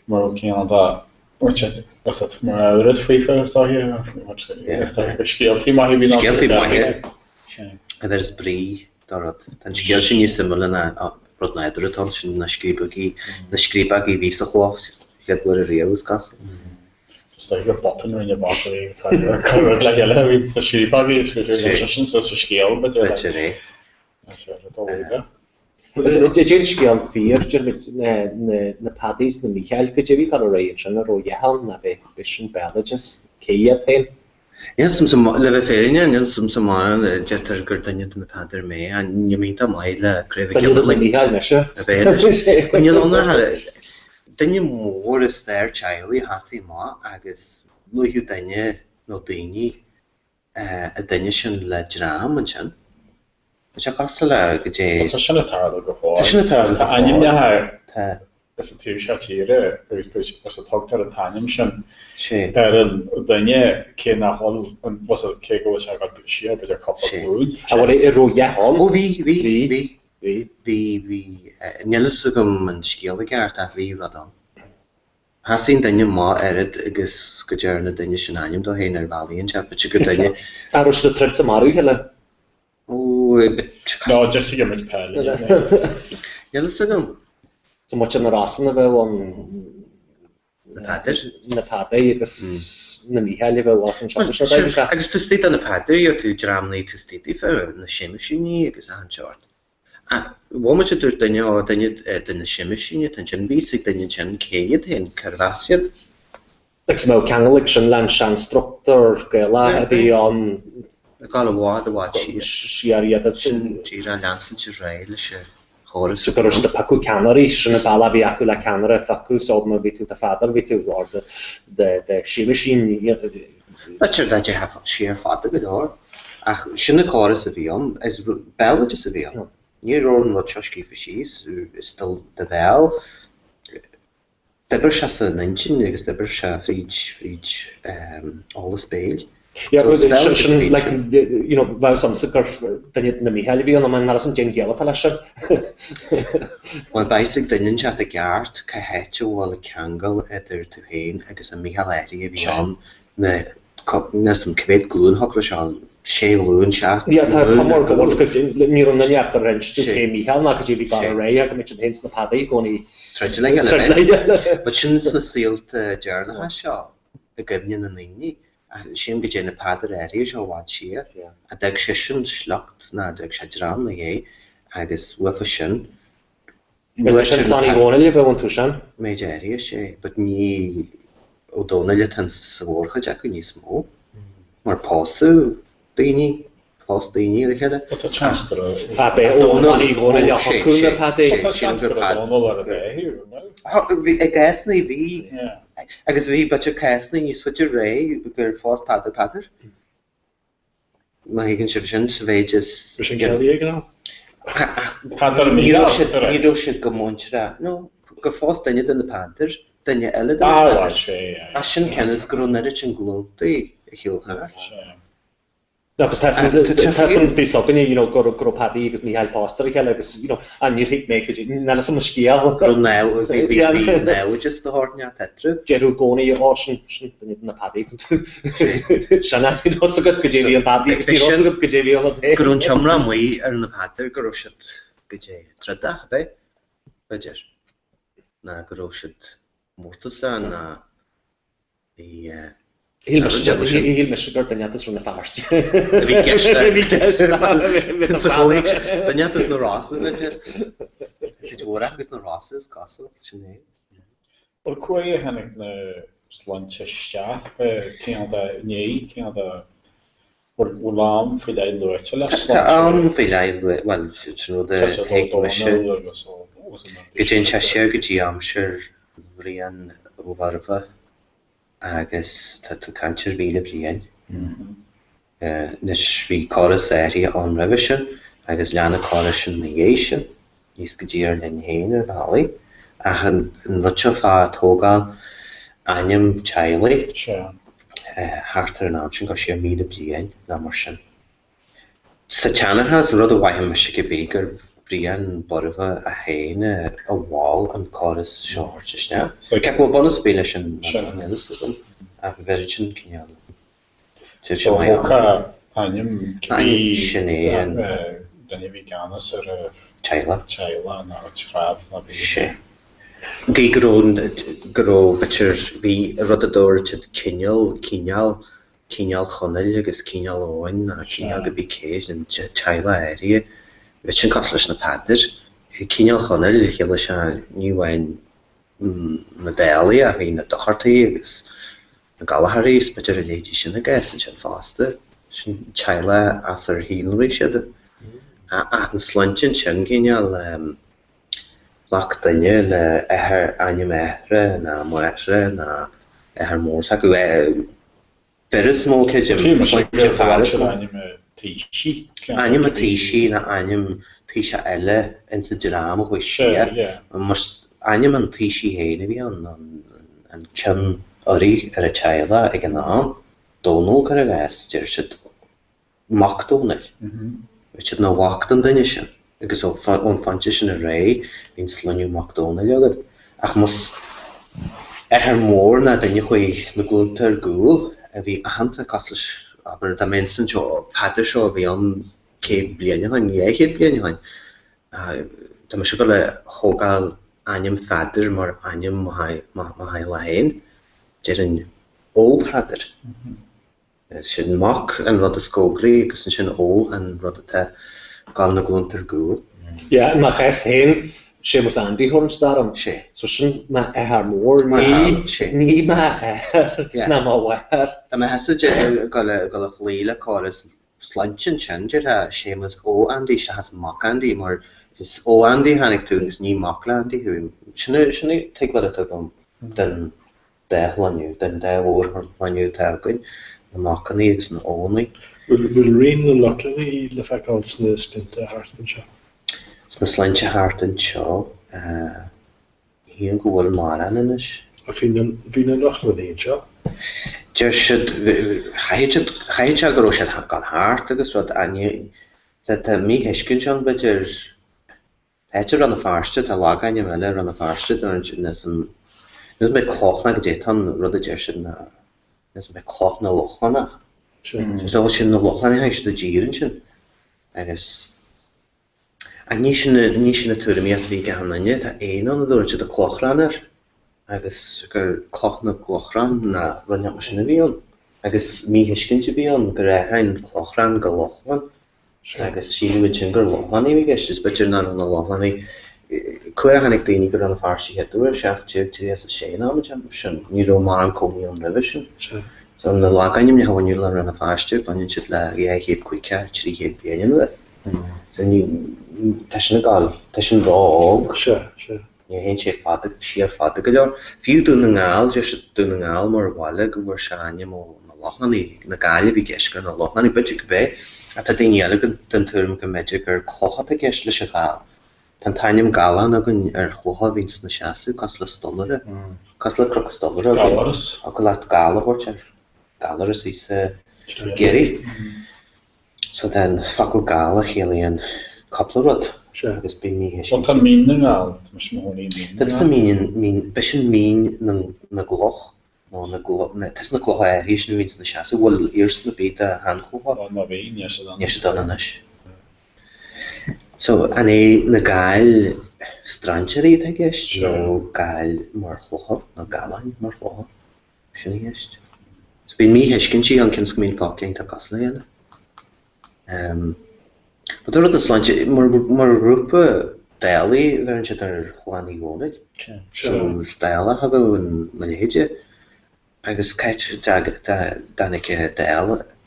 Working on that. Which was it? More hours free for us here. Which is the shield team. I have been on and there's Brie, Dorot. And she gets you similar na brought neither at all. She na skribagi visa class. Get where a real is gas. It's like a button in your battery. Like it's the sheep, obviously, so scale, but you're like, Jane scale fear, the paddies, the Michael, could you be got a range and a royal, na vision ballages, Kaya. Yes, some live fairing, and yes, some man, the jetter Gurtanian and the padder may, and you meet a mile, craving like Michael, measure. When you don't know how Dunne mór is stair chaili hasí má agus luú dunne nó daoine a dunne sin le drám an sin. Se cos le go dé sinna tar go fá. Sinna tar aim nethe is a tú se tíre gus a tugtar a taim sin an dunne cé nachhol an was cé go se go si be a copún. A bhfuil i roiheáil ó bhí nelas gom an scéalda ceart a bhí radán. Hasín dunne má airad agus go dear na dunne sin aim do héin ar bhíonn se be go dunne. Arús na trid sa marú heile? No, just to give it pell. Nelas gom. So much an rasan a bheith na padaí agus na míheile bheith was an se. Agus tú stíad an na padaí o tú dramnaí tú stíad fe na simisisiní agus an seart. Bhfuil se dúir daine á daine na simisisiine tan sin bhí sig daine sin céad hen carhasiad. Agus mé ceangaigh sin lean seanstruchttar gaile a bhí an gáil bhád a bhád siariad sin tí an leansan si réile se. So go de pacu canarí sinna balla bhí acu le canara facu sóna bhí tú a fadar bhí tú gá de simisín. Beir beidir ha siar fada go ach sinna choras a bhíon is beide a bhíon. Ní róin le teoscí fa síos is still de bhil. Debar se san intin agus debar se fríd álas béil. Yeah, like you know, bhil sam sicar na míheile bhíon am nar an déan geala lei sin. Well basic dainn se a geart ca héite bhil a ceangal idir tú héin agus a míhealéirí a bhíon na san cvéad glúnthachla se séún se. Ja tá chamór go bhil ní an naneart a reinstú cé míheal nach go dtí gar ré a go mit hés na padaí gcóí treile. Ba sin na síalta dearnathe seo a gimne na naoine. Sin go dé na padar éir seo bhád siar a deag sé sin slecht na deag sé drám na dhé agus ufa sin. sin tláí bhnaile bh tú sin? Méid éir sé, bud ní ó dónaile tan sbhórcha de go níos mó. Mar pása daoine pás daoine ar chéile. Tá chance go be ónaí bhnaile chuúna padaí. Tá chance go bhnail ar a dhéú. A gasna bhí agus bhí bute ceasna ní suidir ré gur fás padar. Má higann si sin sa bhéidir sin cealaí ag Níl si go móintere. No, go fás daine den na padar, daine eile a sin cenas go neidir sin glóntaí a chiúltha. Agus tísoganí go padaí agus ní heilpástar cheile agus aníor hiic mé nena sam scéal just do háne tetre. Jeú gcónaí á sin na padaí sena go déí an padaí go déí Gurún teamra muí ar na padar go si go dé treda be beidir na go si mórtasa na híl me gur danetas rúna páist. Danetas na rása dúra agus na rása is gasú sinné. Well cuaí hanig na slánte steach cé ní cé bhám fao le luirte le an fé le well go dé se séir go dtí amsir bhríon bhharfa agus tá tú cantir bhíle bliain. Nes bhí choras éirí an rih sin agus leanna choras sin na dhé sin níos go dtíar len héin ar bhelaí ach an rutse fá tógáil aim tealaí hartar an am sin go sé míle bliain na mar sin. Sa teanachas rud a bhaithim me se go bhí gur bríon borfa a héine a bháil an choras seoirte. Ce go buna spéile sin a bheit sin cineal. aim sinné danne bhí ganas ar teile ná tráh na bhí sé. Gé goró bitir bhí rudadóir cineal chonail agus cineal óhain a cineal go bhí céis an teile éirí bheit sin cos leis na padar. Cineal chonail chéile se níomhhain na bhéalaí a bhí na dochartaí agus na galahairí bitir a léidir sin na gaisan sin fásta sin teile as ar híonraí siad. Ach na slantin sin cineal lach daine le anim ehre na muere na mór sa go very small kitchen anim a tíisi na anim tíise eile in sa drama go mar anim an tíisi héine bhí an cin orí ar a teile ag an ná dónó gur a bheits deir siad macdónach siad na bhacht an duine sin agus ón fante sin a ré hín sluniú macdóna leagad ach mus mór na duine chuig na glúnta ar gúil a bhí ahananta caslas aber da mensen seo patter seo bhí an cé bliana hain chéad bliana hain Tá me si go le thógáil aim fadidir mar aim mai lehéin déir an ó fadidir sin mac an rud a scógraí agus sin ó an rud a gáil na glúntar gúil. Ja, mar chest héin sé mas Andy Holmes daran sé so sin ma mór ní ma na má wehar. Tá me hesa go le chléile choras slantin sin a sémas ó Andy se has mac Andy mar is ó Andy hanig tú is ní mac Andy sinna te le tugam den de laniu den de ór laniu tegain na macaní agus na ónaí. Bhfuil rion na lochlaí le feicáil sna slinte hartan seo? Sna slinte hartan seo híon go bhfuil mar an inis. A bhí na lochlaí seo? Deir siad chaid go sé gan háart agus rud aine mí heiscin seán beidir éidir an na farste tá lá aine meile an na farste nus mé clochna go détan rud a deir sin nus mé cloch na lochlannach. So sin na lochlaí heis na ddírin sin agus a ní sin na tuairimíocht bhí go hannaine tá éon an dúirt a clochrannar agus gur cloch na clochran na runne mar sinna bhíon agus mí heiscinnte bhíon gur hain clochran go lochlan agus síúid sin gur lochlaní bhí is beidir ná na lochlaní cuair hanig daoine gur an farsaí headúir seach tí a sé ná sin ní ro mar an comí an revision. So na láganim ne hahainú le an na farste banin si le héad cuiice trí bliana nuas. So ní tá sin gáil tá sin rág ní hén sé fada siar fada go leor. Fiú dú na ngáil de dú na ngáil mar bhile go bhfuir seaine mó na lochnaí na gáile bhí geisgur na lochnaí beidir go bé a tá daoine eile den tuairim go méidir gur chlochat a geis leis a gáil. Tá tainim galan a gon ar chlocha víns na seaú cos le stollare cos le crux stollare a go leat gála bhir Galaras is Gary. So then fakul gala chéalaíon coupla rud agus bí mí héis. Tá mín na gáil mas móí mín. Tá sa mín besin mín na gloch nó na gloch tas na gloch hís nu víns na seaú bhfuil irs na bit a handchlocha na bhí níos donanis. So an é na gáil stranseí a gist nó gáil mar chlocha na gálain mar chlocha sin gist. So bhí mí heiscin sí an cins go mín fácéint a gas léana. But rud na sláinte mar grúpa déalaí bheann siad ar chlánaí gcónaid. So déala ha bhfuil na léide agus caiit danig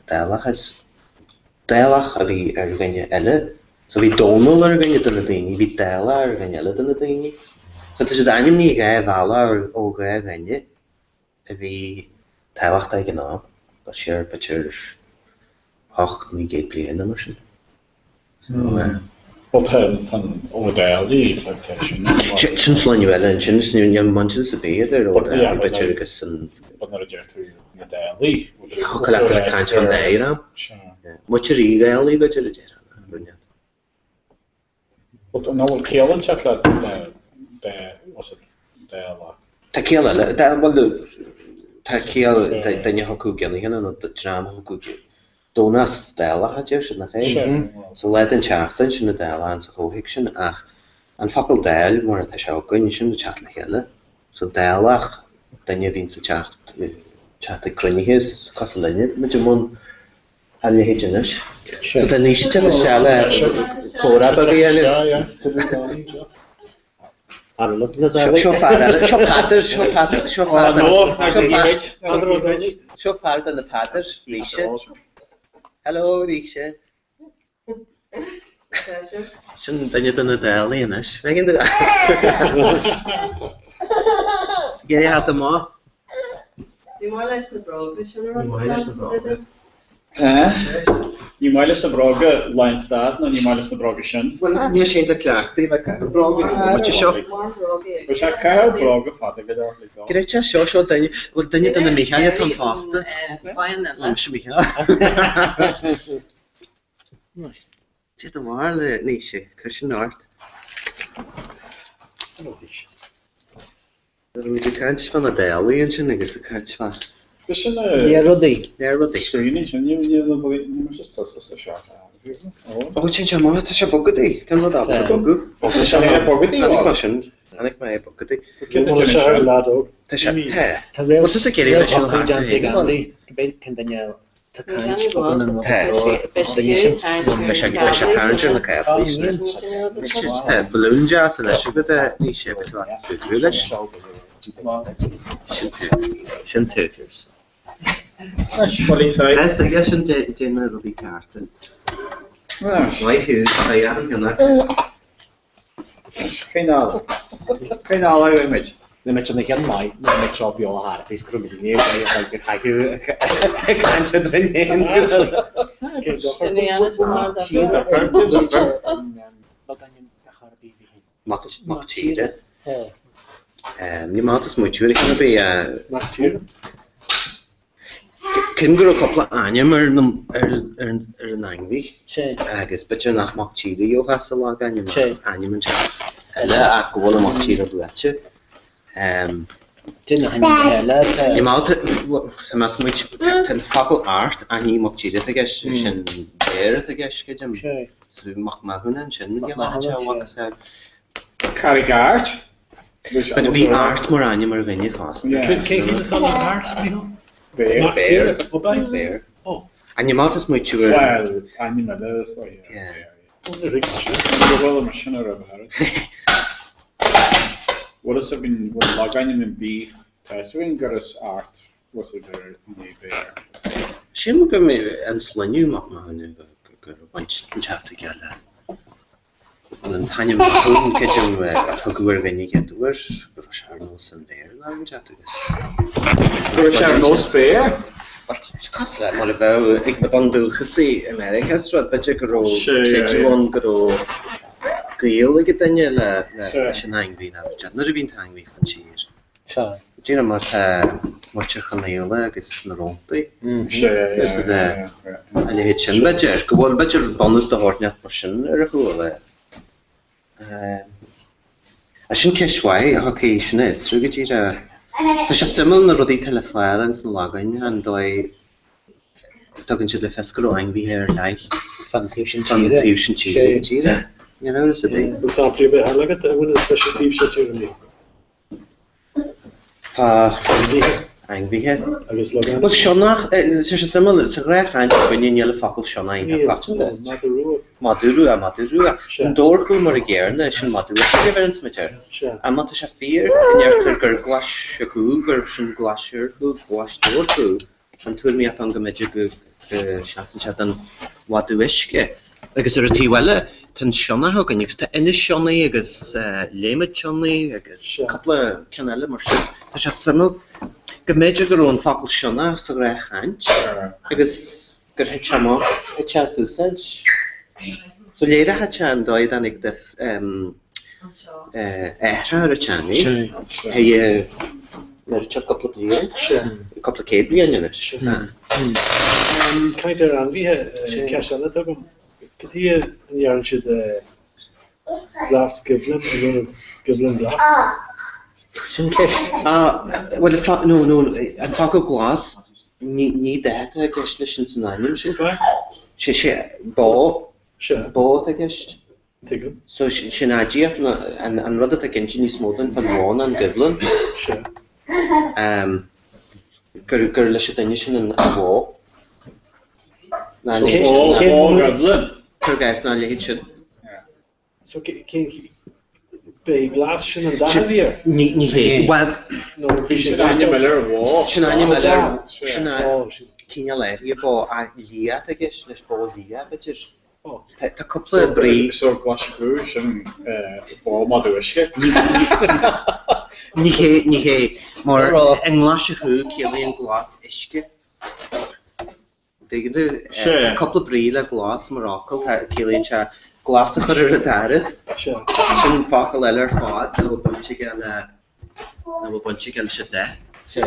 déalachas déalach a bhí ar bhaine eile. So bhí dónal ar bhaine duna daoine, bhí déala ar bhaine eile duna daoine. So tá sé daim ní gaibh bhela ó gaibh bhaine a bhí táhacht ag gná ba séar beidir 8-9 bliana mar sin. Well tan ódálaí sin sláinne bheile sin is nún an man sa béidir ó beidir agus san nar a deir tú na dálaí. Cho le caiint an déire. Muir í gaalaí beidir a déire brunne. Well ná bhfuil céalann teach le dála. Tá céala tá céal daine hoú geanana nó drama hoú dónas déala a deir sin nach é. So le an teachtain sin na déala an sa chóhiic sin ach an fakul déil mar a seáin sin na teach le chéile. So déalach daine vín sa teach a crunnihes cos lenne me mún a héidirnis. So tá níos te seile córa a bhí Seo fad an na padir ríise. Hello ríise. Sin daine donna dála inis. Megin Geri hat má? Ní mar leis na bróga sin Ní maiile sa brága Leinstad nó ní maiile sa brága sin? Ní sé a cleachtaí brága seo. Ba se ce brága fada go dá. Gréite seo daine bhfuil daine donna Michael tan fásta. Si Michael. Si do mar le ní sé chu sin áirt. Rwy'n cael fan y deli yn sy'n neges y cael fan. Bysyn Rodi. Screening sy'n ni'n just tas y siarad. O, ti'n siarad ma, ta siarad bogyd i. Gan fod ab bogyd. O, ta siarad bogyd i? Anig ma sy'n. Anig ma e bogyd i. Ti'n siarad ladog. Ta siarad te. O, ta siarad geri fesul hart i hyn. Gybeid cyndyniau ta cael bogyd yn te. Besha parent yn y cael. Te, balloon jazz yn eisiau gyda ni eisiau beth o'n sydd gwylus. Sy'n tyrffers. Ys y gysyn dyn ar rydw i cartyn. Lai hwyd, a iawn hynna. Cainal. Cainal ai wei meit. Nid mae'n chynnig yn mai, nid mae'n trobio o har, beth grwmyd i ni, gael hagw y gant yn rhaid hyn. Mach tira. Ni matas mwy tiwr eich yna be. Mach tira? Cyn gwrw copla aniam ar yn angfi. Agos beth yw'n ach mach tira i o hasol ag aniam yn siarad. Ela a gwol y mach tira blwetio. Dyn nhw'n hela. Ni maud, mas mwy ten ffagl art a ni mach tira tegess sy'n ber tegess gydym. So mach ma hwnna'n sy'n mynd i lachio wagas ag. Carig art? But fi art mor aniam ar fyny ffast. Cyn y thol art, Michael? Bear. Bear. A ni maud ys mwy tiwr. Wel, aniam a ddes o ie. Wel, y masin ar yma. Wel, ys ydyn nhw'n lag aniam yn bif. Taes yw'n gyrrys art. Was it there? Ni bear. Si'n mwyn gymryd yn slynnu mach ma hynny gyda'r baint yn siarad y gala. Ond yn tanio ma hwn gydym hygwyr fyny gydwyr, gyda siarad nos yn bear na yn siarad y gala. Gyda siarad nos bear? Cosla, mor y few, ik na bandu chysi America, srod bydde gyro cledron gyro gael y gyda le sy'n angfi na bydde. Nyr y fi'n angfi fan sir. Dwi'n yma mor chyrchanael agos na ronti. Ys ydy, ali hyd sy'n bydger. Gwbod bydger bonus dy hortniad mor sy'n yr y hwyl. A sy'n cyswai, a hoci sy'n ys, rwy'n gyda ta siya syml na rodi telefoel yn sy'n lagain han doi togyn sydd le ffesgol o angfi her lai. Fantiwsyn tira. You know, ys ydy. Yn sabri fe halagat, a wyn y special beef sy'n tira ni. Pa angfi her. Agos logan. Wel Sionach, sy'n syml, sy'n rech hain o fyny niel y ffocl Siona i'n cael glatyn dys. Madurwa. Yn dor gwyl mor y gern, sy'n madurwa sy'n gyfer yn smyter. A ma ta siya ffyr, yn iarth gyr glas y gwyl, gyr sy'n glas yr gwyl, glas dor gwyl. Yn twyr mi at o'n gymryd y siast yn wadu ysge. Agos yr y ti wele, tan Siona hog yn ygys ta enys Siona agos lemyd Siona agos copla canela mor sy'n. Ta siya syml, gymryd y gyr o'n ffocl Siona sy'n rech haint. Agos gyr hycha mo, hycha sŵsaj. So leira ha chan doi dan ik def ehra ar y chani. Hei yr chod couple of years. Couple of cable yn ynys. Kaint ar anfi he kersan at agam. Gyddi yn iawn sydd glas gyflym, gyflym glas. Sy'n cyll. Wel, yn ffog o glas, ni ded a gysl sy'n sy'n annym sy'n. Sy'n bo. Bod ag ysg. So sy'n adio yn roedd ag engine i smodyn fan won yn gyflyn. Gyr leis y dynnu sy'n yn wo. O gyflyn? Cyr gais na le hyd sy'n. So cyn be glas sy'n yn dda fi'r? Ni heg. Wel, sy'n anio meler wo. Sy'n anio meler. Sy'n cyn a leir i bo a liad ag ysg nes bo liad ag ysg. Tá coppla brí so glasú sin bá isce. Ní hé mar an glasú céalaíon glas isce. Coppla brí le glas marrácail céalaíonn se glas a chur a daras sin facail eile ar fád nó buinte geile se de.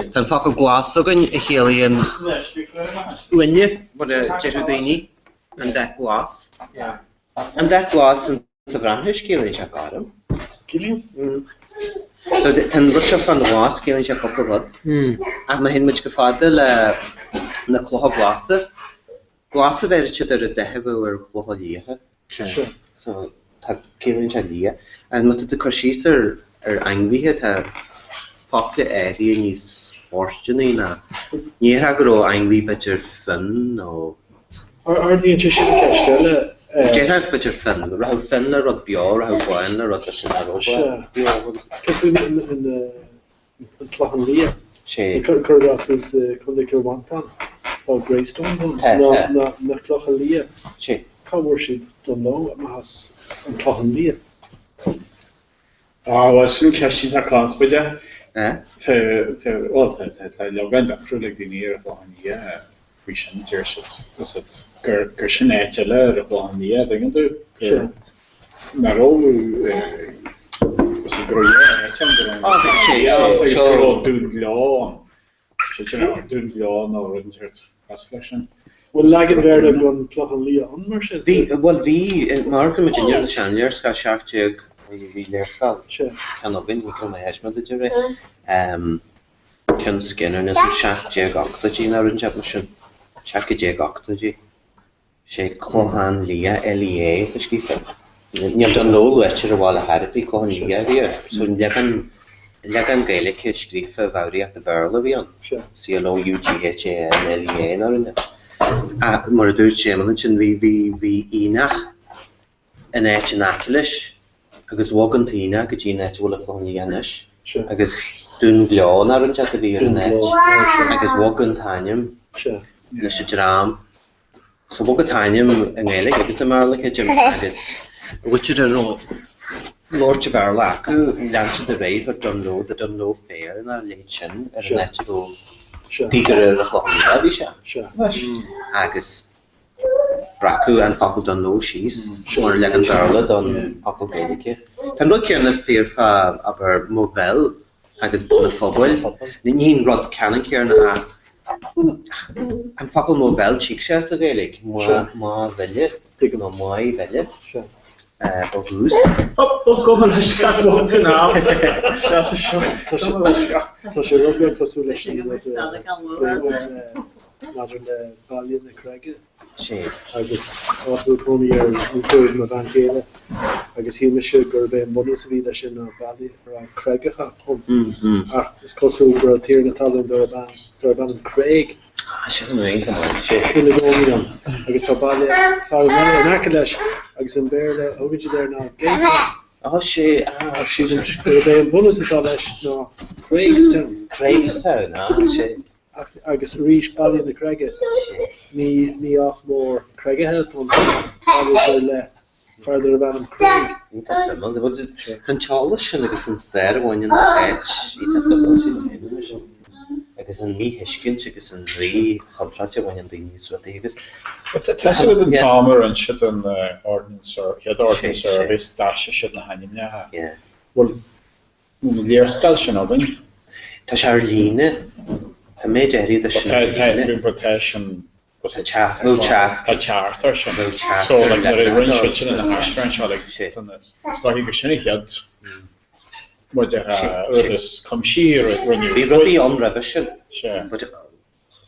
Tá facail glas agan a chéalaíonn uine bud a deirú daoine an de glas. An de glas an sa bhranthis céalaíonn se garam. So tan ruise fan glas céalaíonn se coppla rud. Ach má hin muid go fada le na chlutha glasa. Glasa bheith siad ar a deitheamh ar chlutha líotha. So tá céalaíonn se lia. An mata de cosís ar ainmhíthe tá fácta éirí níos orstinaí na. Níor a go ainmhí beidir fin nó. Ardíonn se sin ceiste Déirtha beidir fin. Raibh fin le rud beá, raibh bháin le rud sin aróga. Ceú an tlachan lia. Curgas was Kilwantan or Greystones na tlachan lia. Cámhar siad don nó has an tlachan lia. Bhil sin ceistí a cláspaide legan deafrú le daoine ar bháin lia fao sin tíir gur sin éite le ar bháin lia dagan tú naró dún leán á rintirt faslesin. Well lagan ver an tlachan lia an mar sin. Well bhí mar go muidir na seanir sca seachtteag bhí leirsáil cean bhain go mé heisme idir ré. Cean scinnar na seachtteag 8 na rinteab mar sin. 7 sé chlóhan lia LEA a scífa. Níl don nó letir a bháil a hairtaí chlóhan lia bhí. So legan gaelic scrífa bhairíocht a bhearla bhí an. CLOUGHAN LEA na rinne. Mar a dúirt sé man sin bhí ínach in éit an acilis agus bhágan tíine go dtí net bhfuil a chlóhan lia agus dún bheán ar an teach a bhí ar an éit agus bhágan tainim leis a drám. So bhágad tainim an gaelic agus a marla chéidir agus bhuitir a ró Lord de bhearla acu leansa de réibh ar don nó féir na léid sin ar an éit go dígur ar a chlóhan lia bhí se. Agus bracu an facail don nó síos mar le an bhearla don facail gaeilge. Tá rud ceanna fíorfa aber móvel agus na fóbail. Níon rud ceanna cearna an facail móvel tíigh sé a gaeilge má bheile nó mai bheile. Ó bhús. Go le scafó tú ná Tá sé rugbe cosú leis nadidir le bailíon na creige agus ábúí ar an túid na bhain chéile agus hí me se gur bheith buna sa bhí leis sin na bailí ar an creigecha is cosú gur a tíir na talún do ban an creig. Chile gomíam agus tá bailí fá an aice leis agus an béirle thugann there ná géite. sé si gur bheith an buna atá leis ná Craigstown sé. Agus ríis bailí na creige ní ach mór creigethe an le farther a bheith an creig. Tá teála sin agus an stair bhhain an éit agus an mí hiiscin agus an rí chadrate bhhain an daoine sruta agus. Tá an támar an siad an ordnance service dáise siad na haimnethe. Bhfuil léirscail sin ábhain? Tá sé ar líne Tá méid éirí de sin Tá teartar sin so le rin sin in na hasfran slahí go sinna chead mar is cum siar rinne. Bhí rudí an raibh sin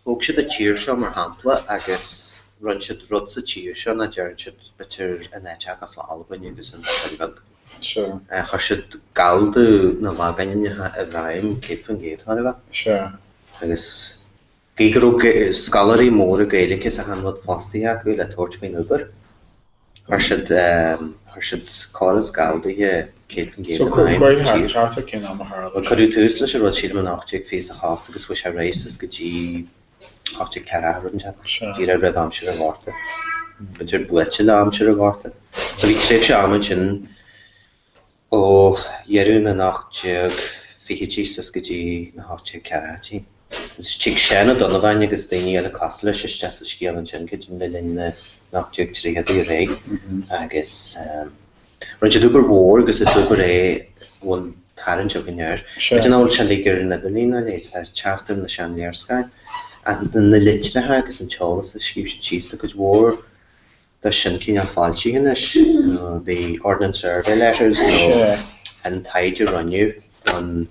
óg siad a tíir seo mar hapla agus run siad rud sa tíir seo na dearann siad bitir in éiteach a fáilbain agus an bhag. Chu siad galú na bhagainethe a bhraim cé fan géad agus gígur scalarí mór a gaeilge a hanfod fástaí acu le tuairt faoin uber. Thir siad cáras galdaithe cé fan géad. Chuú túús leis a rud siad an 8 fés a háf agus bhui sé rééis go dtí 8 cearan dí a raibh am siad a bhharrta. beidir buite am se a gáta. So bhí tréh se am sin ó dhearúna nach teag fichití sa gotí na háte ceratí. Tí sena donna bhaine agus daoine eile casla se te a scéal an sin go le linne nach teag tríheadí ré agus run se dúbar mór agus is dúbar é bhfuil tarann se gneir. But an áil se ligur na danína le teachtar na seanléarscain a na litrethe agus an teolalas a scíb se tísta go mór the Shinkin Falchi in the Ordnance Survey letters and tied to run you on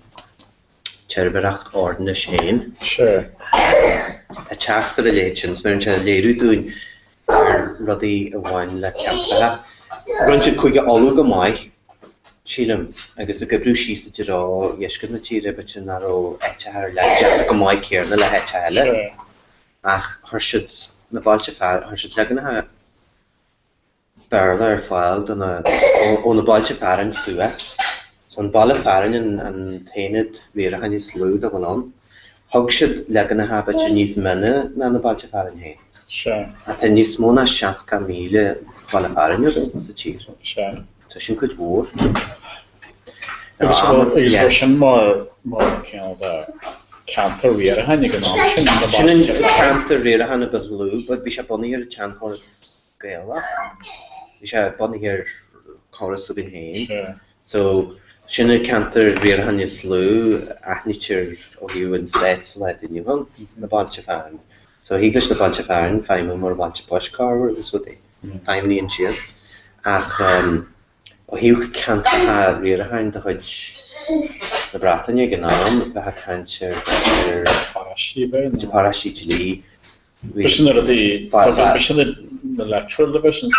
Cherberacht Ordnance Shane. Sure. A chapter relations, when you're doing Ruddy one like Campa. Run you quick all over my Chilum. I guess the Gabru she's to draw Yeshkin the Chira, but you know, Echar like my care, the Lahachale. Ah, her should the Balchafar, her should like her. Barla fáild ó na bailte fearann suas. So an balla fearann an tainid mhéar a slú a bhán. Thug siad legan na habit sin níos mine na na bailte fearann hé. A tá níos mó na 60,000 balla fearann sa tír. Tá sin chuid mhór. Agus sin mar cantar riar a hanig an am sin na bailte. Sin cantar riar a hanig a lú, but bhí sé bunaí ar tean choras gaeilge. We should bunny here chorus of hain. So Shinna canter rear han slew nature of you in states like in you the bunch of fan. So English the bunch of fan, find more bunch of push car is what they find me in shit. He can't have rear hand the hudge the Bratton you can arm the cancer parashit the electoral divisions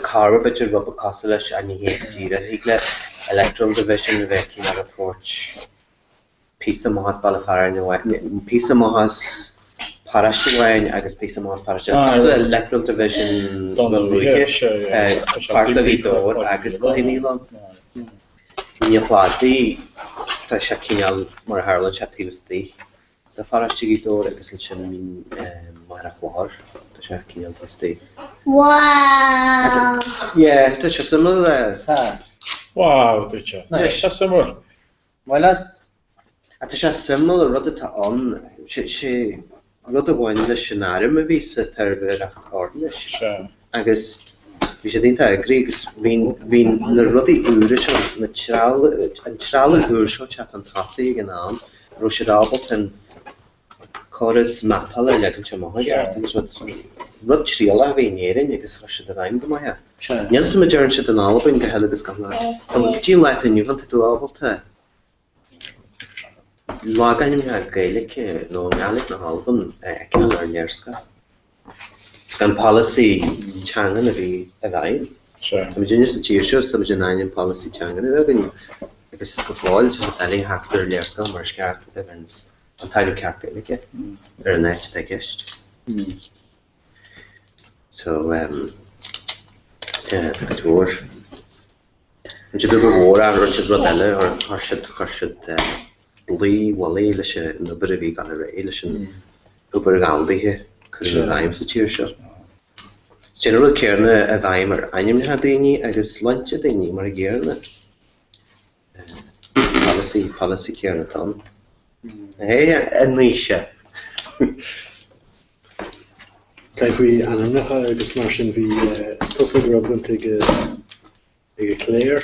Carver but you're rubber costlish and you hate the electoral division of a porch piece of Mohas Balafar and piece of Mohas Parash wine I guess piece of Mohas Parash electoral division part of the door I guess Milan you plati the Shakinal more Harlan Chatusti the Farashigi door agus an sin mar floor the Shakinal Tusti. Wow. Yeah, that's just similar there. Wow, that's just similar. Well, that's just similar. Rather to on, she rather one the scenario maybe set her very ordinary. Sure. I guess we should agree because when the rather Irish natural Irish are fantastic and Russia Albert and chorus mapala legan se mohagar agus rud tríala bhínéirin agus ra se bhaim go maithe. Níl sa majoran se an album go heile agus ganna. Tá go tí leit a nniuhan tú ábalta. Láganim he gaelic nó meallic na album ecin ar nearska. Gan policy changan a bhí a bhaim. Tá Virginia sa tíir seo tá Virginia policy changan a bhaim. Agus go fáil te eling heachtar nearska mar sceart a bhains. An taú ceart gaelic ar an net a gist. So túir an si dúbar mór an run siad rud eile ar chuirsiad blí wallí leis na brihí gan ré leis an dúbar gáildaithe chun an raim sa tíir seo. Sin rud céarna a bhaim ar aim na daoine agus lunte daoine mar a ggéarna. Policy céarna tám. Hey, and Nisha. Kijk, we aan nog agus mar sin vi stosa grobban ige Claire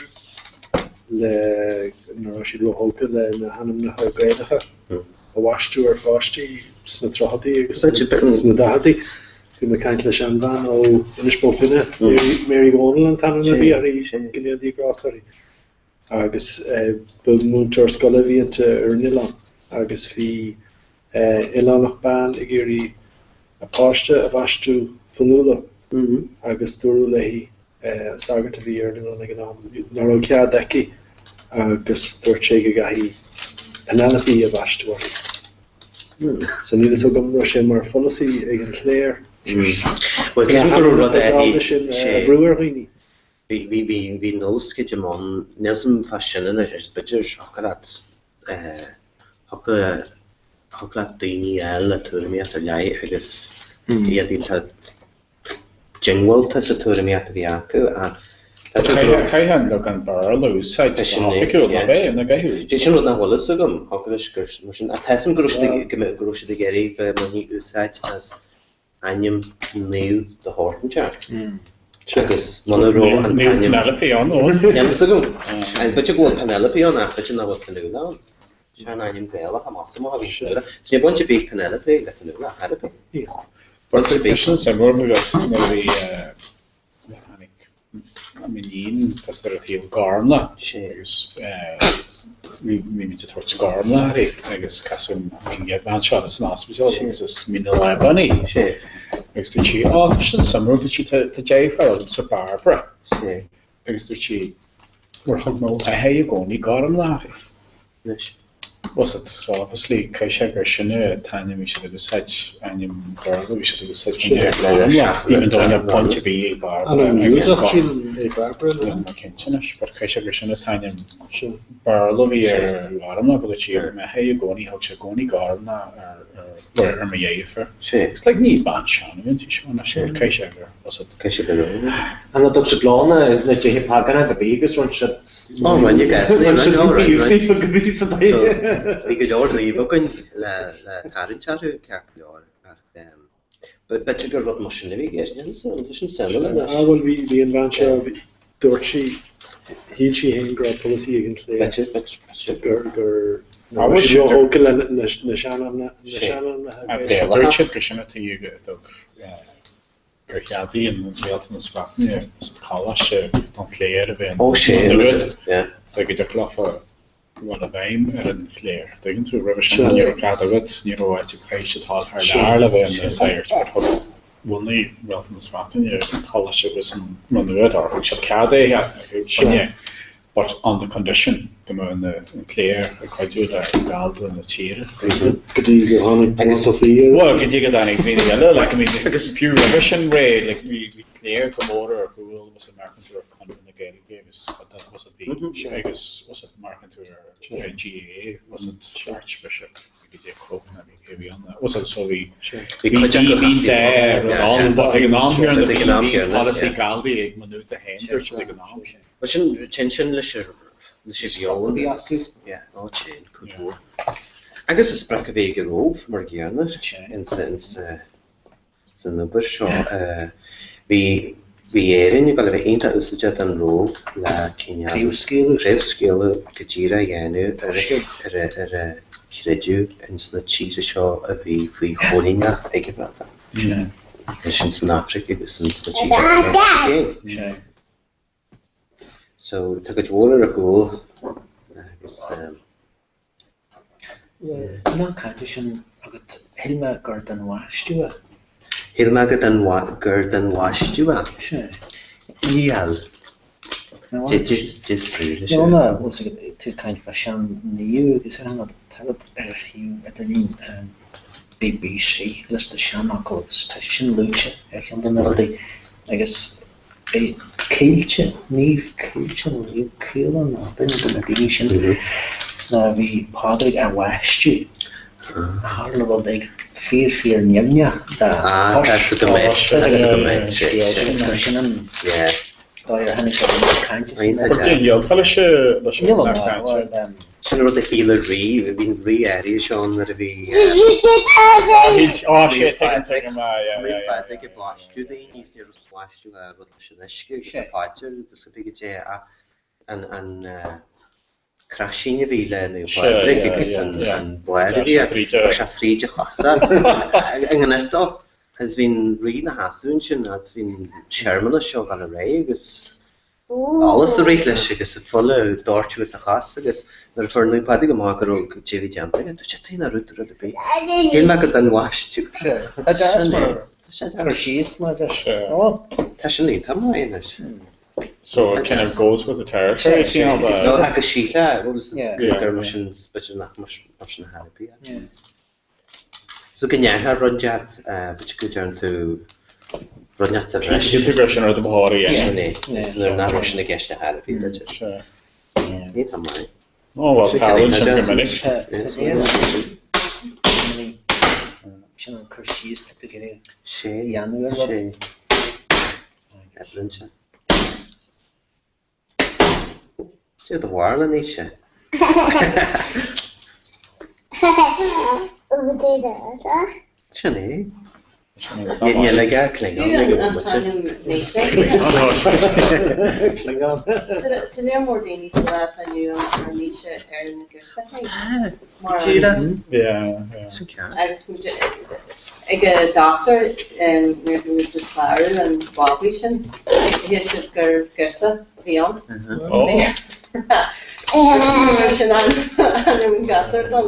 le na si lo hoke le na hanam na gaidige a wasú ar fástí sna trohadí agus sna dahadí fi na kaint leis an van ó inisbó finne Mary Gonland tan na bí gnéadí grásí agus bumúntar scola víanta ar Nilan agus fi Ilánach ban I géirí a páiste a bhaistú fanúla agus dúrú leihí sagart a bhí ar na gnám nar ó cead deici agus dúirt sé go gaithí Penelope a bhaistú so níl is gom ro sé mar policy ag an Claire Well rud brúar rií hí nósci man nesam fa sinan is bitir Hogla daoine eile a tuairmí a lei agus iad jingwalta sa tuairmiat a bhí acu Caihan le an barlú seit fiú le bé na gaú. Dé sin na bhlas agam hágus a tesan grúisi de géirí be maní úsáid as aim níú de háteart. Agus manró an Penelopeán bute ggóil Penelopeán a bute na bhil fanúla se aim béla a más a bhí sé buinte bí Penelope le fanúla Harpe. sem bhí Mín tas ar a tíal garmla agus mí tuairt garmla agus casún ban se an hospital agus is mí lebanní agus tú si sin samú si défar sa Barbara agus tú si mar nó a he gcóí garmla was het obviously cai sé gur sinne taine mí se agus heit aim garla ví se agus even though na pointinte bí cai sé gur sinne taine barla hí ar garmna go tí me he gcóí ha se gcóí garmna ar me dhéfer gus le ní ban sean na sé cai sé gur cai sé gur an do se lána na dé pagan go bígus run se Bhí go leor líomhagann le tarintearú ceart leor bete gur rud mar sinna bhí ggéis sin semla bhfuil bhí an bhain se dúirt si híl si hen gur policy an lé gur óga le na seanna go sinna gur cheadaí an réalta na spatne chala se an léir a bheith ó sé go de chláfa a bhaim ar an léir. Daginn tú rah ar cadagad níróid chééis tá thar le bheith an saoirt bhfuilnaí réalta na spatne chala se gus an manuad ar thug se cadé but on the condition go an léir a chuidú le galda na tíre. Gotí go hánig Sophia? Well, gotí go dánig bhí eile, like I mean, agus few revision raid, like we léir go mór ar Google was a marketing ar content na Gaelic Games, but that was a big, agus was it marketing ar GAA, was it Archbishop, gotí a quote na bhí on that. Was it so we there all but ag an am here and the policy galdi ag manú the hender so ag an am. But sin leis bheol áin chuú. Agus is spra a bhé go róh mar ggéarna in san nubair seo bhí éireann i bheith aonanta úsáide an róh le réimhscéalú go dtíra dhéanú ar chréidú in sna tíre seo a bhí faoi cholaíneacht ag brata. Sin san Africa agus san sna tíre. So tu go dúir a gúil agus ná caiinte sin agat hilme gur den bhaistúa. Hilme gur den bhaistúa? Íal. Just príomh. Nóna bhfuil tú caiint fa sean níú agus ar hana tagad ar hiú a daní BBC lista seanach agus tá sin lúte ar chean den melodí agus céilte, níomh céilte níomh céile ná daine go na daoine sin na bhí pádraigh a bhaistú hála bhil ag fíor neamne sin an dáir hena se caiinte sin rud a chéile rí a bhín rí airí seán ar a bhí blaistú daoine sé blaistú a rud sin isce páitir gus go dtí dé an crasíine bhí le agus an bhair se fríide chasa an istá has bhín rí na hasún sin has bhín seirmana seo gan a ré agus alles a réit leis agus folle dáirtú a chas agus nar fornú padi go má go David Jumping tu sé tína ruútar a bé. Hé me go an bhaistú. síos má Tá sin lí tá mai. So it kind of goes with the territory, you know, but agus síle gur sin special nach mar sin happy. So gneartha rundeat bit go dearn tú runneat a bhreis. Tú gur sin ar do bháirí nar ná sin na gceiste happy ní tá mai. Oh, well, talent sin go minic. Sin an chur síos tu go sé dhéanú Edlinse. Sé do bhharla ní sé. Sinné? Ní le gar Klingon le go Klingon. Tá mór daoine sa taniu an níise ar na gcuirsta. Agus ag a doctor nuair sa chláir an bábí sin hé si gur gcuirsta bhí an. Sin an gatar dom.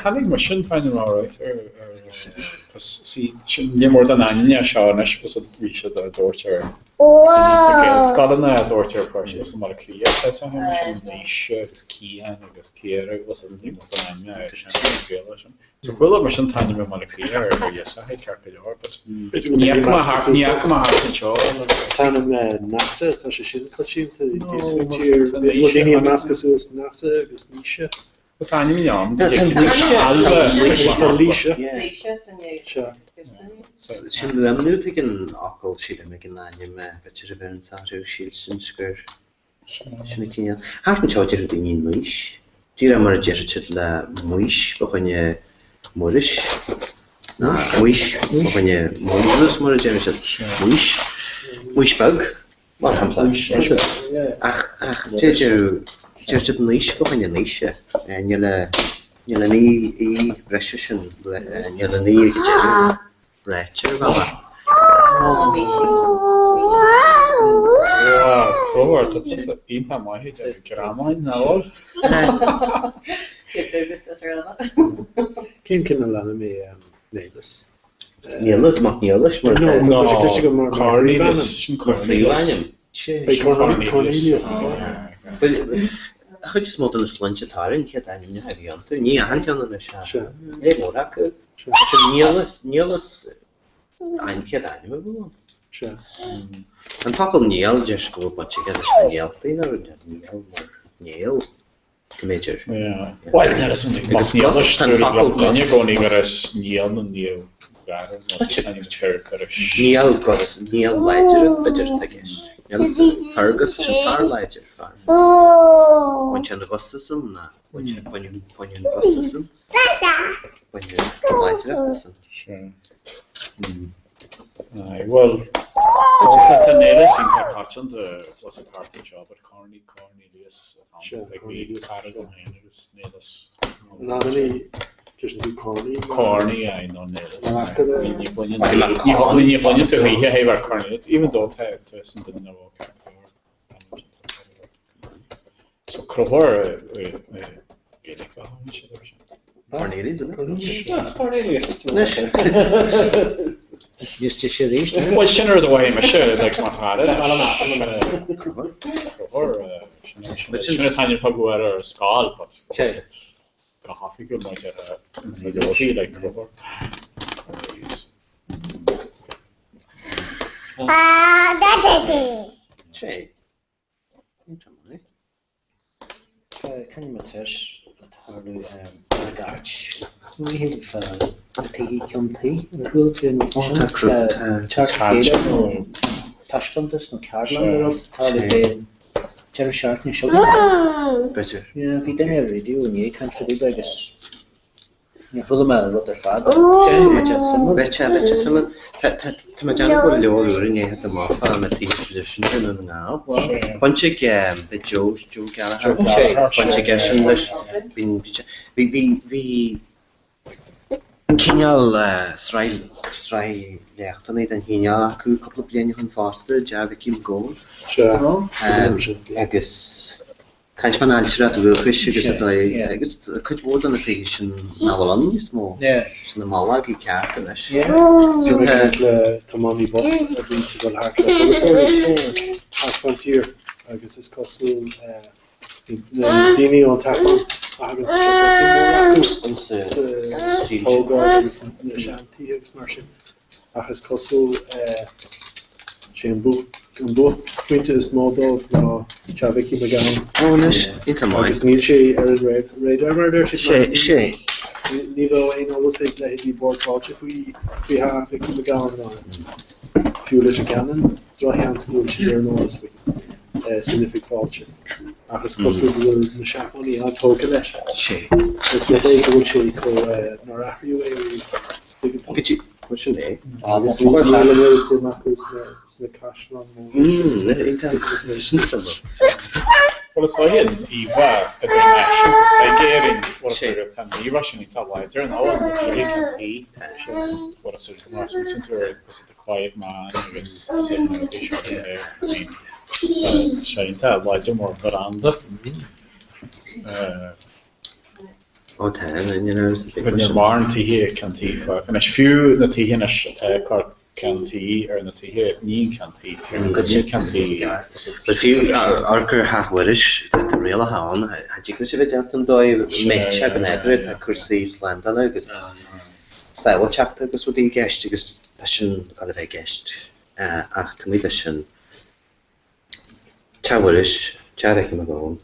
Hannig mar sin fein áráit nímór an aine seáis was ví se a dúirtear scalanna a dúirtear páisi was mar clí níos agus cían agus céar was nímór an aine féile sin. So chuile mar sin taine me mar clí ar sa cear leor níach má seo Tanam NASA tá sé sin coisiúnta tíir daoine an nasca suas NASA agus níise. Táine míán sin lemnú an áil siad me gin aine me go tíir a bheit an sáú síl sin sgur sinna cíine. Háart an teáidir a daoine muis. Dír mar a deirteid le muis ba chuine muris muis ba chuine muris mar a deirteid muisbag mar hapla ach Just níos go chuine níise níle ní í breise sin níle ní réitir bhela. Chóir ínta maithe ag gramáin náil. Cén cinna lena mé nélas. Nílas má nílas mar Cornelius sin Cornelius. Cornelius. Chud is mód an is lunchetáin chéad aine heíanta, ní ahanteanna le se é mór acu nílas ainchéad aine bhú. An takil níl de go bud si níaltaí ar níl mar níl méidir. Well níl gcóí gar is níl na níl níl gus níl leidir beidir teis. Fergus sin tar leidir far. When you negotiation na when you negotiation when you leidir. Well, the Nelis in Carson was a part of the job at Cornelius. Like we Cargo Nelis Nelis. Not only just do Corny, I know Nelis. When you find it to me, hey, we're Cornelius, even though it didn't know. So Crowbar, Cornelius. Just to share this. Well, sinner the way my shirt, like my father. But since time you talk about a skull, but got half a good much like Crowbar. Can you match Tarlu Garch? We have Tea County, Quilton, Tashtondas, no Carland, Tarlu, Terry Shark, and Sugar. Better. Yeah, if you didn't have radio, and you can't forget, I guess. You full of mail, what their father. Better, someone. Tamajana go leor in the Marfa and the team position in now. Punchik, the Joe Gallagher, Punchik English, we Kinal Sry Lechtonate and Hina, a couple of Blian faster, Javikim Gold. Sure. I guess. Kind of an answer to the fish, I guess the cut word on the station now on this more. Yeah. So the Malaki cat and yeah. So the Tomani bus, a principal half frontier, I guess it's costing Dini on tap on. Shanty exmarship. I has costed Shambu. Winter is more of Chaviki Magan. Oh, nice. It's a mine. It's Nietzsche, radar murder. She. Nivo ain't always say that he board watch if we have Vicky Magan on. fiú leis ganan drohanúil si ar nó signific fáilte. Agus cosú bhfuil na seaachnaí antóga leis. sé. Gus le bhfuil sé có nó athriú Sin é. agus bhfuil sé macús na caiislan Sin sama. Well, it's like Eva at the national. I get in what it's like Eva she needs to lie there and all the can tea. What it's like more switching to her because the quiet man I guess sitting in the shirt there. I mean, she to lie there more veranda. Ten, you know, when you're barn to here can tea for and it's few the tea in a car can tea or the tea need can tea. Can tea. But few archer half wirish the real hound. Had you considered that and do make check an edit a cursi slant and agus style check agus would be guest agus dashin got a guest ach to me dashin chawirish charek magon.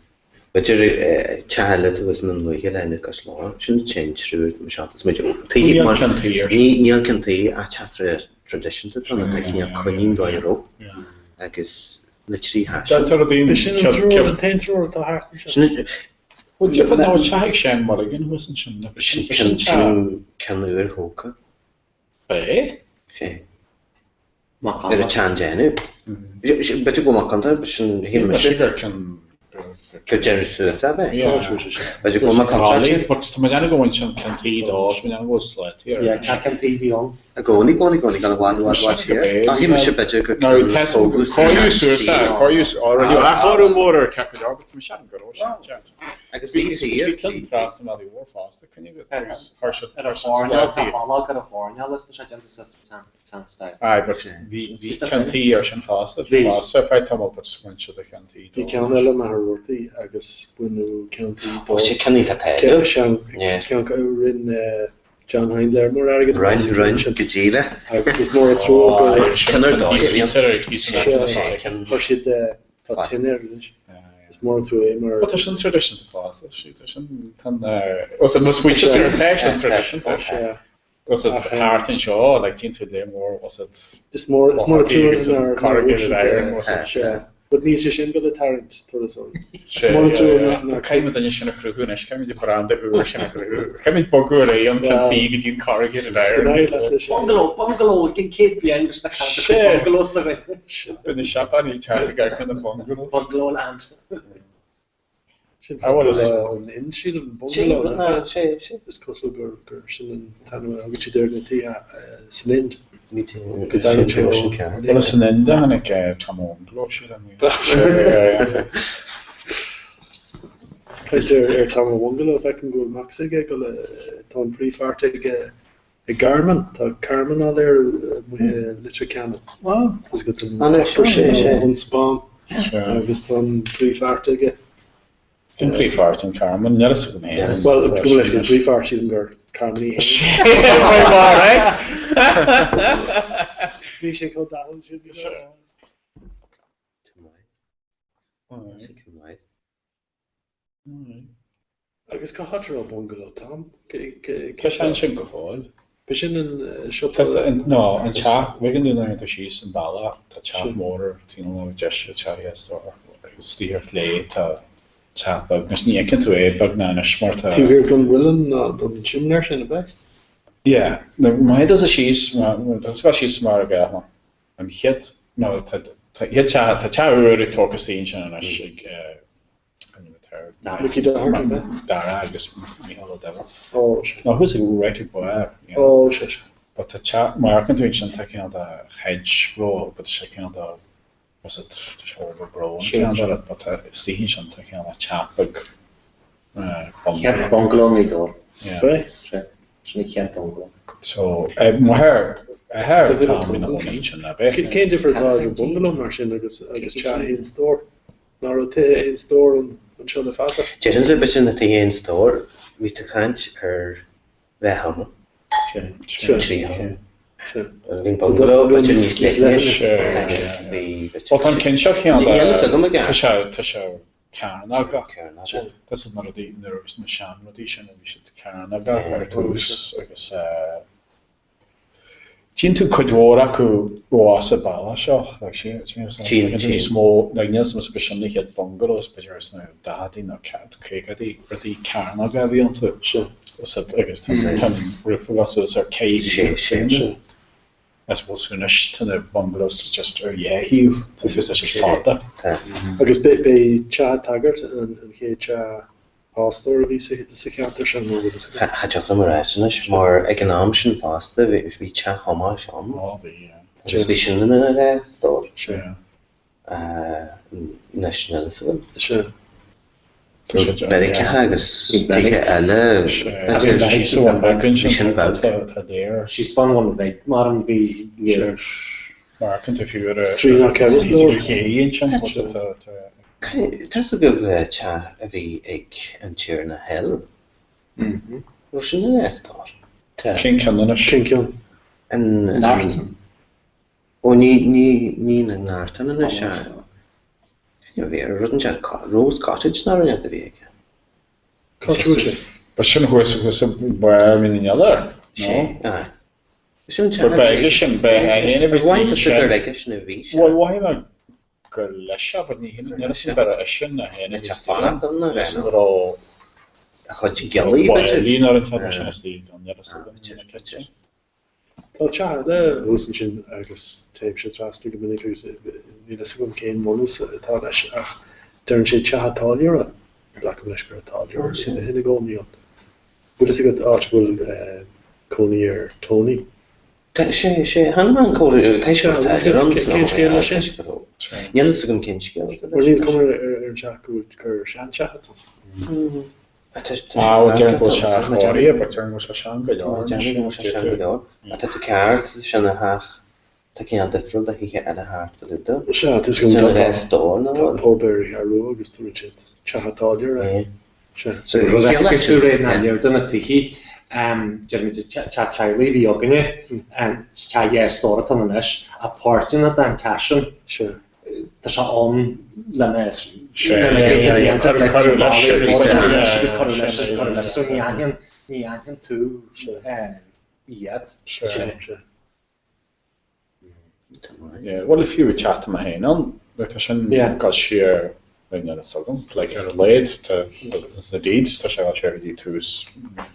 But you're child was non loyal and a law shouldn't change through the shop as much. Neil can tea a chapter tradition to turn taking a queen do Europe. I guess literally hash. That's what the heart. Would you put now Chai Shan Mulligan wasn't she? Can we hook? Eh? She. There a change in it. But you go my contact, but him can. But you go my contract. But to me, go in can tea doors, we go slut here. Yeah, can TV on. Go on, gonna watch here. I must have better. No, test for you, sir. For you already. I thought a motor cafe dog, but we shan't go. I guess we can trust another war faster. Can you get harsh? California, let's the style. Aye, but we can tea or shan faster. So if I come up with when should they can tea? You can roti agus bunu county. Oh, she can eat a cake. Yeah. Can go in John Hindler more arrogant. Right, Gajira. It's more a throw. Can I die? Can push it tinner. It's more through him or. But there's a tradition to fast. Was it must switch to rotation tradition? Was it art and show like into them or was it? It's more through our corrugated iron. Was it? But ní sé sin go a tarint to son. Caiim den sin cruúne caiim de brand ú sin cruú. Caiim bogur é an tí go dín cargé Bungalow gin cé blian gus na bungalow bin Japan í te gar chun an bungalow land. I was an inshield and bungalow. Is cosú gur sin an tan agus si der na tí snind. Well, it's an end, and I get Tom on Glossier. Is there Tom Wongalo if I can go Maxig, I got a Tom Pre-Fartig a Garmin, Carmen all there, little cannon. Wow, it's got one spawn. I guess Tom Pre-Fartig. Can Pre-Fart and Carmen, yes, well, Pre-Fart, you can go. Carmony. We should go down. Should be I guess Kahatra bungalow, Tom. Kashan should go forward. Bishin and shop. No, and chat. We can do that. The sheets and balla. The chat motor. Tino gesture. Chat yes. Or steer late. Chat bug. Nes ní ekent tú bug na smart. If you hear Glen Willen, the gym nurse in the back. Yeah, my head is a she's. That's what she's smart guy. And hit no. Hit chat. The chat really talk a scene and I shake. Mickey Dara. Dara, I guess Michael Dara. Oh, shit. No, who's a rated boy? Oh, shit. But the chat, my contribution taking on the hedge row, but shaking on the. Was it the overgrown? But seeing something on a chat bug. Bungalow me door. Yeah. Right. Bungalow. So I heard Tom in the one each and that. Can't differ about bungalow machine. I guess chat in store. Narote in store and show the father. Jerry's a bit in the in store. We took hands her weham. Sure. In bungalow, but you need but on Kinshak, to show Carnaga. This is not the Shan Rhodesian, and we should Carnaga, or I guess Jin tú coidhóra acu bhás a bailla seo, smó níos mas beisianna chéad fungalos beidir na dádaí nó cégadí rudí cearna a bhíon tú agus tan rifugasús ar céad as bhs unis tanna fungalos just ar dhéhíomh is sé fáda. Agus be chat tagart an chéad Pastor ví psychiatr sem no Hadach am reis mar ag an am sin fásta bhí te hamá seán bhí sin in le stór national film Beric agus eile sí span one bheit mar an bhí léir Mark an fiú Tás go bh te a bhí ag an tíir na hell ru sin in éistár sin cean ó ní na náirtan in se bhí rudan se Rose Cottage ná rinne a bhí Ba sin chusa min eile sin sin be héana sin bhí gur leis ní sin bar a sin na héna chud geí línar an tan sin tí Tá te le húsan sin agus taobh sé trasú go minic bhí gom céin mónus atá leis ach deann sé tetáíra le leis gur atáíir sin hinna gcóíon. Bud is go áit bhfuil coní ar Tony. sé hanman Jelas gom cin skill. Líon cum ar teachú gur sean teach. go seáí a turn se sean go Tá ceart sena haach tá cin an difriúil a hiige eile háart do. Se is go stó Paulberry arú agus tú tetáidir sú ré na leir donna tuí Charlie Yoganne and stóra an leis a páirtin a an taisin Tá se an lenne ní an tú iad. Well if fiú chat a héin an sin gal siar rinne sogum like ar leid na deeds tá se charity tús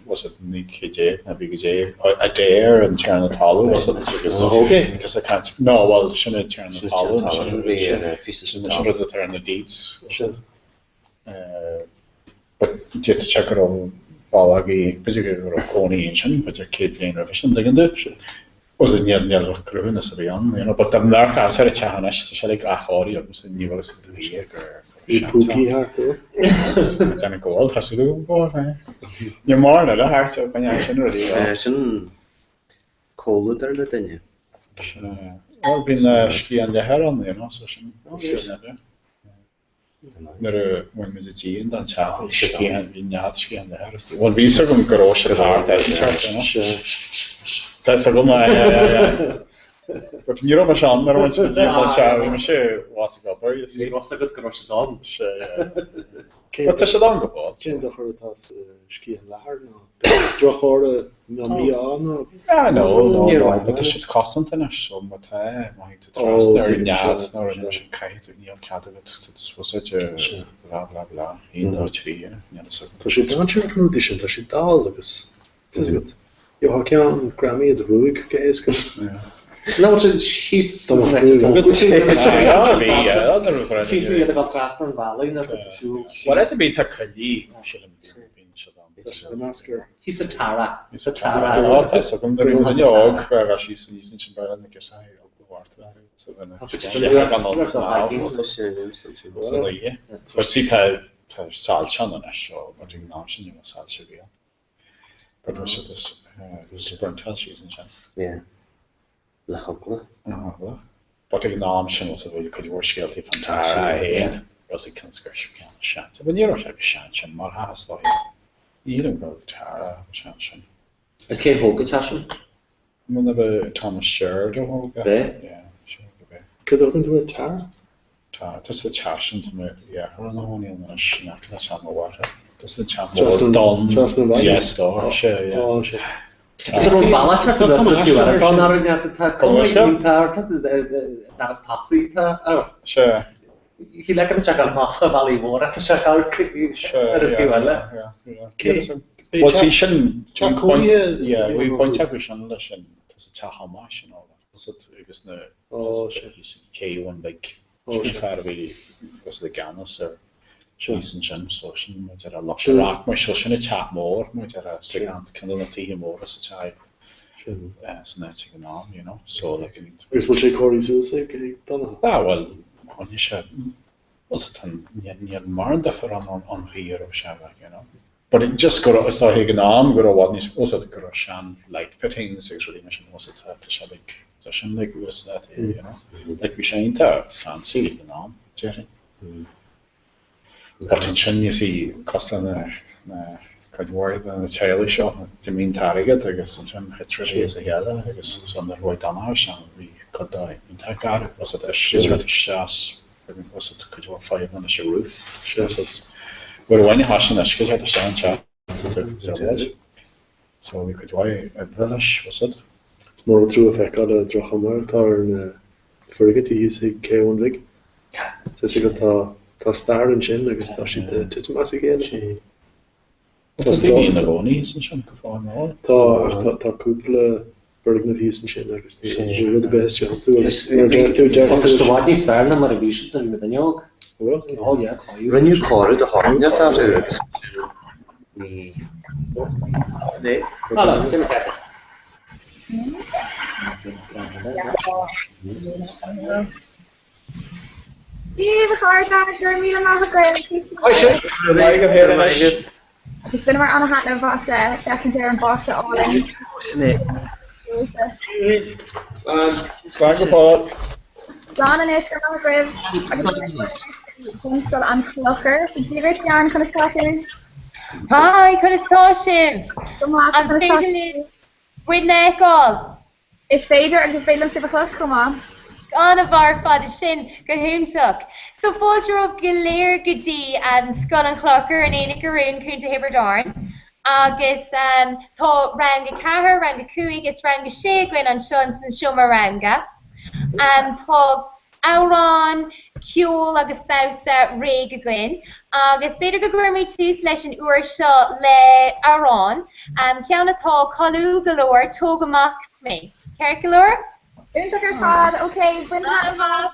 was it ní KJ na BJ a déir an tearna talú was it just a kind no well sinna tearna talú fi tearna deeds but je te check om ballagi beidir coní sin but kid léin revision digin was it near cruin as beyond but the mark has had a challenge to shall like a hori agus ní was it Pookie heart then gold has to do go you more na heart so kan sin really sin cold der le dinne well bin ski an de her on so sin There when was it Jean dan cha ski an vinat ski an de her well vi so gom garage heart That's a good one. But you know, Mashan, there was a was a very was a good cross on. But there's a long about. Jane the Hurtas ski and lahar no. Drochore no me on. Ah no, but this should cost something so but my to trust there yads nor in kite to neon category this was such a blah blah blah in the tree so. So she don't sure condition that she dal agus. That's good. You have can Grammy the Ruig guys. No, she's so What is a bit Kali? The masker. He's a Tara. He's a Tara. What is so come the dog where she's in Chimbala and guess I but see sal chan on a show, but in option you sal should be. But was it this burnt season? Yeah. La hogla. But in option was it could work guilty from Tara here. Was it conscription can shant. But you don't have a shant and more has like you don't go Tara shant. Is Kate Hogan tashin? When the Thomas Sherd or yeah, sure. Could open to a Tara? Tara, just a tashin to me, yeah, I don't know any of the snack that's on the water. Just the chap done. Yes, sure, yeah. Is er een balletje dat is natuurlijk wel. Dan naar het daar is tassie te. Sure. Je lekker met jagal mag wel even horen. Het is jagal Well, see, shouldn't point. Yeah, we point out shouldn't listen. Does it tell how much and all that? Was it? Because the K1 like far away was the Ganos or decent gym, so shouldn't we just a lot of rock. We shouldn't chat more. We just a second kind of tea more as a type. So that's going on, you know. So like. Is what you call Susie? Done. Ah well, on you should. Was it on more different on here or something, you know. But it just got as though he gnam got what is also the Russian like 15 6 really mission was it to shabik session like was that you know like we shine to fancy gnam Jerry. But in Chin you see Costlin could worry than the Charlie shop to mean target I guess in Chin hits really as a yellow I guess it's on the right down house and we could die in take out it was it a shas was it could you 5 minutes your roof we're when you have to get the sound chat so we could why a British was it? It's more true effect on the Drachamar or forget to use the K1 rig. So you got the star and chin, I guess that's the Titmas again. What's the in the bonies and chin perform all? Ta couple Bergen of Houston chin, I guess the best job. What is the what is fair number of vision to with the yoke? Oh yeah, when you call it a horn, you thought it was. Hello, Jim Cat. Steve, hard time for me to not great. I should. I can hear it. It's been around on a hat of us secondary and boss at all in. Slag apart. Don and Ish from our grave. Got on Clucker. Did you reach down kind of talking? Hi, kind of talking. I'm feeling with neck all. If Fader and his Fader to close, come on. On of our father shin, go home tuck. So Folger of Galir Gadi Skull and Clocker and Aina Garoon Kunta Hibberdorn. Agus Tho Ranga Kahar, Ranga Kuigus, Ranga Shagwin and Shunson Shumaranga. Tho Auron, Kuel, agus Thausa, Regagwin. Agus Beta Gagurmi 2/ Ursha Le Auron. Kiana Tho Kalu Galore, Togamak me. Kerkalor? Integral pod, okay, bring that up.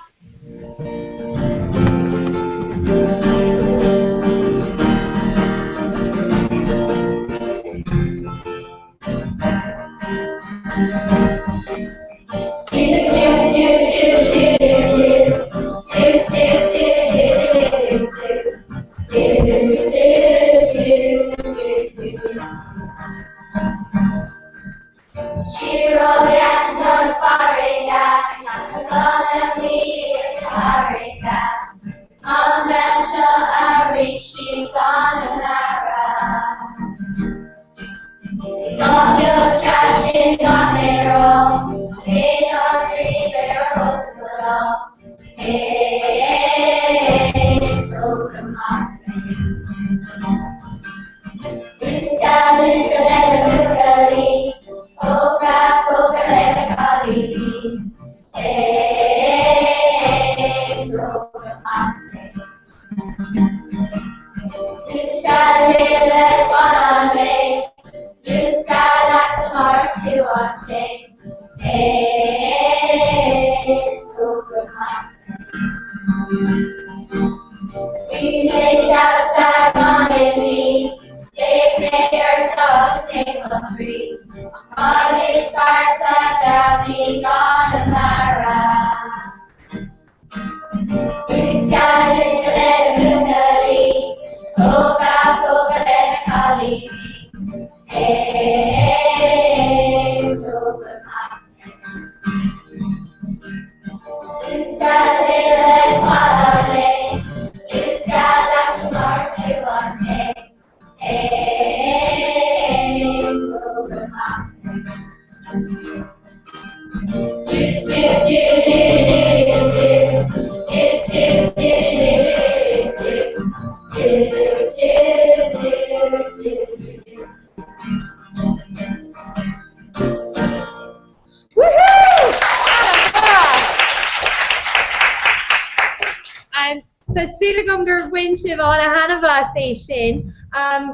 Tásúlagam gur bhain sibh an a hanamh é sin.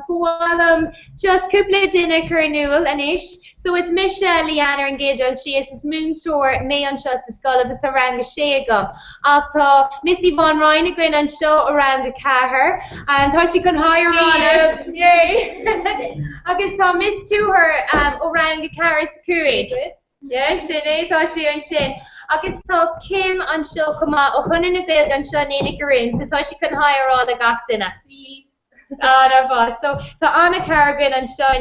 Bhualam just cúpla duine chuirnúil anis. So is mis Leanna an gédul si is múntóir mé an seo sa scoil agus tá rang sé agam. Ach tá Missy Von Ryan a gcuin an seo around the cahar. Tá si chun háirrán. Yay! Agus tá Miss Túhar around the cahar sa cuaig. Yeah, sin é tá si an sin. Agus tá Kim an seo cumá ó chunan na bid an seo néna goún, so tá si chun háirrán a gachtainna. So tá Anna Carrigan an seo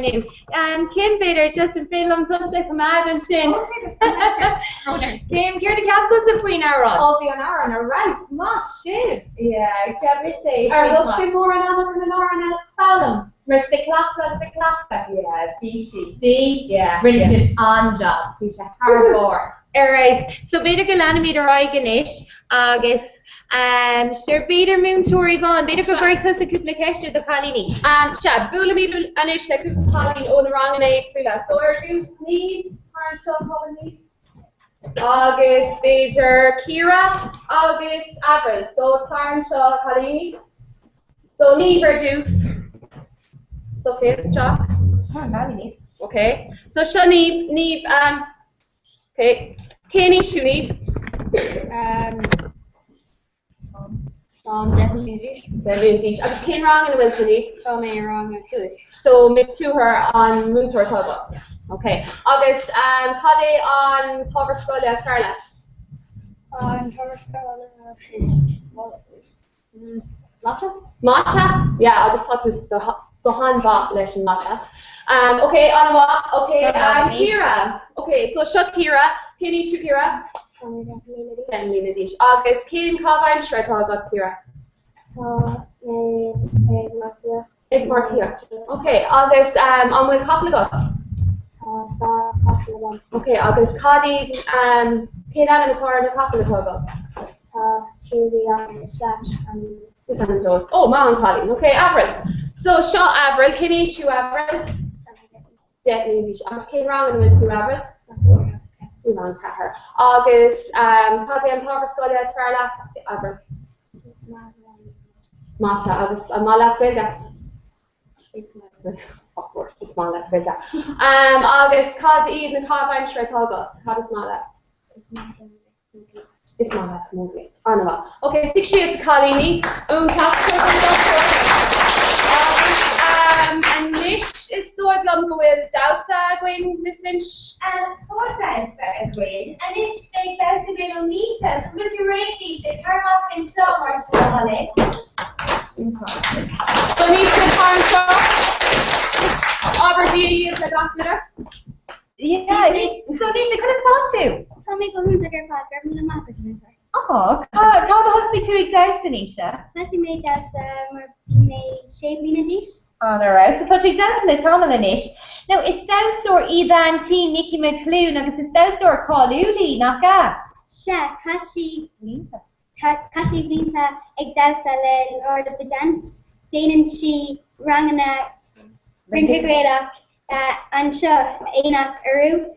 Kim Bader just an film plus le mad an sin. Kim, céir de capcos a faoin árán? All the an árán a right, má sib. Yeah, ceap sé. Ar look sé mór an am an árán a fálam. Ris de clapta. Yeah, see, yeah. Really sin on job. Fi sé hardcore. Alright, so beidir go leanimid ar aigenis agus sure beidir múntóirí bhain, beidir go bhhairtas a cúpla ceistú do chalíní. Chad, bhualamid anis le cúpla chalín ó na rang an éagsúla. So ar dús sneeze, mar seo chalíní. Agus beidir Ciara, agus Avril. So clarn seo chalíní. So Niamh ar dús. So fifth shot. Okay. So seo Niamh, okay. Kenny Shunib. Definitely Dish. Agus Ken wrong and Wilsony. So may wrong and good. So Miss Túhar on Moontour Tugboat. Okay. Agus Cade on Cover Scolia Scarlet. On Cover Scarlet is Mata? Mata? Yeah, Agus Tatu the Han Bot Lesson Mata. Okay, Anna. Okay, Ciara. Okay, so shut Ciara. Kenny Shukira. 10 minutes. August Kim Calvin Shred got Ciara. It's more here. Okay, August on with couple of okay, August Cody Kate Animator and a couple of Togo. Oh, Mom Colin. Okay, Avril. So Shaw Avril, Kenny Shu Avril. Definitely. August Kate Wrong and with Sue Avril. Ivan Caher. August, Paddy Tover Scolia Scarlat, Avril. Mata, August, Malat Vega. Of course, it's Malat Vega. August, Cod Eve and Calvin Shretogot. How does Malat? It's Malat movie. Anna. Okay, 6 years Kalini. And Mish is doing long with Dausa going Miss Lynch. What I said, Gwen, and it's big that's the good on Nisha, but you rate Nisha, turn off and stop more slowly. So Nisha Carnshaw, Aubrey is a doctor. Yeah, so Nisha, could I start you? Tell me go who's a girl father, I'm gonna map it. Oh, how the husky to Dausa, Nisha? That's made Dausa, or made shape in a dish. Alright, so touching Dausa le Tomalish. Now, is Dausa Idan T Nicky McClune, agus is Dausa Calluli, Naka? Sha, Kashi Vinta, ag Dausa le Lord of the Dance. Danan she rangana Rinkagreda, Ansha Ainak Uru,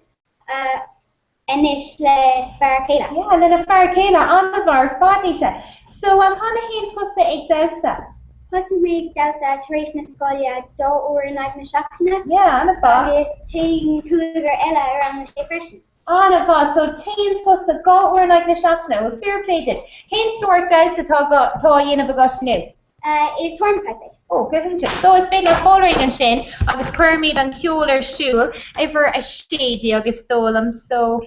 Enish le Farkela. Yeah, le Farkela, Anavar, Fadisha. So, I'm kind of here plus the ag Dausa. Plus make Dausa Teration Scolia do or in like Nashakna. Yeah, Anafa. It's Teen Cougar Ella around the depression. Anafa, so Teen plus a go or in like Nashakna. Well, fair played it. Hain sort Dausa Thaw Yin of Agosh new. It's Hornpipe. Oh, good. So it's made like Folring and Shane. Agus Kermid and Kjoler Shul. Ever a shady Agus Stolam, so.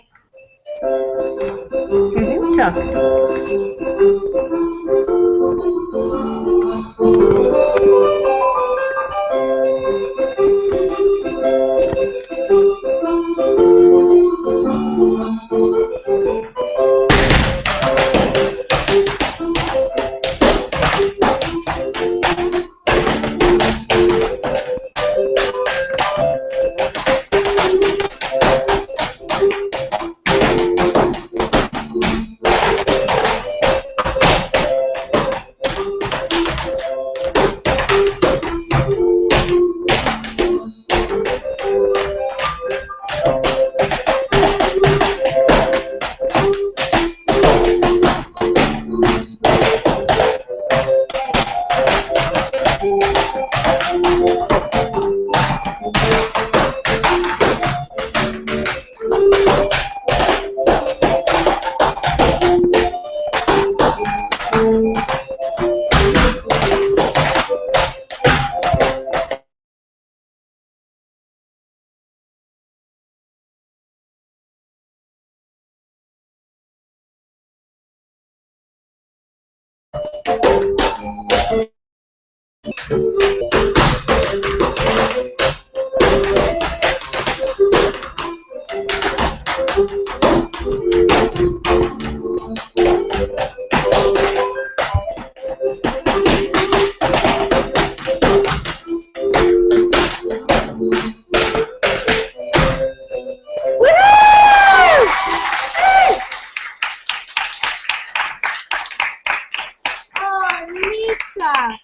Tasha.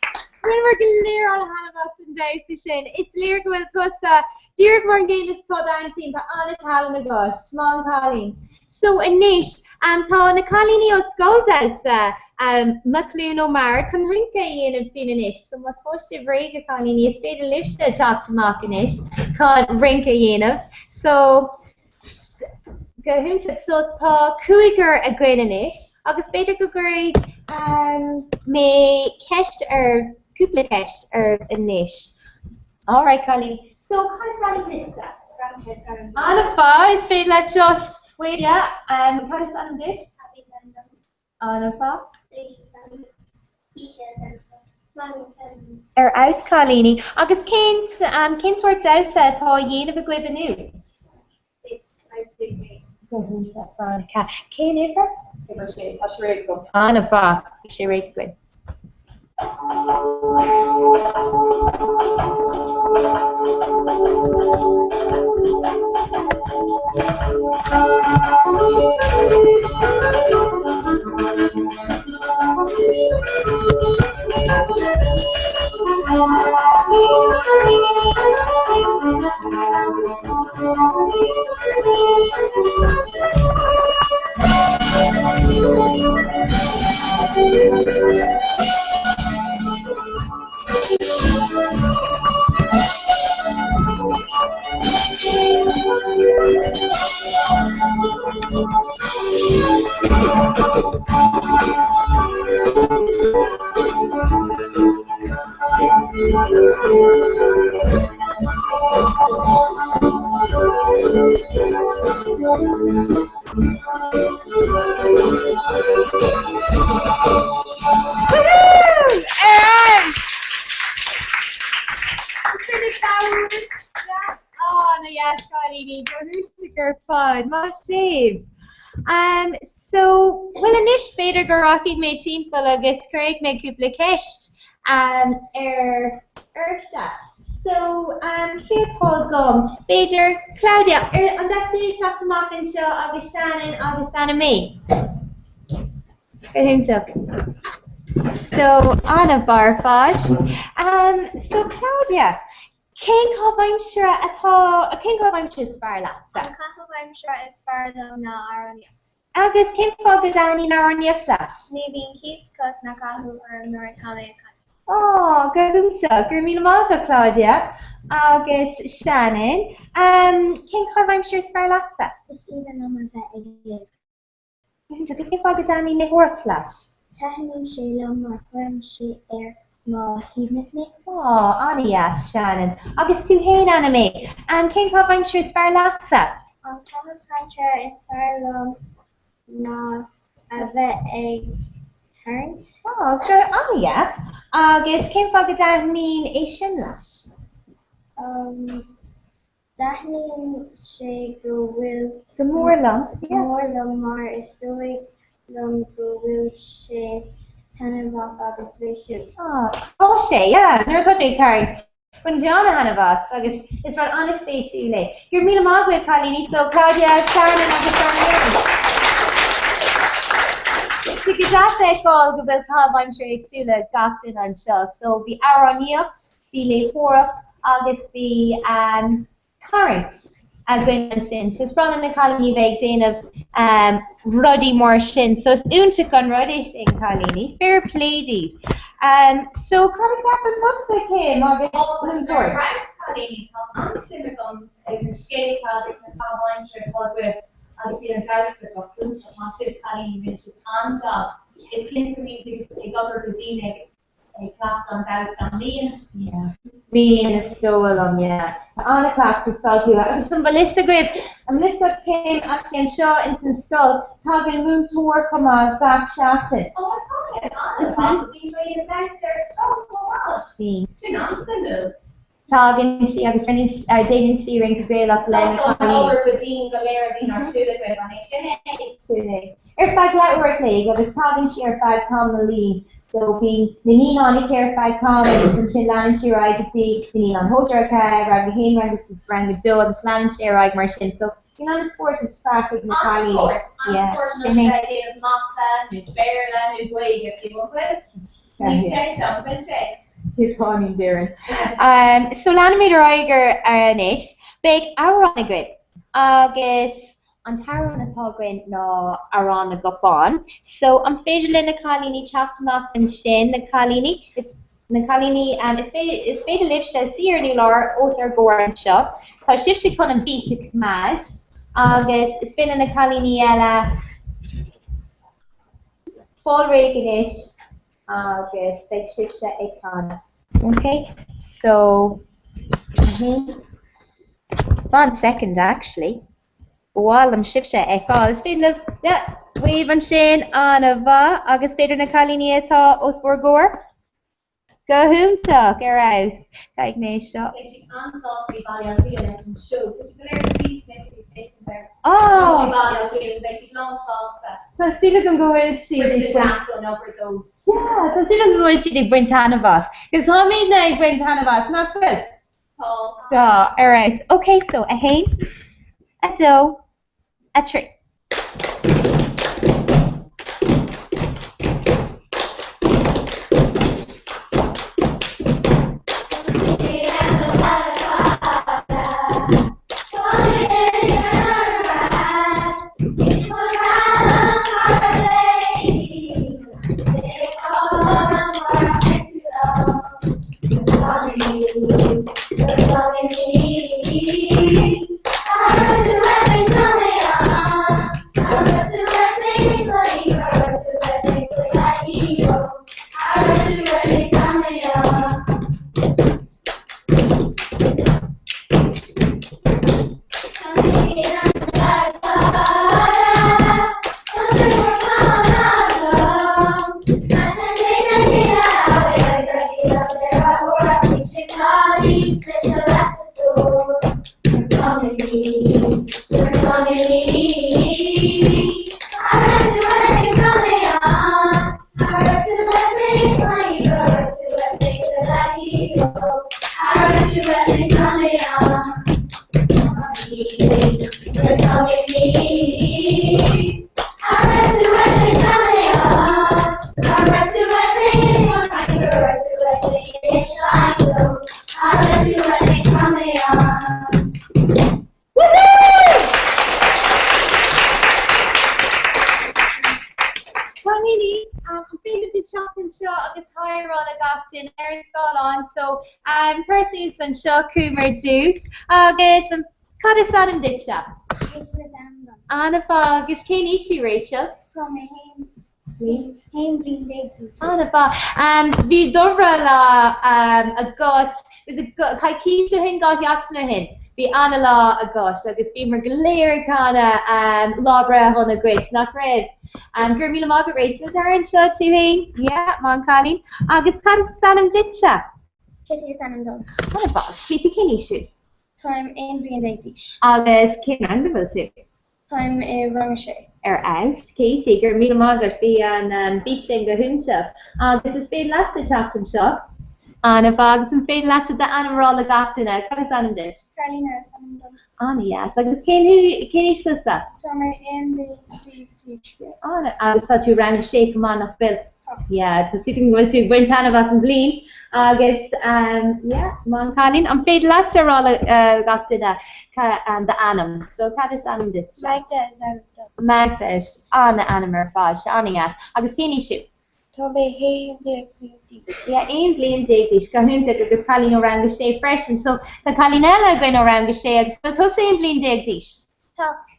When we're clear on Hannah and Dowsishin, it's clear with Tussa, Dirk Morgan is called Antin, but on a Talon gosh, small Colleen. So Anish, tá na Colleen o Skoldouse, McLean O'Mara, can rinka in of Dinanish, so what was the Rega Colleen is paid a lipsta job to Makanish, called rinka in of. So, go him to so tá Kuiger a Grenanish, August Bader Guguri, may Kesht Kupla Kesht Anish. Alright, Colleen. So, how does that Anna Fa is paid like just. Wait, yeah, how does that dish? Anna Fa? Aus Colleen. Agus Kent word Dousa, tá yin of a Gwibanu. Kane ever? Anna Fa, she rake good. So, well, Anish Bader Garaki made team Agus Craig made Kupla Kesht Ursha. So, here Paul Gum, Bader, Claudia, and that's the talk to Mark and Show, August Shannon, August Anna May. So, Anna Barfash. So, Claudia. King of I'm sure a king of I'm sure Sparla. King of I'm sure is Sparla na Aroniat. Agus King of Gadani na Aroniat slash. Maybe in case cause Nakahu or Muratame. Oh, Gagumsa, Gurmina Malka Claudia. Agus Shannon. King of I'm sure Sparla. Just even on that again. King of Gadani na Hork slash. Tahanin Shalom, Marquam, she air. No, he's missing. Oh, Annie yes, Shannon. August to Hain anime. King of I'm sure Sparlatsa. King of I'm sure is Sparlum. No, a vet a turned. Oh, good. Annie yes. August King of Dahnin a Shinlash. Dahnin she go will. The Morlum. Morlum Mar is doing go will she. August Bishop. Oh, she, yeah, never thought they turned. When Joanna Hannavas, August, it's right on a space you lay. You're Mina Margaret, Colleen, so Claudia, Sharon, and August. She could just say, call the Bill Cobb, I'm sure it's Sula, Gapton, and Shaw. So be Aaron Yups, be Lee Horups, August be Torrance. Gwyn sin. So it's brought in the colony baked in of Ruddy more shin. So it's unta con ruddish in colony. Fair play. So Carly Captain must have came or the door. Colony on clinical skate this and combine shirt with obviously in Dallas the government massive colony ministry on job. It's in for me to go over the a class on Dallas yeah. Being stolen, yeah. On a clock to start you. And some Melissa Grave. And Melissa came actually and show in some skull, talking room to work on my back shafted. Oh my god, on these way downstairs so well. She not the Talking she has finished dating she ring the girl up line. Over with Dean Galera being our student with on If I let work league, I was talking she or five Tom the lead. So be the need on the care five comments and Shinlan share I could see the need on Hojarka, Rag Hain, this is Brand of Joe, the Slan share I Martian. So you know the sport is traffic in the collie. Yeah. Unfortunately, I did Mockland, New Bearland, New Wave, if you will. You're Darren. So Lanimator Iger Anish, big Aron good. August Ontario na Togwin no Aron na Gopon. So I'm Fajalin na Kalini Chaptamak and Shin na Kalini is na Kalini is Fade Liv Shell Seer Nilar Osar Goran Shop. Cause Ship she couldn't be 6 Mass. August is Fade na Kalini Ella Fall Reganish. August like Ship she Ekana. Okay, so 1 second actually. While I'm shipsha echo, it's been we've been Shane Anava, August Peter Nakalini Etha Osborgor. Go home talk, arouse. Like me shop. Oh, let's see, look and go in. She did. Yeah, let's see, look and go in. She did Brintanavas. Because how many night Brintanavas? Not good. So, alright. Okay, so a hay, a doe, a tree. And Shakumar Juice. August and Kadasanam Diksha. Anna August Kanishi Rachel. Anna Vidora a got is a Kaikisha hin got Yatsuna hin. Be Anna la a gosh, so this be Merglair Kana Labra on a great, not great. Gurmila Margaret Rachel Darren Shaw to hin. Yeah, Monkali. August Kadasanam Diksha. Katie Sanandon. What about Katie Kinishu? Time in Brian Daglish. August King Angleval too. Time in Rangashay. Angst, Katie, Gurmila Margaret be an beach in the Hunta. August is paid lots of chopped and shop. Anna August and paid lots of the animal Gaptina. Kadasanam dish. Carolina Sanandon. Anna, yes. August Kinish Sussa. Time in the Steve. Anna, August thought you rang shake him on a bill. Yeah, because you can go to Brintanavas and Bleen. August, yeah, Monkalin. I'm paid lots of all got to the anum. So, Kadis anum dit. Magda is on the animer fash, on the ass. August Kenny shoot. Toby hay de yeah, aim blame diglish. Kahun took a Kalin around the shade fresh, and so the Kalinella going around the shade. So, to same blame diglish.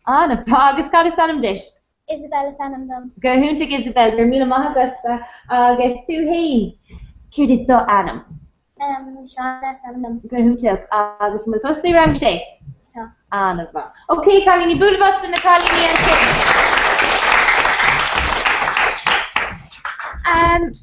On a August Kadis anum dish. Isabella Sanandon. Kahun took Isabel, Gurmila Mahagasta, August to Hain. Kudit do anam. Shana Sanandon. Kahun took August Multosi Ram shade. Anava. Okay, Kalini Bulvas and the Kalini and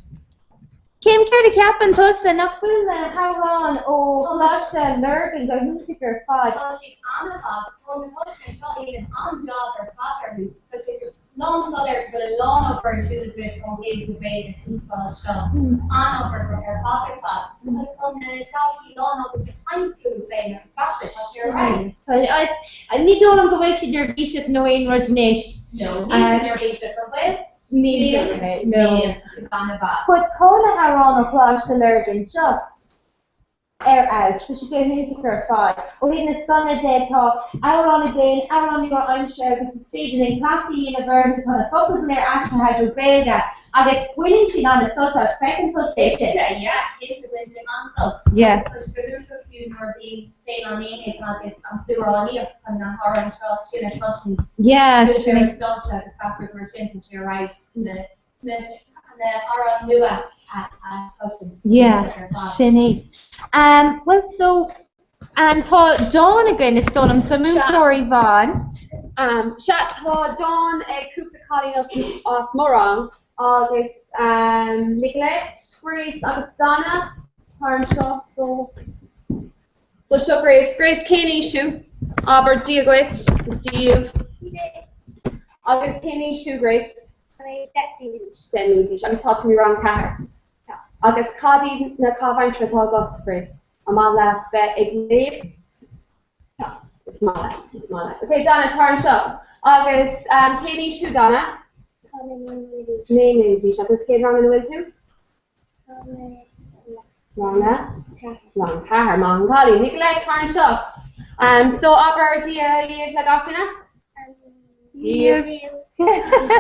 Kim Kerry Cap and Tosa Nakul Haron or Flasha Lurk and Gahunsiker Pod. She's Anava, so the question is not even on job or father because she's a long color but a long over she was with okay the way the since show. On over for her father pod. Like on the South long over the time to play her father, but you're right. I need to go away to your bishop no in Rajnesh. No, your bishop for this. No. But Cola Haron applies to Lurgan just air out, because you go into her fight. Or in the sun of dead talk, out on again, out on your I'm sure this is feeding in Clapty University, kind of focus on their action has a Belga. I guess winning she on the sort of second plus station. Yeah, it's a winning answer. Yeah. Because for the few more being playing on the end, I guess I'm through all the and the horror and stuff, two questions. Yeah, there's stuff to after percent and she arrives in the horror new questions. Yeah, Shinny. Well, so tá Dawn again is done some Moonstory Van. Tá Dawn cúpla cáilí os mórán agus Nicolette, Grace agus Donna thar seo so seo Grace Kenny siú aber Diagwit Steve agus Kenny siú Grace Denny agus tá mí ran car agus cadí na cáhaintre tá Grace amá le bheith ag léh it's my life. Okay, Donna thar seo agus Kenny siú Donna Name is agus cé rang in bhfuil tú? Long hair, Mong Collie. Nicolette turn shop. So aber dia le gachtainna?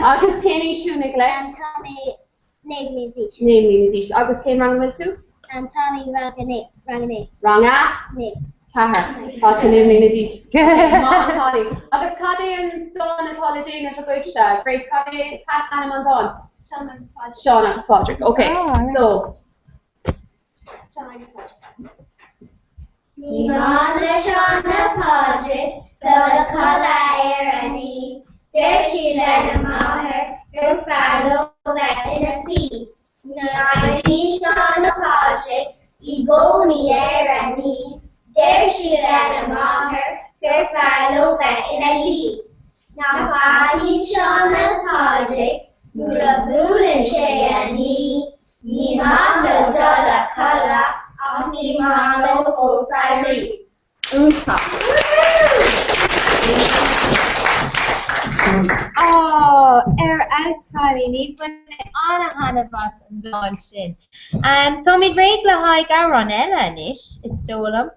Agus Kenny shoe Nicolette. Tommy name Dish. Agus cé rang bhfuil tú? Tommy Rangane. Ranga? Nick. Tahar. Tá name na Dish. Mong Collie. Agus Caddy and Dawn and Paula Jane as a good Grace Caddy, Tat Anna and Dawn. Sean and Patrick. Okay. So Nigana Shana Patrick, the color Irony, there she led a maher, her follow that in the sea. Nigani Shana Patrick, Igoni Irony, there she led a maher, her follow that in a lead. Nagani Shana Patrick, Murabu and Shayani, Nimano Dala Kala. Nimano Osiri. Oh, Kylie, ní anna hanna vas an bláin sin. Tá mé réig le haig aran eile inis is tólam.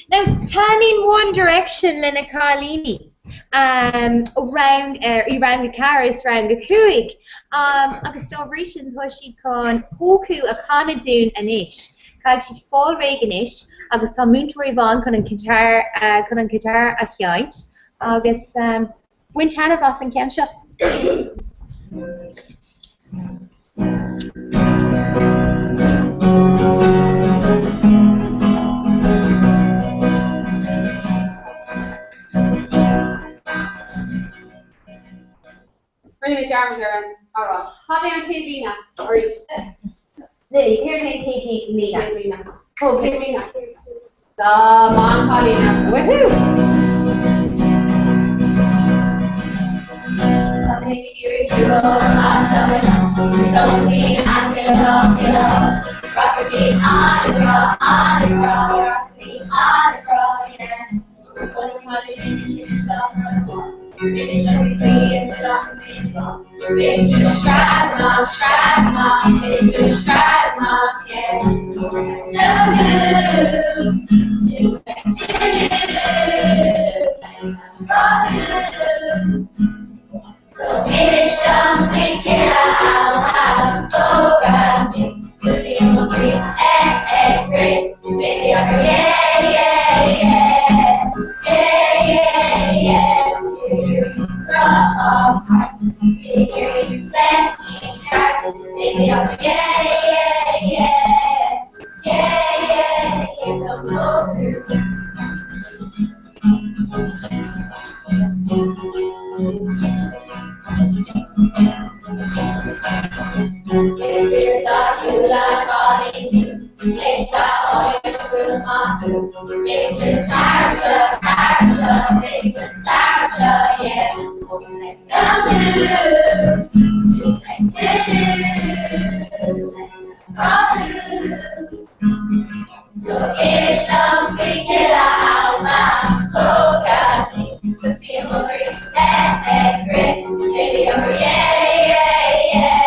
Now, turning one direction lena Carlini. Rang I rang a caras rang a cuig. Agus tá résin tá siad con hócú a canadún anis. Caig siad fáil réganis agus tá múntóirí bhain chun an guitar a cheint agus buint hena bhas an ceam seo. Rinne Jarman here and alright. How they on Lena? Or Lily, here's my KG Lena. Oh, Lena. The man Paulina. Woohoo! Yeah.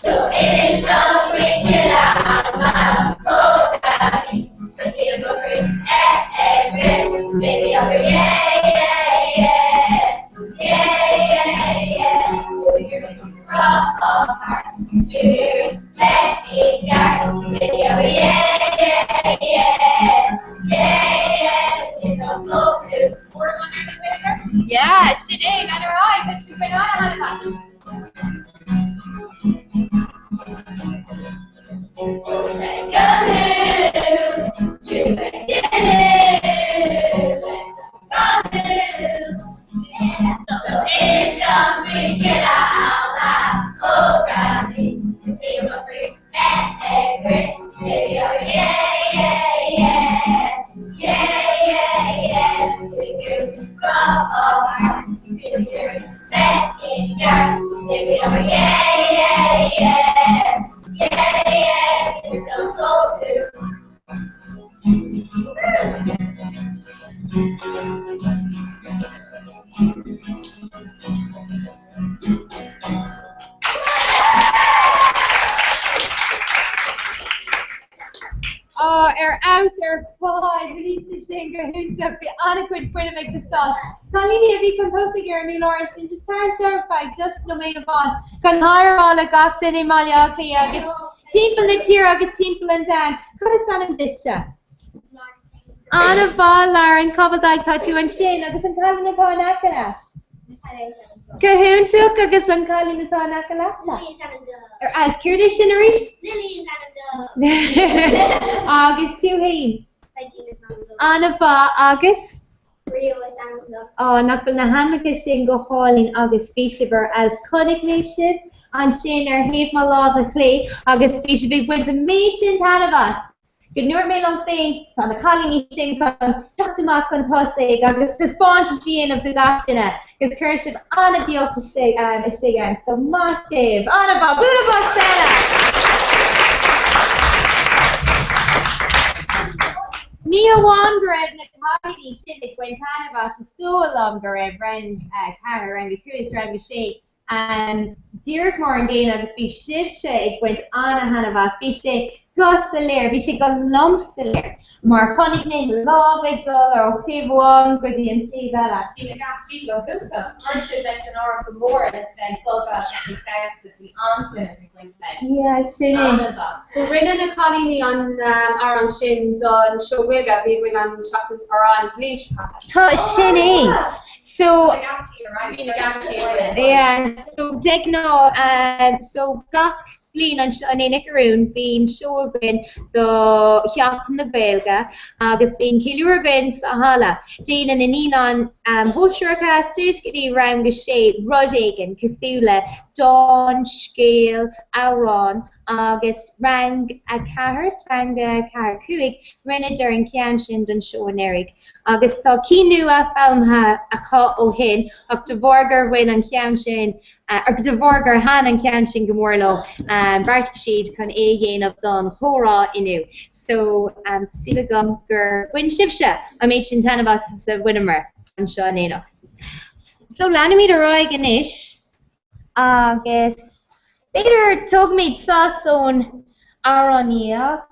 So it's not wicked out my whole body. So see you go free, baby, I'll go, yeah. So you're from all hearts, to let me go, baby, I'll go, you know, go to. Yeah, Sinead, got her eye, because we've been on a So it's not freaking out, oh God, see you go free, baby, yeah, we from all hearts, feel your back in yours, baby, yeah, it's gonna go through. Ouser, why, Alicia Shinga, who's up the adequate point of make the sauce. Colleen, if you can post the Gary Lawrence, and just turn certified, just no main of all. Can hire all a gaps in Malia, Agus, Temple the Tier, Agus, Temple and Dan. Could have done a bitcha. Anna Ball, Lauren, Cobbledike, Tatu, and Shane, Agus, and Colleen, and Coanacalas. Cahoon took Agus, and Colleen, and Coanacalas. As Kurdish in a reach? Lily is August 2 Hain. Anna Ba August. Rio is Anna. Oh, Napel na Hanaka Shin go hauling August Bishiver as Conic Ship and Shin or Have my love clay August Bishiver went to meet in Tanavas. Good night, me long thing. On the calling Shin come Chatamak and Tosig August the sponge Shin of the Gatina. Because Kership Anna be up to stay again. So massive. Anna Ba Buddha Stella. Nia Wangarev na Kahini Shilik when Tanavas is so longer around Cara around the Kulis around the shake and Dirk Morgan the speech shift it went on a Hanavas speech day Gus the lair, we should go lumps the lair. More funny name, love it all or okay one good and see that. In a actually go hookah. Or should I should or the more and then full gas and with the on yeah, I've seen it. So we're in a colony on Aaron Shin done show Wiga being on chocolate or on bleach. Shinny. So yeah, so Degno so Gach Blin an Nickaroon being showing the Hyacht na Gaelga, agus being Kilurgan Sahala, Jane and Ninon, Hoshurka, Suskity, Rangashe, Rodagan, Casula, Dawn, Scale, Auron, agus Rang a Kahers, Rang a Karakuig, Renader and Kiamshin and Shoanerig, agus Tha Kinua Falmha a Ka O'Hin, up to Vorger Win and Kiamshin, or to Vorger Han and Kiamshin Gamorlo, Bartashid kan again of Don Hora inu. So Sila Gumger Win Shivsha, I made Chintanabas is the Winnemer and Shawnano. So Lanimita Roy Ganish, guess later told me Sasson Aronia.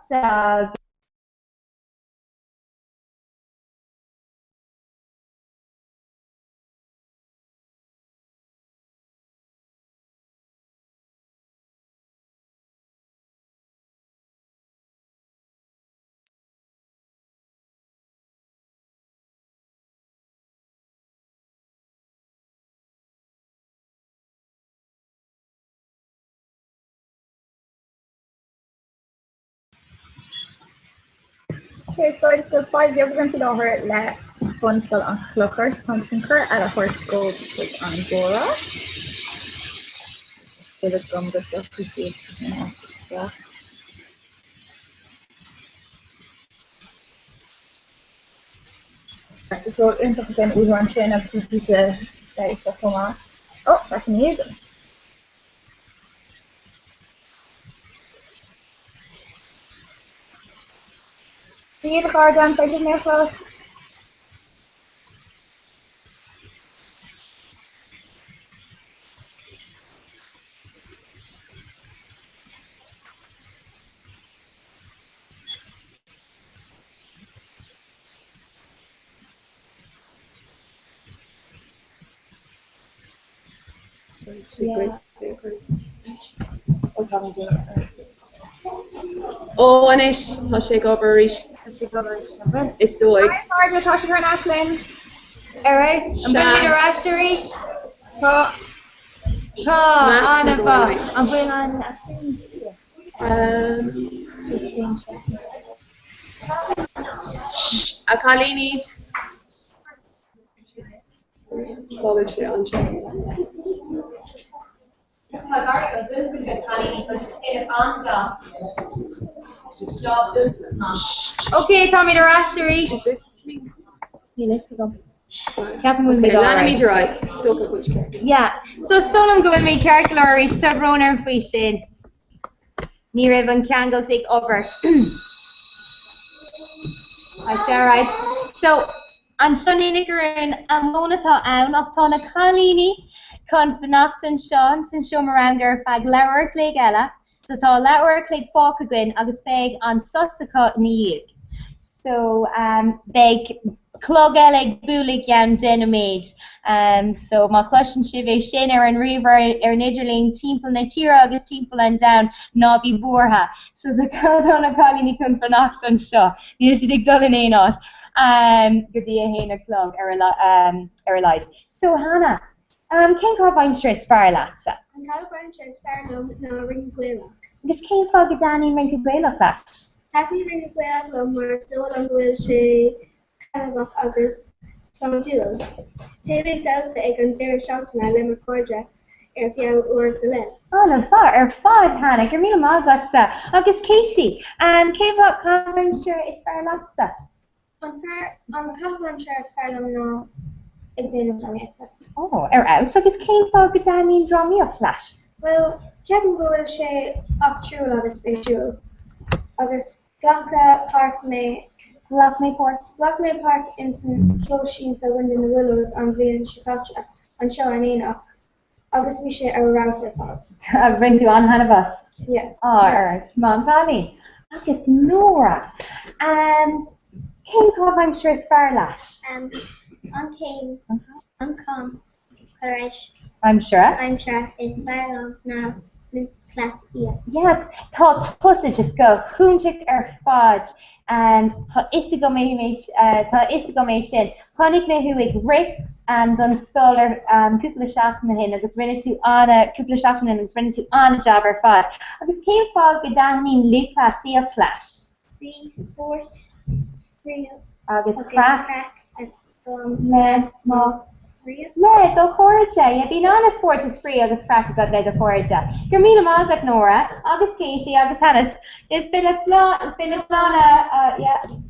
Okay, so I just got 5 years going to over let one skull on Cluckers, Thompson Kerr at a horse gold with Angora. So the gum that you appreciate. Yeah. So into the we want to of pieces that is come on. Oh, that's amazing. Bhí a gar an fe mé fá. Oh, Anish, I'll shake over Rish. It's the way. Margaret, how should her Ashlyn? Alright, I'm going to rush the Rish. Anna, I'm going on a film's A Colini. College on Okay, Tommy the Rashery. Yeah, so Stoneham go with me, Carrickler, Stub Roner, and Fishing. Near Evan Kangle take over. That's alright. So, an Shani Nickerin, and Monatha Aun, Octona Colini, Confinacht and Sean, and Shomaranger, Fag Lower Clegg Ella, so Tha Lower Clegg Falk again, August Beg on Sussacot Neig. So, Beg Clog Elig Bulig Yam Denamaid. So, my question Shive Shin and River Nigerling, Teamful Natira, August Teamful and Down, Nobby Borha. So, the Caldona Colini Confinacht and Shaw. You should dig Dullin A not. Good day, Hana Clog, Erlite. So, Hannah. Ken Carvine Stress Farlatza. An Carvine Stress Farlam na ring gwelach. Gus Ken Fogadani ring gwelach that. Taffy ring gwelach mar still on gwel she Canavach August Samduel. Tebig daus the egg and Jerry Shelton and Lemmer Corja Erfia or Glen. Oh, no, far, Hannah. Germina Maglatza. August Casey. Ken Carvine Stress Farlatza. On Carvine Stress Farlam no. Oh, out. So, came for good Danny and draw me up flash. Well, Kevin will say up true on this big jewel. August Blanca Park May Lockmay Park in St. Closheen, so wind in the willows on Glen Chicacha on Shaw and Enoch. August we share a rouser pot. I've been to on Hannah Yeah. Oh, sure. Alright. Mom, Connie. August Nora. King Cobb, I'm sure is Farlash. On King, on Com, Courage. I'm sure is Farlam now class E. Yeah, thought Pussy just go Hunchik fudge Istigo me sin Honig me huig Rick done scholar Kupla Shachman hin agus rinne to Anna Kupla Shachman agus rinne to Anna Jabber fudge agus came fog Gadanin Luke class C of clash. Free sport real. Agus crack. Le go Corja. You be on a sport is free agus crack got le go Corja. Germina Margaret Nora, August Casey, August Hannes. It's been a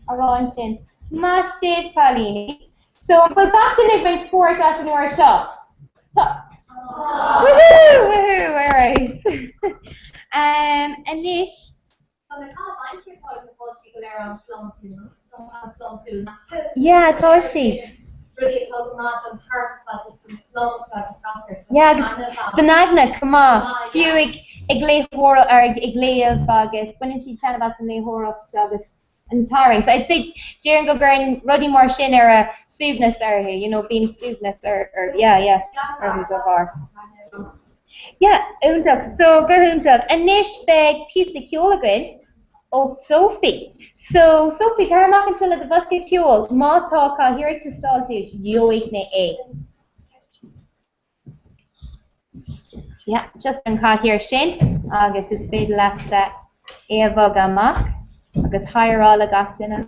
around sin. Mashed Colini. So but that's an event sport as an or shop. Woohoo! Alright. Anish. Yeah, Torsies. Yeah, the Nagna, come on. Spewig, Iglay Horror, or Iglay of August. When did she tell about some Lay Horror of August? And tiring. So I'd say, Jaren go Gurn, Ruddy Marshin, or a Souvness, or being Souvness, or yeah, or who's of our. Yeah, Untuk. So, go Untuk. Anish Beg, Piece of Kyola Oh, Sophie. So, Sophie, tara makin sila the basket fuel. Ma talka here to stall to you A. Yeah, just an ka here Shane. Agus is spade laksa Eva gamak. Agus higher all agatina.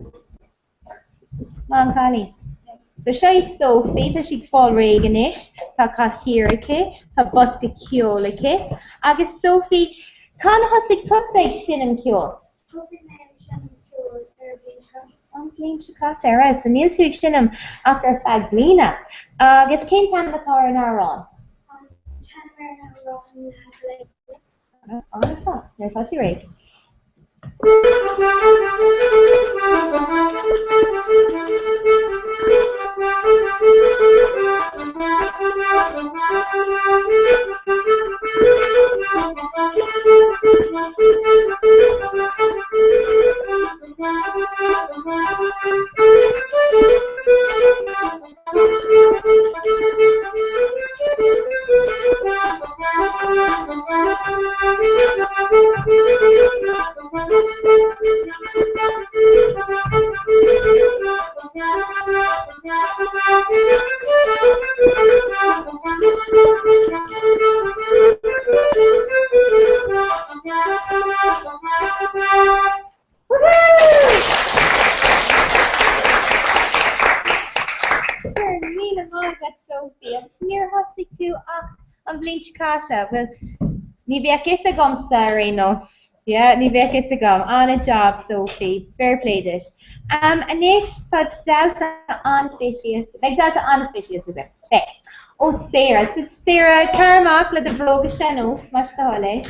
Man Kali. So she Sophie, that she fall reganish. Ta ka here ke. Ta basket fuel ke. Agus Sophie, can husik tusig shin and cure. Glín Chicata, right? So níl tú sinam achar fag glína. Agus cén tan matar an arán? Anfa, near fatty rate. Míle mágad Sophie, agus níor thosaigh tú ach an bblin cáise, well, ní bheadh is a gom sa rénos. Yeah, ní bheadh is a gom. On a job, Sophie. Fair played it. Anis tá dása an spéisialta, like dása an spéisialta bit. Hey. Oh, Sarah. So Sarah, tarmach le de bróga senos, mas tá hole.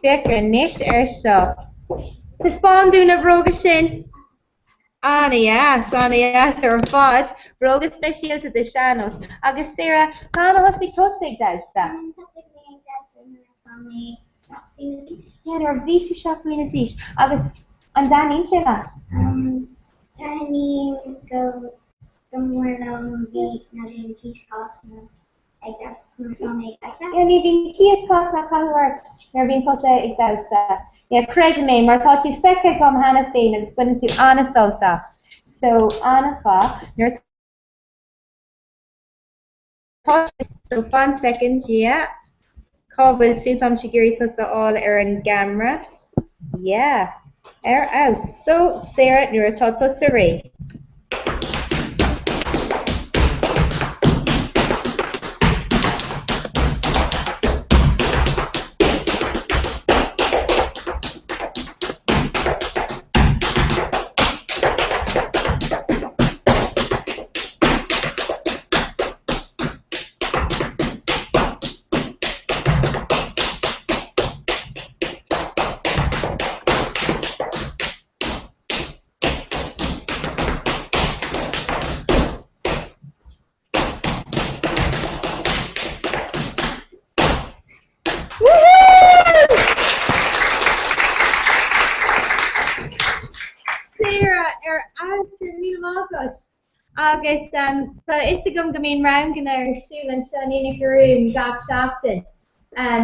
Becker, nish seo. Tá spáin dúna bróga sin. Anias ar fad, bróga spéisialta de senos. Agus Sarah, cána hosig tosaigh dása? Yeah, there are V2 shop in a dish. Agus an danin sé that. Tiny go more long be not in teach cost no. I guess Yeah, ni bhín cíos cos na cahairt nar bhín cosa ag dása. Yeah, creid mé mar tá tú feice gom hana féin agus buinn tú anna soltas. So anna fa nar so 1 second, yeah. Cábhail tú tam si gurí tusa all ar an camera. Yeah. Out. So Sarah, nuair atá tusa ré. Agus tá is gom go mbeon rangan ar siúil an sin ina goún gach seachtain.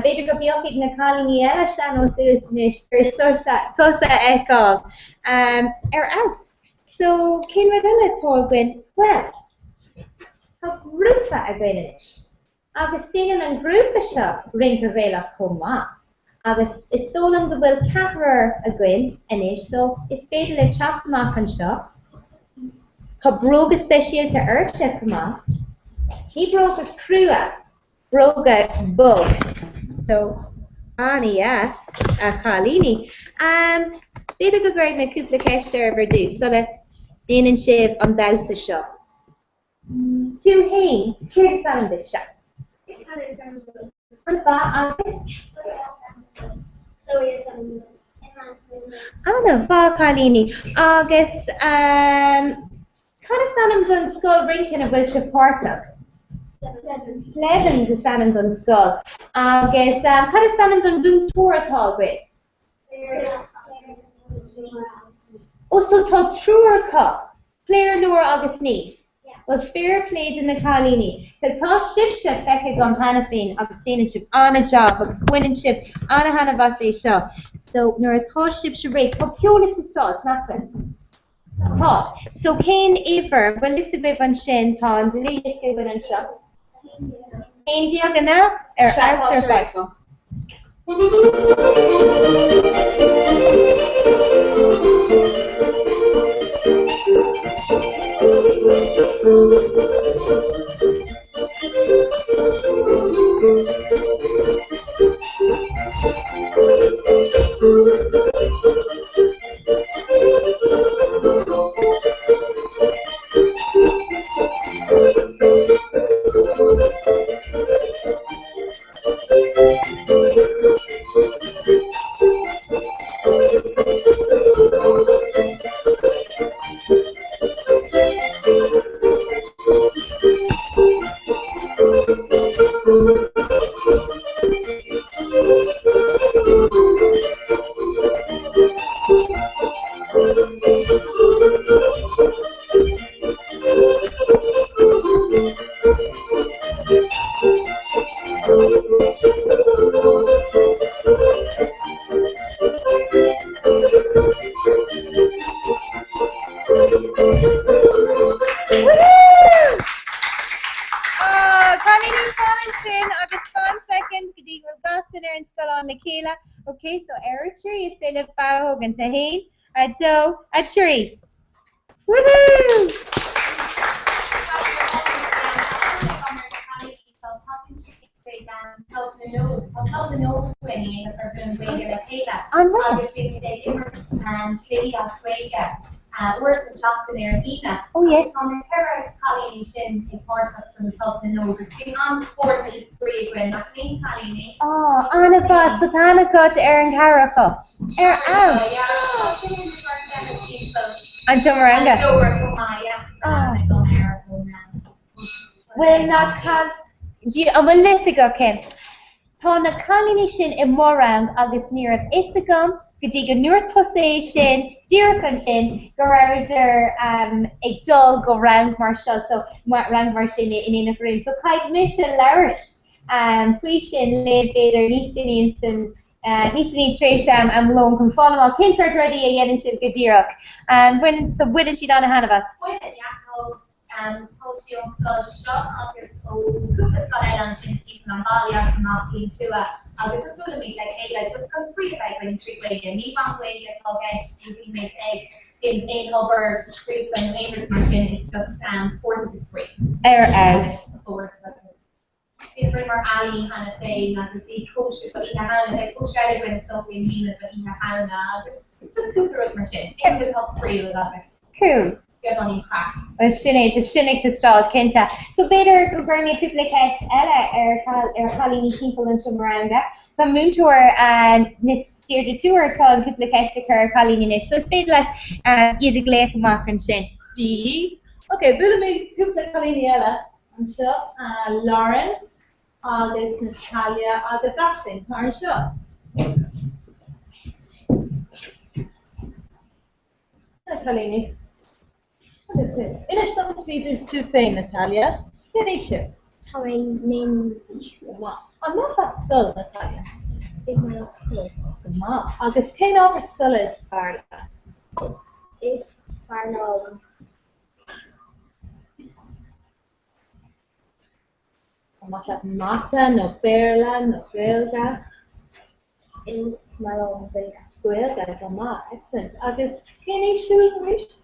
Beidir go bíochaigh na cáilíní eile sean ó suas níos ar tosa eáil ar aus. So cén rud eile tógain? Well, tá grúpa a gcuineis. Agus tíanaan an grúpa seo ring go bhéalach chomh maith. Agus is tólam go bhfuil ceathrar a gcuin inis, so is féidir le teach amach an seo. Tá bróga speisialta airse cumá. Ní bróga crua, bróga bug. So, anias a chalíní. Beidir go gcuid na cúpla ceiste ar bhar so le déanann sibh an dása seo. Tú hain, céir san bit seo. An bá agus? Anna bá chalíní. Agus, Cad is anam gon skull rinkin a bhfuil se pártach? Slevens is anam gon skull. Agus cad is anam gon búmtóir atá gcuid? Oh, so tá trúircha, pléir nuair agus níomh. Well, fair played in the chalíní, because tá sibse feice gom hana féin agus déanann sibh anna job agus buineann sibh anna hana bhas é seo. So nuair atá sibse ré, tá peola tá nachfuin. Tá. So cén éifer, bhfuil lista bh an sin tá an delí lista bh an seo. Cén diaag anna ar arsar fáil. agus fan second go dtí bhfuil gatain ar an scoil na chéile. Okay, so Air Tree is still a bag and Tahin. A do a tree. Woohoo! Oh yes. On the terror coalition important from top and over. On 43 when not clean coalition. Oh, Anna Foss, Satana got Erin Carafa. Out. And Chomaranga. Well, not can. Do you? Well, listen, okay. Tá na coalition sin I Morang agus níor Instagram. Gydí go nuair thosaí sin, díreachan sin, go raibh ag dul go round mar seo, so round mar sin in éana grún. So caiid mis sin leiris, faoi sin le beidir níos sin tréis am lom chun fáil á cinteart ready a dhéanaan sin go díreach. When so buidan siad anna hana bas. Postio shop agus cúpla an sin tí an bailí agus má clean tú agus just go meet like hey like just come free like when treat way ní fan way like all guys you can make egg in a hover street when neighbor machine is just 43 eggs different more ali kind of thing not to see kosher but you have like kosher when it's something mean but you have just cooper machine it will help free with that cool. Sinné te stáil cinnte. So beidir go gur mé cúpla ceist eile ar chalíní timpeall an Chomaranga. Tá múntóir na stíirde túair chun cúpla ceiste chu chalíní is. So is beidir leis iad a gléach amach an sin. Bhí. Okay, bula mé cúpla chalíní eile an seo Lauren agus Natalia agus Aisling mar an seo. Chalíní. Inis tá fi tú féin Natalia. Cén é seo? Tá name An má fat sscoil Natalia. is my school. Má agus cén ábhar scoil is fearla. Is Farnall. Má tá mata nó béarla nó béalga. Is my own Vega. Béalga go má excellent agus cén é siú ríis?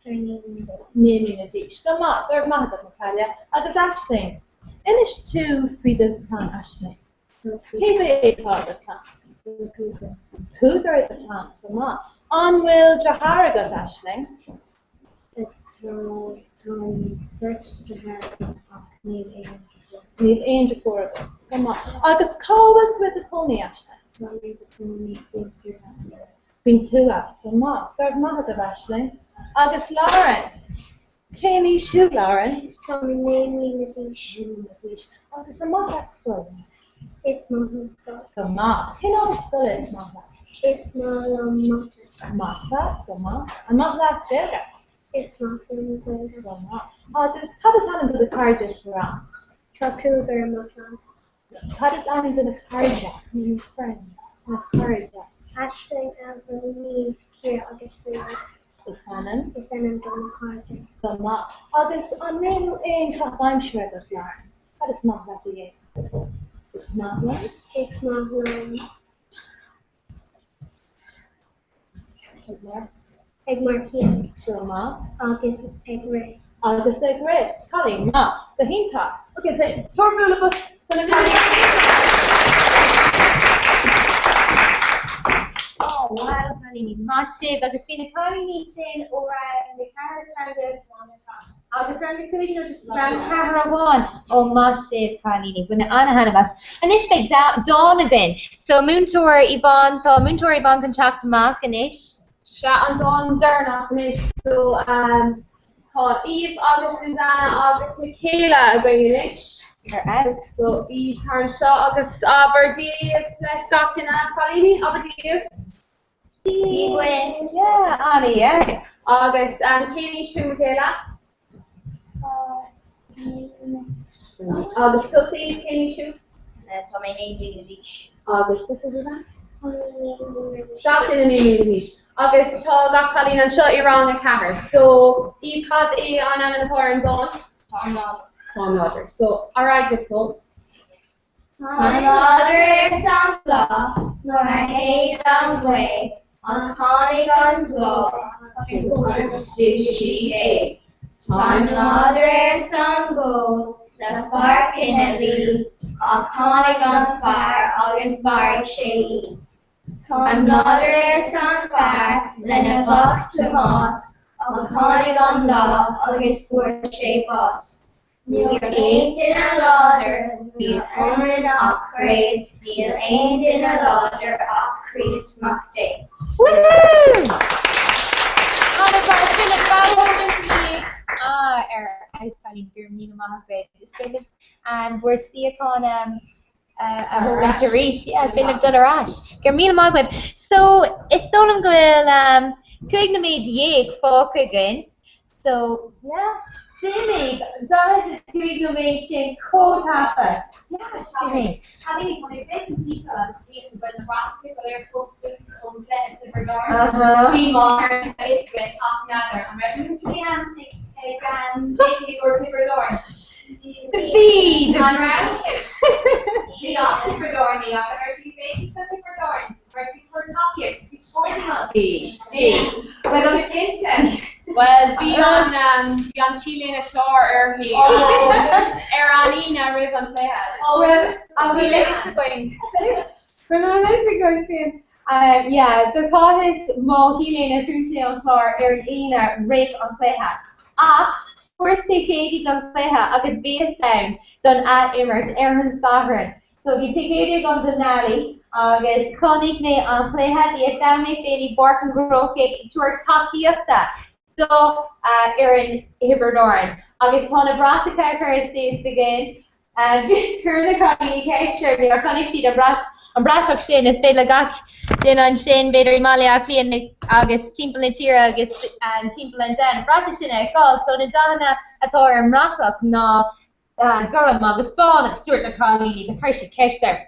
Níl na díis. Go má ar maithe Natalia agus Aisling. Inis tú fríide tá Aisling. Cé bé étá atá? Cúgar atá go má. An bhfuil dethragat Aisling? Níl aon de fór go má. Agus cábhad with a cónaí Aisling? Bhín tú go má. Ar maithe Aisling. Agus Lauren. Cén is siú Lauren? Tá name Nadish. Agus a maithe scoil. Is Maha Scott. Go má. Cén ábhar scoil is maithe? Is Mata. Maithe go má. An maithe béalga? Is Mata Vega. Go má. Agus cad is ann go the cardias rá? Tá Cougar Mata. Cad is ann go the cardia? Ní friend. Na cardia. Aisling Avril Kira agus Freya. Is ann? Is an Donna Carter. Go má. Agus an name aon chaáim siúr agus Lauren. Cad is maithe bhí é? Is maithe? Is Maha Egmar Kian. Go má. Agus Egre. Agus Egre. Colleen má. The hintá. Okay, so tuairbhúla bus. Oh wow, chalíní má sib agus bhí na chalíní sin ó na cara agus agus an chuig nó just ran cara bháin ó má sib chalíní buna anna hana bas. An is be dawn again. So múntóir Yvonne tá múntóir Yvonne can chat amach inis. Se an dawn darnach inis. So tá Eve agus Susanna agus Michaela a gainis. So Eve tar seo agus Aberdeen leis gatain a chalíní Aberdeen. Yeah, Anna, yes. Agus Kenny Michaela. Agus Tussy Kenny Shu. Tá mé name Nadish. Agus Tussy is Stop in the name of Nadish. Agus tá gach chalín an seo I rang a cahar. So Eve cad é an Anna Torrens on. Tom Rogers. So alright, so My mother some law, nor I hate them way, on conning on blow, did she hate? My mother some gold, some bark in a leaf, on conning on fire, August bark shady. My mother some fire, then a buck to moss, on conning on law, August poor shape boss. Neil ain't in a lauder, Neil only a crate, Neil ain't in a lauder, a crease mock day. Woohoo! It's been a bad uitspelling Germine Mahagwed. And we're seeing on a moment to reach. Yeah, it's been a done a rash. Germine Mahagwed. So it's stolen will Kuig made yeg folk again. So yeah. Demi, Donna Kuig code happen. Yeah, Demi. Having a vacancy when the Nebraska player focuses on getting to Verdorn, team more and play with off another. I'm ready to go to Verdorn. To feed! Right? The off to Verdorn, the off actually vacancy to Verdorn. Actually, for top here, 40 months. Well, to Ginton. Well, beyond Chile and Clore, Iranina Ribbon Playhouse. Oh, well, I'm going. Yeah, the call is Mo Healing and Fusi on Clore, Iranina Rib on Playhouse. First take Katie on Playhouse, August Beta Sound, done at Immert, Aaron Sovereign. So if you take Katie on the Nally, August Connick me on Playhouse, the Asami Fady, Bark and Groke, George Takiota. So, Erin Hiberdoran. Agus upon a brassica stays again. And here the coggy texture, the arconic sheet of brassok shin is fed lagak, then on shin, Bader Maliakli and August Timple and Tira, August and Timple and Dan, brassic shin I called, so the Donna at Thor and Rashok, no, Goram August Bond, Stuart the coggy, the Christian catch there,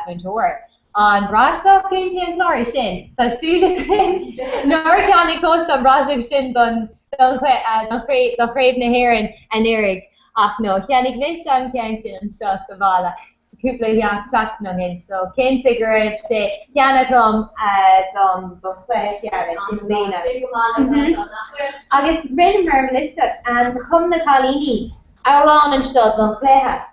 went to work. On Brashok Kinty and Glory Shin. So Susan Norcanic also Brashok Shin done the Crave Nahiran and Eric. Ach no, Kianik Nishan Kianshin and Shah Savala. Couple young shots on him. So Ken cigarette Kianatum the play Kianik Lena. August Brennan Mermelista and come the Kalini. Auron and Shot on Playha.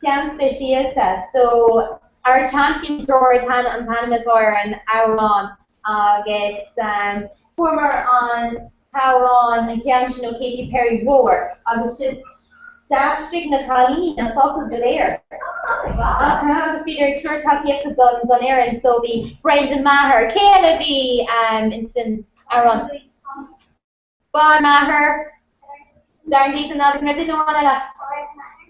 Kian Specialta. So our champions were Tana McCoy and Auron, former on Tauron and Kianchino Katy Perry Roar. August just Dapstrig Nakalini and Focal Delaire. August Peter Church Hakia Donair and so be Brendan Maher, Kayla B. Instant Auron. Bon Maher. Darn decent others, and I didn't want to.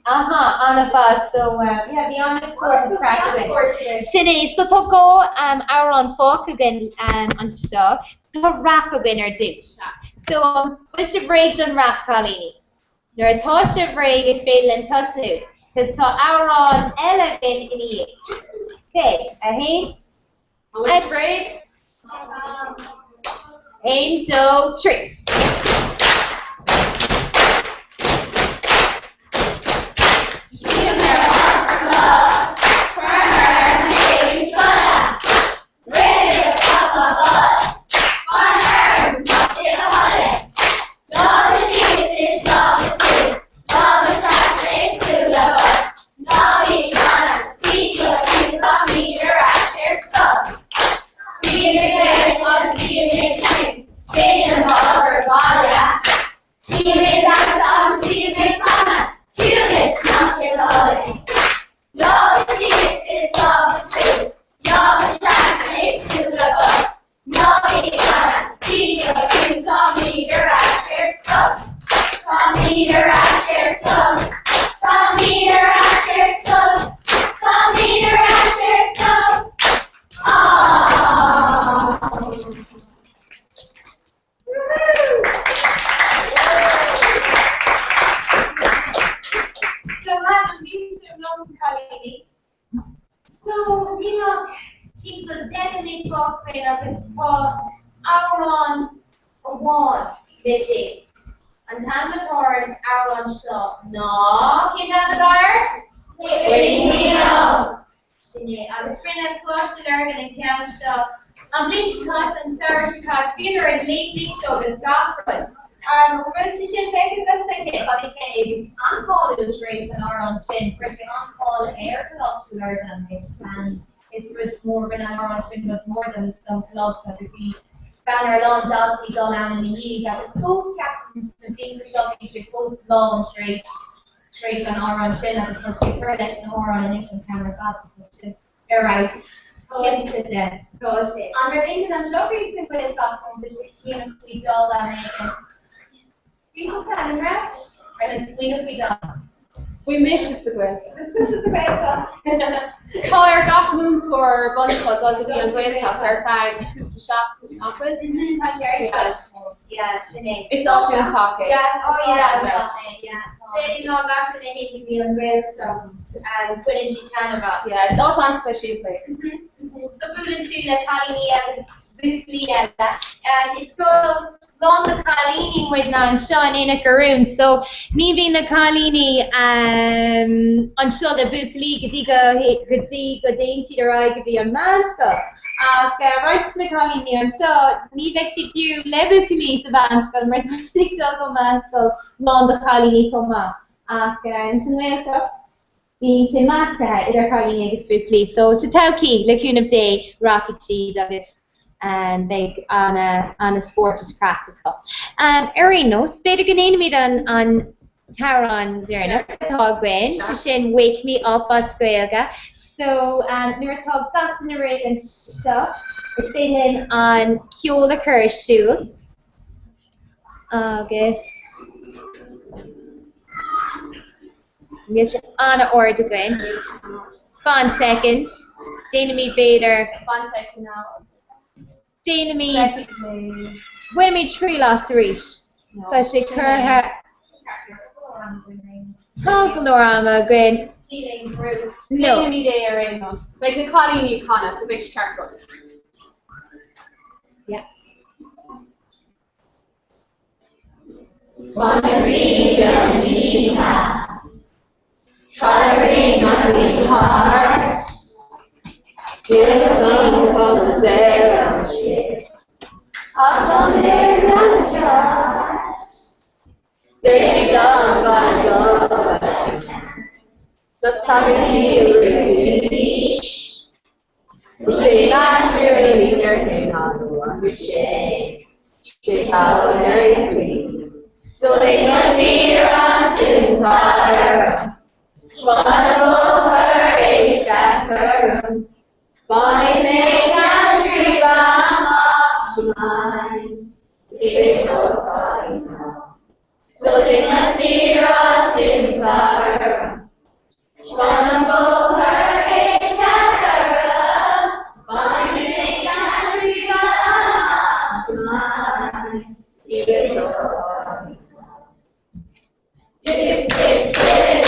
On a bus, so yeah, beyond the sport is practically. Sinny, so to go Aaron Folk again on the show, so rap again or deuce. So what's your break done rap, Colleen? Your Tosha break is failing Tossu, because so Aaron Eleven in the okay, hey. Let's break. Aim, do, trick. So, you know, people definitely talk about this called Auron One, Vijay. And Tamathorn Auron Shaw. No, can Tamathorn? sinné agus brinne chlóiste legan an cean seo an blin cos an saoir cos bíar an lé agus gafrod. Run sin fe that second, but it can't uncall illustration or on sin, pressing uncall air close and it's with more than our sin, but more than close that would be banner long dalty go down in the ye that is both captain the English shopping should both long straight and our on sin and it's not super election or on an instant camera back to right. Yes, to death. Under England shopping is with its off on the we all that people stand rest, and we done. We missed the great. This is the great. Color got moved for Bunford, Douglas and Gwen Toss our time to shop to stop with. Yes, it's often talking. Yeah, oh yeah, saying you know, that's in a New Zealand great and put in China. Yeah, it's all fun specials like. So food and student Kalini as Bootley and it's called Long the Kalini with nan Sean in a Garoon. So Nivi the Kalini on Sean the Bootley Gadi Dainty the Rai Gadi a Manska. Right the Kalini on Sean Nivi actually view level communities of Manska right now 6 other Manska Long the Kalini Koma. And some way being she master either calling it swiftly. So Satauki, Lacune of Day, Rocket Cheese, Douglas, and big on a sport is practical. Erino, spade a name meet on Taron Derna, Tog Gwen, Shishin wake me up as Squelga. So Miratog got in the rig and shop. It's in on Kyola Kershu. August. Get Anna Ordegan. 1 second. Dana meet Bader. 1 second now. Dana meet. When meet Tree Lost Reach. Because she her. Tonkalorama Gwen. No. Dana meet A. Like the calling you Connor, so which careful. Yeah. Coloring on green hearts, just come from the zero ship. Autumn there none trust. Dirty dog got dog. The topic here release. The shade master in their name on the water shade. Chicago very green. So they must see us in time. Swallow her age at her Bonnie may country by mine. It's so time now. So they must hear us in time. Swallow her age at her Bonnie may country by mine. It's so time. Dip, dip, dip.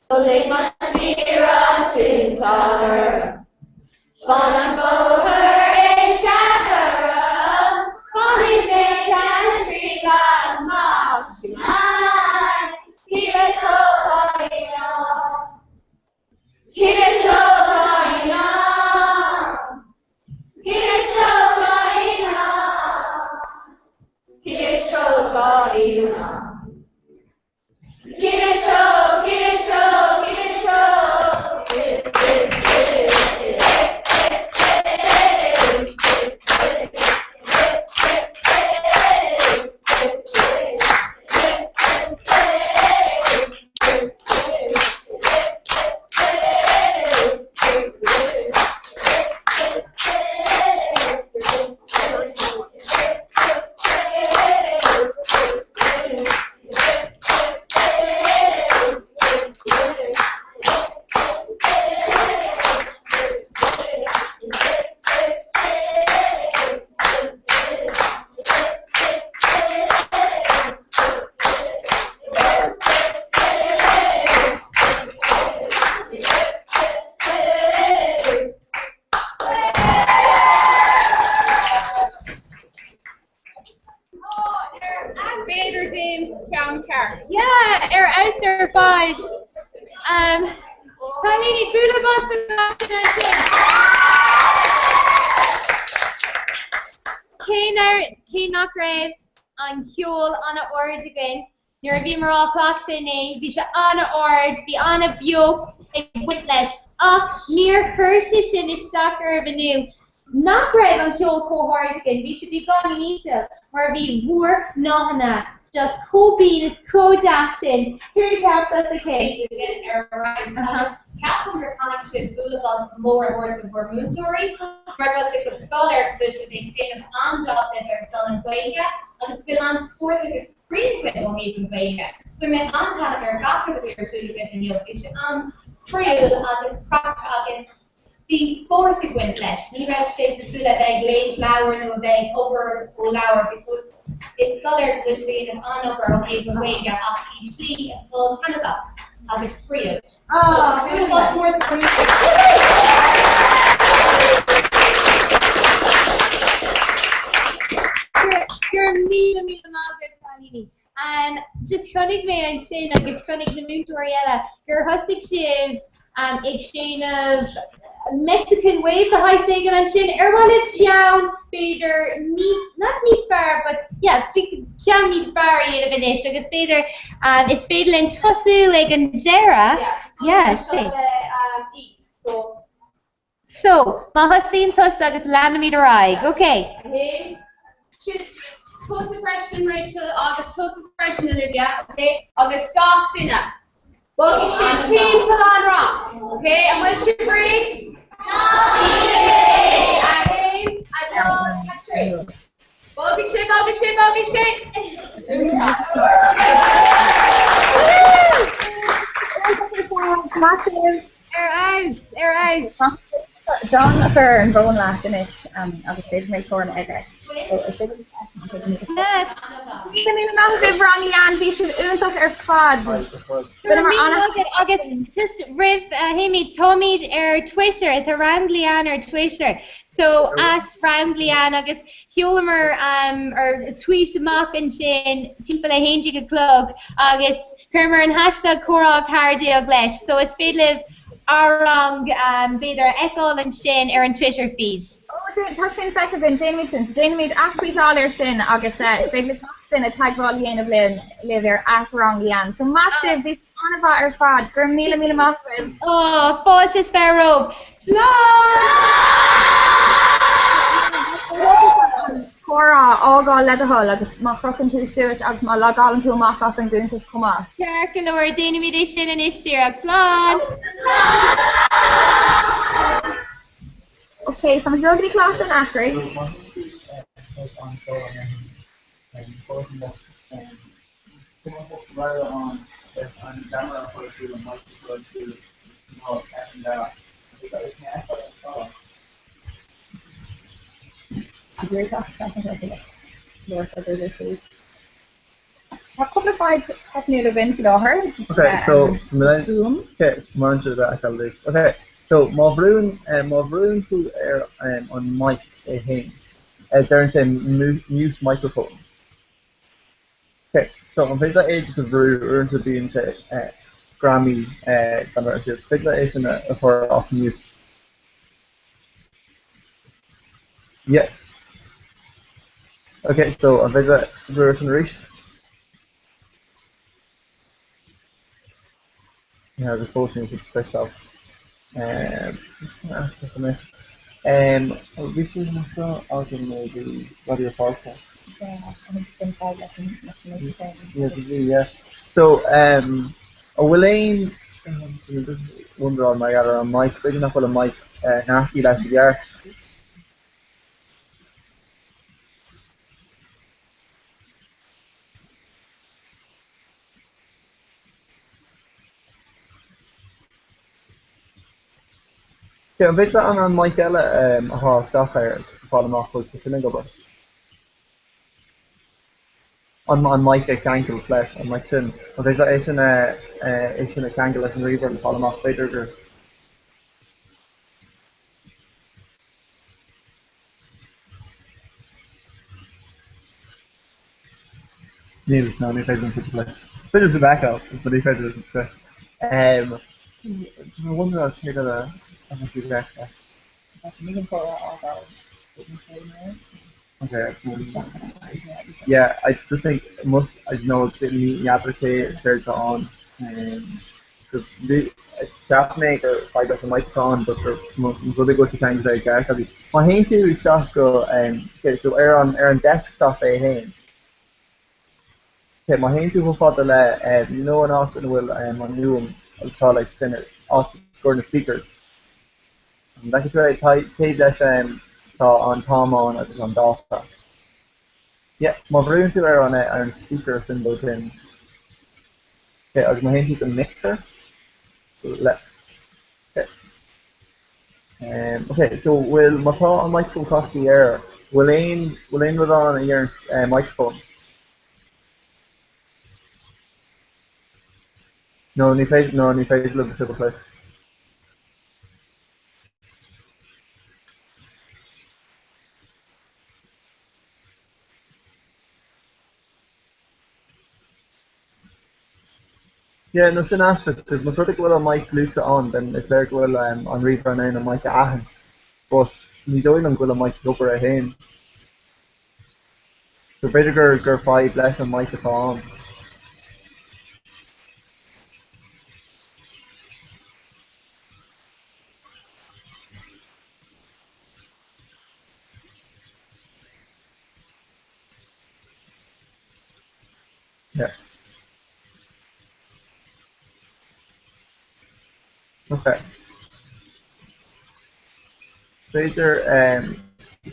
So they must hear us in time. Scatter. Spanna boher scatter. Bonnie day and street got marks behind. Keep it toina. Keep it toina. Keep it toina. Keep it toina. Keep it so, keep it so, keep it so. Vader James Crown Cart. Yeah, Ouster Boys. Kalini Bulabos Kena Grave on Huel on a ord again. You're a beamer all clocked in a Bisha on a ord, be on a built, a whiplash up near Hershish in the Stocker Avenue. Not grave on Huel cohort again. We should be going in each of where we were nohana. Just co-bean is co-dashin. Here you have us again. Catherine connection Boulevard more work of Vermontory, Marcos of Scholar, Bishop Extend on job that are selling Vega, and it's been on for the screen with on even Vega. Women on Catherine got the clear so you get in the occasion on Frill on the crack again. The fourth win flesh, you have shaped the food that they lay flour no they over flour because it's colored which means on over on even Vega off each sea as well as Canada. And it's Frill. Oh, it was more than You're me, Margaret. Just chronic me and saying I guess chronic the moon Toriella. Your hustic shiv exchange of Mexican wave the high sagan and shin everyone is down Bader not Nispar but yeah Kiam Nispar in a finish I guess Bader it's Bader and Tosu Egandera yeah so Mahastin Tosu agus Lanamid Raig okay Toast Fresh Rachel, August Toast Fresh Olivia, okay? August Scott Dinner. Boggy shit team put on wrong. Okay, and when she breathes, again, I know Patrick. Boggy shit, boggy shit, boggy shit. Massive. Air eyes. John for an bhón leis agus féidir mé tóir na aige. Bhí Ronnie an bhí sin úntach ar fad. Agus just rih Himi Tomid Twitter the Ramblian Twitter. So as Ramblian agus Hulamer or tweet amach and sin timp le héndig clog agus Hermer and hashtag Corag Hardy Glesh. So it's live Arang Beidir Ethel and Shin an Twitter feed. Tá sin fecha bhín Déimiid achhuiáir sin agus féidir sin a teagháil of live ar athrang lean. So massive bhí anmha ar fad gur míle máfuil. Oh, fáilte sparrow. Cora ágáil leathail agus má chrocann tú suas agus má legálan tú amach as an gúntas cumá. Cearcan óir Déimiid é sin an istíir agus lán. Okay, so I'm still going to class on Acre. A couple of fights happening at event for her. Okay, so okay, more into that. Okay, So má bhrún tú an mic é hain. There is a mute microphone. Okay, so an bhíoh éidir go bhrú uaireanta bíonn Grammy gan ar siad. Bhíoh é sin a chur off mute. Yeah. Okay, so an bhíoh bhrú an ríis. Yeah, the posting is fresh out. That's just a mess. This is also out in the radio podcast. Yeah. So, Elaine, wonder on my other mic, big enough for a mic, nasty last year. Yeah, a bit on Mike Ella, a stuff here, follow him off with the Senegal. On Mike a cankle flesh, on Mike Sin. A bit it's in a cankle as a river and follow him off later. Neil, no, he doesn't put the play. Bit of the back out, but he doesn't play. I wonder how to figure that out. Okay. Yeah, I just think I know it's the application turns on, because the staff maker I got the mic on, but for really good to things like that. My hand to stuff go okay, so on desktop hand. Okay, my hand to for the no one else will on new I'll try like send it off for the speakers. And that is right type that on Tom on it on DOS. Yeah, my brilliant to on it and speakers in both in. Okay, I was my hand to the mixer. Left. Okay. Okay, so will my thought on microphone cost the air? Will aim with on your microphone? No, ni face look at the place. Yeah, no, sin aspect because my sort of will on mic loops on, then it's like well on Reaper and on mic ahan, but ni doing on will on mic over a hand. So better go 5 less on microphone. Yeah. Okay. Peter,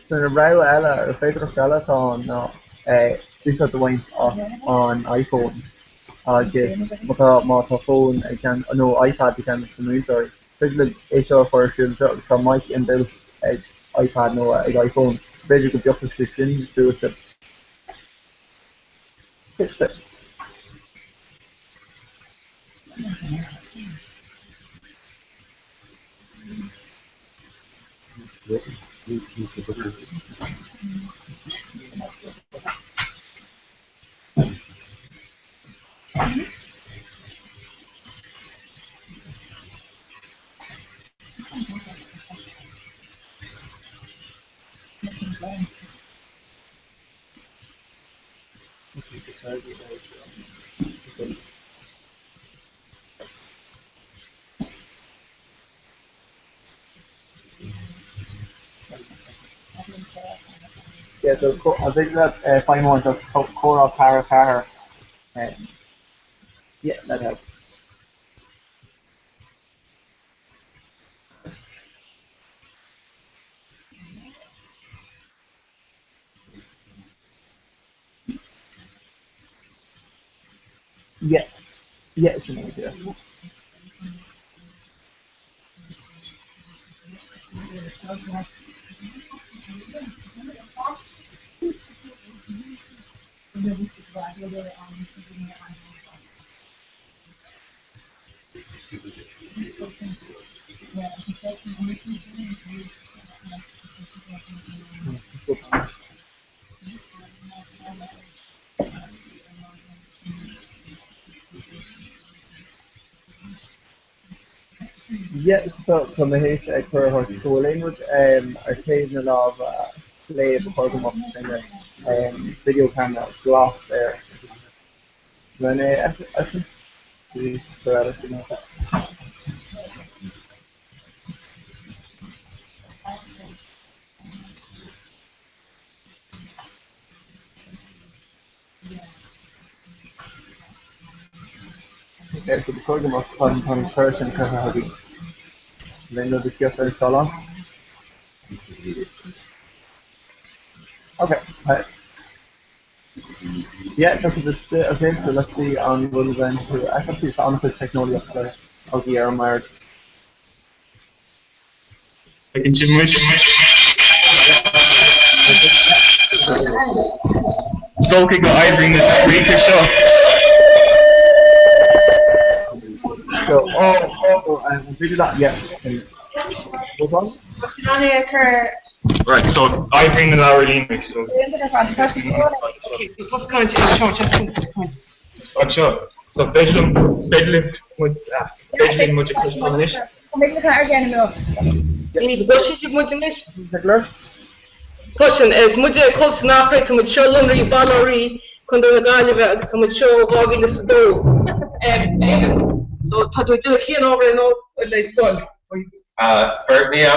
so the row Ella, Peter Skeleton, no, this is the one on iPhone. Guess my phone, I can, no, iPad, you can communicate. Peter, it's a version from my inbuilt iPad, no, iPhone. Peter could just position to it. Fix it. Yeah, so I think that fine one just core of para. Yeah, that helps. Yeah, it's an idea. Yeah, so my hash for her schooling with occasional of play because of video camera gloss there. When I think the paralysis, you know that. Okay, so the program of on person can have it. Then the discuss and so on. Okay, right. Yeah, that's just okay. So let's see on what we're going to. I think it's on the technology of the air mark. I can zoom with. Spoken got I bring the speaker show. So I'm really not yet. What's on? Right, so I bring the Laura Limerick, so. Oh, sure. So bedroom with combination. Question is, mujhe khos na pre to mucho lonri balori kundo nagalive so mucho vogil sto. So tatu jil kien over no like school. Fertnia,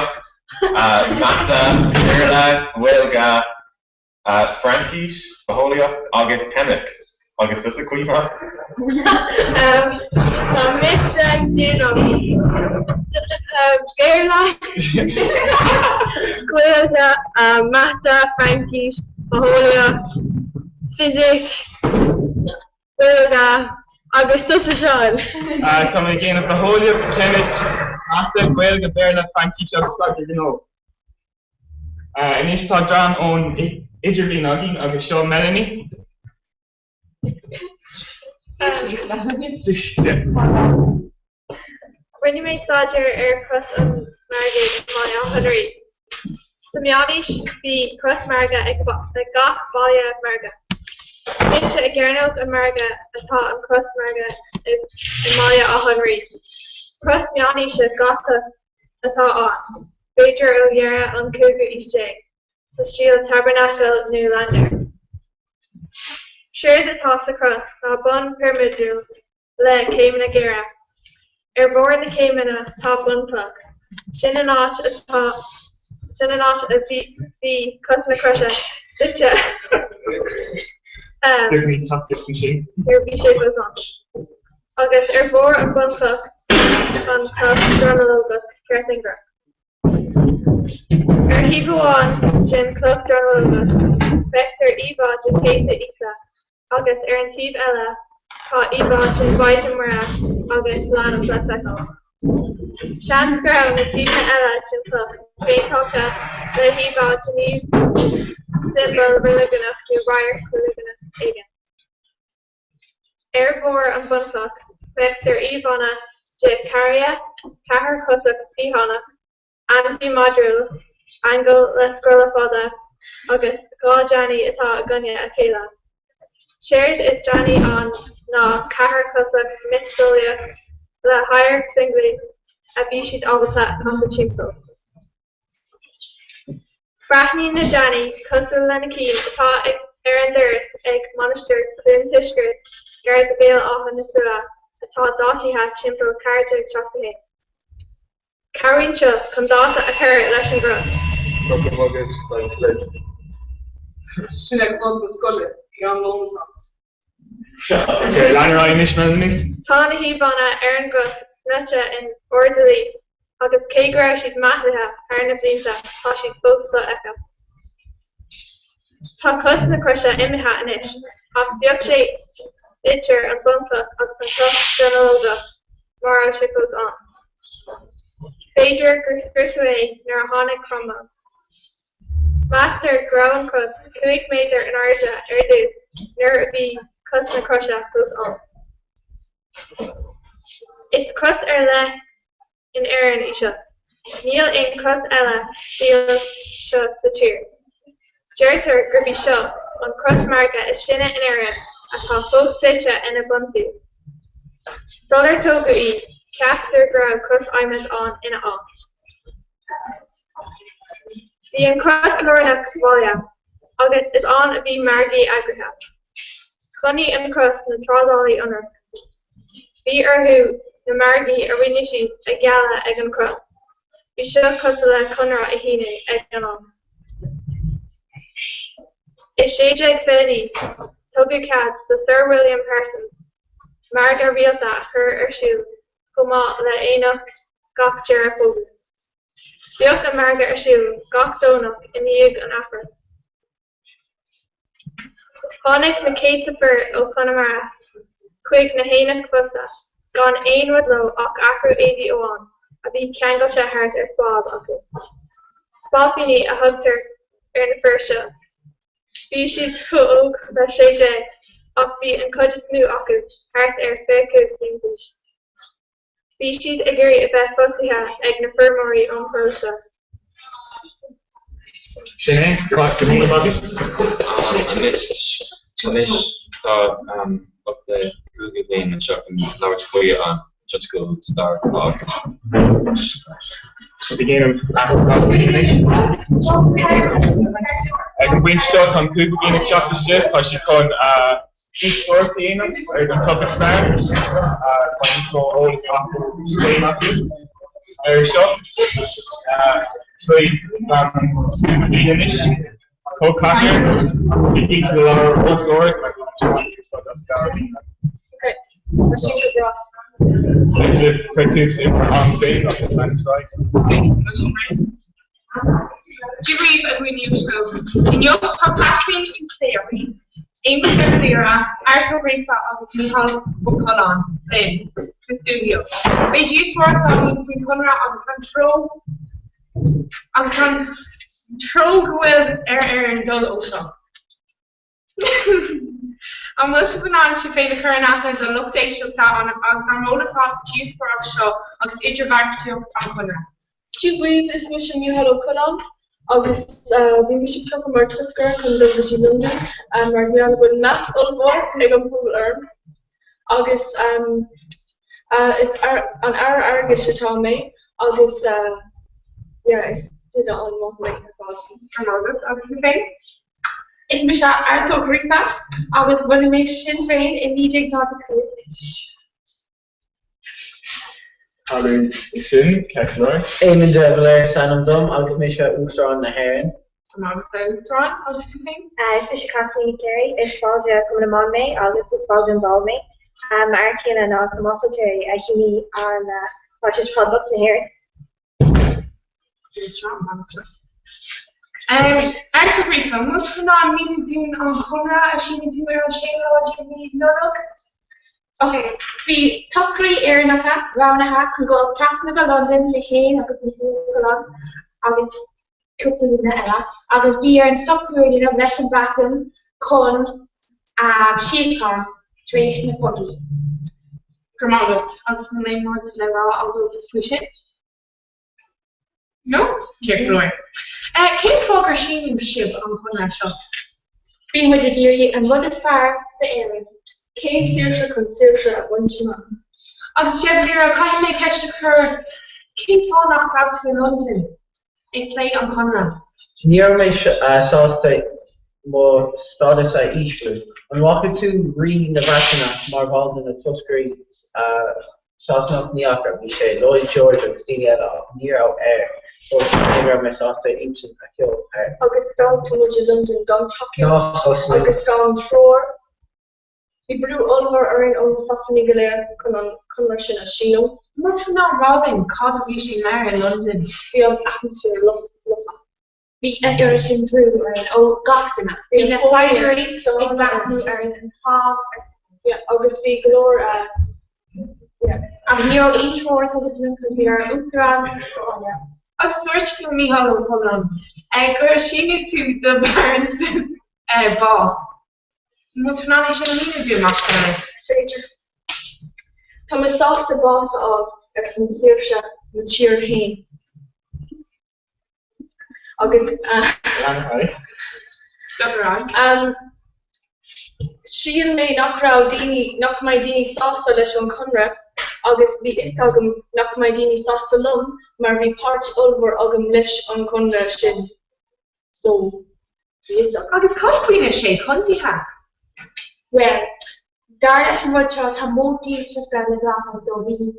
Magda, Irla, Wilga, Frankish, Baholia, August Pennick. August is a Cleaver. Misha Dino. Gerla. Wilga, Magda, Frankish, Baholia, Physic, Wilga, Augustus Sean. Coming again of Baholia, Pennick. After Wilga, Berla, Frankish, August, you know. Initial drawn on Idgerly Noggy, August Shaw Melanie. When you make Dodger Air Cross and Margaret Maya Henry. Samianish the Cross Marga a Goth Valia Marga. Into a Gernok and Marga a thought and Cross Marga is Maya Henry. Cross Mianish a Gotha a thought on. Bader O'Yara on Cougar East J. The Steel Tabernacle New Lander. Share the toss across, a bun pyramidal, le Cayman Agera. Airborne the Cayman a top one plug. Shinanach a top, Shinanach a the Cosmic Crusher, Ditcha. Give me top 50 shape. Your V shape was on. August Airborne and bun plug, on top, journal book, Kerthinger. Erhibu on, Jim Club journal book, Vector Eva, Jim Isa. August Erntiv Ella, Ka Eva, Jim Vijay Mara, August Lana Plateco. Shans Ground, Stephen Ella, Jim Club, Faye Culture, Le Hiva, Jimmy, Symbol, Religionus, New Wire, Religionus, Agan. Airbor and Bunfuck, Vector Ivana, Jip Carria, Kahar Kusuk, Ihana, Anti Module, Angle, Les Scrollafada, August, Gaw Johnny, Ita, Gunya, Akela. Shared is Johnny on na Kahar Kusuk, Mitch Solia, La Higher Singly, Abishit Alvata, Compachimpo. Brahni na Johnny, Kusul Lenaki, Ita, Erenders, Egg Monaster, Clun Tishker, Garth Vale Ohanasua, Ita Dati hat Chimpo, Karja Chakahe. Karincha, Kandata Akar, Leshengra. Sinek Club was Gullet, Young Loans. Lanra Inish Melanie. Tána híbána ar an gus nute in orderly agus cé gra siad maithe ar na blinta tá siad fósta echa. Tá cos na cruise imithe inis ach bheadh sé litir an bunta agus an cos denóga mar se goes on. Féidir gur scriptúé nar a tháinig cromá. Master Ground Cos 2 méidir an airde ar dús nuair a bhí cos na cruise goes on. It's crust ar le in Aaron Isha. Níl in cros eile díal seo sa tír. Deirtear gur bhí seo an cros marga is sinne in éire atá fós site ina bunú. Solar tóga í ceaptar gra cros aimimeas an ina áit. Bhí an cros lornach bháile, agus is an a bhí margaí agrathe. Chunaí an cros na trádálaí ionar. Bhí orthú na margaí a rinne siad a ghealla ag an cros. Bhí seo cosa le conra a híine ag an am. Is séide ag féí tugadh cad sa Sir William Parsons, marga rialta a chur ar siúl go maith le éanach gach dearg fógra. Bheadh an marga ar siúl gach dónach in dhiaidh an afra. Tháinig na céitapar ó Connemara chuig na héanach clusta gan aon rud leo ach achrú éadí óán a bhí ceangailte thart ar spáil acu. Spáilpíní a thugtar ar na firse. Bhí siad fuóg le séide ach bhí an cuid is mú acu thart ar féiceamh English. Bhí siad a gcuirí a bheith fosaithe ag na firmóirí ón chósta. Sinead, go míle maith. Tunis tá up the Google Lane and shop and large foyer on just go start off. Just again Apple coffee. I can win shot on Google Lane and shop the strip as you can each work in or the topic start. When you small all is Apple game up or shop. So finish. Co-cocker, we teach a lot of whole sword. Okay, let's shoot the draw. With cartoons on fame of the man's right. Gyrif a gwneud sgrwm. Uniwch popatrin yn cleiri. Ein bydd cleira, Arthur Reifa agus Michal Buchanan, Lynn, the studio. Fe ddys ffordd am fi'n cymra agus an tro gwedd yn dod o sio. Am wylch gwna'n si ffeid y cyrra'n athens yn look deisio ta agus am ôl y tas ddys ffordd am sio agus idr farc tiwch am hwnna. Gyrif is mission Michal Buchanan. Agus bhí mis pro mar tuscar chun do go London mar bhí bud meas olbás ag an pool arm agus is an airgus atá mé agus is did an mo mé agus féin. Is mis Arthur Reifa agus bhfuil mé sin féin in nídig ná a cuaig. Alun sin, Keklar. Éimean de bhfuil sanam dom agus mé seo úsrán na haireann. Úsrán agus tú féin? Is fi Kathleen Carey, is fáilte cumna má mé agus is fáilte an bal mé. Mar cíanna ná tomatótéirí a chiní an páis product na haireann. Arthur Reifa, moet je nou een meeting doen aan Conra als je niet doen aan Shane wat je niet nodig? Oké, wie tascrí éarnacha ránacha chun go trasna go London le héin agus go agus cúplaína eile agus bhí ar an stopúí a leis an bratan chun siadchar trééis na fogaí. Gurmágat agus mu mé mór le rá agus le fuise? No? Ceirlóir. Cén fógur sin sib an chun seo? Bhí mu a ddíirí an bhd is fearr de éan. Céim siúrse chun siúrse a bhaintí agus Jeffrey a caiim mé ceist a chur cén fánach ráta in London ag lé an Conra. Níor mé sásta mo stadas a ísú. An bhacha tú rí na bhena mar bháilna na tuscarí sásnach níachar bhí sé Lloyd George agus daoine eile níor á air. So níor mé sásta imsin a ceol air. Agus gan tú muid London gan takeíocht agus gan tróir. Bhí brú olmhar ar an ón safaní go léir chun mar sin a síú. Mu tú ná Robin cad bhí sin mar in London. Bhí an atmosfér lufa. Bhí ar sin brú ar an ó gachtainna. Bhí na fáidirí ag bhaithní ar an fág agus bhí glór a níor ísmór go dún chun bhí ar úrán agus dúirt tú Michal Buchanan. Gur sinne tú de Barnes boss. Moet je nou niet zo'n liefde doen, maar stranger. Tá me sásta bása á ag san siúrse na tíor hain. agus síl mé nach mai dini sásta leis an chunra agus bhí is agam nach mai dini sásta lum mar bhí páirt olmhór agam leis an chunra sin. So agus cáfuoine sé chundithe? Well, dar leis an bhid seo tá módíl se gan le glas do bhí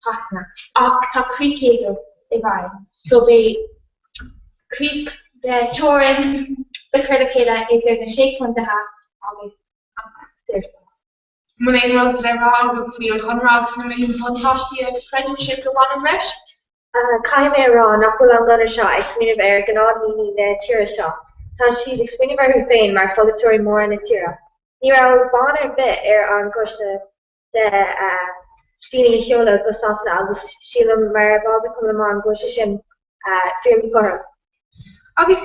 pasna ach tá crícéad i bhain. So bé críc de teorin be chuircéile is ar na sé chuntathe agus Mun é rud le rá go faoi an chunrág na mé fantáistí apprenticeship go bhain leis? Cai mé rá nach bhfuil an gana seo ag smíanamh ar gnádaí le tíre seo. Tá siad ag smíanamh ar chu féin mar folatóirí mór na tíre. Ní raibh bán ar bit ar an gcuiste de daoine cheola go sásanna agus sílam mar bháda chum lemáin go sin fíorm chora. Agus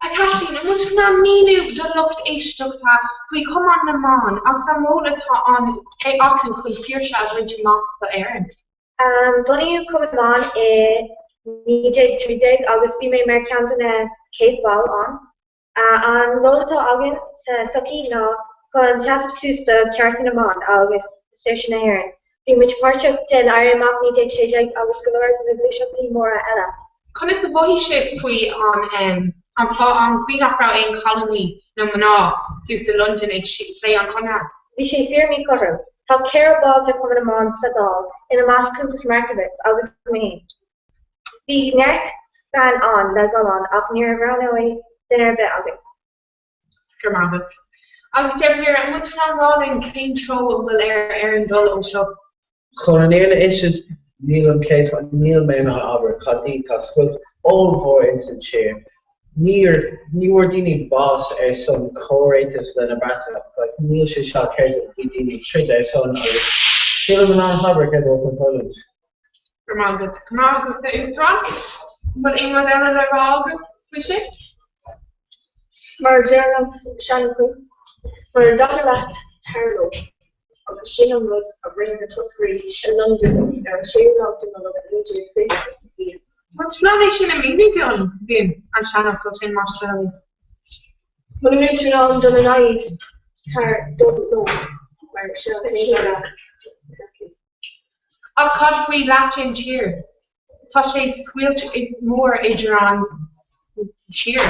a caiisiín an mutu na míú do lucht éisteachta faoi cuman na máin agus an rólatá an é achan chun fíorse a bhainte más do éireann. Bunaíú cuman I 1930 agus bhí mé mar ceantainna céadháil an. An rólatá agan sa socí ná chun teasc sústa ceartan amán agus sé sin éireann. Bhí muid páirteach den aireamach 1960 agus go leir na bhluiseachtaí móra eile. Chun is a bhí sé faoi an cuiinachrá éon colony na maná sús a London ag lé an conra. Bhí sé fíormí chotha. Tá cearbáilte chun amán sadáil ina más cuntas Markovitz agus mé. Bhí nearc ban an le galán ach níor bhránaí duine bit agat. Gur mágat. Agus deir an mutu an ráling clean tro bhfuil ar an dul ó seo. Chun an éile insid níl an céit níl mé aber cadí tá scoil ómhór in san séir. Níor daoine bás ar son córéitas le na brata, níl sé seo céir bhí daoine trid ar son agus sílam an habair céad ó an Poland. Gur mágat. Mágat é dra? Bfuil éon eile le rága faoi sé? Mar déanam seanú mar dá leat tarló agus sin an rud a bring na tosgraí in London ar séúláta na le idir Wat plan sin a mí don din an seanach go sin Australia? Mun mé tú an don an aid tar don nó mar se le. Ach cad faoi leatin tír. Tá sé scuilt mór idir an tír.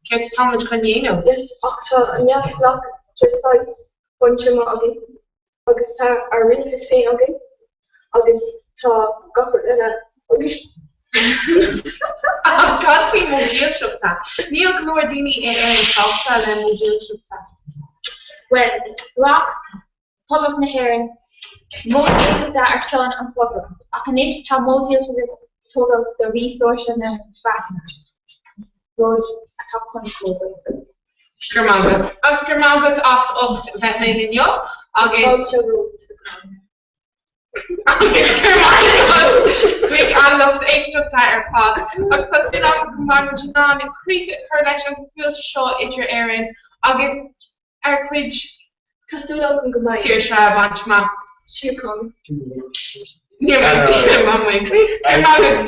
Ceart táid chun dhéanamh? Yes, ach tá an neas lech just sais pointe má agin agus tá ar rintas féin agin agus tá gapar eile agus God faoi mó díalseachta. Níl glóir daoine ar an sásta le mó díalseachta. Well, lach poblacht na hhéireann mór éisteachta ar son an poblacht ach an éis tá módíal total the resource na bhana. Rud a tá chun clósa. Gur mágat. Agus gur mágat as ocht bheith na inniu agus Quick anlocht éisteachta ar fad. Agus tá sin an gomáin ná na críoch chu leis an scuilt seo idir éireann agus ar cuid Cosúla an gomáin. Tír se bhaint má. Siúcom. Níor tí má mé críoch. Gur mágat.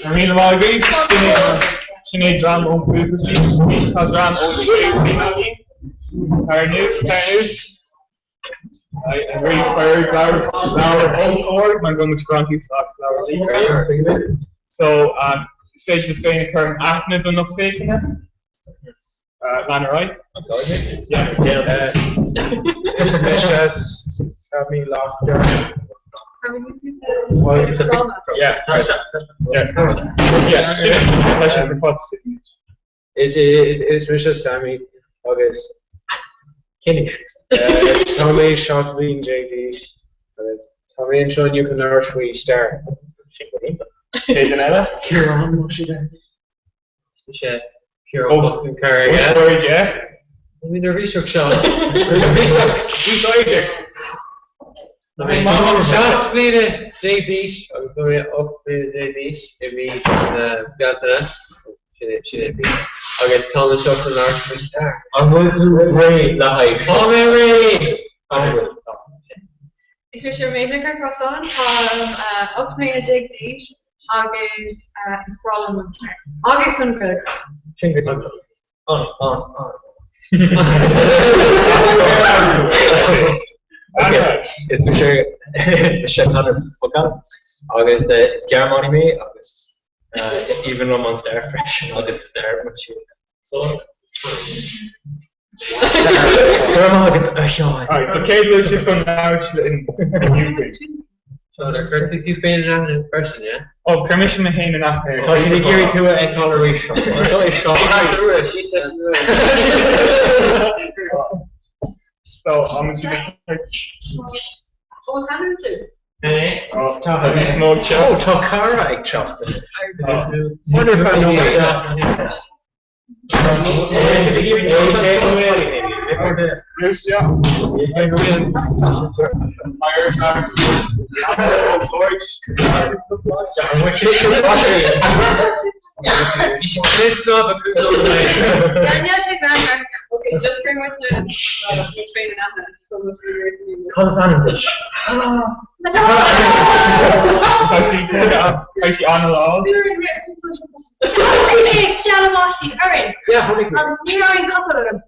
Ar mí mágat sin é dram ón prúpaí, tá dram ó séú ar nús. I'm really inspired flower also I'm going to grant you flower league. So stage with going to current acne done up taking it. Lana right? Yeah. Have me last year. It's Mr. Sammy August. Kinnish. Tommy shot being JD. Tommy and Sean you can nurse we start. Taken Kieran, what's she there? Kieran Carrie. Yeah. I mean, the research Sean. Who's like My mom shot me the JD. I was going up the JD. If we got that. She didn't be. I guess Thomas shot the nurse we start. I'm going to Ray live. Oh, Mary! Is er méidir crossán tá opnaí a dig agus is brawl an star. Agus an brother. On. Is sure is the Hanner focal. Agus is Germany me. Agus is even one monster fresh. Agus star much. So. Alright, so Kate Lucia from now in Ukraine. So they're currently two painted out in person, yeah? Oh, Commission Mahane and after. Oh, she gave to a toleration. She said. So, I'm assuming. What happened to? Oh, have you smoked chopped? Oh, Takara, I chopped it. Wonder if I know what Lucia. It's not a good Okay, just pretty much train and athletes. So much Constantly. Is she on the law? Shalamashi, Erin. Yeah, how many? You're in couple of them.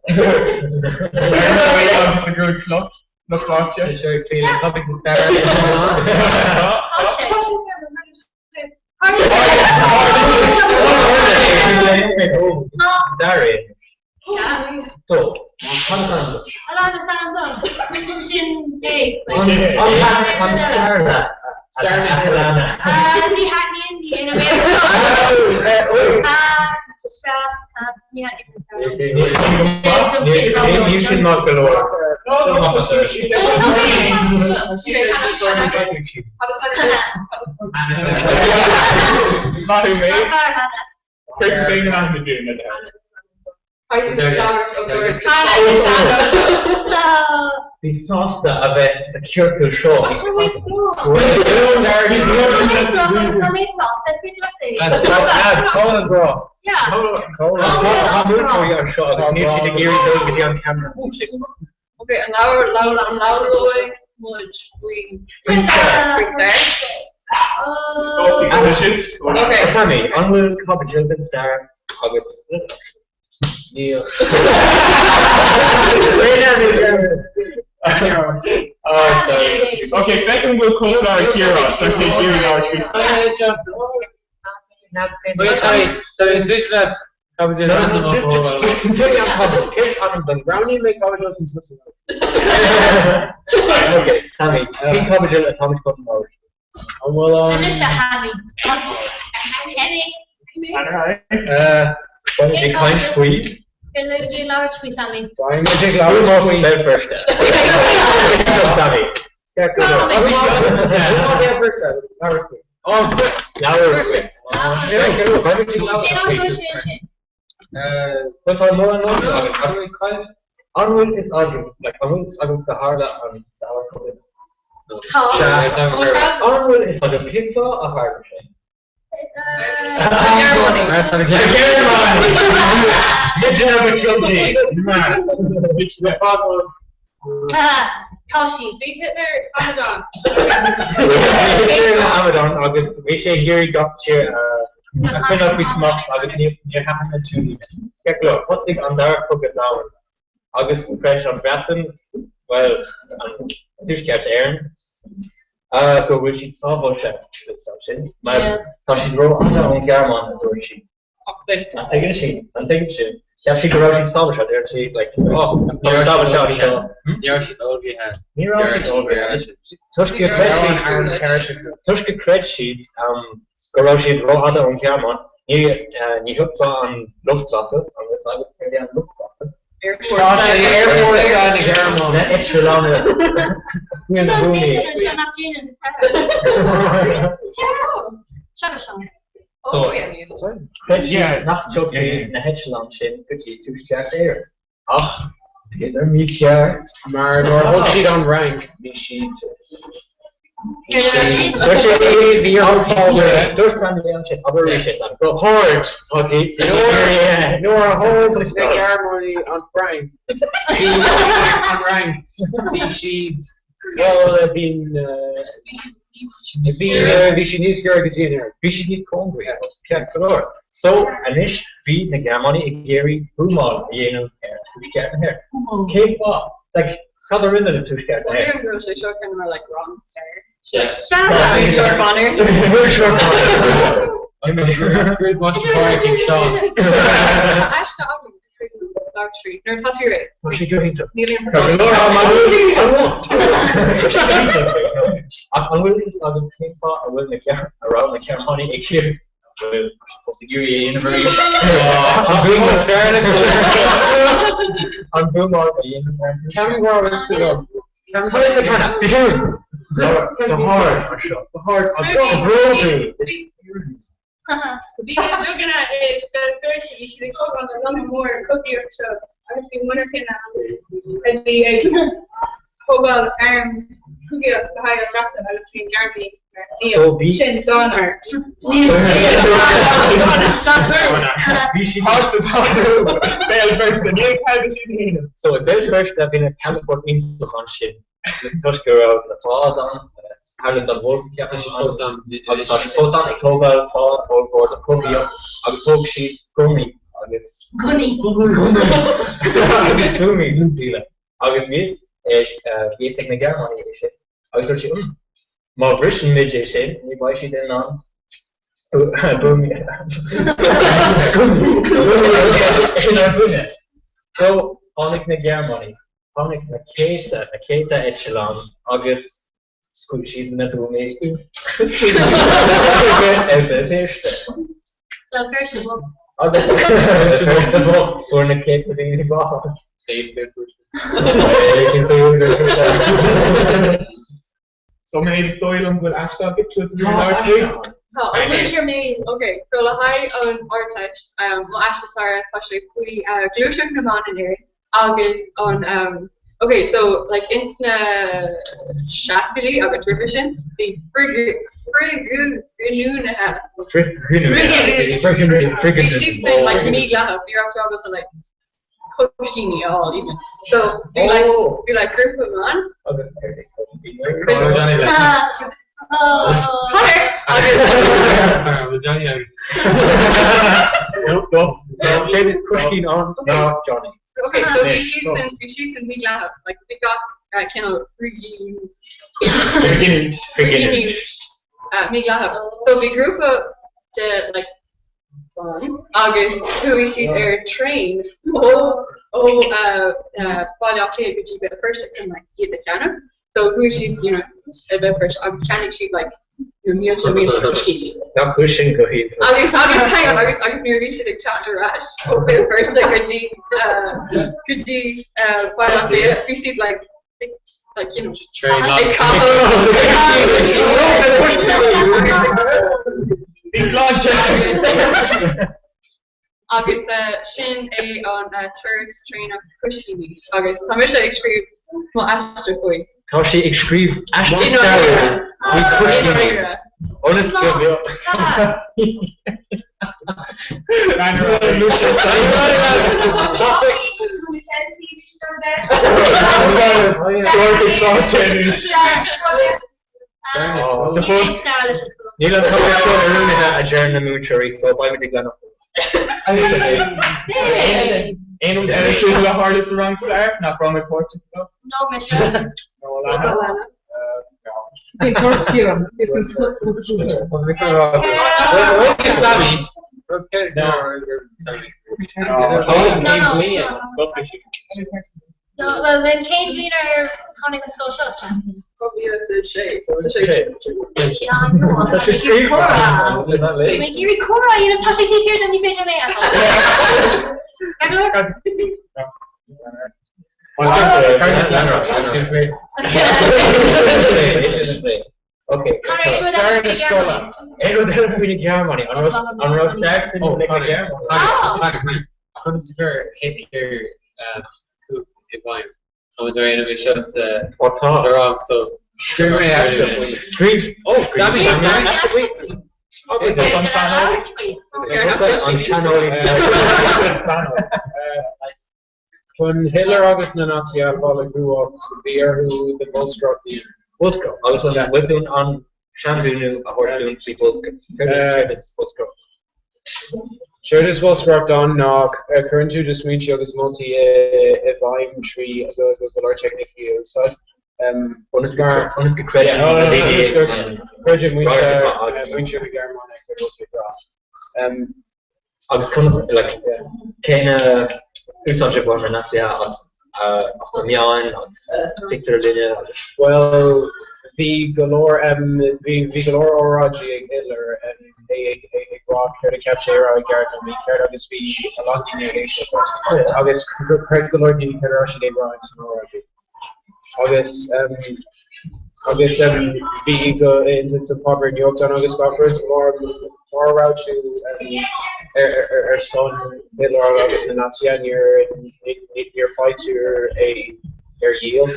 It's a good clock. Look back, yeah. Sure, clean the topic and start. Starry. So, Constantly. You should not galore. The sauce of a secure show. Colin, bro. Yeah. Colin, how much are you on show? I need you to gear it on camera. Okay, and now going we okay, Sammy, on Copper Children Star, Huggets. Yeah. Okay, second we'll call our Kira, so she's doing our so is this that Brownie make okay, Sammy, King Cobble Atomic Cotton Mode. Well, what is the kind sweet? Can I do large sweet something? I'm going to take large sweet first. Sammy. Oh, large sweet. But I'm more Onward is arguing, like Onward is arguing the hard and the hard. Onward is like a pizza or hard machine. Toshi. Big Hitler, Ramadan. Ramadan, August. We say here you got your. I cannot be smart. August, you have to do. Check look. What's the under focus down? August French on Bratton. Well, Tisch kept Aaron. Go with she saw what something. My she wrote on her own German or she. I'm taking she. Yeah, she go out saw shot there. She like oh, saw shot. Yeah, she already had. Tushka cred sheet. Go out she wrote on her own German. You hook on Luftwaffe on the side of the Luftwaffe. Airport on the German. That extra long. So, yeah, not joking in the hedgeland chin, could you two start there? Ah, together me here. Maar door hold sheet on rank, die sheet. The door standing on chin, other wishes, and go hard, okay. Door hold the ceremony on rank. On rank, die sheet. Well, been Vi sin níos gur go dtíanaar, vi sin níos congri ce color. So anis vi na Germany ag géirí búmáil a dhéanam túisceart na hair. Cé fá, like cad a rinne na túisceart na hair. We're going to show kind of like wrong stare. Yeah. Shut up, George Bonner. We're short I'm a great watch parking Sean. Ashton Ogden between Dark Street. No, touch your it. What's she doing to? Nearly in I'm willing to start with King Pot, I'm willing to get around the Germany a kid. I'm supposed to give you a universe. I'm doing the fairness. I'm doing all the universe. Kevin Warren, Kevin, what is the kind of begin? The hard, I'm rosy. Vi är duggarna först vi skulle komma med någon mer cookie också. Jag ska munna kunna att vi hoppa cookie att ha jag fram den alltså sin garden. Så vi känns så här. Vi should pass the time. Bell first the new kind of shit. So bell first that been a California influence. This touch girl the father Harlan dan Wolf, ja, als je Sultan, October, Paul, Paul, the Korea, agus tóg si Gummi, agus Gummi, New Zealand, agus vis, vis ag na Germany é sé, agus ur si, má brisin mid é sé, ní bai si den an, Gummi, so, hánig na Germany, hánig na Keita Echelon, agus Squishy na domination. For the cake with the boss. So maybe story on will Ashton get to the large. So, what's your main? Okay, so the high on artist, well, actually, sorry, actually, we glue shift them on in here. August on okay, so like in Shaskili, I've got revision. The friggin' like me glad you're up to all this like pushing me all even. So be like group them on. Shane is pushing on now, Johnny. Okay, so we shoot and we laugh like we got kind of me laugh. So we group up the like August who we shoot their train. Ball off here could you be the first and like get the channel. So who she's a bit first. I'm trying to shoot like Not pushing go ahead. August maybe should have chapter rush. Open first like could you why not there? You see like just train August shin a on turns train of pushing me. August I'm sure extreme well Astra boy. How she excreed Ashton Starr. We push you. Honest girl. Nila a journal mutually, so why would you go? Ain't anything the hardest wrong start? Not from a Portugal? No, Michelle. No, Lana. No, well then Kate Wiener counting the social probably that's a shape. Make you Cora, you know, Tasha take here than you pay Okay. Start in Germany. On Ross Jackson, Germany. Here, if I'm doing a shots, what's wrong? So, Scream reaction. Scream. Oh, Sammy. Okay, on channel. When Hitler agus na Nazi followed grew up, beer who the most rugby. Wolfsco. Also, within on Shampoo, a horse doing people's credits post go. Sure, this was worked on current to just reach agus multi volume tree as well as the large technique here. So Honest credit. Project reach the Garmonic agus comes like kind subject one not as the Mian Victor Linia. Well, the galore Oraji Hitler and a rock here to capture a Garden we cared of this be a lot in the August galore the Karashi de Brian Oraji. August the go into Popper New York Town August offers more route to son Hitler August and Nazi and your fight to your yield.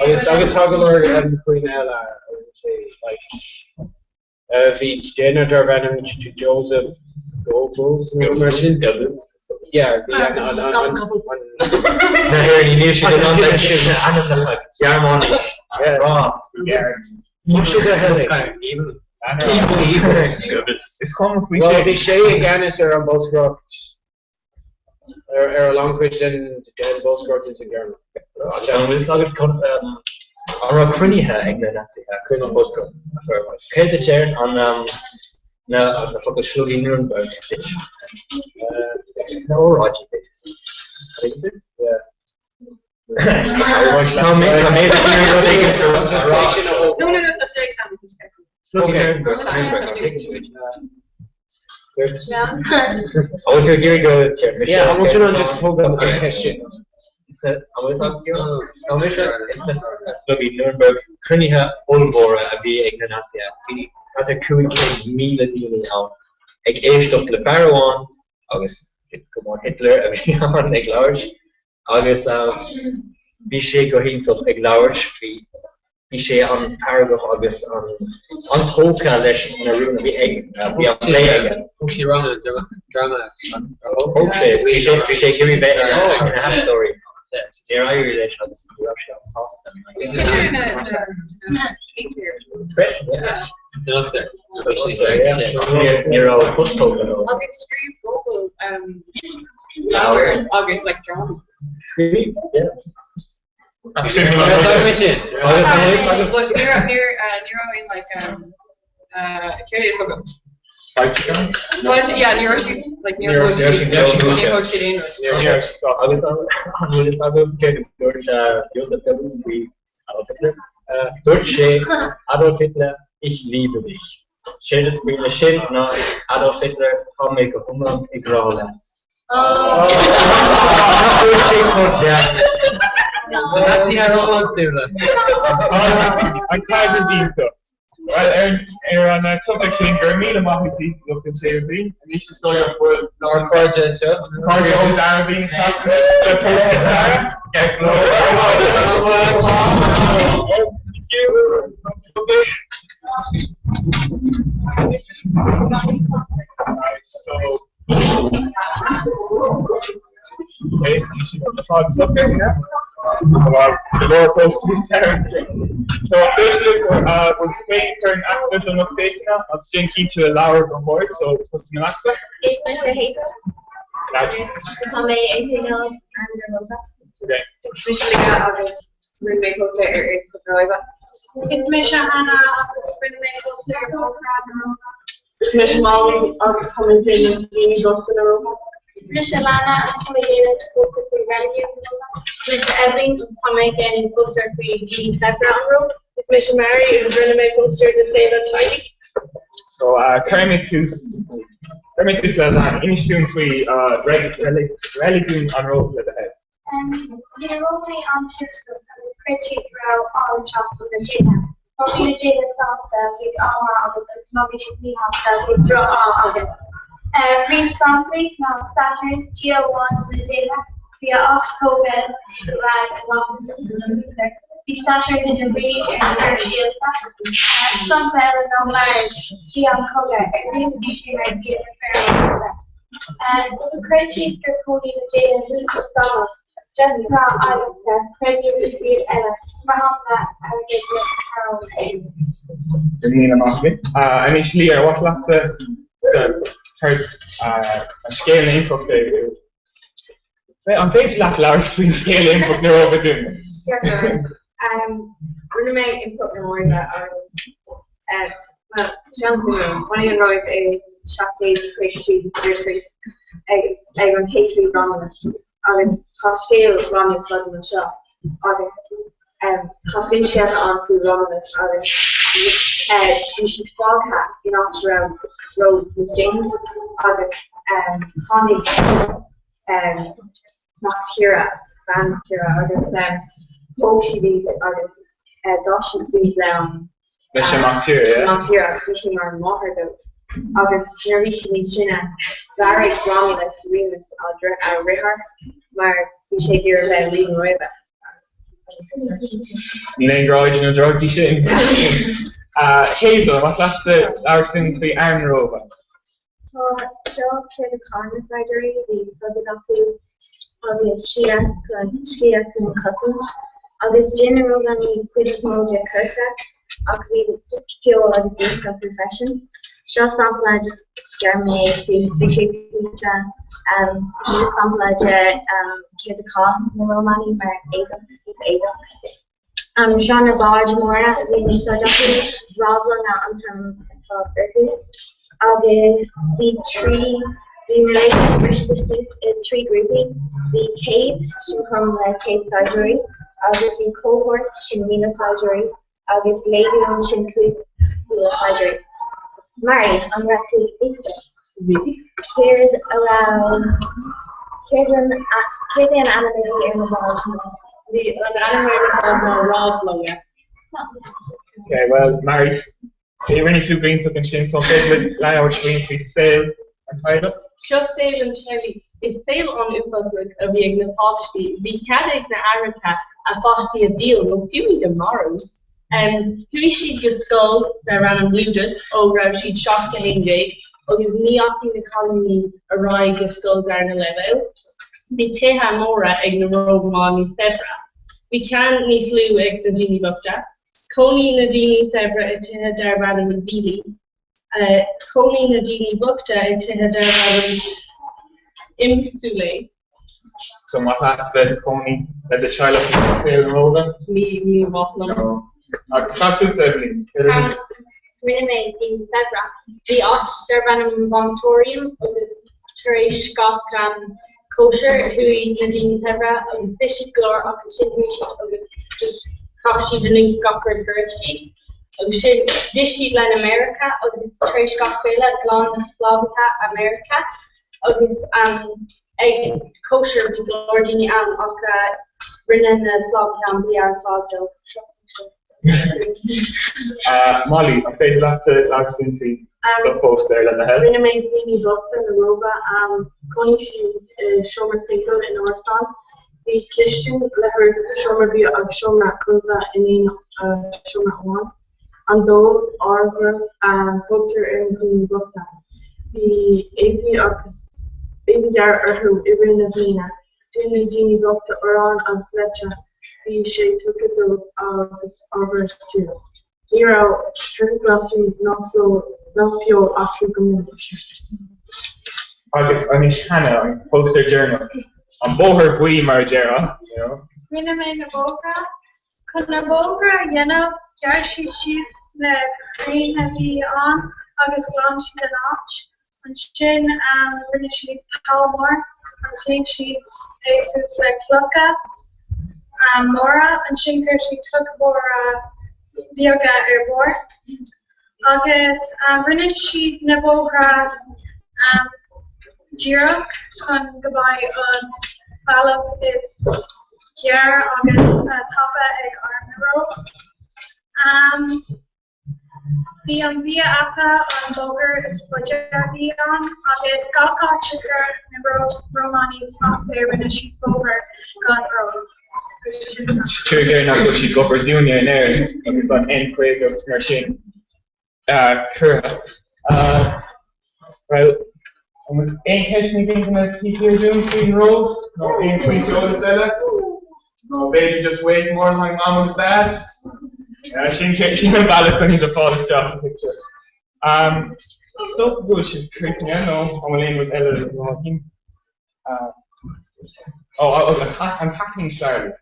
Agus Hagalor and Queenella like the janitor Venom Joseph Goebbels yeah, on both rocks. Long Christian and both rocks into German. Our Criniha England Colonel Bosco. Kate Chair on now the focus Shlugi Nuremberg. No Roger. Yeah. Yeah, I want to just hold on the question. I was talking Sluggy Nuremberg, Kriniha, Olbora, a be ignorancia. At a cooing Mila Dini out. Ek eerst op de Parawan, August, come on, Hitler, a be on a large. August, Bishe going to a large, Bishe on Paragraph, August on Hoka Lesh in a room, be egg, we are playing. She run a drama. Okay, Bishe, give me better in a half story. There are relations, Russia, near our football. August Street Global, August like drama. Really? Yeah. Near in like Kennedy Fogo. But yeah, near like near Ho Chi Minh. August August get Joseph Goebbels wie Adolf Hitler. Deutsche Adolf Hitler, ich liebe dich. Schönes Spiel, schön nach Adolf Hitler, komm ich auf ich graue. That's the Arrow Sula. I'm tired of being so. On a topic in Germany, Mahiti looked and say, and you should saw your foot. Nor Corja, sure. Cardio down being shot. The post okay, you should put the fogs up there, yeah? The lower post is there. So basically, we're waiting for an active and not taking up. I'm staying key to allow her on board, so what's the active? That's okay. It's Misha Hannah of the Spring Medical Circle. It's Misha Molly of commenting Dini Gospel. It's Misha Lana of commenting poster for revenue. Misha Edling of commenting poster for Dini Separate Road. It's Misha Mary of the Rename poster to save us Tiny. So, Kermitus initially we rally doing on road with the head. You know, only on his group, and spreadsheet throughout all the shops with the Jada. Probably the Jada sauce that we all have, but it's not really that we throw all of it. French sampling, now Saturn, Geo 1 with the Jada, via October, right, the Saturn in the read and Hershey, some better no Mars, Geo Koga, every species idea in the fair. And the spreadsheet for Cody the Jada, this is summer. Jessica, Alexa, Craig, Mahama, Carol, Nina Mosley. Initially, I was lots of scale info. I'm very large between scale info near over doing. Remain input memory that I was well, Johnson, one of the rows is Shopkeep's Christy, Chris, Evan Casey Romulus, August Hostile Romulus London Shop, August Confidential on through Romulus, August Bishop Foghat in Oxford Road, Miss James, August Connie, Noctira, Van Kira, August Hope she leaves, August Dawson sees them. Noctira, especially our Moher though. August Nervisha Mistrina, Varric Romulus, Remus, Rihar, Mar Fishagira, and Regan Riva. Nina Grudge and Drug shit. Hazel, what's last our thing to be Aaron Rover? So, show to the Congress Library, the Philadelphia, August Shia, and Cousins. August General Gani, Quidditch Moja Kirkak, August Fuel of the Confession. Show sample just Jeremy, species pizza, show sample Kid the Call, Romani, Ada. Shana Baj Mora, the Sajaki, Robin, Antam, August, the relation British tree grouping, the Kate, Shinkom Kate surgery, August the cohort, Shinmina surgery, August lady on Shinku surgery. Mary, I'm going to Easter. Here's around, here's an animated in the ball. The animated Rob Logan. Okay, well, Mary's. You're really too green to consume some big large green please sale and tied up. Just sale and Shelly. It's sale on Upaslik of the Igna Fosti. The Cadig na Arica a Fosti a deal will few tomorrow. Who she just skull that ran and Ludus over she'd shocked to Hinjake, or his neoking the colony a rye skull down a level. The Teha Mora Igna Romani Sevra. We can Nislu Igna Dini Bukta. Coney Nadini Sevra Itiha Darbadan Vili. Coney Nadini Bukta Itiha Darbadan Imsule. So what happened to Coney that the child of the sale and over? Me Buffalo. Started settling. Rename Dean Sevra. The Osterbanum Vomitorium of the Teresh Gok Kosher, who Nadine Sevra, of the Sishi Glor of the Chinwish of the just Coffee Denise Gocker Gertie, of the Dishi Glen America, of the Teresh Gok Villa, Glon Slavica America, of this Kosher Glordini and Oka Rinnen Slavica Biar Fagdo. Molly, I paid a lot to Alex Lindsay. The post there on the head. Rinne made Mimi Buck in the Roba, Connie Shomer Stigl in Orston, the Christian, her Shomer view of Shomer Kuva in Shomer 1, and though Arver Butcher and Mimi Buck. The AP of India or who Irina Vina, Jenny Genie Buck Oran of Sletcha. The shade took it of this over to Hero, turn classroom, not fuel after communication. August, Anish Hannah, poster journal. On Boher Bui Margera, you know. Minamay Naboka, Kunaboka, Yana, Yashi, she's the green heavy on, August launch the notch, and Shin, really she Palmore, and saying she's Aces like Flocka. Mora and Shinker, she took for Dioga Airborne. August, Rinne, she Nebogra, Jirok, on goodbye on Fallow is Kier, August, Tapa Egg Armero. Via Aka on Boger is Butcher Dion, August, Galka Chicker, Nebro, Romani, Swamp Bear, Rinne, she Boger, God Road. Two again, not what she go for Junior in there. It's on N Quake of Smarshin. Kura. Well, Ain't catching anything that TK doing 3 rows. No, ain't 3 shows Stella. No, baby just waiting more like mom was dad. She went back couldn't even follow the just picture. Stuff good, she's creeping in. No, my name was Ella. I'm hacking Charlie.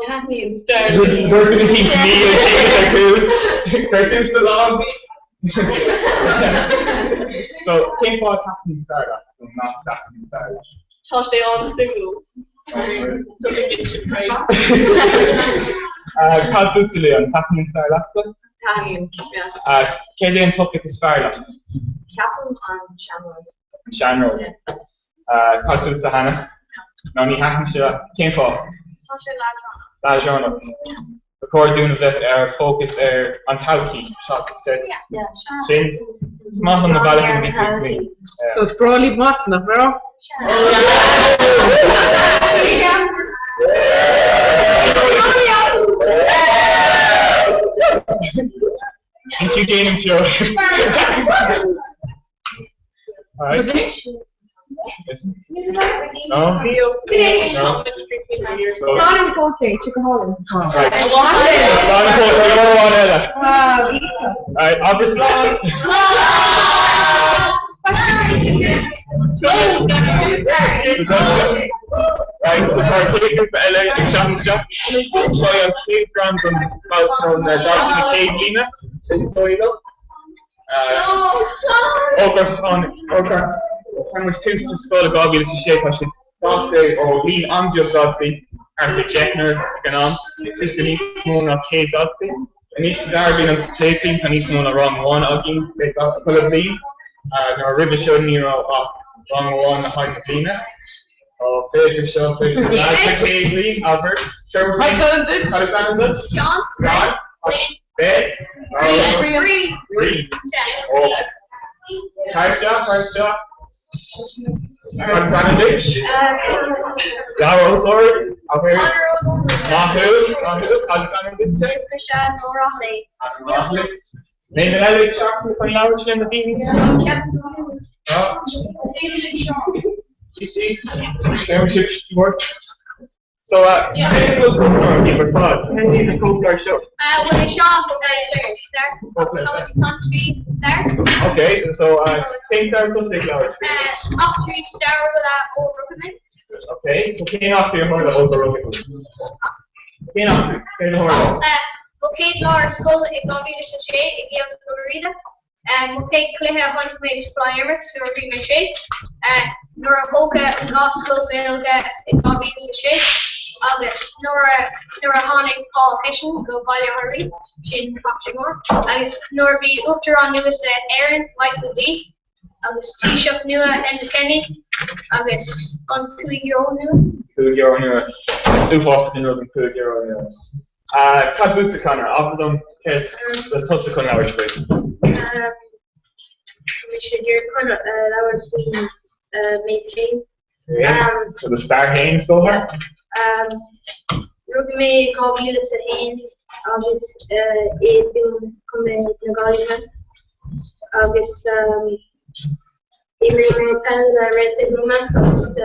Tapping We're going to keep me and she they're too still on. So, came for hacking Starlight, so not hacking Starlight. Toshe on single. Calfutili on hacking Starlight. Tapping, yes. Kaden topic is Starlight. Captain on Shamrock. Shamrock. Calfut Hannah. No, ni hacking Starlight. Came for. Toshe Lajano. Record doing that focus on Tauki shot instead. Yeah. Shin. Smart on the ballot and be to me. So it's probably Mark, no, bro? If you gain him show. Alright. No? No? So, Not in posting, Chicken Holland. right. Not in post, you don't want Ella. Alright, obviously. Right, so for Kate for Ella and Shop's shop. So I'm Kate from Dodge in the Cave Lena. This story though. Ogre. How much too to skull of Gobby is a shape I should not say or lean on your Godby and to Jetner on. This is the niece moon of Cave Godby. And each Darby on Slayfing and each moon wrong one again they got full of lead. Nor river show near wrong one behind the Lena. Oh, Pedro show Pedro Cave Lead, Albert. Alexander Dutch. John. Bed. Green. Oh. First job. Alexander Ditch. Darrow Sword. Mahu. Alexander Ditch. Rockley. Name an Alex Sharp for the Irish in the team. Championship sports. So, we'll go on here for thought. Can you go to our show? Well, Sean, start. Okay, so, King Star plus 6 hours. Up 3 star with old Ruggerman. Okay, so King off to your horn, the old Ruggerman. King off to, King horn. Okay, Laura Skull, it got me to shade, it gives the reader. Okay, Claire, 100 metres fly Emirates, Nora Green Shade. Nora Hoka, Goss Skull, Milga, it got me to shade. August, Nora Honig, Paul Hessian, go Valia Harvey, Shane Foxymore. August, Nora B. Upter on newest Aaron, Michael D. August, T-Shuck Nua, and Kenny. August, on Kuigiro Nua. Kuigiro Nua. Stu Foster can know them Kuigiro Nua. Kazutsu Connor, off of them, kids, the Tussa Connor hours for Richard, you're kind of, that would be, maybe. Yeah, so the Star Haynes still here? Ruby May, Gobby, Lissa Haynes, August, Aiden, Come Nagaliman, August, Emery Pen, Red Dead Roman, August,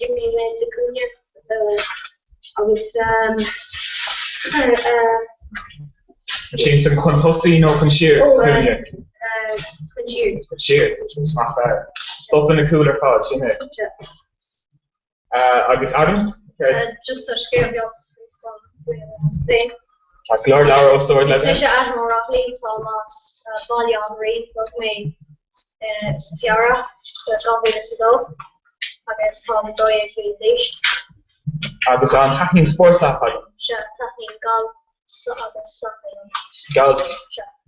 Jimmy May Secunia, August, James and Quantossi, no Concheer. Concheer, it's not bad. Stuff in a cooler pod, you know. August Adam? Just a scare bill. Then. Lord Laura of Sword Level. Special Admiral Rockley, Thomas, Balion Reed, with me, Tiara, the Gobby to go. August Tom Doyle, Leash. August on Hacking Sport Club. Tapping golf, so August something. Golf.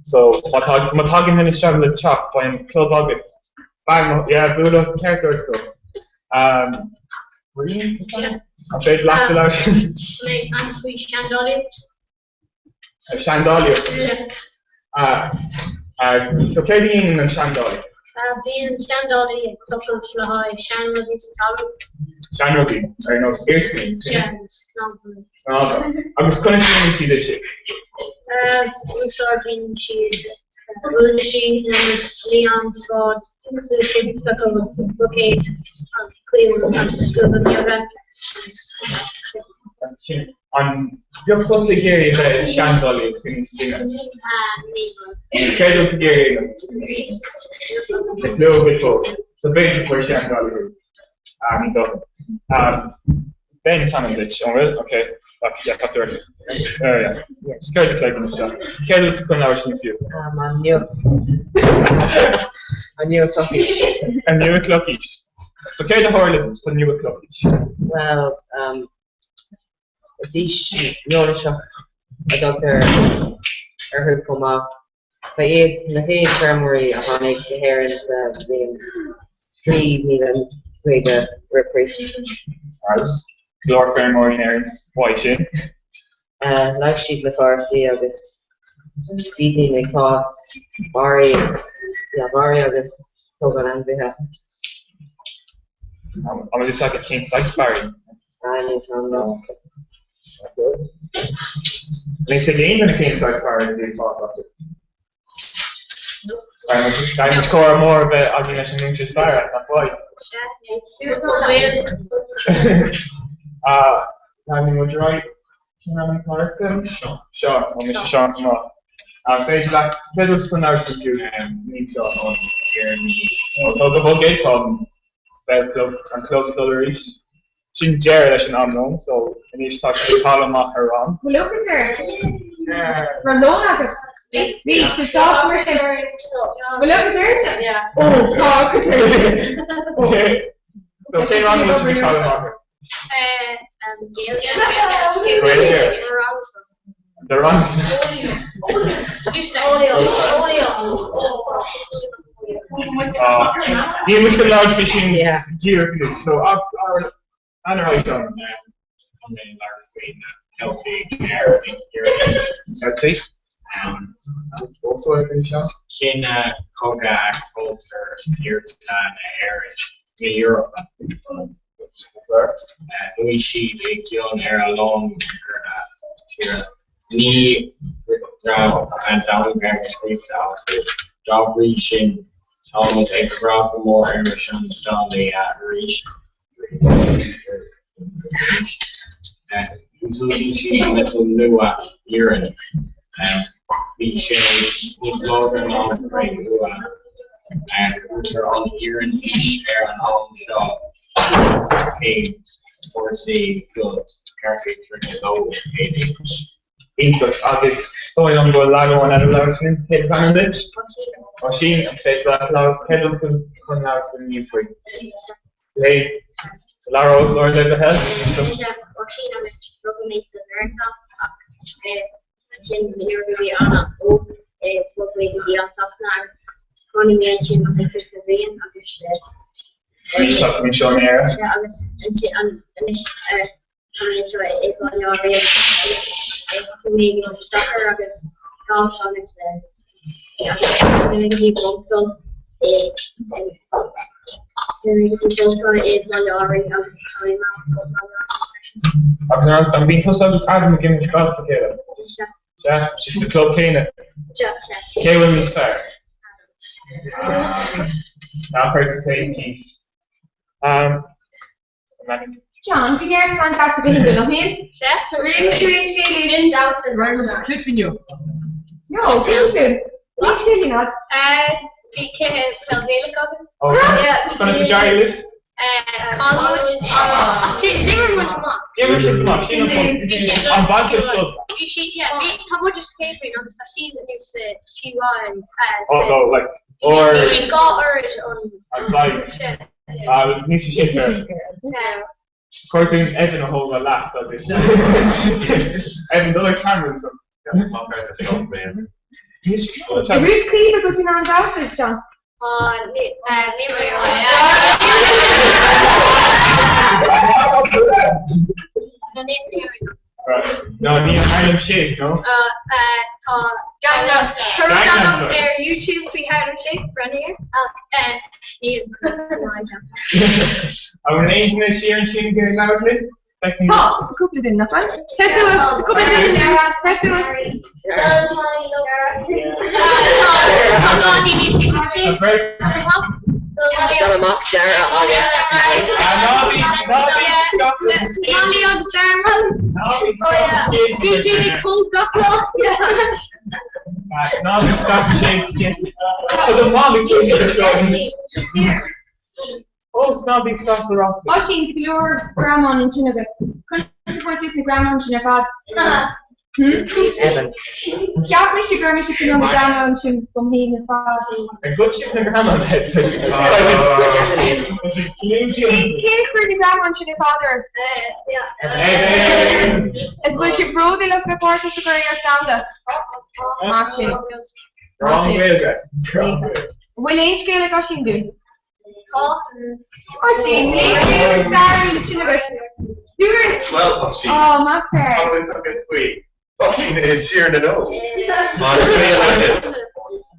So, Matagin in his travel at Chop, playing Club August. Bang, yeah, Buddha character stuff. Really? Okay, Black Delusion. I'm Sweet Chandelier. Chandelier. So, Katie and Chandelier. Being Chandelier, couple of high, Chandelier, Chandelier, I know, scarcely. Yeah, I was going to see this shit. We saw Jean Cheers. Will machine and Leon Scott, the kids that go locate Cleveland and school and the event. Io posso dire che Chandoli credo che dire no before so basically for Chandoli Ben Tanovich okay yeah Patrick yeah scared to click on the shot credo to come out in you I knew a clockish. So credo horle so new clockish well is no shock I got there heard come up but the primary iconic the hair is the 3 million mega repressed as Lord Fairmore Airens white in life sheet with RC of this beating the cost Barry of this program and we have I'm just like a king size Barry and it's on Makes a game in a king size bar in the class after. I'm much more of a argument interest there, that's why. I mean, would you write? Can I make Martin? Sure, I'm Mr. Sean from up. Page like, scheduled for now to do needs on here. Also, the whole gate on Bell Club and Club Colories. Sin Jared is an unknown, so I need to talk to Colin Macaron. Look at her. Ramona, see, she's talking to her. Look at her. Yeah. Oh, gosh. Okay. So, came on with Colin Macaron. The wrong. He was the large fishing gear. So, our analyze on healthy care healthy. Also, I finish up. Kin Koga culture here to in Europe. We see the Gion era long here. Ni now and down back script out. Job reaching. Solomon a crop more emissions down the reach. Usually she little new urine we change this slogan on the brain and enter on the urine share and all shop paid or see good carefully low Influx agus story on go lago and other sin hit on this machine and say that loud pedal to come out to new free late so Lara also live ahead so machine on this broken makes a very tough chin here really on a what way to be on soft snags running the engine of the cuisine of this Shots me showing here. Yeah, I was and coming into it on your way to maybe on soccer I guess golf on this really keep on still I'm being told this Adam again with golf for Kayla. Yeah, she's the club Kayla. Kayla me start. Now her to say peace. John, can you get contact to get him to him? Chef, really in Dawson, right with a cliff in you. No, Dawson. What you not? We came in from Helicopter. Oh, yeah. Gonna see Jerry live? They were much more. They were much more. She on bunch of stuff. Yeah, how much is catering on the station that gives T1 also like or she got hers on site. Needs to shake her. According to Evan a whole lot of this. Evan the other cameras. Who's clean because you're not doctors, John? No, Neil Harlem Shake, no? Their YouTube, we Harlem Shake, run here. And Neil. Our name is Sharon Shake getting out of it? Oh, couple din na fan. Tattoo, couple din na. Tattoo. Hold on, you need to see. Got him off Dara. Molly on Dara. DJ the cold duckle. Now we start to change skin. Oh, the mom is going. Oh, snobby stuff the rock. Washing your grandma in Chinnaga. Support this grandma in Chinnaga. Evan. Yeah, we should grandma should know the grandma in Chin from here and far. A good ship in the grandma head. Here for the grandma in Chinnaga. As well, she brought the look report to the career standard. Wrong way again. Will age scale like Washing do? Washing, age scale sorry, Chinnaga. Do it. Well, Washing. Oh, my fair. Always a bit sweet. Washing in tear in the nose.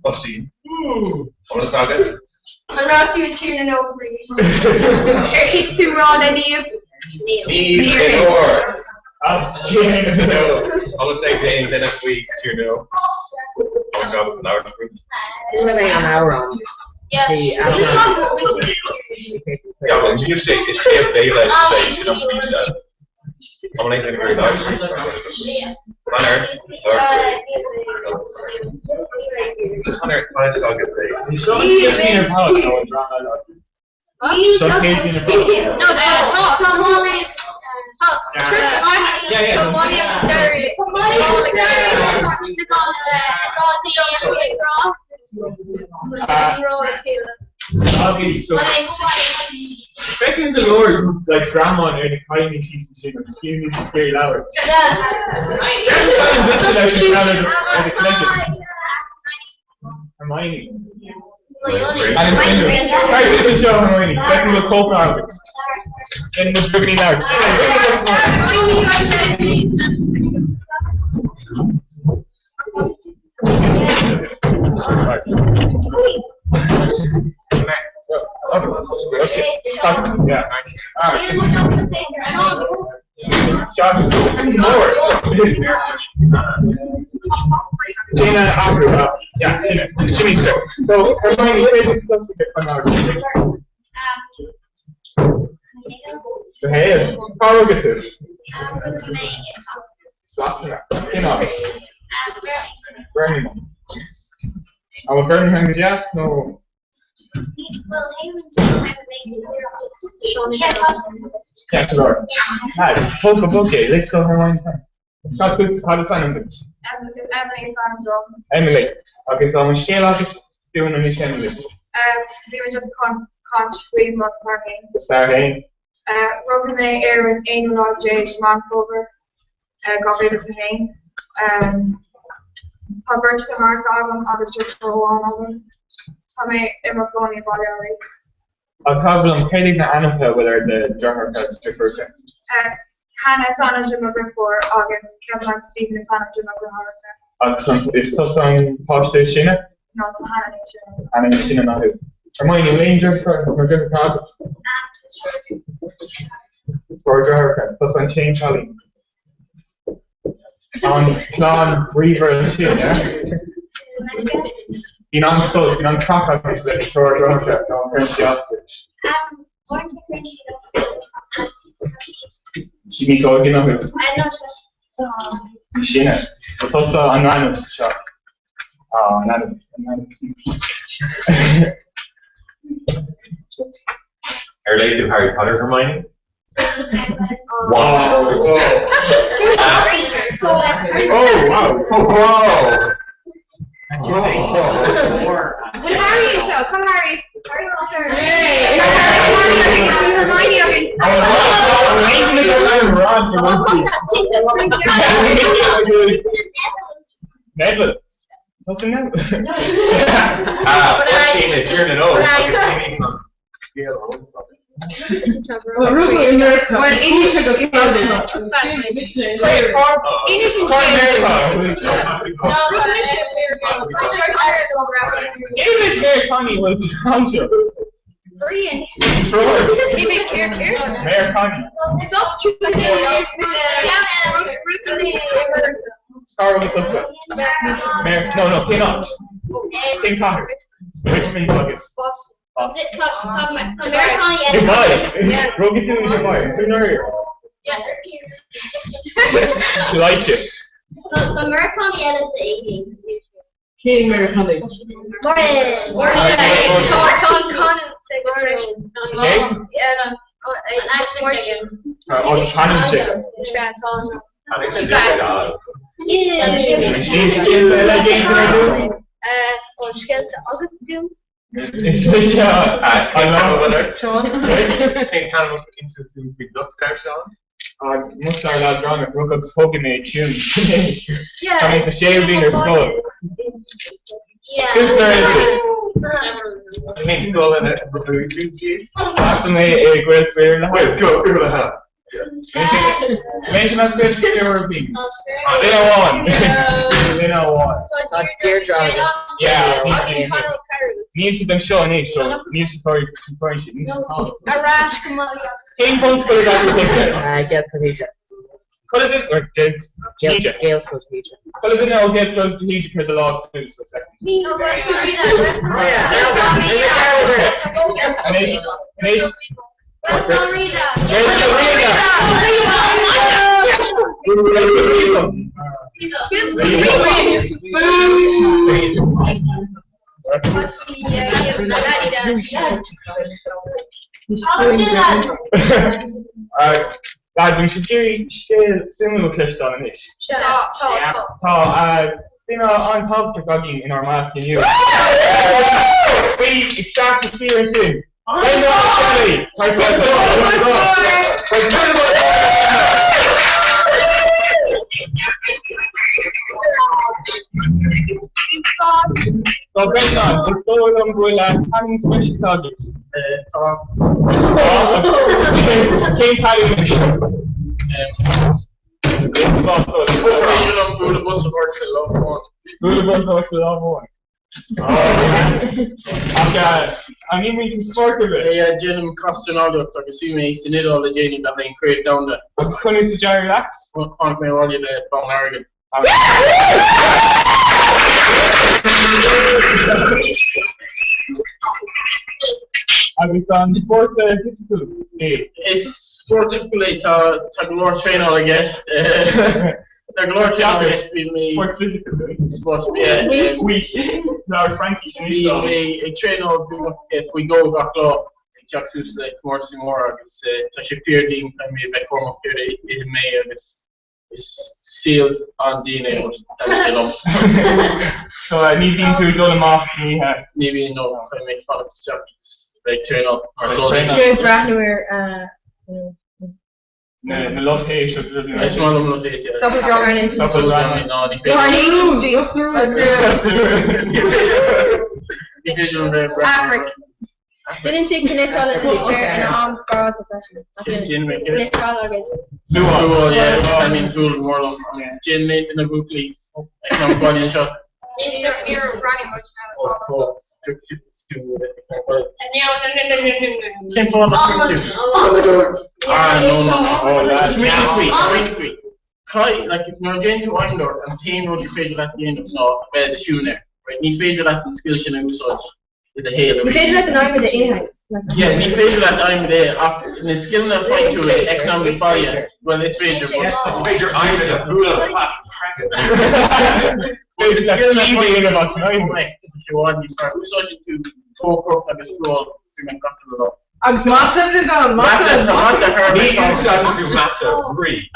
Washing. What is that? I'm not doing tuning over you. Your hips too raw, Lenny. Knees in or. That's tear in the nose. I was saying pain then a sweet tear no. Oh God, an hour. Living on our own. Yes. Yeah, well, you say it's a daylight station of pizza. I'm like in very large. Hunter, I saw good day. You saw me in your house, no one drama. So Kate in your No, talk from morning. Yeah. Money upstairs. Expecting the Lord, like grandma and Ernie Kylie, she's the same, excuse me, she's very loud. Hermione. Guys, show Hermione. Expecting the Coke Rockets. And the dribbling out. Okay. Yeah. Alright. More. Gina Abu. Yeah, Gina. Jimmy Step. So, Hermione, favorite stuff to get fun out of. So, hey, prerogative. Sassana. You know. Birmingham. Our Birmingham, yes, no. Yeah, Lord. Hi, Polka Bouquet, let's go Hermione. It's not good to call the sign English. Emily. Okay, so I'm scale out doing an Emily. They were just conch with most marking. Starting. Rogan May, Aaron, Angel, Lord Jade, Mark Over, got rid of the name. Coverage the Mark album, August Church for one album. Tommy Emerfoni Baleari. I'll cover them, Katie the Annika, whether the drummer cuts differ. Hannah is on a Jim for August, Kevin and Stephen is on a Jim Is still some posh day Sheena? No, Hannah is Hannah is Sheena, not who. Hermione, Ranger for different projects. For drummer cuts, plus on Shane Kelly. On John Reaver and Sheena. Being on so, being on cross out this like George Roger, no French hostage. She means all you know who. Sheena. But also on Random's shop. Oh, Random. Are they do Harry Potter Hermione? Wow. Oh wow. Oh wow. Will Harry and show? Come Harry. Hey! Hermione. Neville. Doesn't Neville? What's Shane a journey? Oh, Well, English is English English Mary Connie was Hanjo. Korean. Mayor Connie. It's up to the Start with us. Mayor, no, King Ox. King Connor. Richmond August. Goodbye. Rogan to goodbye. Sooner. Yeah. She liked it. The Americani is the 18th. King Americani. Most are allowed wrong if Brooke was spoken a tune. Coming to shave in her skull. Susan I mean, skull in it. Possibly a great spirit. Let's go. Maintenance good for your people. They don't want. They don't want. Yeah, need to them show an age, so need to for shit. King Bones for the guys with this. I get the teacher. Call it or James. Gail's for the teacher. Call it now, Gail's for the teacher for the law students the second. Lads, we should do similar clips on it. You know, on top of the in our mask and you. We extract the fear soon. Bend on Kelly. So Brendan, let's go along with having special targets. King Paddy mission. I'm even to support of it. Yeah, Jim Costanogo, agus fi me sinid all the Jenny that they create down the. What's going to Jerry Lax? On me all you the Bon Aragon. I was on sport difficult. It's sport difficult to glor train all again. The glor job is me. Sport physical. Sport, yeah. We. No, Frankie. We train all if we go back law. Jack Suits like more I guess to fear the and me back home here in May I guess is sealed on DNA. So I need to do the marks me have. Maybe no, I make fun of the subjects like train up or so. The love hate of the I smell them love hate. Double drawing. Double drawing. Afric. Didn't she connect all of this and arms guards oppression? Connect all of this. Yeah, I mean, Jewel Morlon. Jin made in a group league. I can't go in shot. You're running much now. Simple on the sweet. Kai, like if you're going to Eindhoven and 10 road you fade at the end of the shoe there. Right? Ni fade at the skills in a such. With the hail. We faded at the night with the A-house. Yeah, we faded at the time there after in the skill and point to it economic value. Well, it's major. Yes, it's major. I'm in a pool of class. It's skill and point of us. If you want, you start researching to talk up like a school to make up to the law. I'm massive is on massive. Me and Sean do math 3.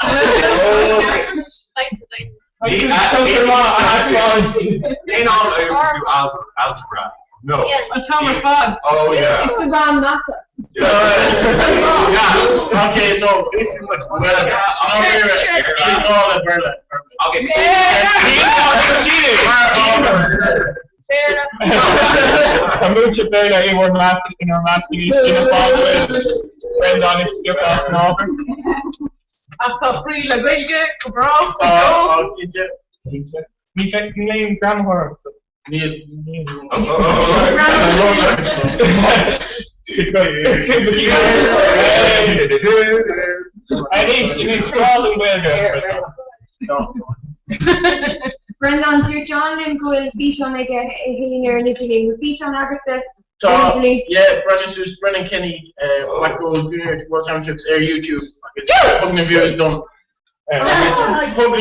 In all, I do algebra. No. Atomic fun. Oh yeah. It's around matter. Yeah. Okay, no, this is much better. I'm all the Berlin. Okay. Fair enough. I'm going to play that in our mask in the fall with Brendan and skip us and over. After free la gueule, bro. Me name I need scrolling well. Brendan, dear John Lynn Gould, Bishon again, here in Italy. Bishon Agatha. So, yeah, Brendan Kenny, White Gold Junior World Championships, Air YouTube. I guess Hug views done. Hug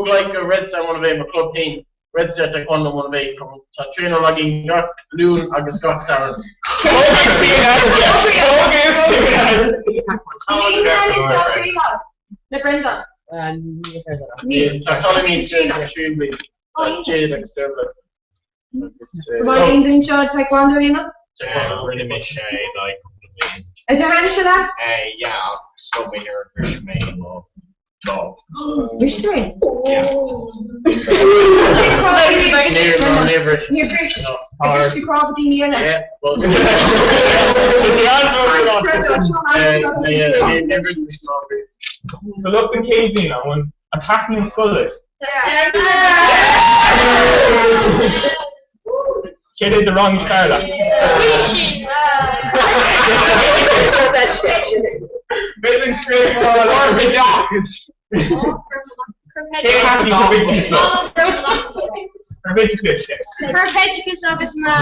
like a Red Star one of a club team. Red Star Taekwondo one of a from trainer logging York Loon August Scott Sarah. Brendan. Taekwondo extremely. Jade external. What are you doing, Taekwondo, you know? Really make sure like. Is there any of that? Yeah, so we hear British main law. Which three? Yeah. Near British. British property near that. Yeah, well. So look the cave in on one attacking in Skullet. She did the wrong Scarlet. Building straight for all the jocks. Herpeticus agus ma.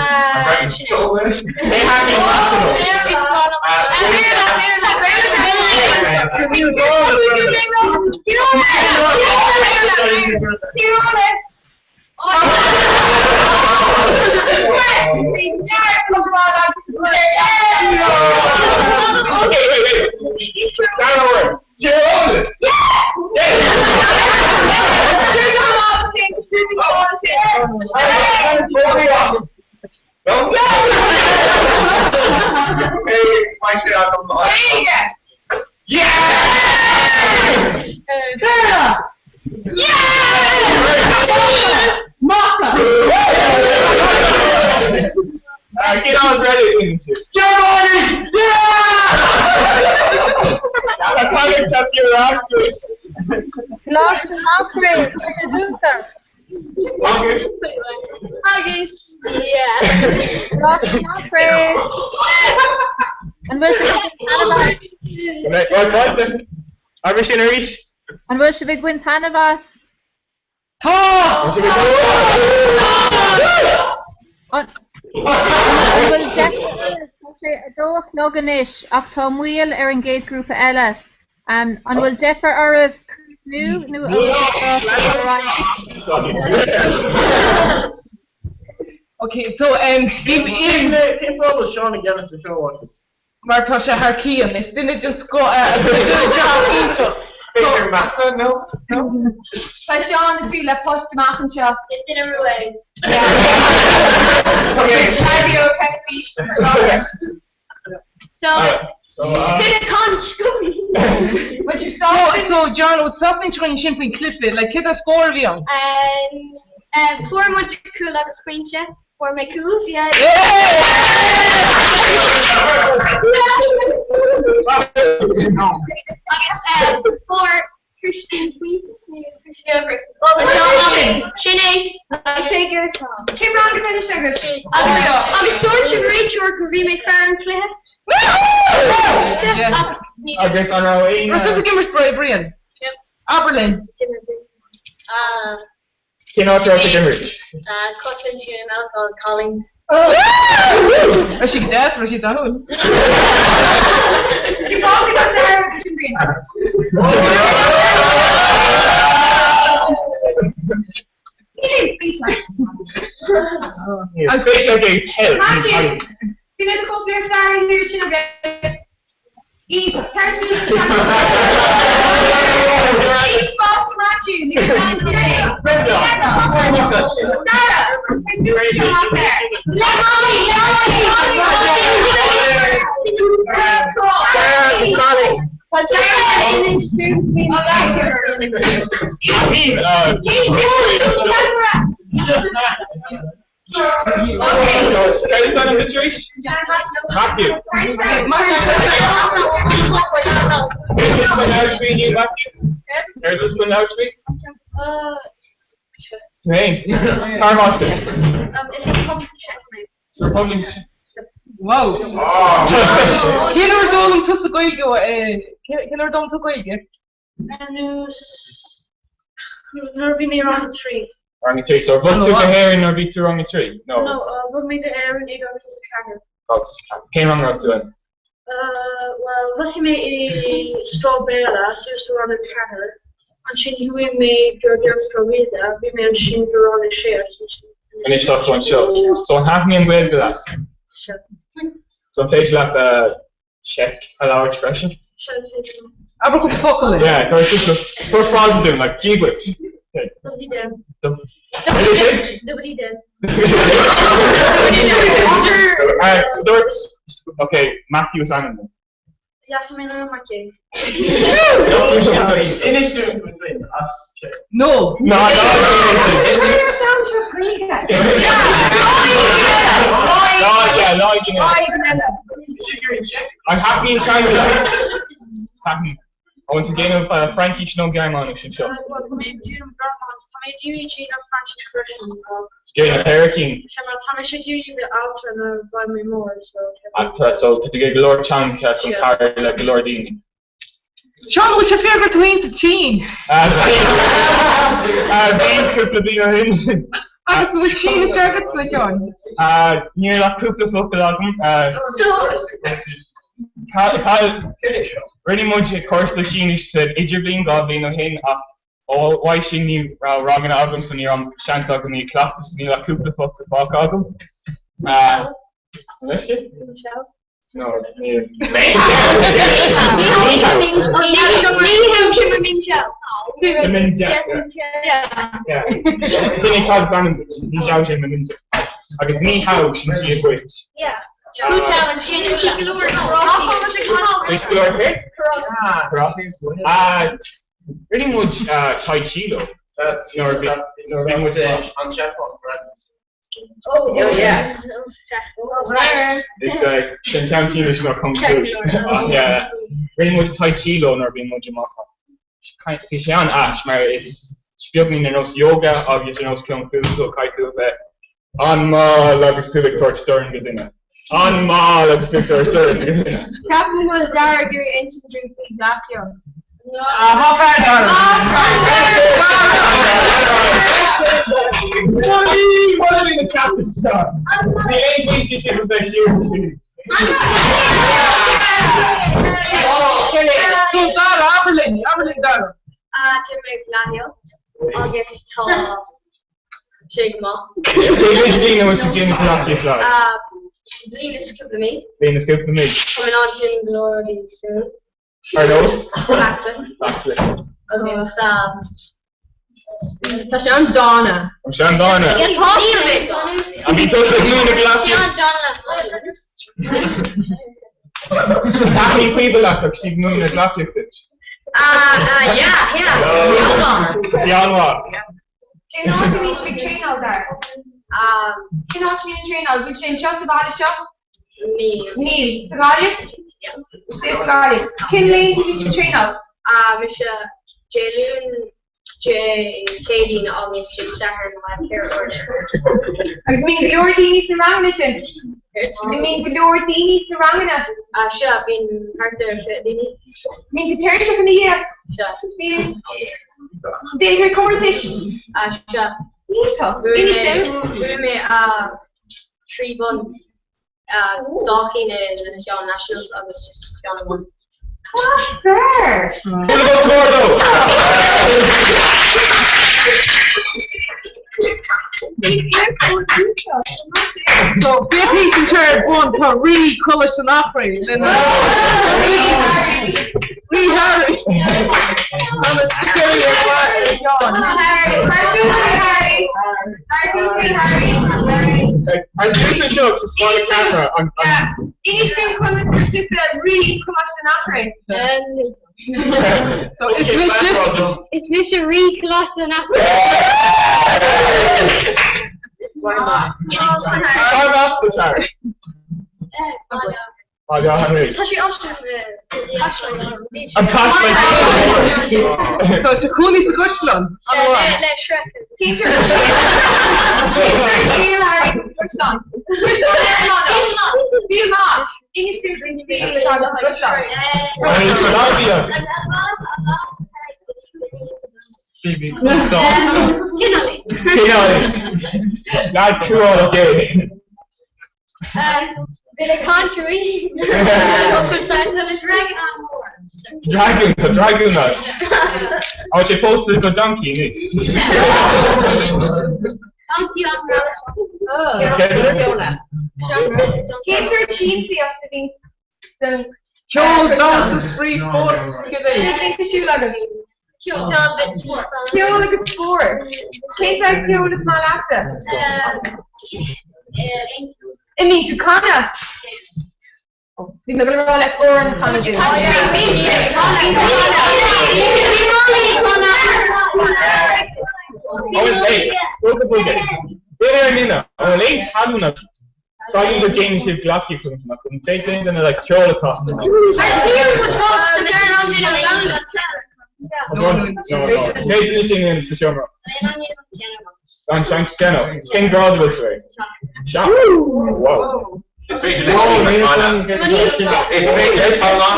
Get on ready. Get on! I can't tap your ass to it. Lost to Malcolm, to Luther. August, yeah. Lost to Malcolm. And we'll And we'll be Gwyn Tanavas. Bhfuil sé dóch loganish ach tá muil an gate grúpa eile an bhfuil defer armh nu Okay, so Keep follow Sean and give us the show watches. Marta Harkian, they still just go no. Tá Sean sí le post machen seo. It's in a way. Radio kind of piece. So did a conch. But you saw so John, what's something trying to shimp in Clifford, like kid a score of you. Poor much cool like screenshot for my cool, yeah. I guess for Christian Queen. Oh, the John Shinny, Sugar, Kim Rock and Sugar. I was storage to reach your remake Farm Cliff. I guess on our way. What does it give us, Brian? Yep. Aberlin. Cannot try to Dimrich. Cousin Jim, alcohol, Colin. Oh! Is she dead or is she down? You probably got the hair with the green. I'm special game hell. Imagine, you know the couple of stars here, you know, eat 30 eat small matches, you can't today. Sarah, I'm doing your up there. Matthew. There's this one out to me. Name. Carmaster. It's a Republican. Wow. Killer Dolan to the guy go. Killer Dolan to guy. Nor be me wrong 3. Wrong 3. So what took a hair nor be 2 wrong 3? No. What made the air and it over to the carrier. Came wrong off to them. Well, Hussy made a straw bella, so it's around the carrier. And she made your girl straw with that. We made she around the shares. And it's off one show. So have me and wait to that. Sure. So take like check allow expression. Abracadabra. Yeah, first frog to do like G-Witch. Okay. Nobody did. Okay, Matthew was on them. Yes, I mean, I'm my king. Finish doing between us. No. No. I have been trying to. I want to gain of Frankie Snow game on action show. Scared of Hurricane. So to get Lord Chang from Carter like Lord Dean. Sean, what's your favorite win to team? Dean couple of in. So which team is your good switch on? Near that couple of really much of course the Sheen said Idribin Goblin no hin all why she knew wrong in album so near chance of the clap to near a couple of fuck album. Let's see. No, near. Yeah. Sini called Simon Ninja Jim Ninja. I guess ni how she is which. Yeah. Who challenged pretty much Tai Chi. That's pretty much on chef on Oh yeah. It's Shenkan Chilo is not come through. Yeah. Pretty much Tai Chi nor being much more. Kind of Tishan Ash, maar is speelt niet naar yoga, obviously knows kung fu, so kind of on ma like to the torch during the dinner. On ma like to the during. Captain will dare give ancient drink black yo. No. What are the captain's job? The only thing she should have shoes. Jimmy Blahio, August Shigma. Venus Kuplami. Venus Kuplami. Coming on Jim Glory soon. Are those? Backflip. August Tashan Donna. Tashan Donna. I mean, those are you in the glass. Tashan Donna. How many people are she's moving a glass? Yeah. Sianwa. Can you also meet big train out there? Can you also meet a train out? Which train shop? The body shop? Neil. Sagalia? Yeah. Stay Sagalia. Can Lane meet a train out? Misha Jayloon, Katie, and August, Jay Sahar, and my character. I mean, Glory Dini's around it. I mean, Glory Dini's around it. Sure, been character Dini. I mean, to Terry from the year. Sure. Danger conversation. Sure. Nito. Finish now. We made 3 bun. Docking in Young Nationals, I was just Young 1. Fair. So, BP considered one for re-colours and offering. Harry. I'm a scary I usually show it's a smaller camera. Yeah. Anything comments for the re-colours and offering. So it's Mission Re-Class and I've asked the chart. Oh, yeah, Henry. Tashi Austin, I'm catching So it's a coolly Scotsland. Let's Shrek. Teacher. Feel good shot. Phoebe, not true, okay. The country. Dragon, the dragon nut. Oh, she posted the donkey, Nick. Donkey on Keep 13 see us to be. Joel dances free sports. Think the shoe like a Kyo like a sport. Case like Kyo with a small accent. It means you kinda. You're not gonna roll like 4 and kind of do. Oh, it's late. Go to Bulgaria. There, Nina. Oh, late. Haluna. Starting the gameship Glocky from them. I couldn't take it and like curl across them. No. Hey, finishing in the show. Sunshine Piano. King Broadway way. Shot. Whoa. It's big. It's big. How long?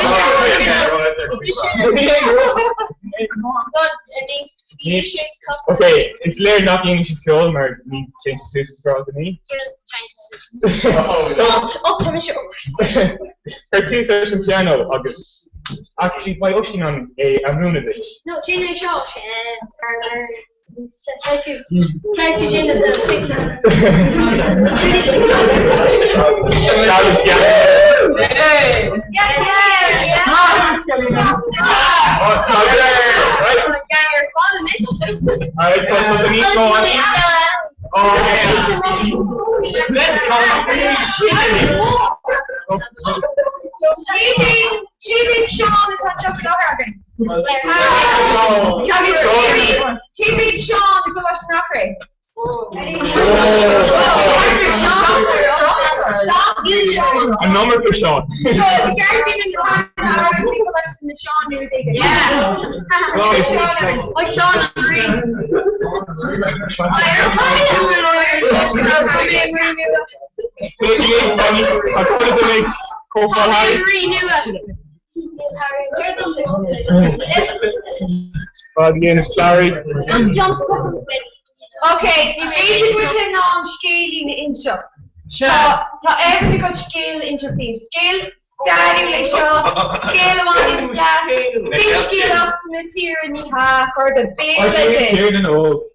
Okay, it's later not the English film, or me change the system for all the me. Her 2 session piano, August. Actually, by Oshin on a Amunovich. No, Gina Shaw. Try to Gina the picture. Alright, so the meat go on. Cheating Sean to touch up your hair again. Cheating Sean to go watch Snapper. A number for Sean. So if you can't give me the people are the Sean music. Yeah. Sean 3. I thought it make Copa High. Again, it's Larry. Okay, basic which is non scaling into. Tá everything got scale interface. Scale starting like show. Scale one is flat. Big scale up material ni ha for the base like this.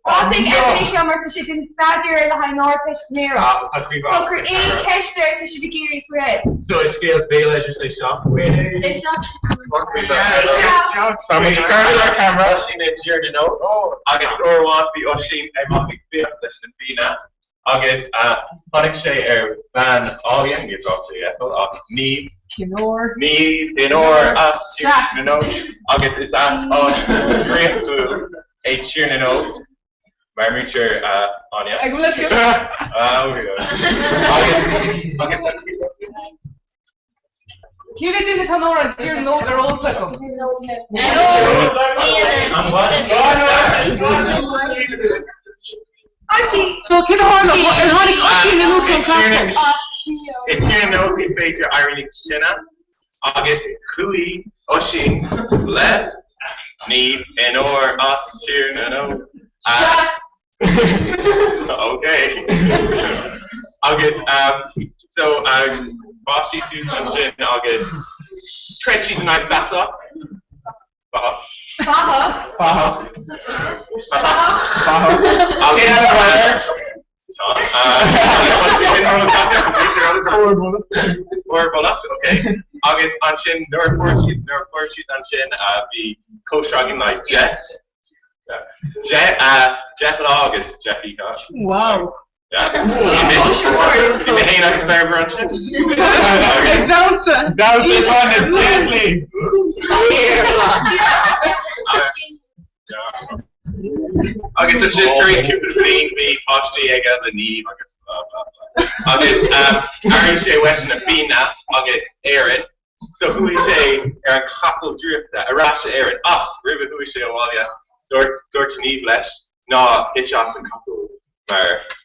I think every summer to shit in stadia la high north mira. So create cash there to should be gearing for it. So it's scale bail legislation off the way. It's not. Sammy, carry our camera. Oshin it's here to know. I guess or want be Oshin I want be clear this and Bina. Agus Honig sé van ágin ní ní Kinor as no agus is as driftú é tíir nó mar muir Anya. You can do the tunnel and steer no they're all circle. So can It's here no be feature ironic China. August Kui Oshin left need and or us cheer no. Okay. August so Boshi Susan Shin August Trenchy tonight that's up. Okay. August on Shin, there are 4 shoots on Shin, the co-shrugging like Jet August, Jeffy gosh. Wow. Yeah. The main expert on Shin. Down gently. August of Shin, Terry Cupid Bean, be Foxty, Ega, the knee, August, Aaron Shea Weston of Bina, August, Aaron. So who is a couple drift that, Arasha Aaron, Ribbon who is a Walia, Dortini Flesh, no, Hitchos and couple,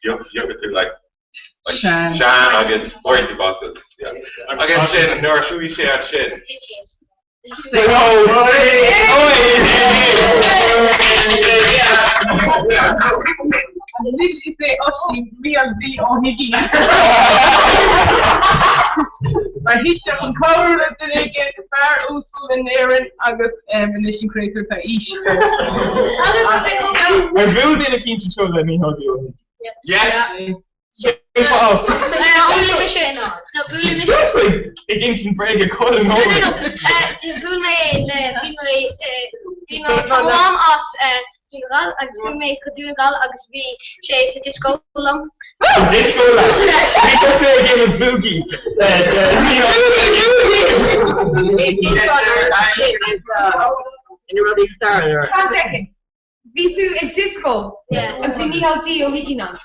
younger through like Shan, August, or into Boscos, yeah. I'm Agus sin nuair chuí sé an sin. This is the Oshi BLD on Higgy. I hit you from cover at the naked far usul in Aaron August Venetian creator Paish. I build in a kinch show that me how do you. Yes. Against Brega calling No, General agus fi mé goúnaáil agus bhí sé sa discólam. Disco lad. We go play a game of boogie. In a ruddy star. 1 second. Bhí tú ag disco. Agus bhí Michal D ó Higinan.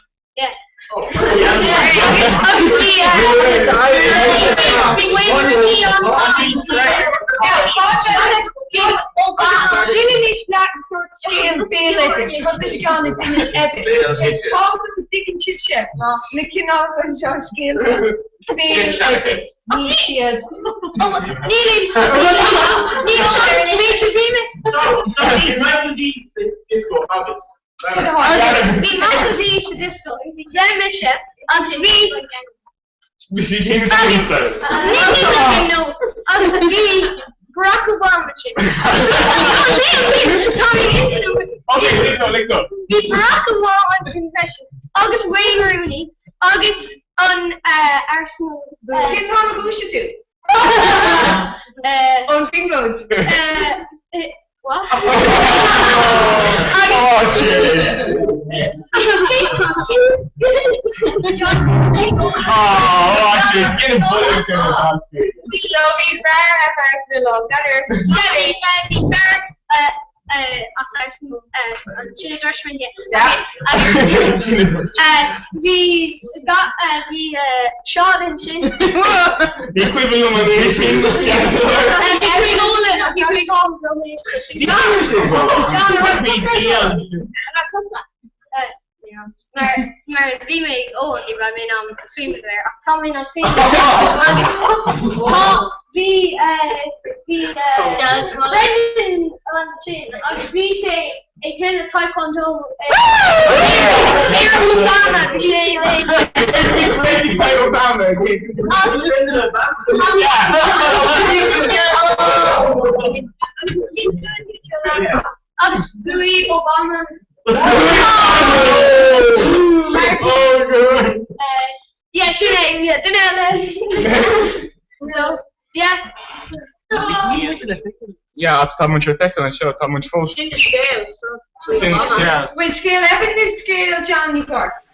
Sinne is not een soort scale veelletters, want dus ik kan het in het app. Half een dikke chipchef, en ik kan al van zo'n scale veelletters. Niet shit. Wie maakt deze disco? Jij misje, als wie... Misschien geen als wie Barack Obama wie Barack Obama confession. August Wayne Rooney. August on Arsenal. Get Tom Bush too. On Fingroad. What? Oh shit! Oh shit! Get him put in the country. So we fair Arsenal. Better. We fair. Als Arsenal. Chile Dortmund. We got the shot in shin. The equivalent of a machine. Every goal in. Every goal from Maar wie mee die bij mijn naam zwemmen weer. Ik kan me nog zien. Wie Brendan aan het zien. Als wie zei ik ken het taekwondo. Obama Als doei Obama. Yeah, she ain't yet. So, yeah. Ja, op dat moet je effect aan show, dat moet je volgens. In de scale. Ja. Which scale heb ik de scale Johnny Clark?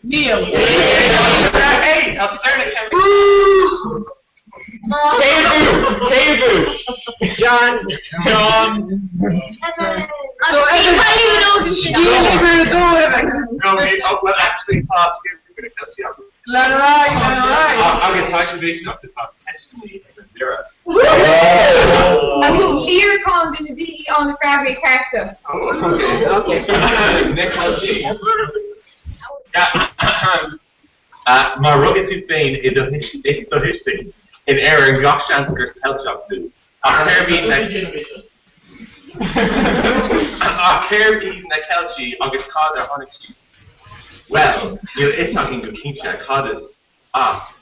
Neil. Hey, I'll start a Kevu. John. No, well, actually, past year, we're going to catch you up. I'll get tired of this up this half. Actually, zero. Lear called in the DE on the fabric character. Okay. Nick LG. Maar rugged to Spain is the history. In Aaron Gokshansker Helshop too. Kirby na Kelchi August Kader Honexy. Well, it's not in Gokincha, Kadas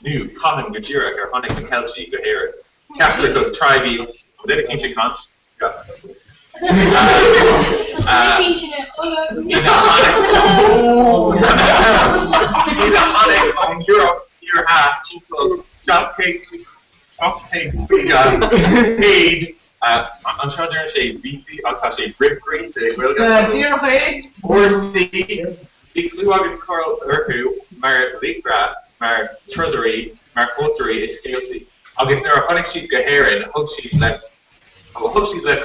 new Common Gajira or Honek na Kelchi Gahira. Catholic of Tribe, did a Kincha Conch? In a Honek on Europe, your half, Chico, Job Cake. Paid. I'm sure there's a BC. I'll touch a rib grease. Dear Hay. Or the August Carl Urku, Mar Likra, Mar Treasury, Mar Pottery is guilty. August there are Honey Sheep Gaharin, Hugshe's left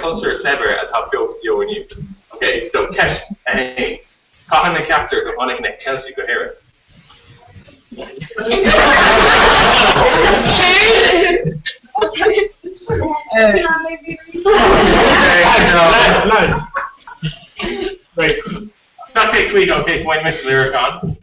culture sever at top goes yo and you. Okay, so Kesh, hey, Cohan the captor of Honey Neck Kelsey Gaharin. Right. Okay, week I'll take one Miss Lyricon.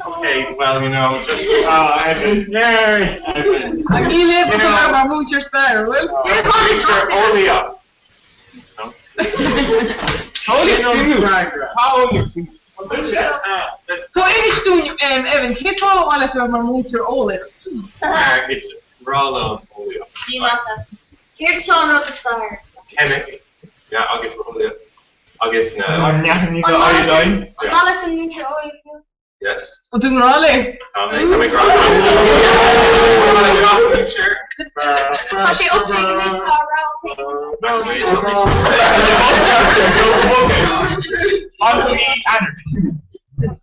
Okay, well, you know, just, Evan, yay! Evan. I'm going to have a moocher star, will? You're only up. So Inish doing Evan, hit all while it's a moocher Oleg. It's just, we're all on only up. You're telling us the star. Chemic. Yeah, August we're only up. August now. I'm iodine. Malice and Mutual Oleg. Yes. What do you Raleigh? Chemic Actually, updating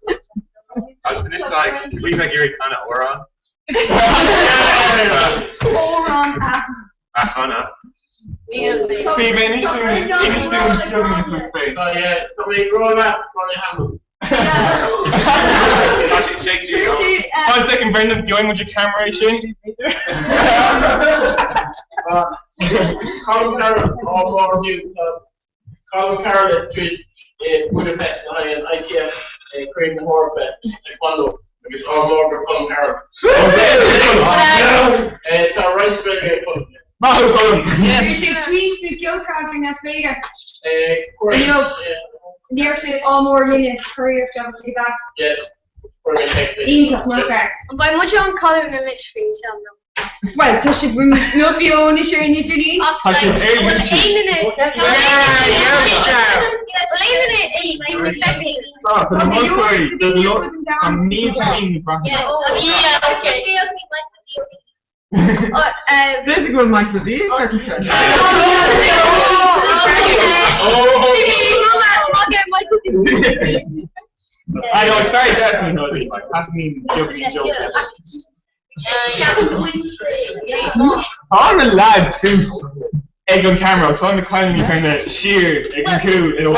this So this like we make Gary kind of aura. Ahana. One second, Brendan, join with your camera, Shane. Colin Carroll, all more review. Colin Carroll at Budapest and ITF, creating the horror bet. Taekwondo. Because all more for Colin Carroll. It's our right spelling Colin. You should tweet the joke out in Las Vegas. You know, New York City, all more union, career jobs to get back. Yeah, we're going to take it. Ian took my car. By much on Colin and Litchfield, Well, so she bring no Fiona, sure, and you do need. Let's go, Michael D. I know, it's very interesting though, like, having been joking jokes. I'm a lad, Seuss. Egg on camera, so I'm the kind of sheer, egg and coo in a way.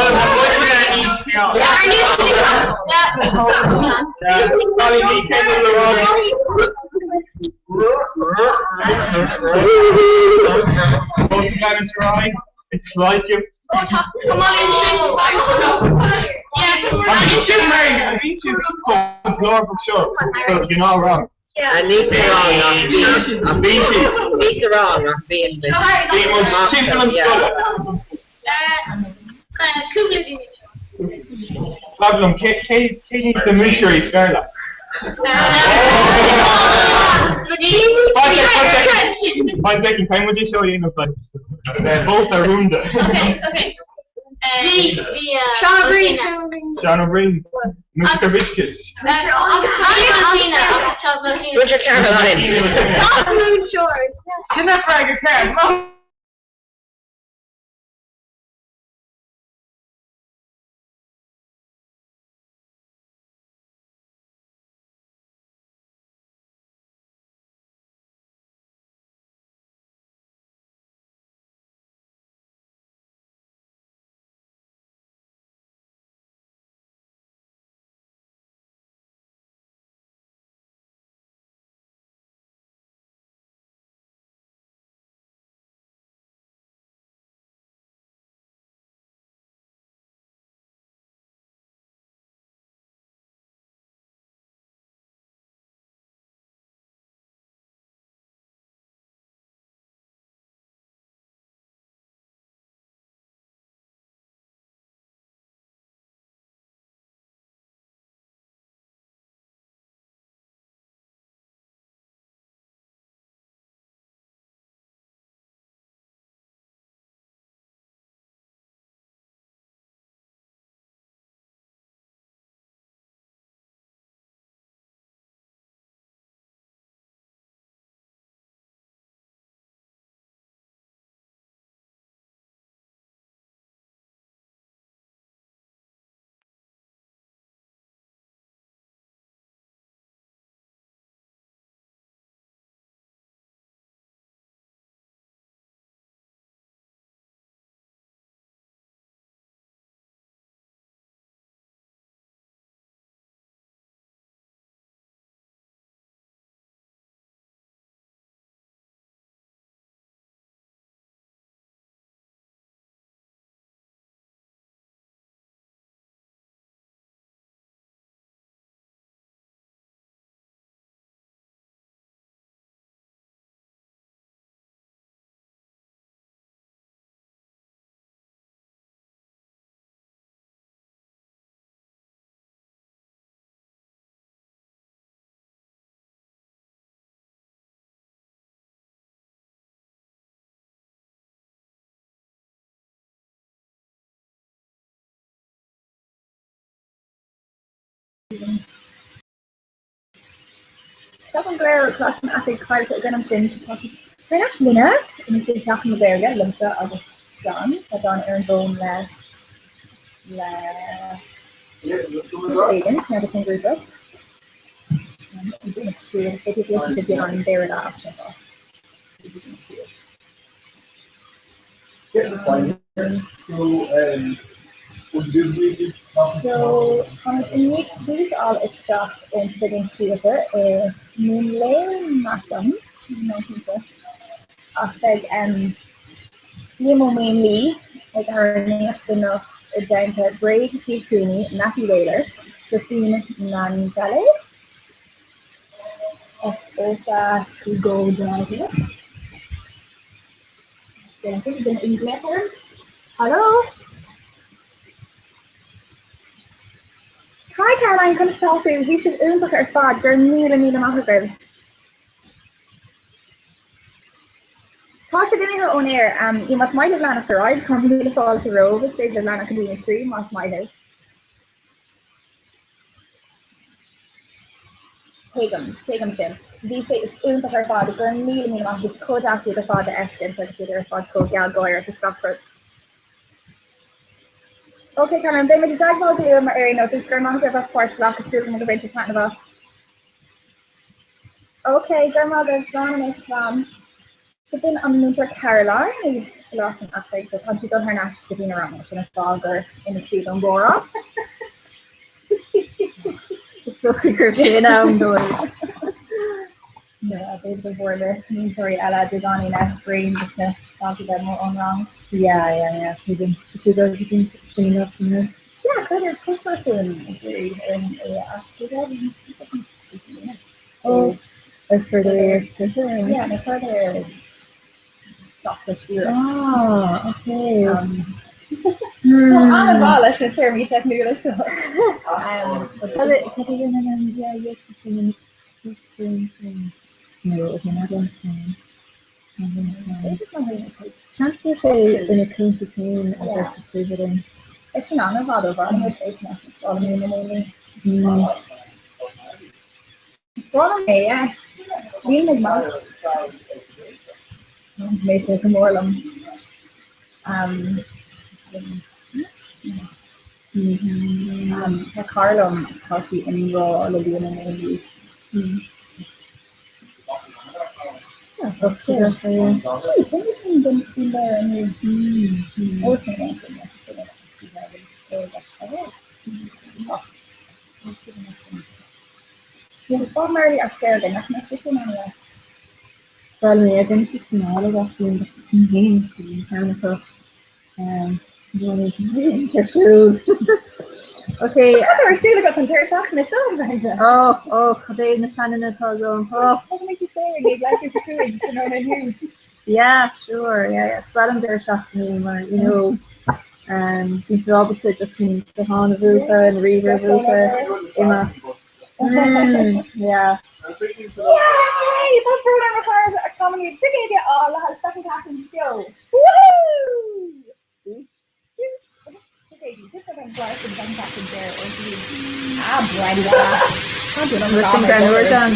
Most of the time it's right. It's like you. Come on, I've been to Glory from sure, so you're not wrong. And these are wrong, I'm being these are wrong, I'm being Fabulum, Katie the Moochery Scarlet. 5 seconds, time would you show you like both are ruined. Okay. Sean O'Brien. Sean O'Brien. Mr. Kavitskis. Richard Caroline. Not Moon Shores. Shouldn't have frag a card. Seven girl class an athlete card at Gunham Sin. Right next winner, in the talking about area, Limsa August John, had on Aaron Bone Aiden, never can group up. I'm doing a few, if you listen to get on there at option. So, in week 2 all its stuff in fitting theatre, Moonlair Matham, Limo mainly, like her name enough down to Bray Steve Cooney, Matthew Whaler, Christine Nangale, Osa Hugo Daniel. I think it's an English term. Hello? Hi Caroline, come stop you. We should look at our fad. Girl, need a Tasha didn't her own air. You must might have Lana for ride, come to the fall to row, but stage of Lana can do a tree, must might have. Take him, Jim. These say it's own to her father, girl, need a just code after the father Ashton, so to their father code Gal Goyer to stop for. Okay, Cameron, they made a drag ball to you in my area now, so grandma has a sports lock at Susan the Bridge of us. Okay, grandmother's gone and it's Then I'm Mr. Caroline, I lost an update, so can't you go her Nash getting around in a fogger in the tree on Bora? Just look at her chin now, I'm going. No, there's the border. Sorry, Ella, they're gone in that brain just to talk about more on wrong. Yeah. She's been cleaning up from her. Yeah, good, of course, we're feeling Oh, or further, yeah, the further. Oh, okay. Anna Wallace is here, me second year. No, you're not understanding. Chance to say in a country name as a decision. It's an Anna Wallace, it's not all me in the yeah. We need more. Maybe there's more of them. Carlo, coffee, and raw, Olivia, and Amy. Yeah, okay. Everything in there, and ocean. Yeah, Bob Marley are scared enough, not just in anyway. Well, I didn't see tomorrow, but I'm just in kind of okay. I never seen like a entire sock myself. Oh, they in the planning at all going. Oh, what makes you say? They like your security, you know what I mean? Yeah, sure. Yeah. Spelling their sock name, or you know, these opposite just seem the Hana Vuka and Reva Vuka, Emma. Yeah. Yay! That program requires a comedy ticket. Oh, I had a second half in go. Woohoo! Okay, this is a glass and then back in there. We're done.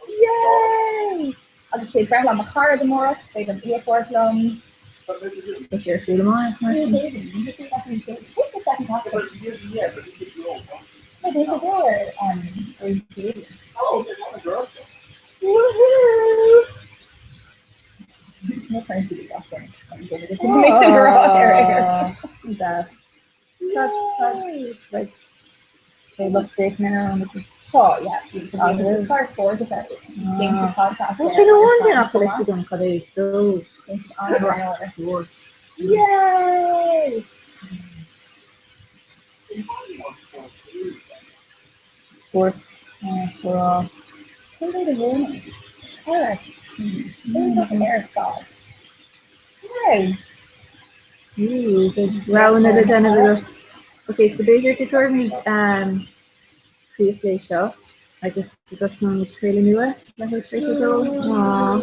Yay! I'll just say Brenda on my car tomorrow. Say them airport loan. If you're through tomorrow. Oh, there's a door. Woohoo! There's no friends to be off there. It makes it raw area. That's like they look great now on the yeah. The car 4 to 7. Well, she don't want to not put it on today, so it's on our Yay! Fourth for all. Alright. Hey. Ooh, good. Okay, so there's your tutorial pre-play show. I guess that's known as Crazy Newer.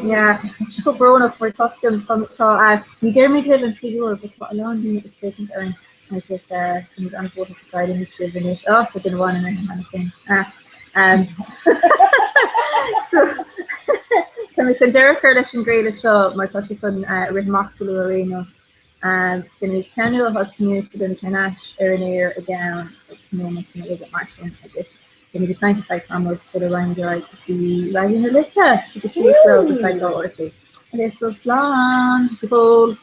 Yeah. So grown up for custom from we Jeremy live in Figure, but what alone do you take and earn. I guess comes on board with Friday and finish. Oh, I didn't want to thing. So can we consider Kurdish and Graylish show my question from Remarkable Arenas then there's Canada has news to the Nash Air again at the moment and it was at Martian I guess in the 95 cameras so the line guy could see right in the lift you could see it well if I go okay so long people